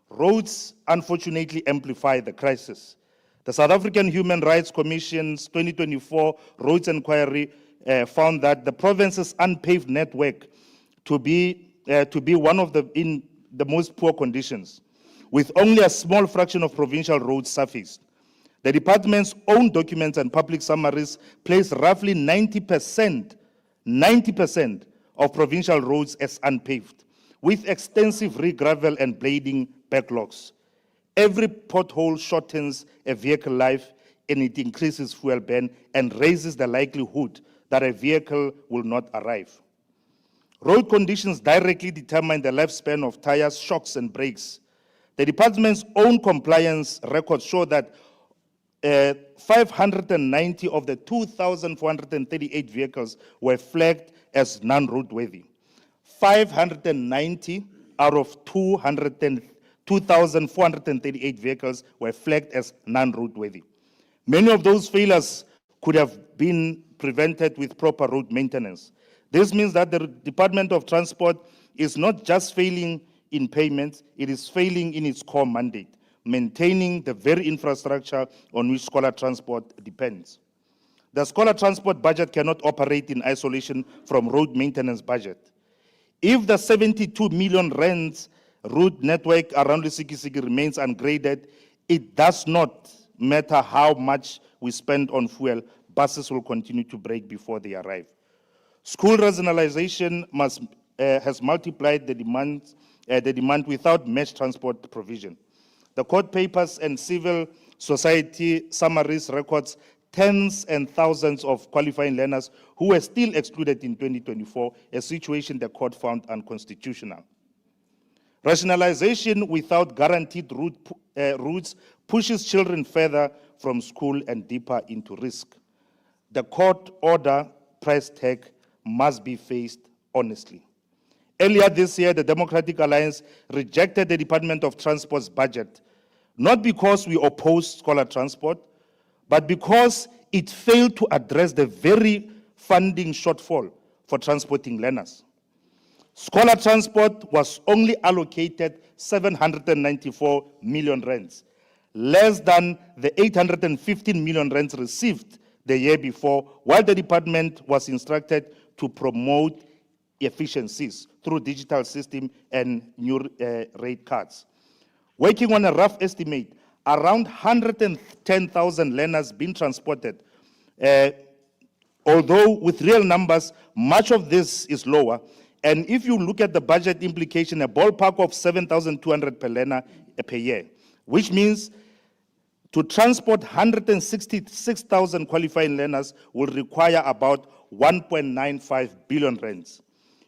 Roads, unfortunately, amplify the crisis. The South African Human Rights Commission's 2024 Roads Inquiry found that the province's unpaved network to be one of in the most poor conditions, with only a small fraction of provincial roads surfaced. The department's own documents and public summaries place roughly 90% of provincial roads as unpaved, with extensive re-gravel and blading backlogs. Every pothole shortens a vehicle life, and it increases fuel burn and raises the likelihood that a vehicle will not arrive. Road conditions directly determine the lifespan of tires, shocks, and brakes. The department's own compliance records show that 590 of the 2,438 vehicles were flagged as non-roadworthy. 590 out of 2,438 vehicles were flagged as non-roadworthy. Many of those failures could have been prevented with proper road maintenance. This means that the Department of Transport is not just failing in payments, it is failing in its core mandate, maintaining the very infrastructure on which scholar transport depends. The scholar transport budget cannot operate in isolation from road maintenance budget. If the 72 million rands route network around Lusikisiki remains ungraded, it does not matter how much we spend on fuel, buses will continue to break before they arrive. School regionalization has multiplied the demand without matched transport provision. The court papers and civil society summaries records tens and thousands of qualifying learners who were still excluded in 2024, a situation the court found unconstitutional. Rationalization without guaranteed routes pushes children further from school and deeper into risk. The court order price tag must be faced honestly. Earlier this year, the Democratic Alliance rejected the Department of Transport's budget, not because we opposed scholar transport, but because it failed to address the very funding shortfall for transporting learners. Scholar transport was only allocated 794 million rands, less than the 815 million rands received the year before, while the department was instructed to promote efficiencies through digital system and new rate cards. Working on a rough estimate, around 110,000 learners being transported, although with real numbers, much of this is lower. And if you look at the budget implication, a ballpark of 7,200 per learner per year, which means to transport 166,000 qualifying learners will require about 1.95 billion rands.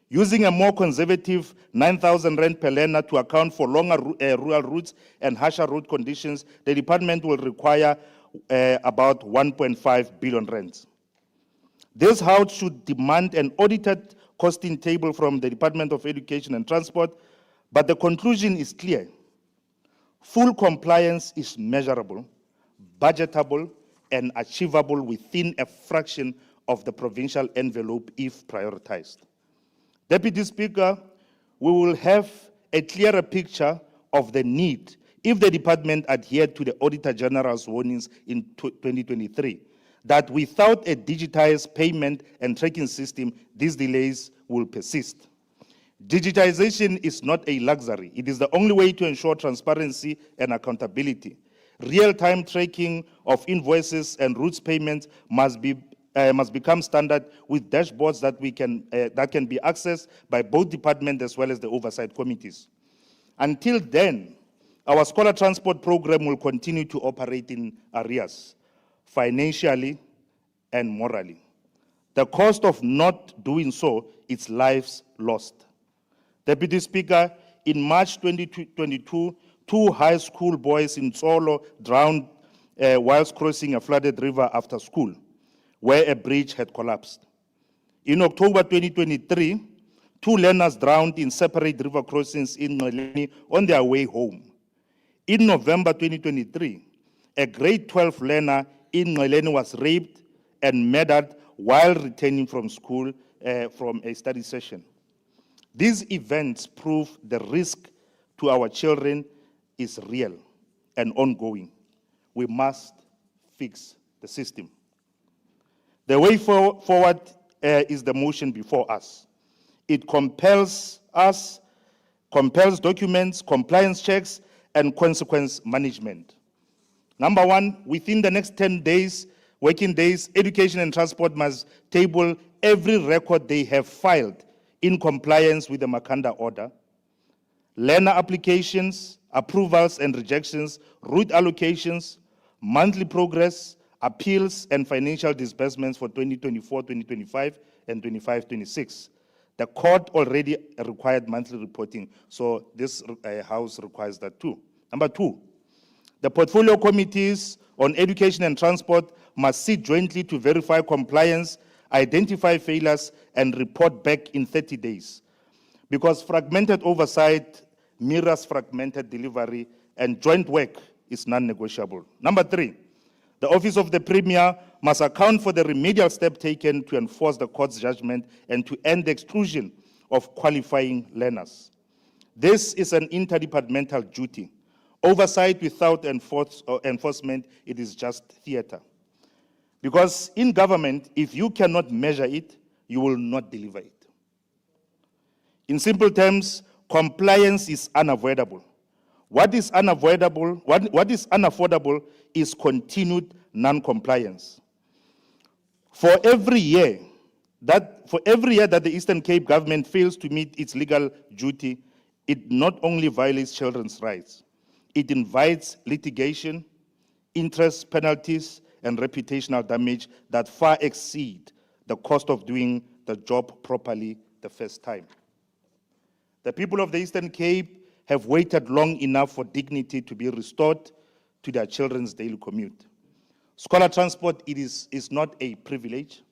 Using a more conservative 9,000 rand per learner to account for longer rural routes and harsher road conditions, the department will require about 1.5 billion rands. This house should demand an audited costing table from the Department of Education and Transport, but the conclusion is clear. Full compliance is measurable, budgetable, and achievable within a fraction of the provincial envelope if prioritized. Deputy Speaker, we will have a clearer picture of the need if the department adhered to the Auditor General's warnings in 2023, that without a digitized payment and tracking system, these delays will persist. Digitization is not a luxury. It is the only way to ensure transparency and accountability. Real-time tracking of invoices and routes payments must become standard with dashboards that can be accessed by both departments as well as the oversight committees. Until then, our scholar transport program will continue to operate in arrears, financially and morally. The cost of not doing so is lives lost. Deputy Speaker, in March 2022, 2 high school boys in Solo drowned whilst crossing a flooded river after school, where a bridge had collapsed. In October 2023, 2 learners drowned in separate river crossings in Nqeleni on their way home. In November 2023, a grade 12 learner in Nqeleni was raped and murdered while returning from school from a study session. These events prove the risk to our children is real and ongoing. We must fix the system. The way forward is the motion before us. It compels documents, compliance checks, and consequence management. Number 1, within the next 10 days, working days, Education and Transport must table every record they have filed in compliance with the Makanda order. Learner applications, approvals and rejections, route allocations, monthly progress, appeals, and financial disbursements for 2024, 2025, and 25-26. The court already required monthly reporting, so this House requires that too. Number 2, the portfolio committees on education and transport must sit jointly to verify compliance, identify failures, and report back in 30 days. Because fragmented oversight mirrors fragmented delivery, and joint work is non-negotiable. Number 3, the Office of the Premier must account for the remedial step taken to enforce the court's judgment and to end the exclusion of qualifying learners. This is an interdepartmental duty. Oversight without enforcement, it is just theater. Because in government, if you cannot measure it, you will not deliver it. In simple terms, compliance is unavoidable. What is unavoidable, what is unaffordable is continued non-compliance. For every year that the Eastern Cape government fails to meet its legal duty, it not only violates children's rights, it invites litigation, interest penalties, and reputational damage that far exceed the cost of doing the job properly the first time. The people of the Eastern Cape have waited long enough for dignity to be restored to their children's daily commute. Scholar transport is not a privilege.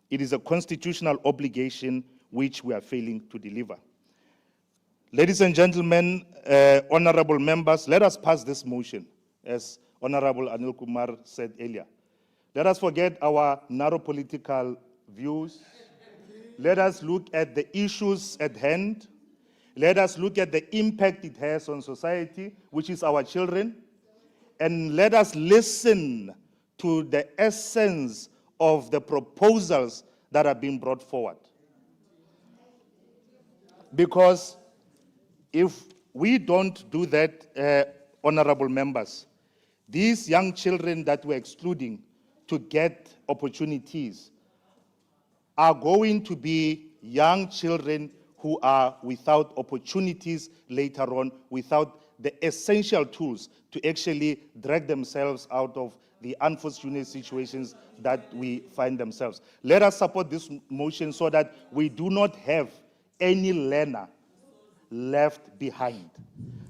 It is a constitutional obligation which we are failing to deliver. Ladies and gentlemen, honorable members, let us pass this motion, as Honorable Anil Kumar said earlier. Let us forget our narrow political views. Let us look at the issues at hand. Let us look at the impact it has on society, which is our children. And let us listen to the essence of the proposals that are being brought forward. Because if we don't do that, honorable members, these young children that we're excluding to get opportunities are going to be young children who are without opportunities later on, without the essential tools to actually drag themselves out of the unfortunate situations that we find themselves. Let us support this motion so that we do not have any learner left behind,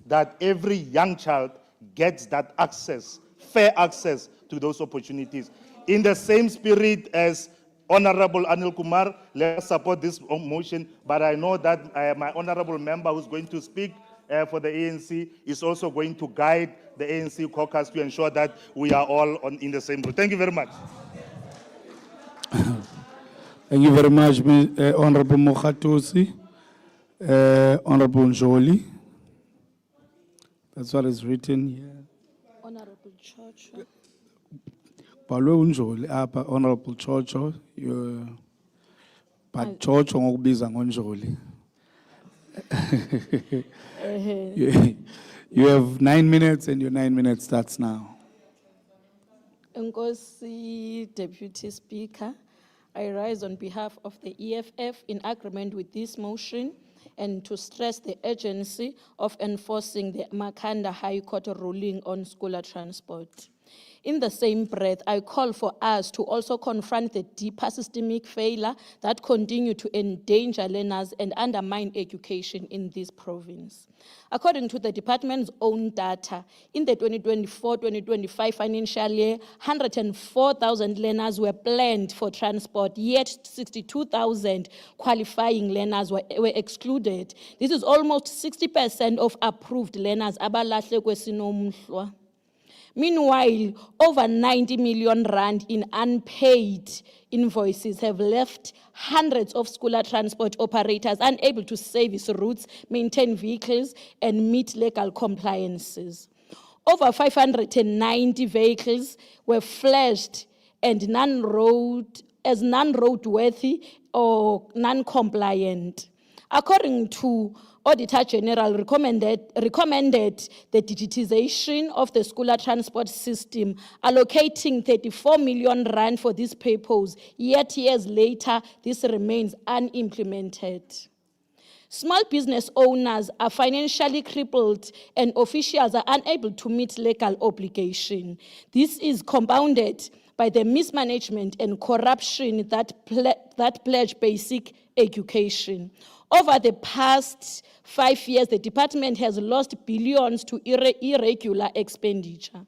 that every young child gets that access, fair access to those opportunities. In the same spirit as Honorable Anil Kumar, let us support this motion, but I know that my honorable member who's going to speak for the ANC is also going to guide the ANC caucus to ensure that we are all in the same route. Thank you very much. Thank you very much, Honorable Mokhatosi. Honorable Njoli. That's what is written here. Honorable Church. Balwe Njoli, Honorable Chocho, but Chocho ngokubiza ngonjoli. You have 9 minutes and your 9 minutes starts now. Nkosi, Deputy Speaker, I rise on behalf of the EFF in agreement with this motion and to stress the urgency of enforcing the Makhanda High Court ruling on school transport. In the same breath, I call for us to also confront the deeper systemic failure that continue to endanger learners and undermine education in this province. According to the department's own data, in the 2024-2025 financial year, 104,000 learners were planned for transport, yet 62,000 qualifying learners were excluded. This is almost 60% of approved learners. Abalahle kwesinomhlwa. Meanwhile, over 90 million rand in unpaid invoices have left hundreds of school transport operators unable to service routes, maintain vehicles, and meet legal compliances. Over 590 vehicles were flashed and non-roadworthy or non-compliant. According to Auditor General recommended the digitization of the school transport system, allocating 34 million rand for this purpose, yet years later, this remains unimplemented. Small business owners are financially crippled and officials are unable to meet legal obligation. This is compounded by the mismanagement and corruption that pledge basic education. Over the past 5 years, the department has lost billions to irregular expenditure.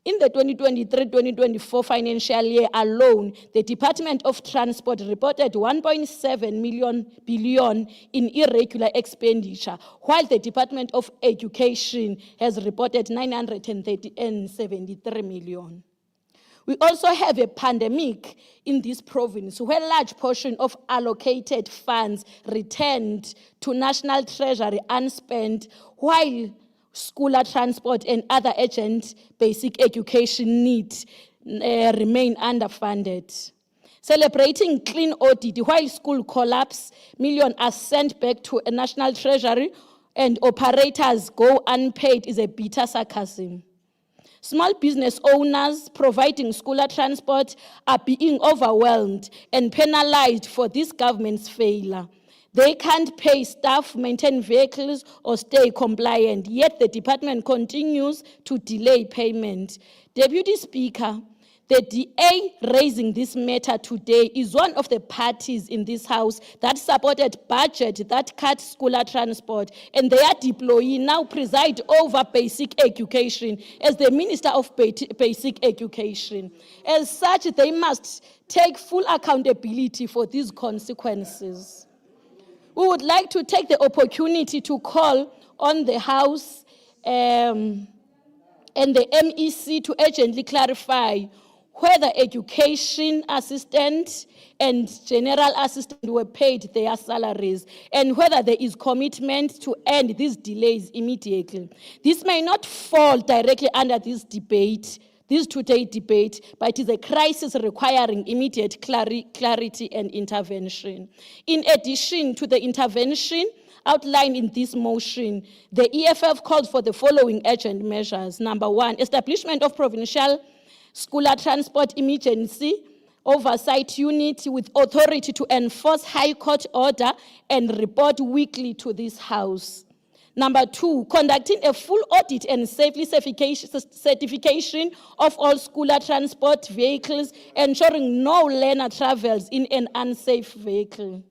In the 2023-2024 financial year alone, the Department of Transport reported 1.7 billion in irregular expenditure, while the Department of Education has reported 973 million. We also have a pandemic in this province where a large portion of allocated funds returned to National Treasury unspent, while school transport and other urgent basic education needs remain underfunded. Celebrating clean audit while school collapse, millions are sent back to a National Treasury and operators go unpaid is a bitter sarcasm. Small business owners providing school transport are being overwhelmed and penalized for this government's failure. They can't pay staff, maintain vehicles, or stay compliant, yet the department continues to delay payment. Deputy Speaker, the DA raising this matter today is one of the parties in this House that supported budget that cut school transport, and their deployee now preside over basic education as the Minister of Basic Education. As such, they must take full accountability for these consequences. We would like to take the opportunity to call on the House and the MEC to urgently clarify whether education assistant and general assistant were paid their salaries and whether there is commitment to end these delays immediately. This may not fall directly under this debate, this today debate, but it is a crisis requiring immediate clarity and intervention. In addition to the intervention outlined in this motion, the EFF called for the following urgent measures. Number one, establishment of provincial school transport emergency oversight unit with authority to enforce High Court order and report weekly to this House. Number two, conducting a full audit and safety certification of all school transport vehicles, ensuring no learner travels in an unsafe vehicle.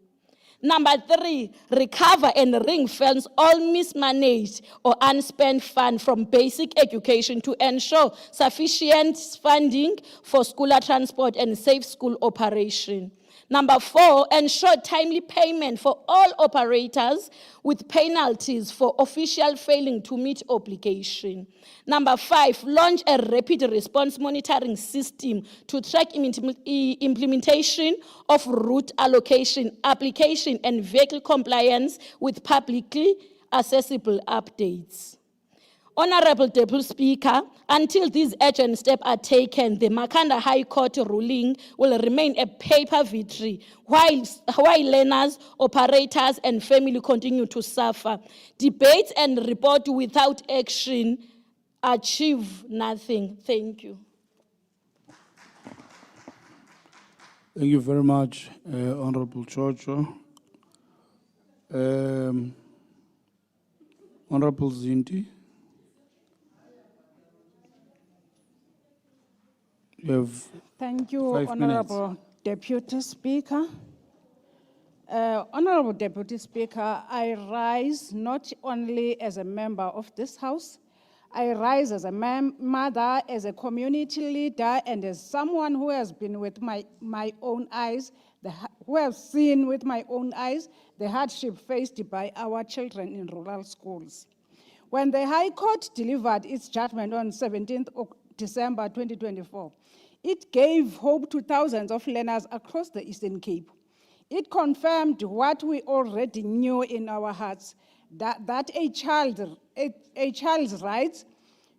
Number three, recover and ring-fence all mismanaged or unspent funds from basic education to ensure sufficient funding for school transport and safe school operation. Number four, ensure timely payment for all operators with penalties for official failing to meet obligation. Number five, launch a rapid response monitoring system to track implementation of route allocation, application, and vehicle compliance with publicly accessible updates. Honorable Deputy Speaker, until these urgent steps are taken, the Makanda High Court ruling will remain a paper victory while learners, operators, and family continue to suffer. Debates and report without action achieve nothing. Thank you. Thank you very much, Honorable Chocho. Honorable Zinti. You have Thank you, 5 Honorable Deputy Speaker. Honorable Deputy Speaker, I rise not only as a member of this House, I rise as a mother, as a community leader, and as someone who has been with my own eyes, who have seen with my own eyes the hardship faced by our children in rural schools. When the High Court delivered its judgment on 17th December 2024, it gave hope to thousands of learners across the Eastern Cape. It confirmed what we already knew in our hearts, that a child's right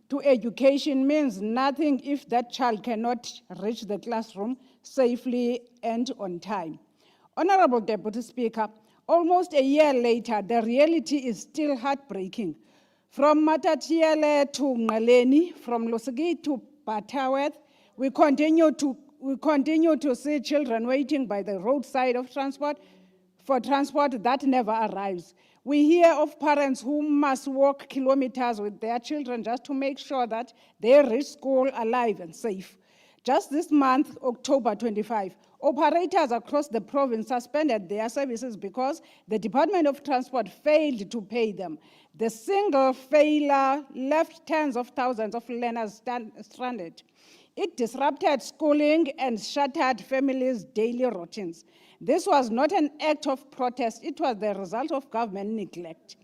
to education means nothing if that child cannot reach the classroom safely and on time. Honorable Deputy Speaker, almost a year later, the reality is still heartbreaking. From Matatiele to Ngaleni, from Losigi to Butterworth, we continue to see children waiting by the roadside of transport for transport that never arrives. We hear of parents who must walk kilometers with their children just to make sure that they reach school alive and safe. Just this month, October 25, operators across the province suspended their services because the Department of Transport failed to pay them. The single failure left tens of thousands of learners stranded. It disrupted schooling and shattered families' daily routines. This was not an act of protest, it was the result of government neglect.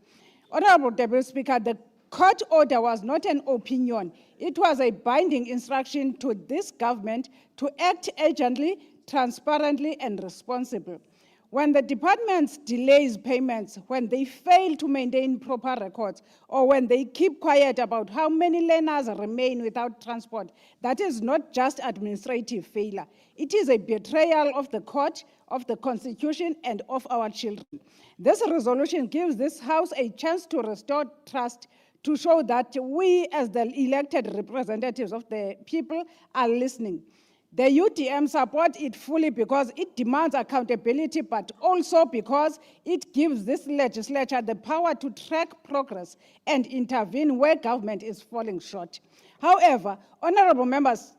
Honorable Deputy Speaker, the court order was not an opinion, it was a binding instruction to this government to act urgently, transparently, and responsibly. When the departments delays payments, when they fail to maintain proper records, or when they keep quiet about how many learners remain without transport, that is not just administrative failure. It is a betrayal of the court, of the Constitution, and of our children. This resolution gives this House a chance to restore trust, to show that we, as the elected representatives of the people, are listening. The UDM support it fully because it demands accountability, but also because it gives this legislature the power to track progress and intervene where government is falling short. However, honorable members,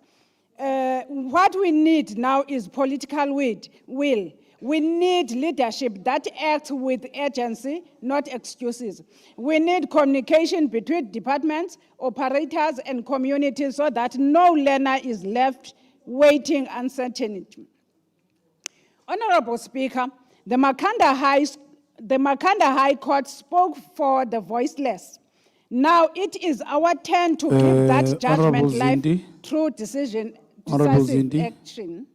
what we need now is political will. We need leadership that acts with urgency, not excuses. We need communication between departments, operators, and communities so that no learner is left waiting uncertainty. Honorable Speaker, the Makanda the Makhanda High Court spoke for the voiceless. Now it is our turn to give that Honorable judgment life Zindi. through Honorable decisive Zindi. action.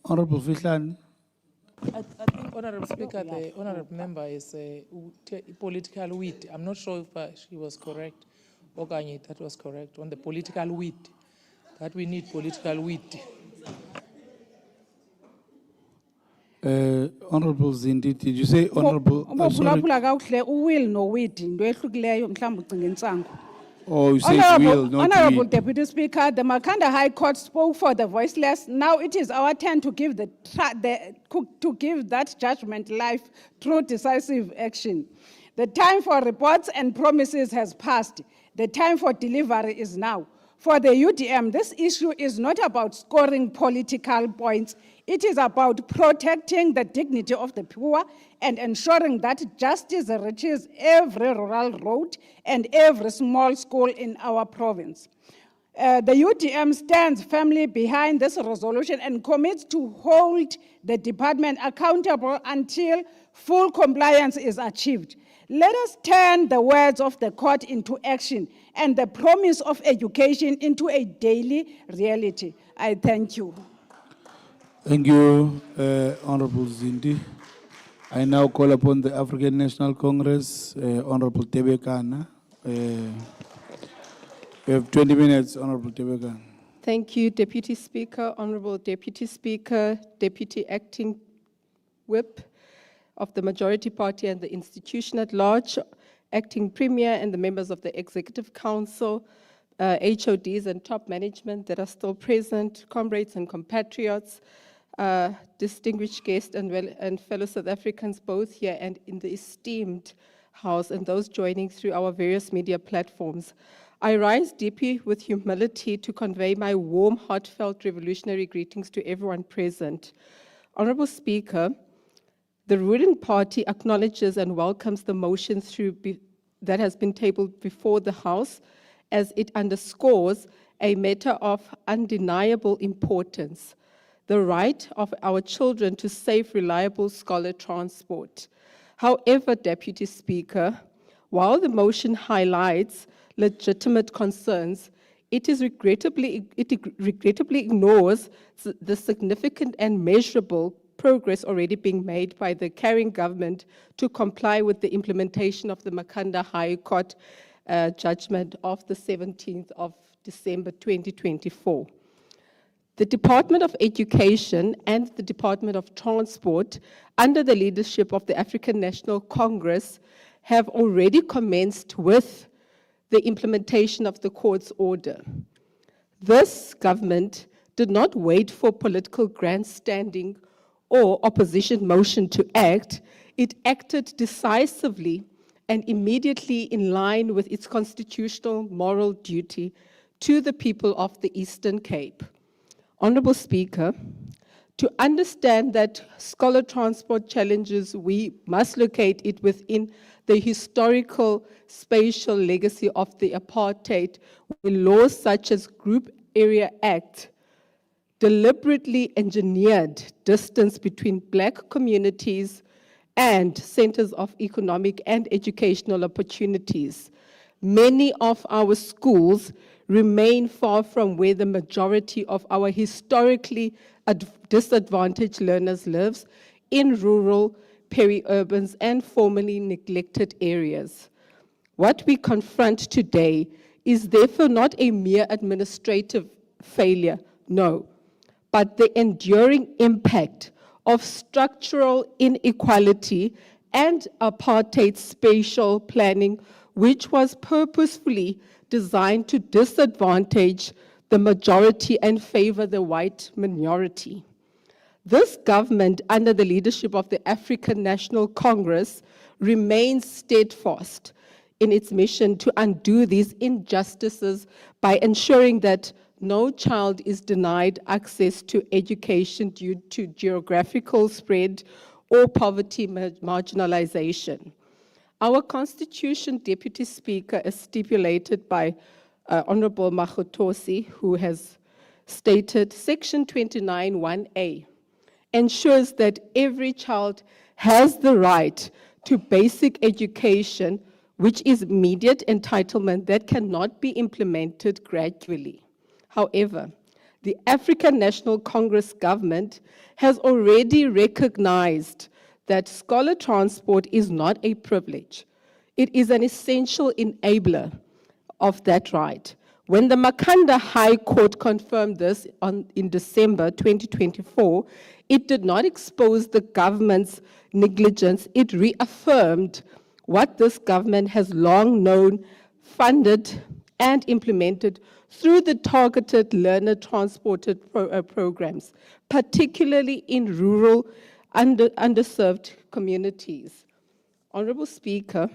Honorable Fihlan. I think, Honorable Speaker, the Honorable Member is political wit. I'm not sure if she was correct, or that was correct, on the political wit, that we need political wit. Honorable Zindi, did you say honorable? I'm sorry. Ubophulaphula kakuhle uwill nowid into ehlukileyo mhlawumbe ucinga intsangu. Oh, you say it's will, not Honorable weed. Deputy Speaker, the Makhanda High Court spoke for the voiceless. Now it is our turn to give to give that judgment life through decisive action. The time for reports and promises has passed. The time for delivery is now. For the UDM, this issue is not about scoring political points. It is about protecting the dignity of the poor and ensuring that justice reaches every rural road and every small school in our province. The UDM stands firmly behind this resolution and commits to hold the department accountable until full compliance is achieved. Let us turn the words of the court into action and the promise of education into a daily reality. I thank you. Thank you, Honorable Zindi. I now call upon the African National Congress, Honorable Tebekana. We have 20 minutes, Honorable Tebekana. Thank you, Deputy Speaker, Honorable Deputy Speaker, Deputy Acting Whip of the Majority Party and the institution at large, Acting Premier and the members of the Executive Council, HODs and top management that are still present, comrades and compatriots, distinguished guests and fellow South Africans both here and in the esteemed House, and those joining through our various media platforms. I rise deeply with humility to convey my warm, heartfelt revolutionary greetings to everyone present. Honorable Speaker, the ruling party acknowledges and welcomes the motion that has been tabled before the House, as it underscores a matter of undeniable importance: the right of our children to safe, reliable scholar transport. However, Deputy Speaker, while the motion highlights legitimate concerns, it regrettably ignores the significant and measurable progress already being made by the carrying government to comply with the implementation of the Makhanda High Court judgment of the 17th of December 2024. The Department of Education and the Department of Transport, under the leadership of the African National Congress, have already commenced with the implementation of the court's order. This government did not wait for political grandstanding or opposition motion to act. It acted decisively and immediately in line with its constitutional moral duty to the people of the Eastern Cape. Honorable Speaker, to understand that scholar transport challenges, we must locate it within the historical spatial legacy of the apartheid, where laws such as Group Area Act deliberately engineered distance between Black communities and centers of economic and educational opportunities. Many of our schools remain far from where the majority of our historically disadvantaged learners lives, in rural, peri-urbans, and formerly neglected areas. What we confront today is therefore not a mere administrative failure, no, but the enduring impact of structural inequality and apartheid spatial planning, which was purposefully designed to disadvantage the majority and favor the white minority. This government, under the leadership of the African National Congress, remains steadfast in its mission to undo these injustices by ensuring that no child is denied access to education due to geographical spread or poverty marginalization. Our Constitution, Deputy Speaker, as stipulated by Honorable Makhotosi, who has stated, Section 29(1)(a), ensures that every child has the right to basic education, which is immediate entitlement that cannot be implemented gradually. However, the African National Congress government has already recognized that scholar transport is not a privilege. It is an essential enabler of that right. When the Makhanda High Court confirmed this in December 2024, it did not expose the government's negligence. It reaffirmed what this government has long known, funded, and implemented through the targeted learner transported programs, particularly in rural, underserved communities. Honorable Speaker,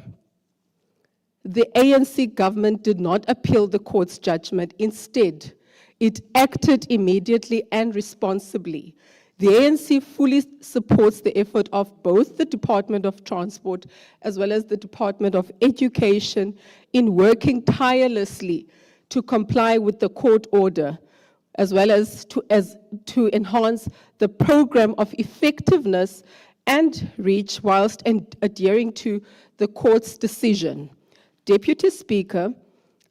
the ANC government did not appeal the court's judgment. Instead, it acted immediately and responsibly. The ANC fully supports the effort of both the Department of Transport as well as the Department of Education in working tirelessly to comply with the court order, as well as to enhance the program of effectiveness and reach whilst adhering to the court's decision. Deputy Speaker,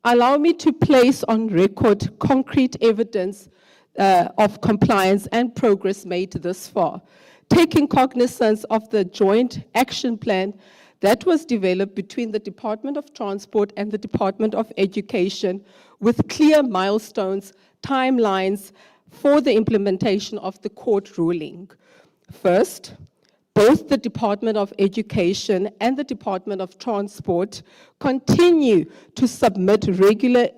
allow me to place on record concrete evidence of compliance and progress made thus far, taking cognizance of the joint action plan that was developed between the Department of Transport and the Department of Education with clear milestones, timelines for the implementation of the court ruling. First, both the Department of Education and the Department of Transport continue to submit regular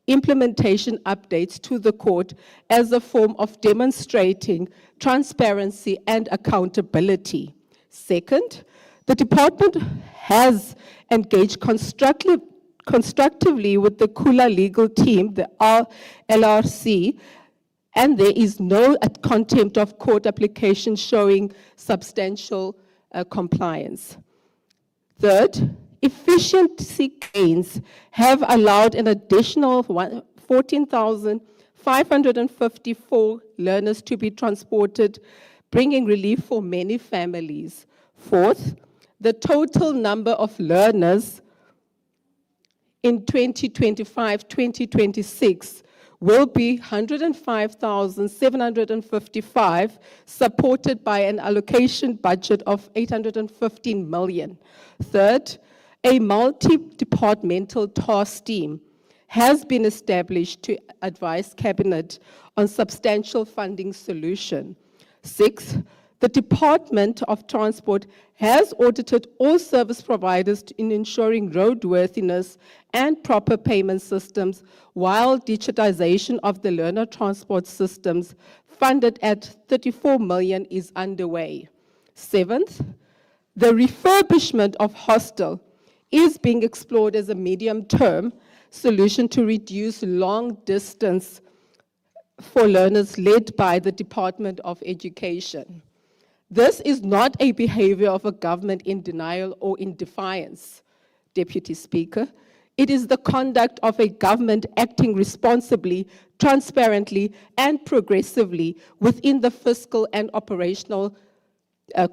implementation updates to the court as a form of demonstrating transparency and accountability. Second, the department has engaged constructively with the Kula legal team, the LRC, and there is no contempt of court application showing substantial compliance. Third, efficiency gains have allowed an additional 14,554 learners to be transported, bringing relief for many families. Fourth, the total number of learners in 2025-2026 will be 105,755, supported by an allocation budget of 815 million. Third, a multi-departmental task team has been established to advise Cabinet on substantial funding solution. Sixth, the Department of Transport has audited all service providers in ensuring roadworthiness and proper payment systems, while digitization of the learner transport systems funded at 34 million is underway. Seventh, the refurbishment of hostel is being explored as a medium-term solution to reduce long distance for learners led by the Department of Education. This is not a behavior of a government in denial or in defiance, Deputy Speaker. It is the conduct of a government acting responsibly, transparently, and progressively within the fiscal and operational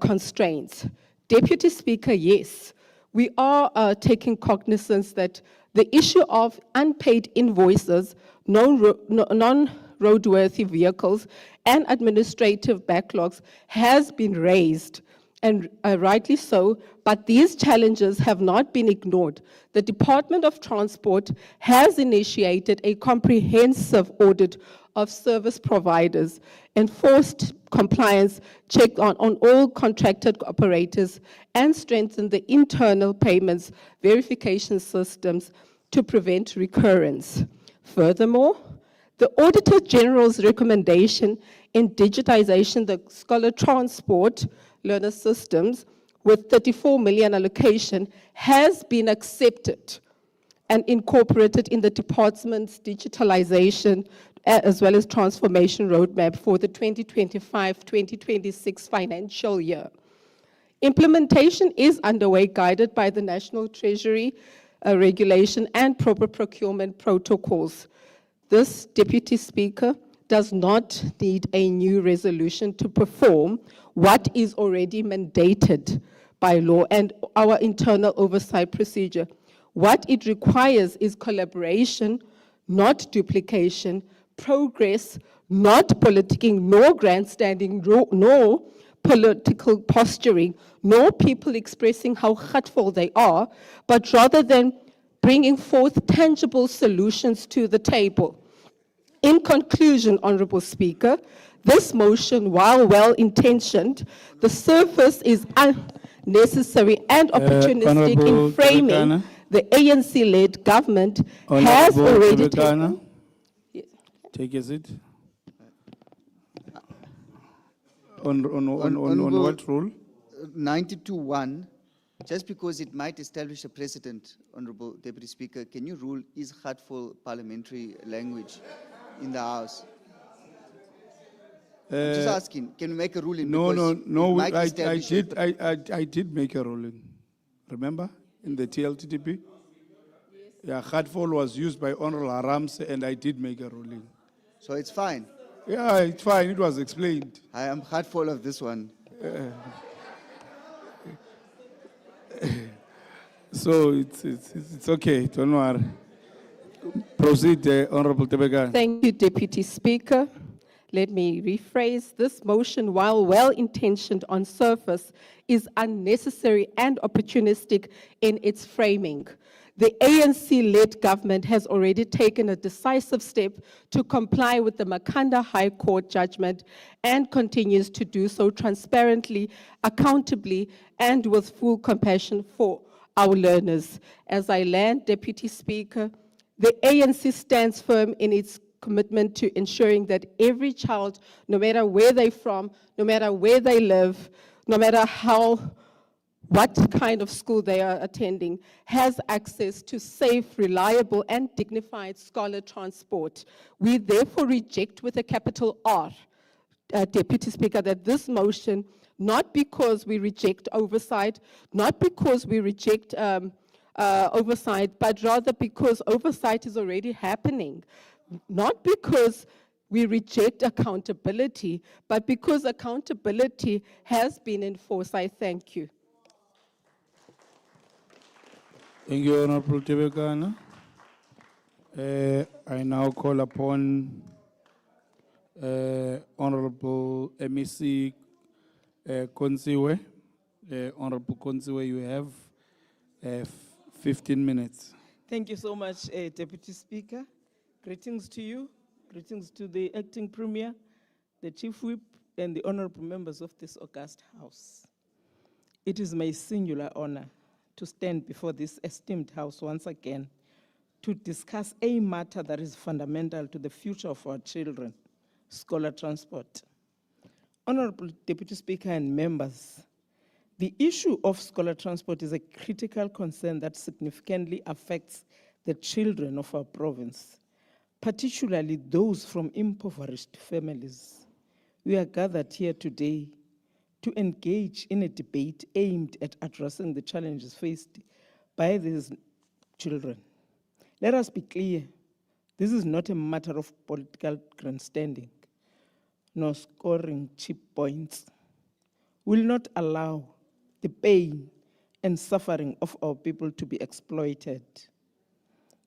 constraints. Deputy Speaker, yes, we are taking cognizance that the issue of unpaid invoices, non-roadworthy vehicles, and administrative backlogs has been raised, and rightly so, but these challenges have not been ignored. The Department of Transport has initiated a comprehensive audit of service providers, enforced compliance check on all contracted operators, and strengthened the internal payments verification systems to prevent recurrence. Furthermore, the Auditor General's recommendation in digitization the scholar transport learner systems with 34 million allocation has been accepted and incorporated in the department's digitalization as well as transformation roadmap for the 2025-2026 financial year. Implementation is underway, guided by the National Treasury regulation and proper procurement protocols. This, Deputy Speaker, does not need a new resolution to perform what is already mandated by law and our internal oversight procedure. What it requires is collaboration, not duplication, progress, not politicking, nor grandstanding, nor political posturing, nor people expressing how hurtful they are, but rather than bringing forth tangible solutions to the table. In conclusion, Honorable Speaker, this motion, while well-intentioned, the surface is unnecessary and opportunistic Honorable in framing Tebekana. the ANC-led government has Honorable already Tebekana. taken. Take a seat. On Honorable- what rule? 92(1), just because it might establish a precedent, Honorable Deputy Speaker, can you rule is hurtful parliamentary language in the House? I'm just asking, can we make a ruling? No, Because no, it might I establish a- did make a ruling. Remember, in the TLTTP? Yeah, hurtful was used by Honorable Arams, and I did make a ruling. So it's fine. Yeah, it's fine, it was explained. I am hurtful of this one. So it's okay, don't worry. Proceed, Honorable Tebekana. Thank you, Deputy Speaker. Let me rephrase. This motion, while well-intentioned on surface, is unnecessary and opportunistic in its framing. The ANC-led government has already taken a decisive step to comply with the Makhanda High Court judgment and continues to do so transparently, accountably, and with full compassion for our learners. As I land, Deputy Speaker, the ANC stands firm in its commitment to ensuring that every child, no matter where they're from, no matter where they live, no matter what kind of school they are attending, has access to safe, reliable, and dignified scholar transport. We therefore reject with a capital R, Deputy Speaker, that this motion, not because we reject oversight, not because we reject oversight, but rather because oversight is already happening. Not because we reject accountability, but because accountability has been enforced. I thank you. Thank you, Honorable Tebekana. I now call upon Honorable MEC Konsiwe. Honorable Konsiwe, you have 15 minutes. Thank you so much, Deputy Speaker. Greetings to you, greetings to the Acting Premier, the Chief Whip, and the honorable members of this august House. It is my singular honor to stand before this esteemed House once again to discuss a matter that is fundamental to the future of our children, scholar transport. Honorable Deputy Speaker and members, the issue of scholar transport is a critical concern that significantly affects the children of our province, particularly those from impoverished families. We are gathered here today to engage in a debate aimed at addressing the challenges faced by these children. Let us be clear, this is not a matter of political grandstanding, nor scoring cheap points. We will not allow the pain and suffering of our people to be exploited.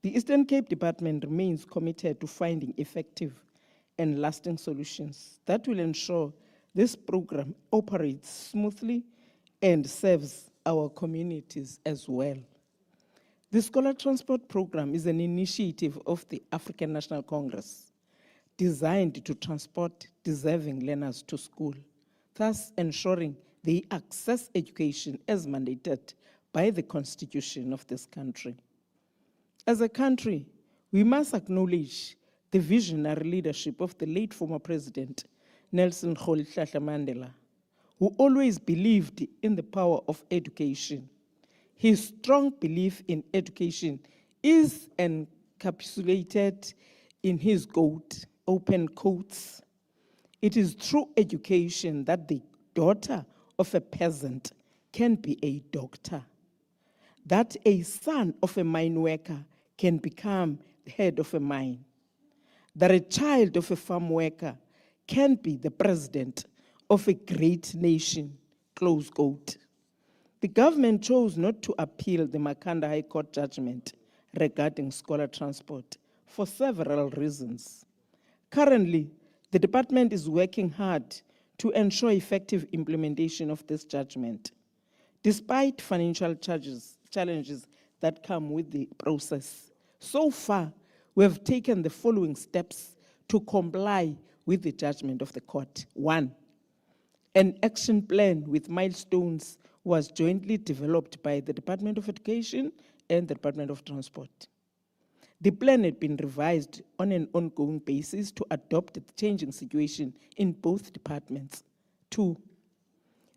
The Eastern Cape Department remains committed to finding effective and lasting solutions that will ensure this program operates smoothly and serves our communities as well. The Scholar Transport Program is an initiative of the African National Congress designed to transport deserving learners to school, thus ensuring they access education as mandated by the Constitution of this country. As a country, we must acknowledge the visionary leadership of the late former President, Nelson Rolihlahla Mandela, who always believed in the power of education. His strong belief in education is encapsulated in his quote, open quotes, "It is through education that the daughter of a peasant can be a doctor, that a son of a mine worker can become the head of a mine, that a child of a farm worker can be the president of a great nation, close quote. The government chose not to appeal the Makanda High Court judgment regarding scholar transport for several reasons. Currently, the department is working hard to ensure effective implementation of this judgment, despite financial challenges that come with the process. So far, we have taken the following steps to comply with the judgment of the court. 1, an action plan with milestones was jointly developed by the Department of Education and the Department of Transport. The plan had been revised on an ongoing basis to adopt the changing situation in both departments. 2,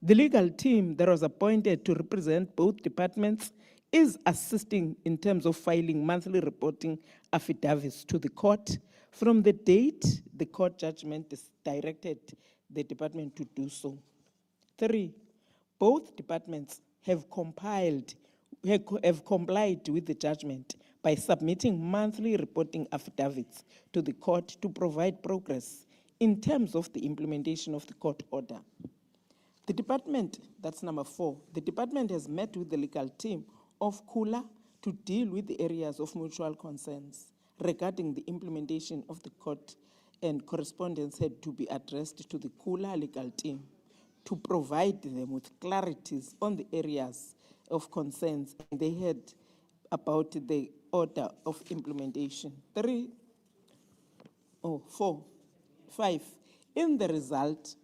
the legal team that was appointed to represent both departments is assisting in terms of filing monthly reporting affidavits to the court from the date the court judgment directed the department to do so. 3, both departments have complied with the judgment by submitting monthly reporting affidavits to the court to provide progress in terms of the implementation of the court order. The department, that's number 4, the department has met with the legal team of Kula to deal with the areas of mutual concerns regarding the implementation of the court, and correspondence had to be addressed to the Kula legal team to provide them with clarities on the areas of concerns they had about the order of implementation. 4, 5. In the result,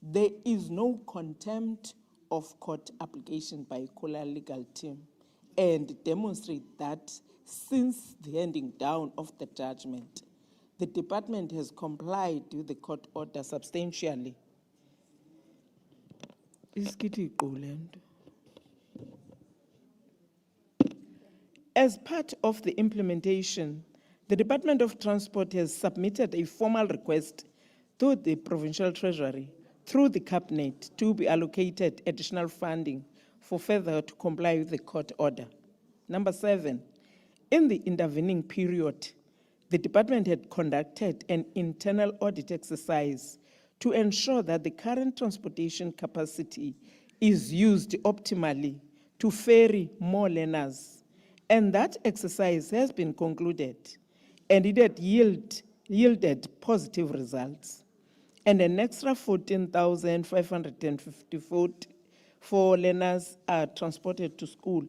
there is no contempt of court application by Kula legal team, and demonstrate that since the handing down of the judgment, the department has complied with the court order substantially. As part of the implementation, the Department of Transport has submitted a formal request to the Provincial Treasury through the Cabinet to be allocated additional funding for further to comply with the court order. Number 7, in the intervening period, the department had conducted an internal audit exercise to ensure that the current transportation capacity is used optimally to ferry more learners. And that exercise has been concluded, and it had yielded positive results. And an extra 14,554 learners are transported to school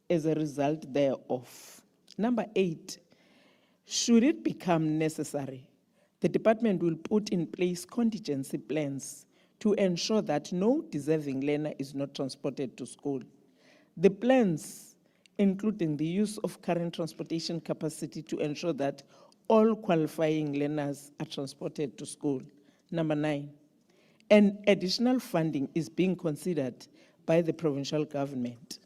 as a result thereof. Number 8, should it become necessary, the department will put in place contingency plans to ensure that no deserving learner is not transported to school. The plans, including the use of current transportation capacity to ensure that all qualifying learners are transported to school. Number 9, an additional funding is being considered by the provincial government.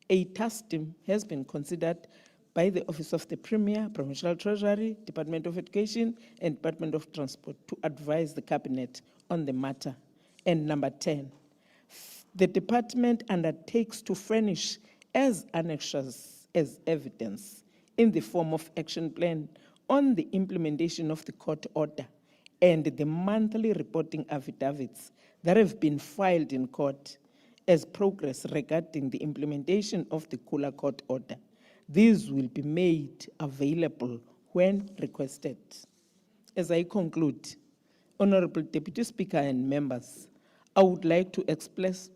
A task team has been considered by the Office of the Premier, Provincial Treasury, Department of Education, and Department of Transport to advise the Cabinet on the matter. And number 10, the department undertakes to furnish as annexures as evidence in the form of action plan on the implementation of the court order and the monthly reporting affidavits that have been filed in court as progress regarding the implementation of the Kula court order. These will be made available when requested. As I conclude, Honorable Deputy Speaker and members, I would like to express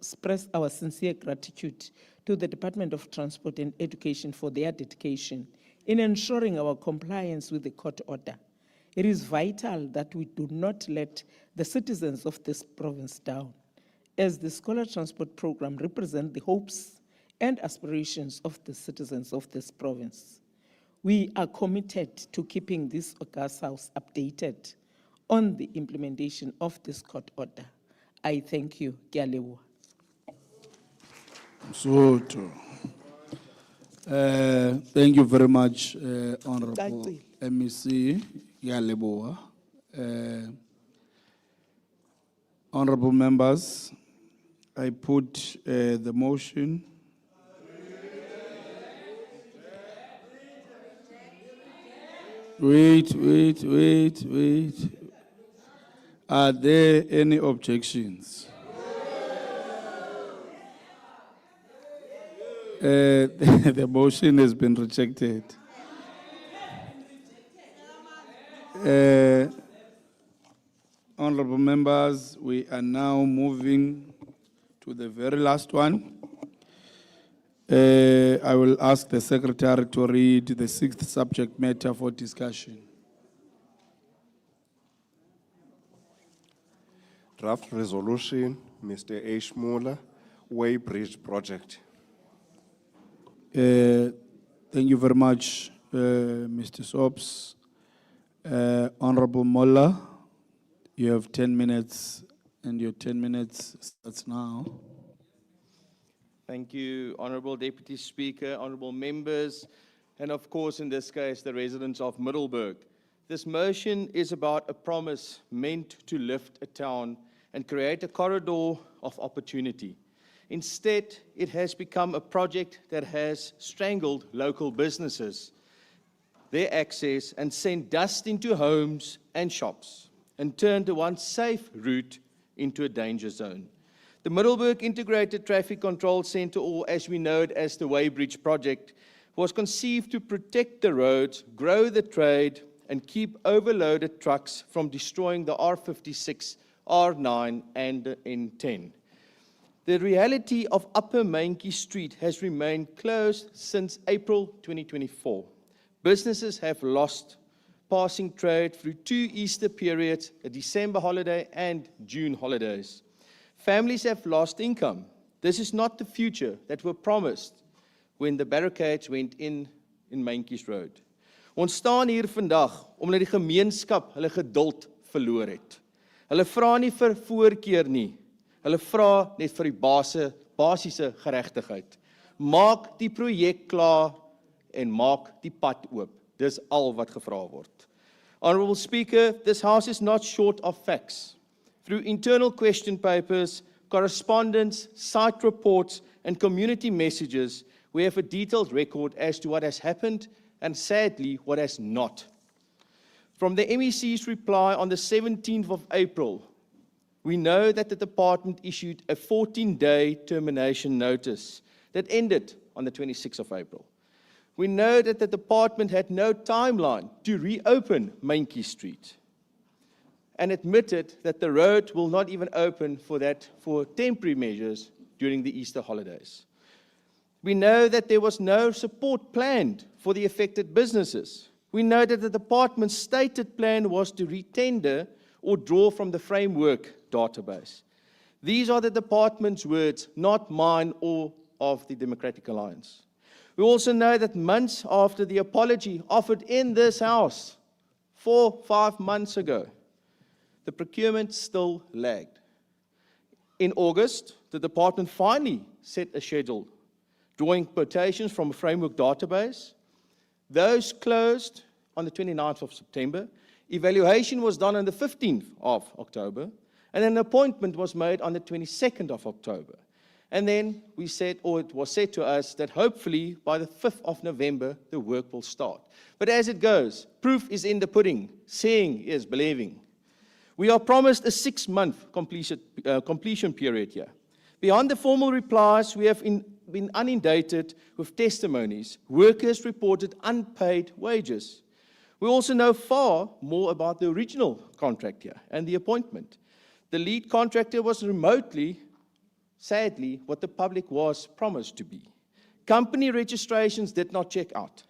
our sincere gratitude to the Department of Transport and Education for their dedication in ensuring our compliance with the court order. It is vital that we do not let the citizens of this province down, as the Scholar Transport Program represents the hopes and aspirations of the citizens of this province. We are committed to keeping this august house updated on the implementation of this court order. I thank you. Ke a leboha. Msotho. Thank you very much, Honorable MEC. Ke a leboha. Honorable members, I put the motion. Wait. Are there any objections? The motion has been rejected. Honorable members, we are now moving to the very last one. I will ask the secretary to read the sixth subject matter for discussion. Draft resolution, Mr. H. Muller, Way Bridge Project. Thank you very much, Mr. Sops. Honorable Molla, you have 10 minutes, and your 10 minutes starts now. Thank you, Honorable Deputy Speaker, honorable members, and of course, in this case, the residents of Middelburg. This motion is about a promise meant to lift a town and create a corridor of opportunity. Instead, it has become a project that has strangled local businesses, their access, and sent dust into homes and shops, and turned the once safe route into a danger zone. The Middelburg Integrated Traffic Control Center, or as we know it as the Weybridge Project, was conceived to protect the roads, grow the trade, and keep overloaded trucks from destroying the R56, R9, and the N10. The reality of Upper Mainkie Street has remained closed since April 2024. Businesses have lost passing trade through 2 Easter periods, a December holiday, and June holidays. Families have lost income. This is not the future that were promised when the barricades went in Mainkies Road. Ons staan hier vandag omdat die gemeenskap hulle geduld verloor het. Hulle vra nie vir voorkeur nie. Hulle vra net vir die basiese geregtigheid. Maak die projek klaar en maak die pad oop. Dis al wat gevra word. Honorable Speaker, this House is not short of facts. Through internal question papers, correspondence, site reports, and community messages, we have a detailed record as to what has happened and, sadly, what has not. From the MEC's reply on the 17th of April, we know that the department issued a 14-day termination notice that ended on the 26th of April. We know that the department had no timeline to reopen Mainkie Street, and admitted that the road will not even open for temporary measures during the Easter holidays. We know that there was no support planned for the affected businesses. We know that the department's stated plan was to retender or draw from the framework database. These are the department's words, not mine or of the Democratic Alliance. We also know that months after the apology offered in this House, 4-5 months ago, the procurement still lagged. In August, the department finally set a schedule, drawing quotations from a framework database. Those closed on the 29th of September. Evaluation was done on the 15th of October, and an appointment was made on the 22nd of October. And then we said, or it was said to us, that hopefully by the 5th of November, the work will start. But as it goes, proof is in the pudding. Seeing is believing. We are promised a 6-month completion period here. Beyond the formal replies, we have been inundated with testimonies. Workers reported unpaid wages. We also know far more about the original contract here and the appointment. The lead contractor was remotely, sadly, what the public was promised to be. Company registrations did not check out.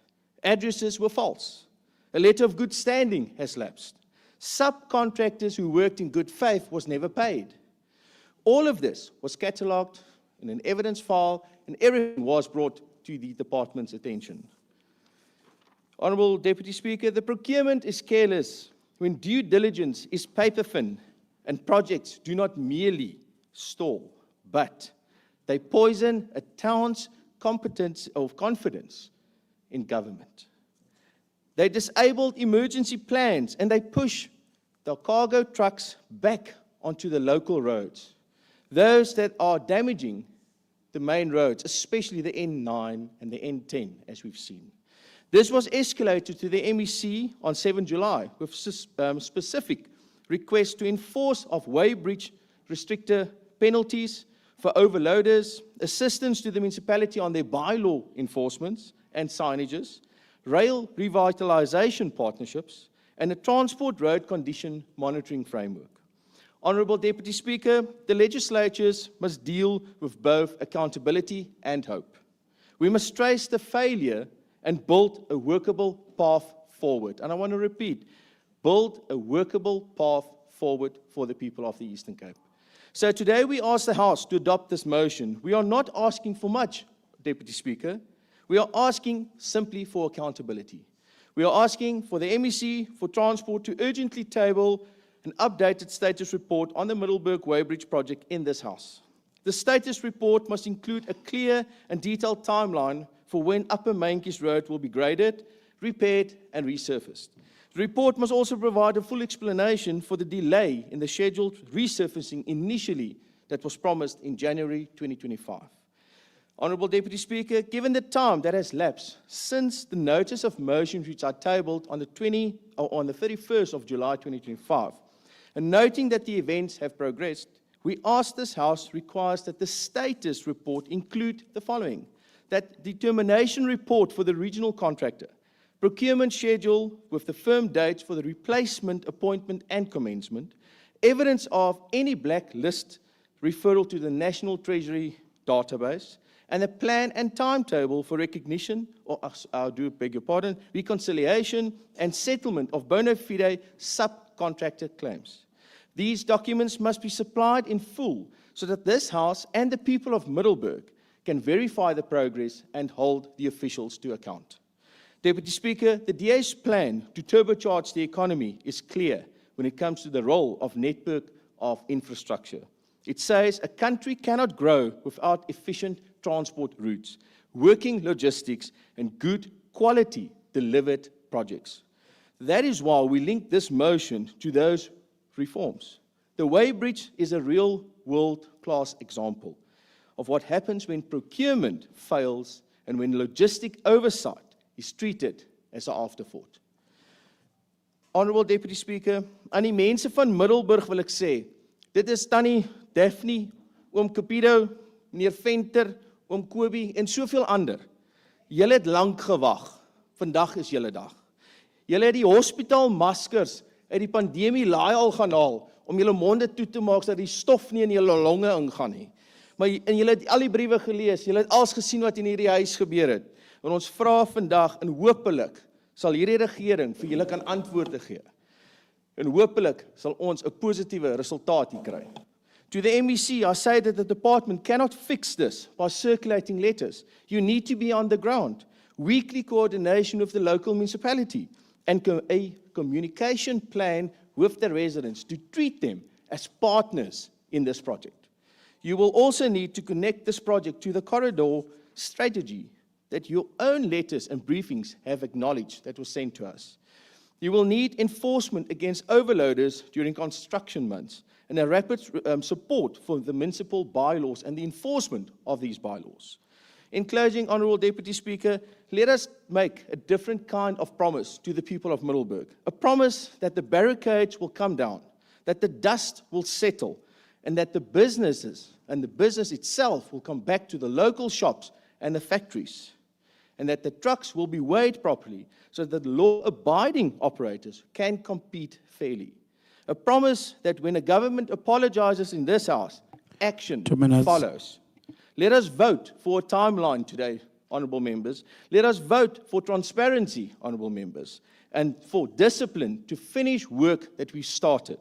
Addresses were false. A letter of good standing has lapsed. Subcontractors who worked in good faith was never paid. All of this was catalogued in an evidence file, and everything was brought to the department's attention. Honorable Deputy Speaker, the procurement is careless when due diligence is paper thin and projects do not merely stall, but they poison a town's competence or confidence in government. They disabled emergency plans and they push the cargo trucks back onto the local roads, those that are damaging the main roads, especially the N9 and the N10, as we've seen. This was escalated to the MEC on 7 July with specific requests to enforce of weighbridge restrictor penalties for overloaders, assistance to the municipality on their bylaw enforcements and signages, rail revitalization partnerships, and a transport road condition monitoring framework. Honourable Deputy Speaker, the legislatures must deal with both accountability and hope. We must trace the failure and build a workable path forward. And I want to repeat, build a workable path forward for the people of the Eastern Cape. So today we ask the House to adopt this motion. We are not asking for much, Deputy Speaker. We are asking simply for accountability. We are asking for the MEC for Transport to urgently table an updated status report on the Middelburg Weighbridge project in this House. The status report must include a clear and detailed timeline for when Upper Mainkies Road will be graded, repaired, and resurfaced. The report must also provide a full explanation for the delay in the scheduled resurfacing initially that was promised in January 2025. Honourable Deputy Speaker, given the time that has lapsed since the notice of motion which I tabled on the 31st of July 2025, and noting that the events have progressed, we ask this House requires that the status report include the following: that determination report for the regional contractor, procurement schedule with the firm dates for the replacement, appointment, and commencement, evidence of any blacklist referral to the National Treasury database, and a plan and timetable for recognition, or I do beg your pardon, reconciliation and settlement of bona fide subcontractor claims. These documents must be supplied in full so that this House and the people of Middelburg can verify the progress and hold the officials to account. Deputy Speaker, the DA's plan to turbocharge the economy is clear when it comes to the role of network of infrastructure. It says a country cannot grow without efficient transport routes, working logistics, and good quality delivered projects. That is why we link this motion to those reforms. The weighbridge is a real world-class example of what happens when procurement fails and when logistic oversight is treated as an afterthought. Honourable Deputy Speaker, aan die mense van Middelburg wil ek sê, dit is Tannie Daphne, oom Cupido, meneer Venter, oom Kobie en soveel ander. Julle het lank gewag. Vandag is julle dag. Julle het die hospitaalmaskers uit die pandemie laai al gaan haal om julle monde toe te maak sodat die stof nie in julle longe ingaan nie. En julle het al die briewe gelees, julle het alles gesien wat in hierdie huis gebeur het. En ons vra vandag en hopelik sal hierdie regering vir julle kan antwoorde gee. En hopelik sal ons 'n positiewe resultaat hier kry. To the MEC, I say that the department cannot fix this by circulating letters. You need to be on the ground. Weekly coordination with the local municipality and a communication plan with the residents to treat them as partners in this project. You will also need to connect this project to the corridor strategy that your own letters and briefings have acknowledged that was sent to us. You will need enforcement against overloaders during construction months and a rapid support for the municipal bylaws and the enforcement of these bylaws. In closing, Honourable Deputy Speaker, let us make a different kind of promise to the people of Middelburg. A promise that the barricades will come down, that the dust will settle, and that the businesses and the business itself will come back to the local shops and the factories, and that the trucks will be weighed properly so that law-abiding operators can compete fairly. A promise that when a government apologizes in this House, action follows. Let us vote for a timeline today, honourable members. Let us vote for transparency, honourable members, and for discipline to finish work that we started.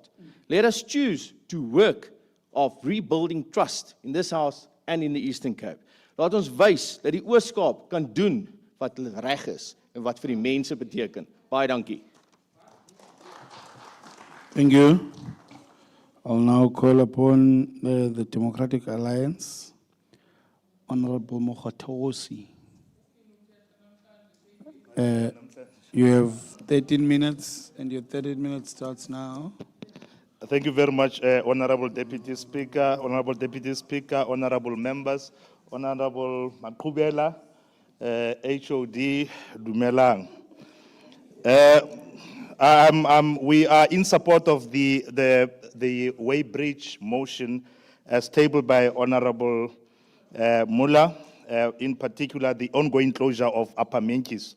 Let us choose to work of rebuilding trust in this House and in the Eastern Cape. Laat ons wys dat die Oos-Kaap kan doen wat reg is en wat vir die mense beteken. Baie dankie. Thank you. I'll now call upon the Democratic Alliance, Honorable Mokhatosi. You have 13 minutes, and your 13 minutes starts now. Thank you very much, Honorable Deputy Speaker, Honorable Deputy Speaker, Honorable Members, Honorable Makubela, HOD Dumelang. We are in support of the Weybridge motion as tabled by Honorable Muller, in particular the ongoing closure of Upper Menkes.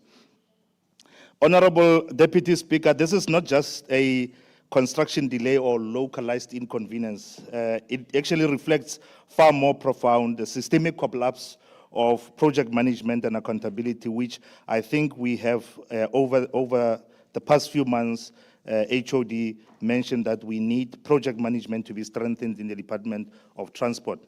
Honorable Deputy Speaker, this is not just a construction delay or localized inconvenience. It actually reflects far more profound the systemic collapse of project management and accountability, which I think we have over the past few months. HOD mentioned that we need project management to be strengthened in the Department of Transport.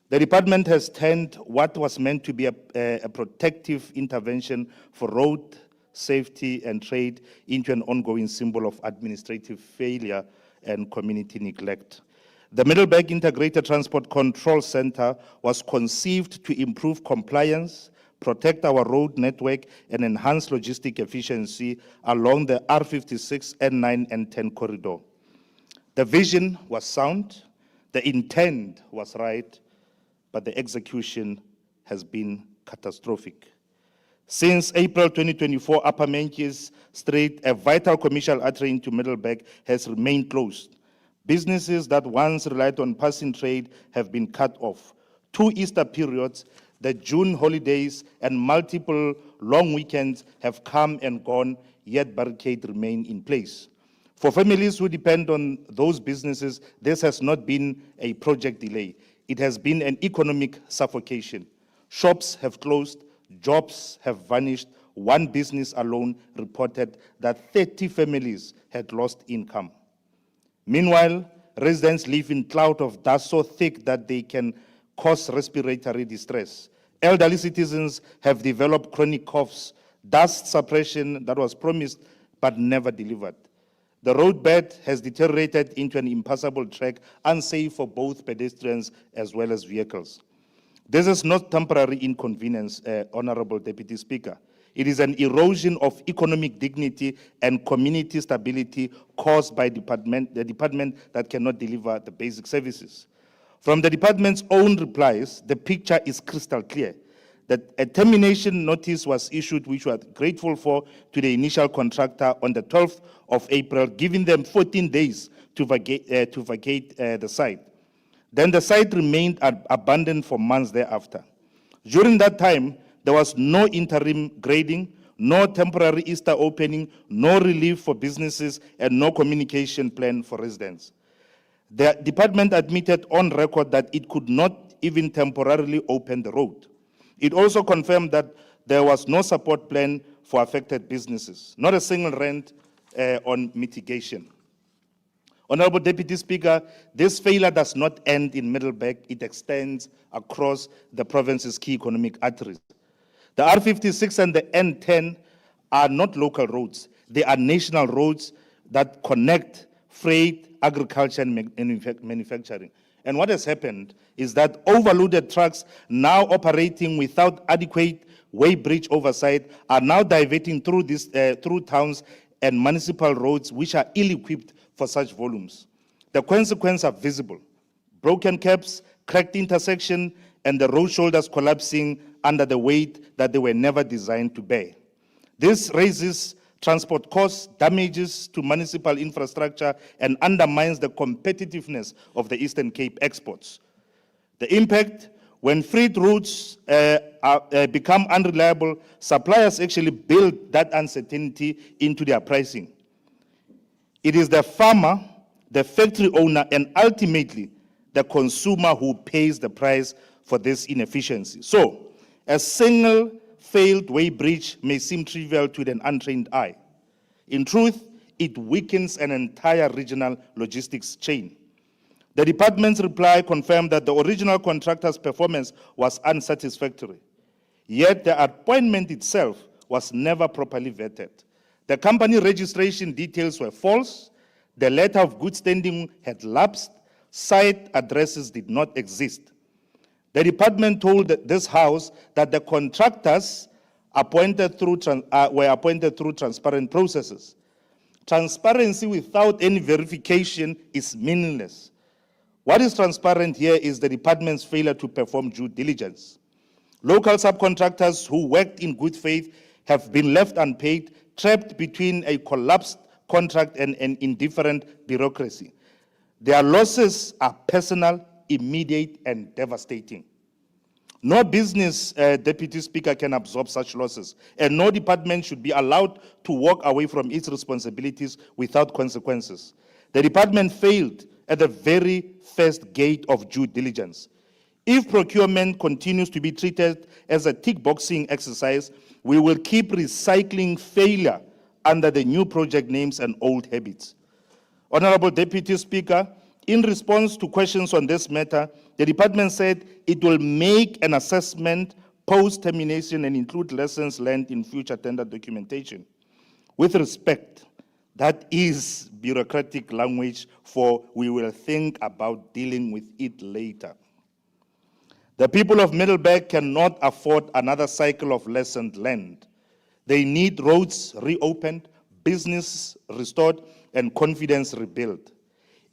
The department has turned what was meant to be a protective intervention for road safety and trade into an ongoing symbol of administrative failure and community neglect. The Middleburg Integrated Transport Control Center was conceived to improve compliance, protect our road network, and enhance logistic efficiency along the R56, N9, and 10 corridor. The vision was sound, the intent was right, but the execution has been catastrophic. Since April 2024, Upper Menkes Street, a vital commercial artery into Middleburg, has remained closed. Businesses that once relied on passing trade have been cut off. 2 Easter periods, the June holidays, and multiple long weekends have come and gone, yet barricades remain in place. For families who depend on those businesses, this has not been a project delay. It has been an economic suffocation. Shops have closed, jobs have vanished. One business alone reported that 30 families had lost income. Meanwhile, residents live in cloud of dust so thick that they can cause respiratory distress. Elderly citizens have developed chronic coughs, dust suppression that was promised but never delivered. The roadbed has deteriorated into an impassable track, unsafe for both pedestrians as well as vehicles. This is not temporary inconvenience, Honorable Deputy Speaker. It is an erosion of economic dignity and community stability caused by the department that cannot deliver the basic services. From the department's own replies, the picture is crystal clear that a termination notice was issued, which we are grateful for, to the initial contractor on the 12th of April, giving them 14 days to vacate the site. Then the site remained abandoned for months thereafter. During that time, there was no interim grading, no temporary Easter opening, no relief for businesses, and no communication plan for residents. The department admitted on record that it could not even temporarily open the road. It also confirmed that there was no support plan for affected businesses, not a single rent on mitigation. Honorable Deputy Speaker, this failure does not end in Middleburg, it extends across the province's key economic arteries. The R56 and the N10 are not local roads. They are national roads that connect freight, agriculture, and manufacturing. And what has happened is that overloaded trucks now operating without adequate weighbridge oversight are now diverting through towns and municipal roads which are ill-equipped for such volumes. The consequences are visible. Broken caps, cracked intersection, and the road shoulders collapsing under the weight that they were never designed to bear. This raises transport costs, damages to municipal infrastructure, and undermines the competitiveness of the Eastern Cape exports. The impact, when freight routes become unreliable, suppliers actually build that uncertainty into their pricing. It is the farmer, the factory owner, and ultimately the consumer who pays the price for this inefficiency. So, a single failed weighbridge may seem trivial to an untrained eye. In truth, it weakens an entire regional logistics chain. The department's reply confirmed that the original contractor's performance was unsatisfactory. Yet the appointment itself was never properly vetted. The company registration details were false, the letter of good standing had lapsed, site addresses did not exist. The department told this House that the contractors were appointed through transparent processes. Transparency without any verification is meaningless. What is transparent here is the department's failure to perform due diligence. Local subcontractors who worked in good faith have been left unpaid, trapped between a collapsed contract and an indifferent bureaucracy. Their losses are personal, immediate, and devastating. No business, Deputy Speaker, can absorb such losses, and no department should be allowed to walk away from its responsibilities without consequences. The department failed at the very first gate of due diligence. If procurement continues to be treated as a tick-boxing exercise, we will keep recycling failure under the new project names and old habits. Honorable Deputy Speaker, in response to questions on this matter, the department said it will make an assessment post-termination and include lessons learned in future tender documentation. With respect, that is bureaucratic language for we will think about dealing with it later. The people of Middleburg cannot afford another cycle of lessons learned. They need roads reopened, business restored, and confidence rebuilt.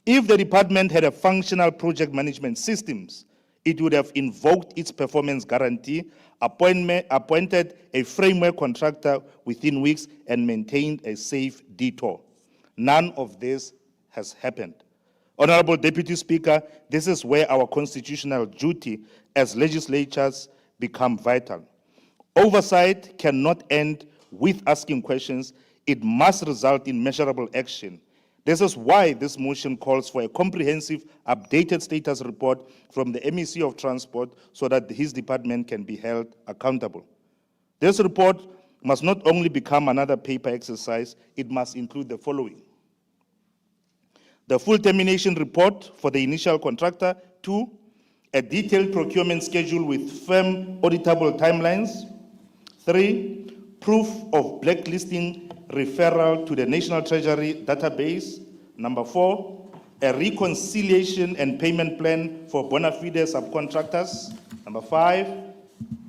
If the department had a functional project management systems, it would have invoked its performance guarantee, appointed a framework contractor within weeks, and maintained a safe detour. None of this has happened. Honorable Deputy Speaker, this is where our constitutional duty as legislatures become vital. Oversight cannot end with asking questions. It must result in measurable action. This is why this motion calls for a comprehensive, updated status report from the MEC of Transport so that his department can be held accountable. This report must not only become another paper exercise, it must include the following: the full termination report for the initial contractor. 2, a detailed procurement schedule with firm auditable timelines. 3, proof of blacklisting referral to the National Treasury database. Number 4, a reconciliation and payment plan for bona fide subcontractors. Number 5,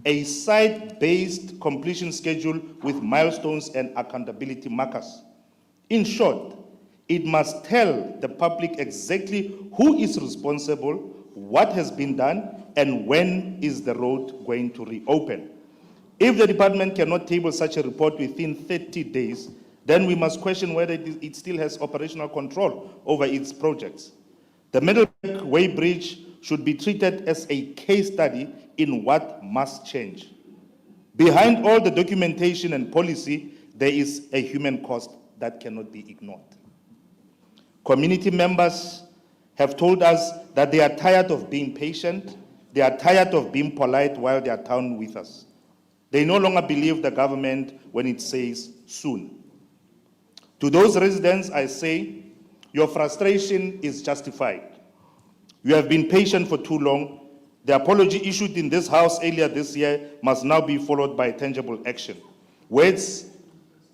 a site-based completion schedule with milestones and accountability markers. In short, it must tell the public exactly who is responsible, what has been done, and when is the road going to reopen. If the department cannot table such a report within 30 days, then we must question whether it still has operational control over its projects. The Middleburg Way Bridge should be treated as a case study in what must change. Behind all the documentation and policy, there is a human cost that cannot be ignored. Community members have told us that they are tired of being patient, they are tired of being polite while they are down with us. They no longer believe the government when it says soon. To those residents, I say, your frustration is justified. You have been patient for too long. The apology issued in this House earlier this year must now be followed by tangible action. Words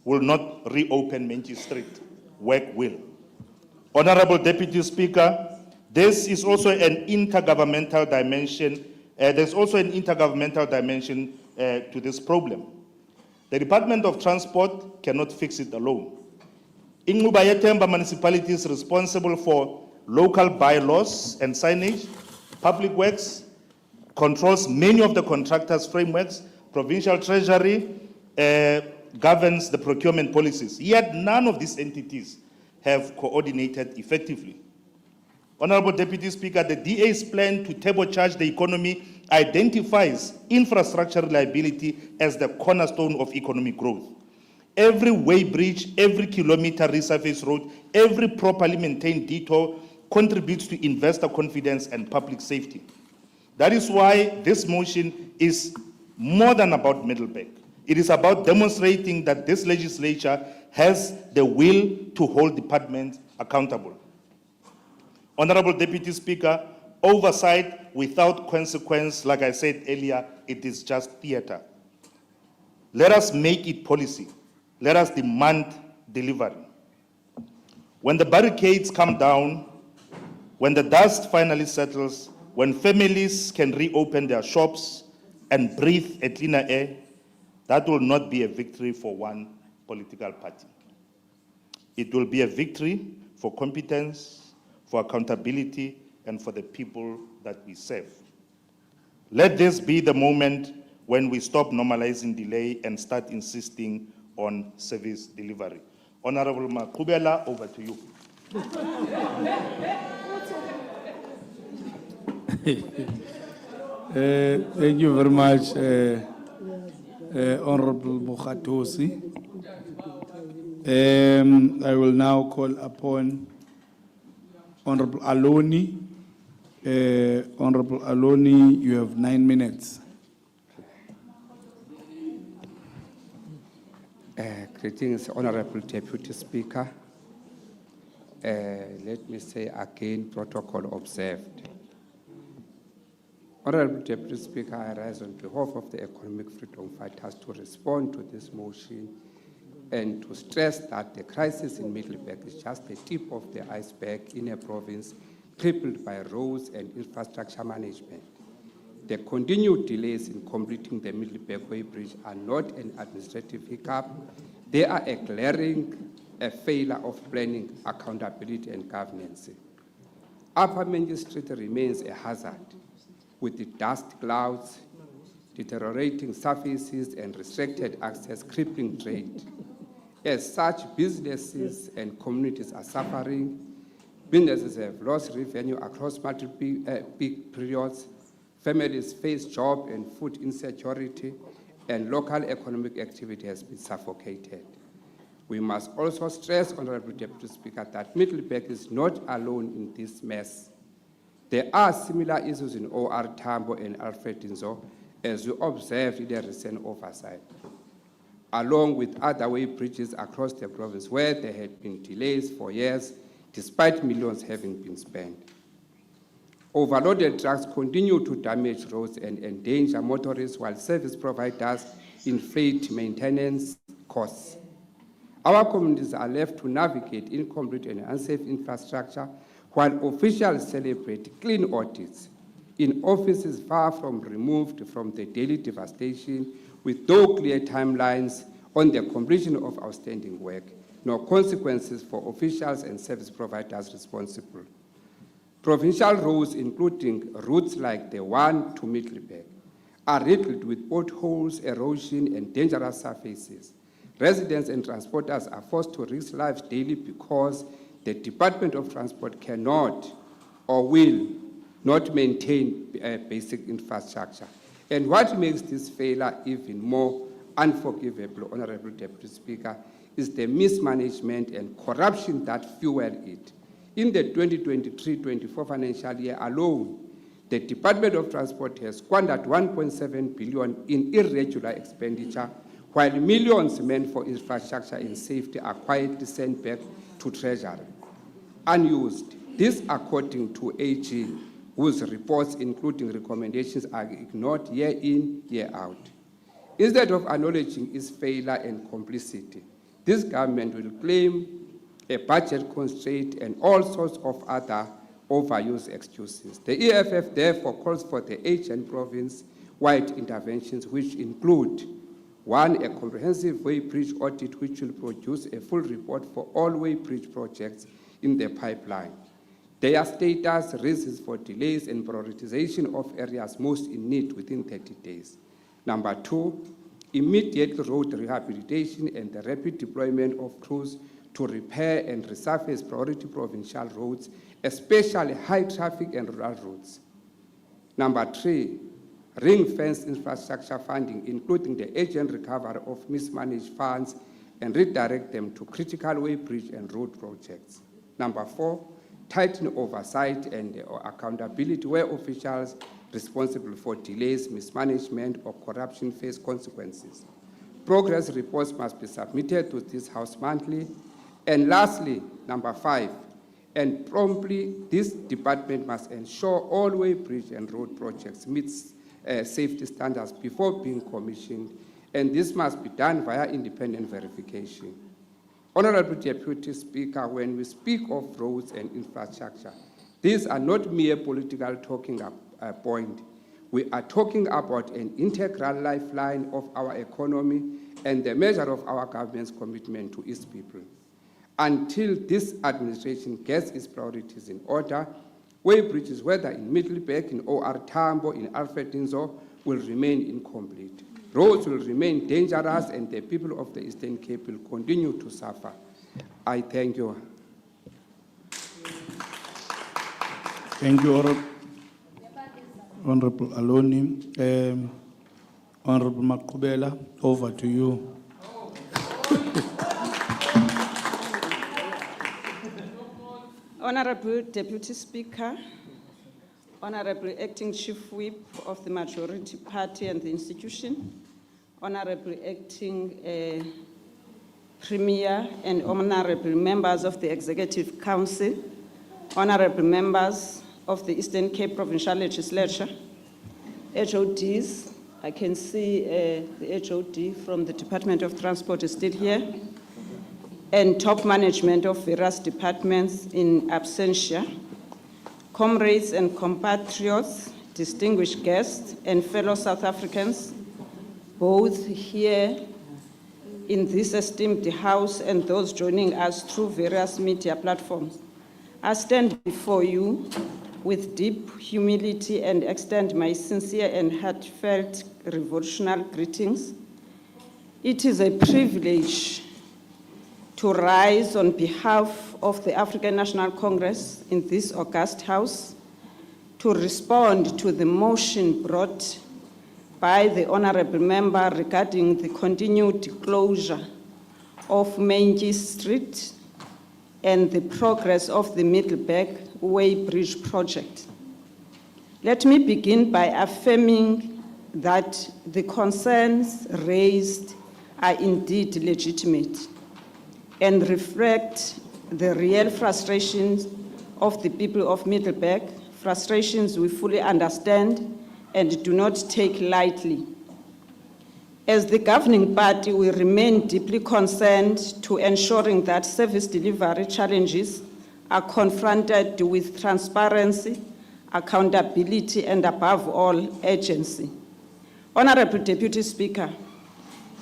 will not reopen Menchi Street. Work will. Honorable Deputy Speaker, this is also an intergovernmental dimension. There's also an intergovernmental dimension to this problem. The Department of Transport cannot fix it alone. Inquba Yatemba municipality is responsible for local bylaws and signage. Public Works controls many of the contractors' frameworks. Provincial Treasury governs the procurement policies. Yet none of these entities have coordinated effectively. Honorable Deputy Speaker, the DA's plan to turbocharge the economy identifies infrastructure reliability as the cornerstone of economic growth. Every way bridge, every kilometer resurface road, every properly maintained detour contributes to investor confidence and public safety. That is why this motion is more than about Middleburg. It is about demonstrating that this legislature has the will to hold departments accountable. Honorable Deputy Speaker, oversight without consequence, like I said earlier, it is just theater. Let us make it policy. Let us demand delivery. When the barricades come down, when the dust finally settles, when families can reopen their shops and breathe a cleaner air, that will not be a victory for one political party. It will be a victory for competence, for accountability, and for the people that we serve. Let this be the moment when we stop normalizing delay and start insisting on service delivery. Honorable Makubela, over to you. Thank you very much, Honorable Bukhatosi. I will now call upon Honorable Aloni. Honorable Aloni, you have 9 minutes. Greetings, Honorable Deputy Speaker. Let me say again, protocol observed. Honorable Deputy Speaker, I rise on behalf of the economic freedom fighters to respond to this motion and to stress that the crisis in Middelburg is just the tip of the iceberg in a province crippled by roads and infrastructure management. The continued delays in completing the Middelburg Way Bridge are not an administrative hiccup. They are a glaring failure of planning, accountability, and governance. Upper Main Street remains a hazard, with the dust clouds, deteriorating surfaces, and restricted access crippling trade. As such, businesses and communities are suffering. Businesses have lost revenue across multiple peak periods. Families face job and food insecurity, and local economic activity has been suffocated. We must also stress, Honorable Deputy Speaker, that Middelburg is not alone in this mess. There are similar issues in OR Tambo and Alfred Nzo, as we observed in the recent oversight, along with other way bridges across the province where there had been delays for years, despite millions having been spent. Overloaded trucks continue to damage roads and endanger motorists while service providers inflate maintenance costs. Our communities are left to navigate incomplete and unsafe infrastructure while officials celebrate clean audits in offices far from removed from the daily devastation with no clear timelines on the completion of outstanding work, nor consequences for officials and service providers responsible. Provincial roads, including routes like the one to Middelburg, are riddled with potholes, erosion, and dangerous surfaces. Residents and transporters are forced to risk lives daily because the Department of Transport cannot or will not maintain basic infrastructure. And what makes this failure even more unforgivable, Honorable Deputy Speaker, is the mismanagement and corruption that fuel it. In the 2023-24 financial year alone, the Department of Transport has squandered 1.7 billion in irregular expenditure, while millions meant for infrastructure and safety are quietly sent back to Treasury, unused. This according to AG, whose reports, including recommendations, are ignored year in, year out. Instead of acknowledging its failure and complicity, this government will claim a budget constraint and all sorts of other overused excuses. The EFF therefore calls for the Asian province-wide interventions, which include: 1, a comprehensive way bridge audit which will produce a full report for all way bridge projects in the pipeline, their status, reasons for delays, and prioritization of areas most in need within 30 days. Number 2, immediate road rehabilitation and the rapid deployment of crews to repair and resurface priority provincial roads, especially high traffic and rural roads. Number 3, ring-fence infrastructure funding, including the urgent recovery of mismanaged funds and redirect them to critical way bridge and road projects. Number 4, tighten oversight and accountability where officials responsible for delays, mismanagement, or corruption face consequences. Progress reports must be submitted to this House monthly. And lastly, number 5, and promptly, this department must ensure all way bridge and road projects meet safety standards before being commissioned, and this must be done via independent verification. Honorable Deputy Speaker, when we speak of roads and infrastructure, these are not mere political talking point. We are talking about an integral lifeline of our economy and the measure of our government's commitment to its people. Until this administration gets its priorities in order, way bridges, whether in Middelburg, in OR Tambo, in Alfred Nzo, will remain incomplete. Roads will remain dangerous and the people of the Eastern Cape will continue to suffer. I thank you. Thank you, Honorable Aloni. Honorable Makubela, over to you. Honorable Deputy Speaker, Honorable Acting Chief Whip of the Majority Party and the institution, Honorable Acting Premier and Honorable members of the Executive Council, Honorable members of the Eastern Cape Provincial Legislature, HODs, I can see the HOD from the Department of Transport is still here, and top management of various departments in absentia, comrades and compatriots, distinguished guests, and fellow South Africans, both here in this esteemed house and those joining us through various media platforms. I stand before you with deep humility and extend my sincere and heartfelt revolutionary greetings. It is a privilege to rise on behalf of the African National Congress in this august house to respond to the motion brought by the honorable member regarding the continued closure of Mengi Street and the progress of the Middleburg Way Bridge project. Let me begin by affirming that the concerns raised are indeed legitimate and reflect the real frustrations of the people of Middleburg, frustrations we fully understand and do not take lightly. As the governing party, we remain deeply concerned to ensuring that service delivery challenges are confronted with transparency, accountability, and above all, urgency. Honorable Deputy Speaker,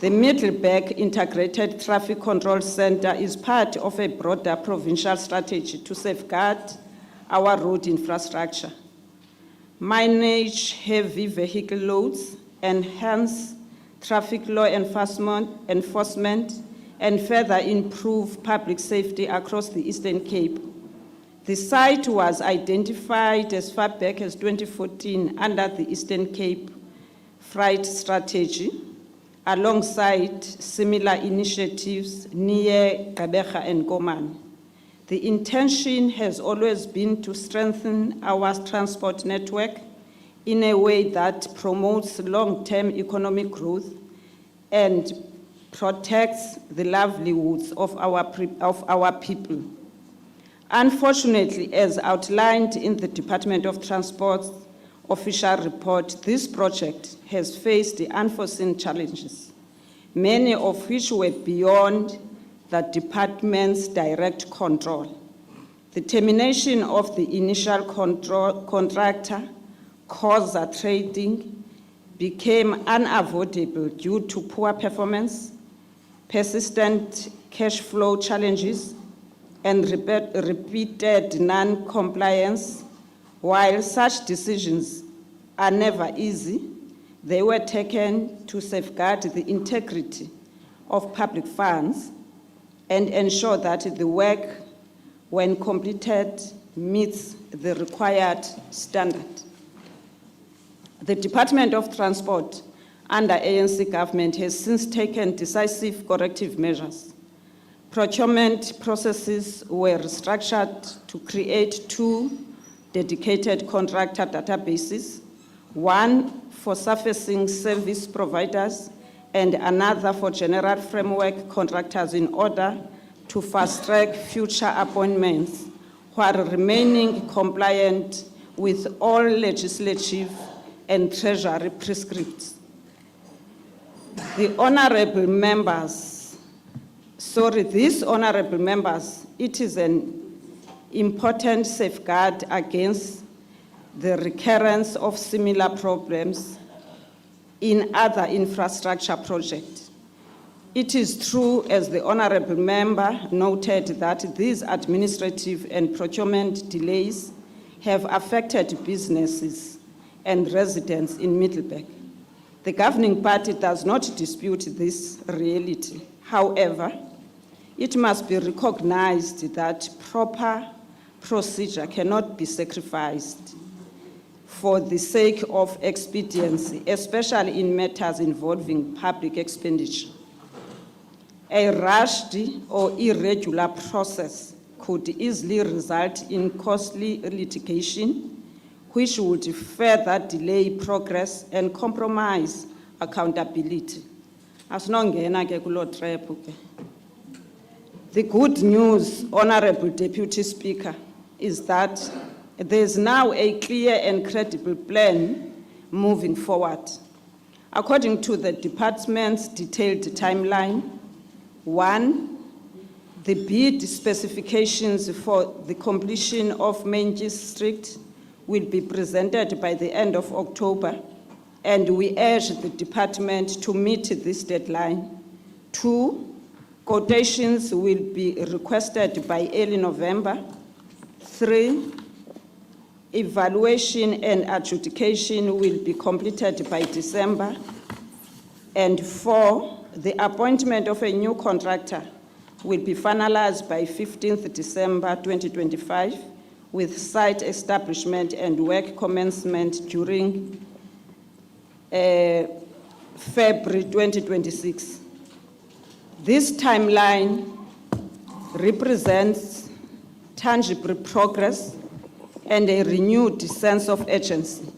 the Middleburg Integrated Traffic Control Center is part of a broader provincial strategy to safeguard our road infrastructure, manage heavy vehicle loads, enhance traffic law enforcement, and further improve public safety across the Eastern Cape. The site was identified as far back as 2014 under the Eastern Cape Freight Strategy, alongside similar initiatives near Gqeberha and Komani. The intention has always been to strengthen our transport network in a way that promotes long-term economic growth and protects the livelihoods of our people. Unfortunately, as outlined in the Department of Transport's official report, this project has faced the unforeseen challenges, many of which were beyond the department's direct control. The termination of the initial contractor, Khoza Trading, became unavoidable due to poor performance, persistent cash flow challenges, and repeated non-compliance. While such decisions are never easy, they were taken to safeguard the integrity of public funds and ensure that the work, when completed, meets the required standard. The Department of Transport under ANC government has since taken decisive corrective measures. Procurement processes were restructured to create 2 dedicated contractor databases, one for surfacing service providers and another for general framework contractors, in order to fast-track future appointments while remaining compliant with all legislative and treasury prescripts. These honorable members, it is an important safeguard against the recurrence of similar problems in other infrastructure projects. It is true, as the honorable member noted, that these administrative and procurement delays have affected businesses and residents in Middleburg. The governing party does not dispute this reality. However, it must be recognized that proper procedure cannot be sacrificed for the sake of expediency, especially in matters involving public expenditure. A rushed or irregular process could easily result in costly litigation, which would further delay progress and compromise accountability. Asinongena ke kulo trap ke. The good news, Honorable Deputy Speaker, is that there is now a clear and credible plan moving forward. According to the department's detailed timeline, 1, the bid specifications for the completion of Menjis Street will be presented by the end of October, and we urge the department to meet this deadline. 2, quotations will be requested by early November. 3, evaluation and adjudication will be completed by December. And 4, the appointment of a new contractor will be finalized by 15th December 2025, with site establishment and work commencement during February 2026. This timeline represents tangible progress and a renewed sense of urgency.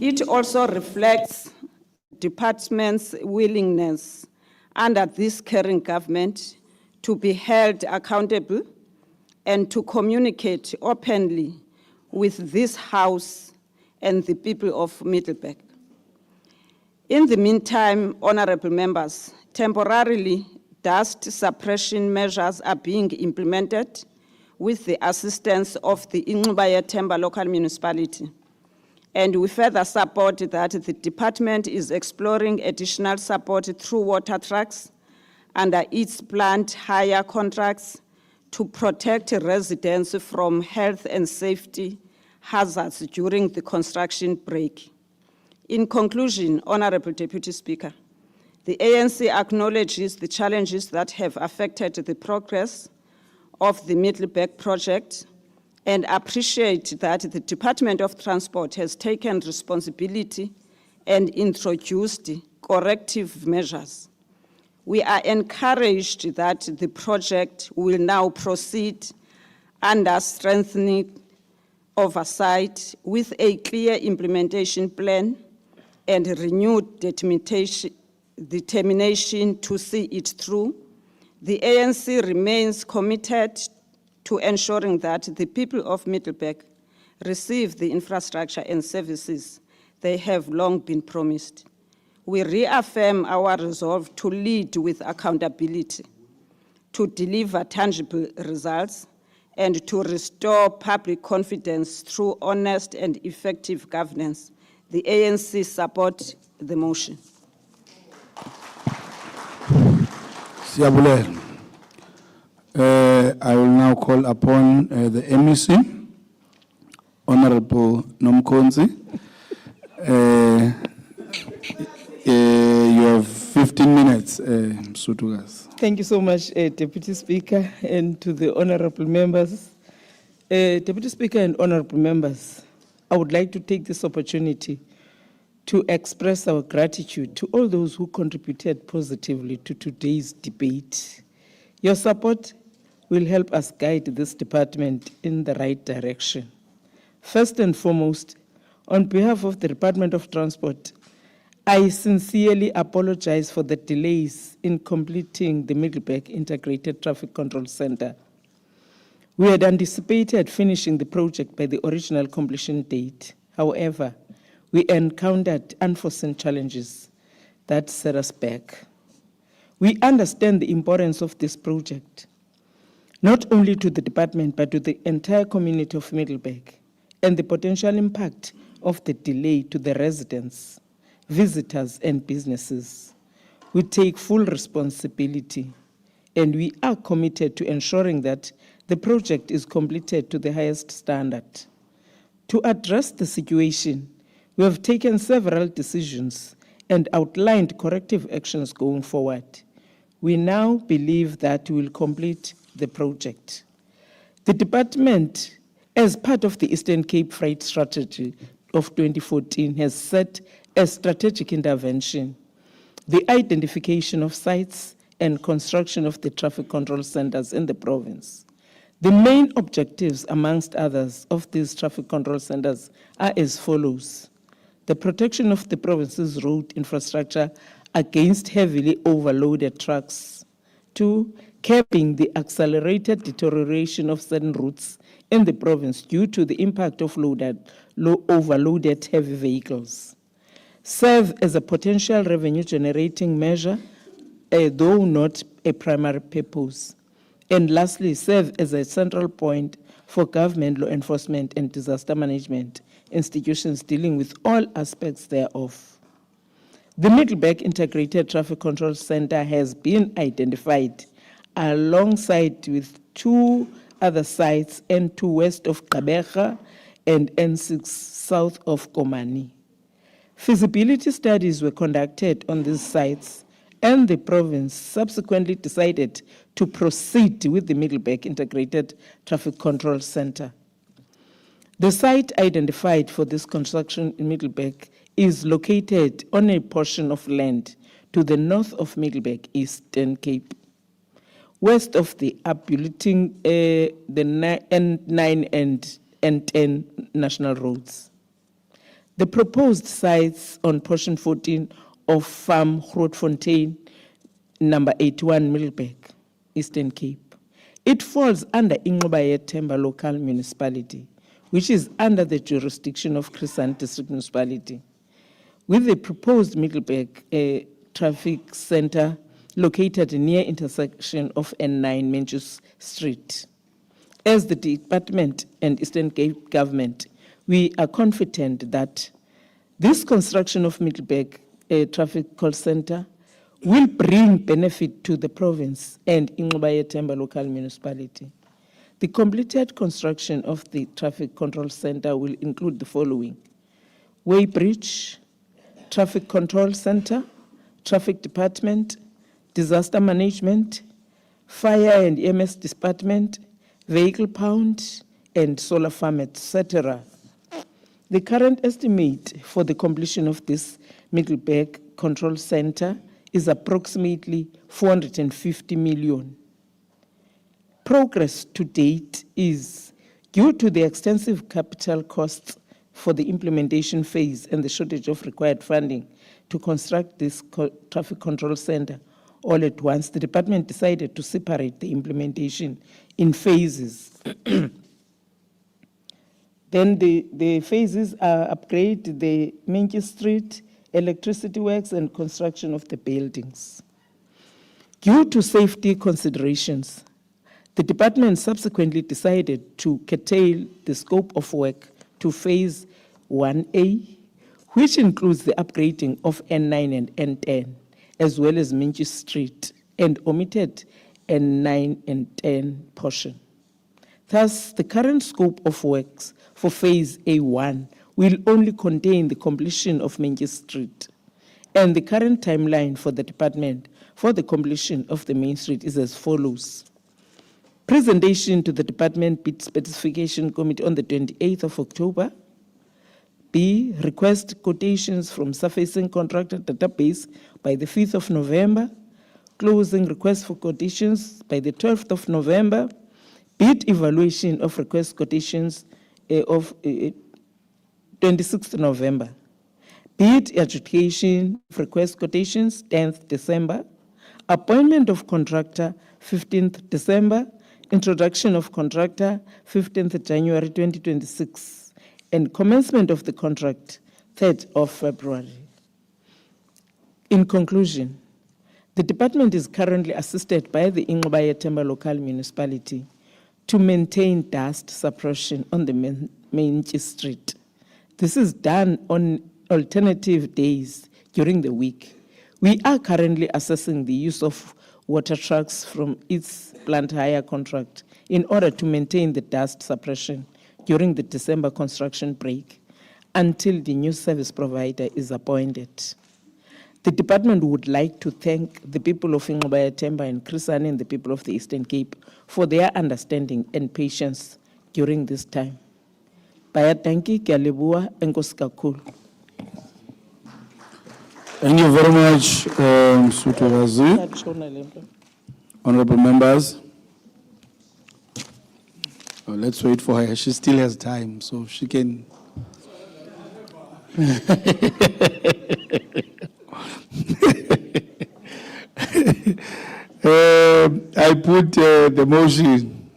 It also reflects department's willingness under this current government to be held accountable and to communicate openly with this House and the people of Middleburg. In the meantime, honorable members, temporarily dust suppression measures are being implemented with the assistance of the Inxubaya Themba local municipality. And we further support that the department is exploring additional support through water trucks under its planned hire contracts to protect residents from health and safety hazards during the construction break. In conclusion, Honorable Deputy Speaker, the ANC acknowledges the challenges that have affected the progress of the Middleburg project and appreciate that the Department of Transport has taken responsibility and introduced corrective measures. We are encouraged that the project will now proceed under strengthening oversight with a clear implementation plan and renewed determination to see it through. The ANC remains committed to ensuring that the people of Middleburg receive the infrastructure and services they have long been promised. We reaffirm our resolve to lead with accountability, to deliver tangible results, and to restore public confidence through honest and effective governance. The ANC supports the motion. Siyabulela. I will now call upon the MEC, Honorable Nomkonzi. You have 15 minutes, Msutugas. Thank you so much, Deputy Speaker, and to the honorable members. Deputy Speaker and honorable members, I would like to take this opportunity to express our gratitude to all those who contributed positively to today's debate. Your support will help us guide this department in the right direction. First and foremost, on behalf of the Department of Transport, I sincerely apologize for the delays in completing the Middleburg Integrated Traffic Control Center. We had anticipated finishing the project by the original completion date. However, we encountered unforeseen challenges that set us back. We understand the importance of this project, not only to the department, but to the entire community of Middleburg, and the potential impact of the delay to the residents, visitors, and businesses. We take full responsibility, and we are committed to ensuring that the project is completed to the highest standard. To address the situation, we have taken several decisions and outlined corrective actions going forward. We now believe that we will complete the project. The department, as part of the Eastern Cape Freight Strategy of 2014, has set a strategic intervention, the identification of sites and construction of the traffic control centers in the province. The main objectives, amongst others, of these traffic control centers are as follows: the protection of the province's road infrastructure against heavily overloaded trucks. 2, capping the accelerated deterioration of certain routes in the province due to the impact of overloaded heavy vehicles. Serve as a potential revenue-generating measure, though not a primary purpose. And lastly, serve as a central point for government, law enforcement, and disaster management institutions dealing with all aspects thereof. The Middleburg Integrated Traffic Control Center has been identified alongside with 2 other sites, N2 west of Gqeberha and N6 south of Komani. Feasibility studies were conducted on these sites, and the province subsequently decided to proceed with the Middleburg Integrated Traffic Control Center. The site identified for this construction in Middleburg is located on a portion of land to the north of Middleburg, Eastern Cape, west of the uplifting the N9 and N10 national roads. The proposed sites on portion 14 of Farm Grootfontein, number 81, Middleburg, Eastern Cape. It falls under Inqobayethemba local municipality, which is under the jurisdiction of Chris Hani District Municipality, with the proposed Middleburg traffic center located near intersection of N9 Menchus Street. As the department and Eastern Cape government, we are confident that this construction of Middleburg traffic call center will bring benefit to the province and Inqobayethemba local municipality. The completed construction of the traffic control center will include the following: weighbridge, traffic control center, traffic department, disaster management, fire and EMS department, vehicle pound, and solar farm, etc. The current estimate for the completion of this Middleburg Control Center is approximately 450 million. Progress to date is due to the extensive capital costs for the implementation phase and the shortage of required funding to construct this traffic control center all at once. The department decided to separate the implementation in phases. Then the phases are upgrade the Menke Street, electricity works, and construction of the buildings. Due to safety considerations, the department subsequently decided to curtail the scope of work to phase 1A, which includes the upgrading of N9 and N10, as well as Menke Street, and omitted N9 and 10 portion. Thus, the current scope of works for phase A1 will only contain the completion of Menke Street, and the current timeline for the department for the completion of the main street is as follows: presentation to the department bid specification committee on the 28th of October. B, request quotations from surfacing contractor database by the 5th of November. Closing request for quotations by the 12th of November. Bid evaluation of request quotations of 26th November. Bid adjudication of request quotations 10th December. Appointment of contractor 15th December. Introduction of contractor 15th January 2026. And commencement of the contract 3rd of February. In conclusion, the department is currently assisted by the Inqobayethemba local municipality to maintain dust suppression on the Menke Street. This is done on alternative days during the week. We are currently assessing the use of water trucks from its plant hire contract in order to maintain the dust suppression during the December construction break until the new service provider is appointed. The department would like to thank the people of Ingobaya Temba and Krisani and the people of the Eastern Cape for their understanding and patience during this time. Bayatanki, Kyalebua, and Koskakul. Thank you very much, Msuturazi. Honorable members. Oh, let's wait for her. She still has time, so she can. I put the motion.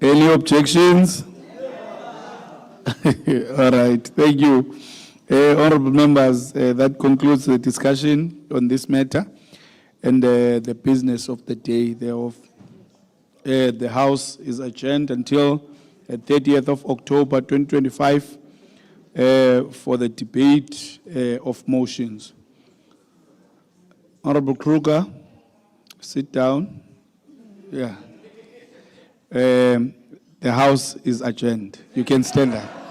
Any objections? All right, thank you. Honorable members, that concludes the discussion on this matter and the business of the day thereof. The House is adjourned until the 30th of October 2025 for the debate of motions. Honorable Kruger, sit down. Yeah. The House is adjourned. You can stand up.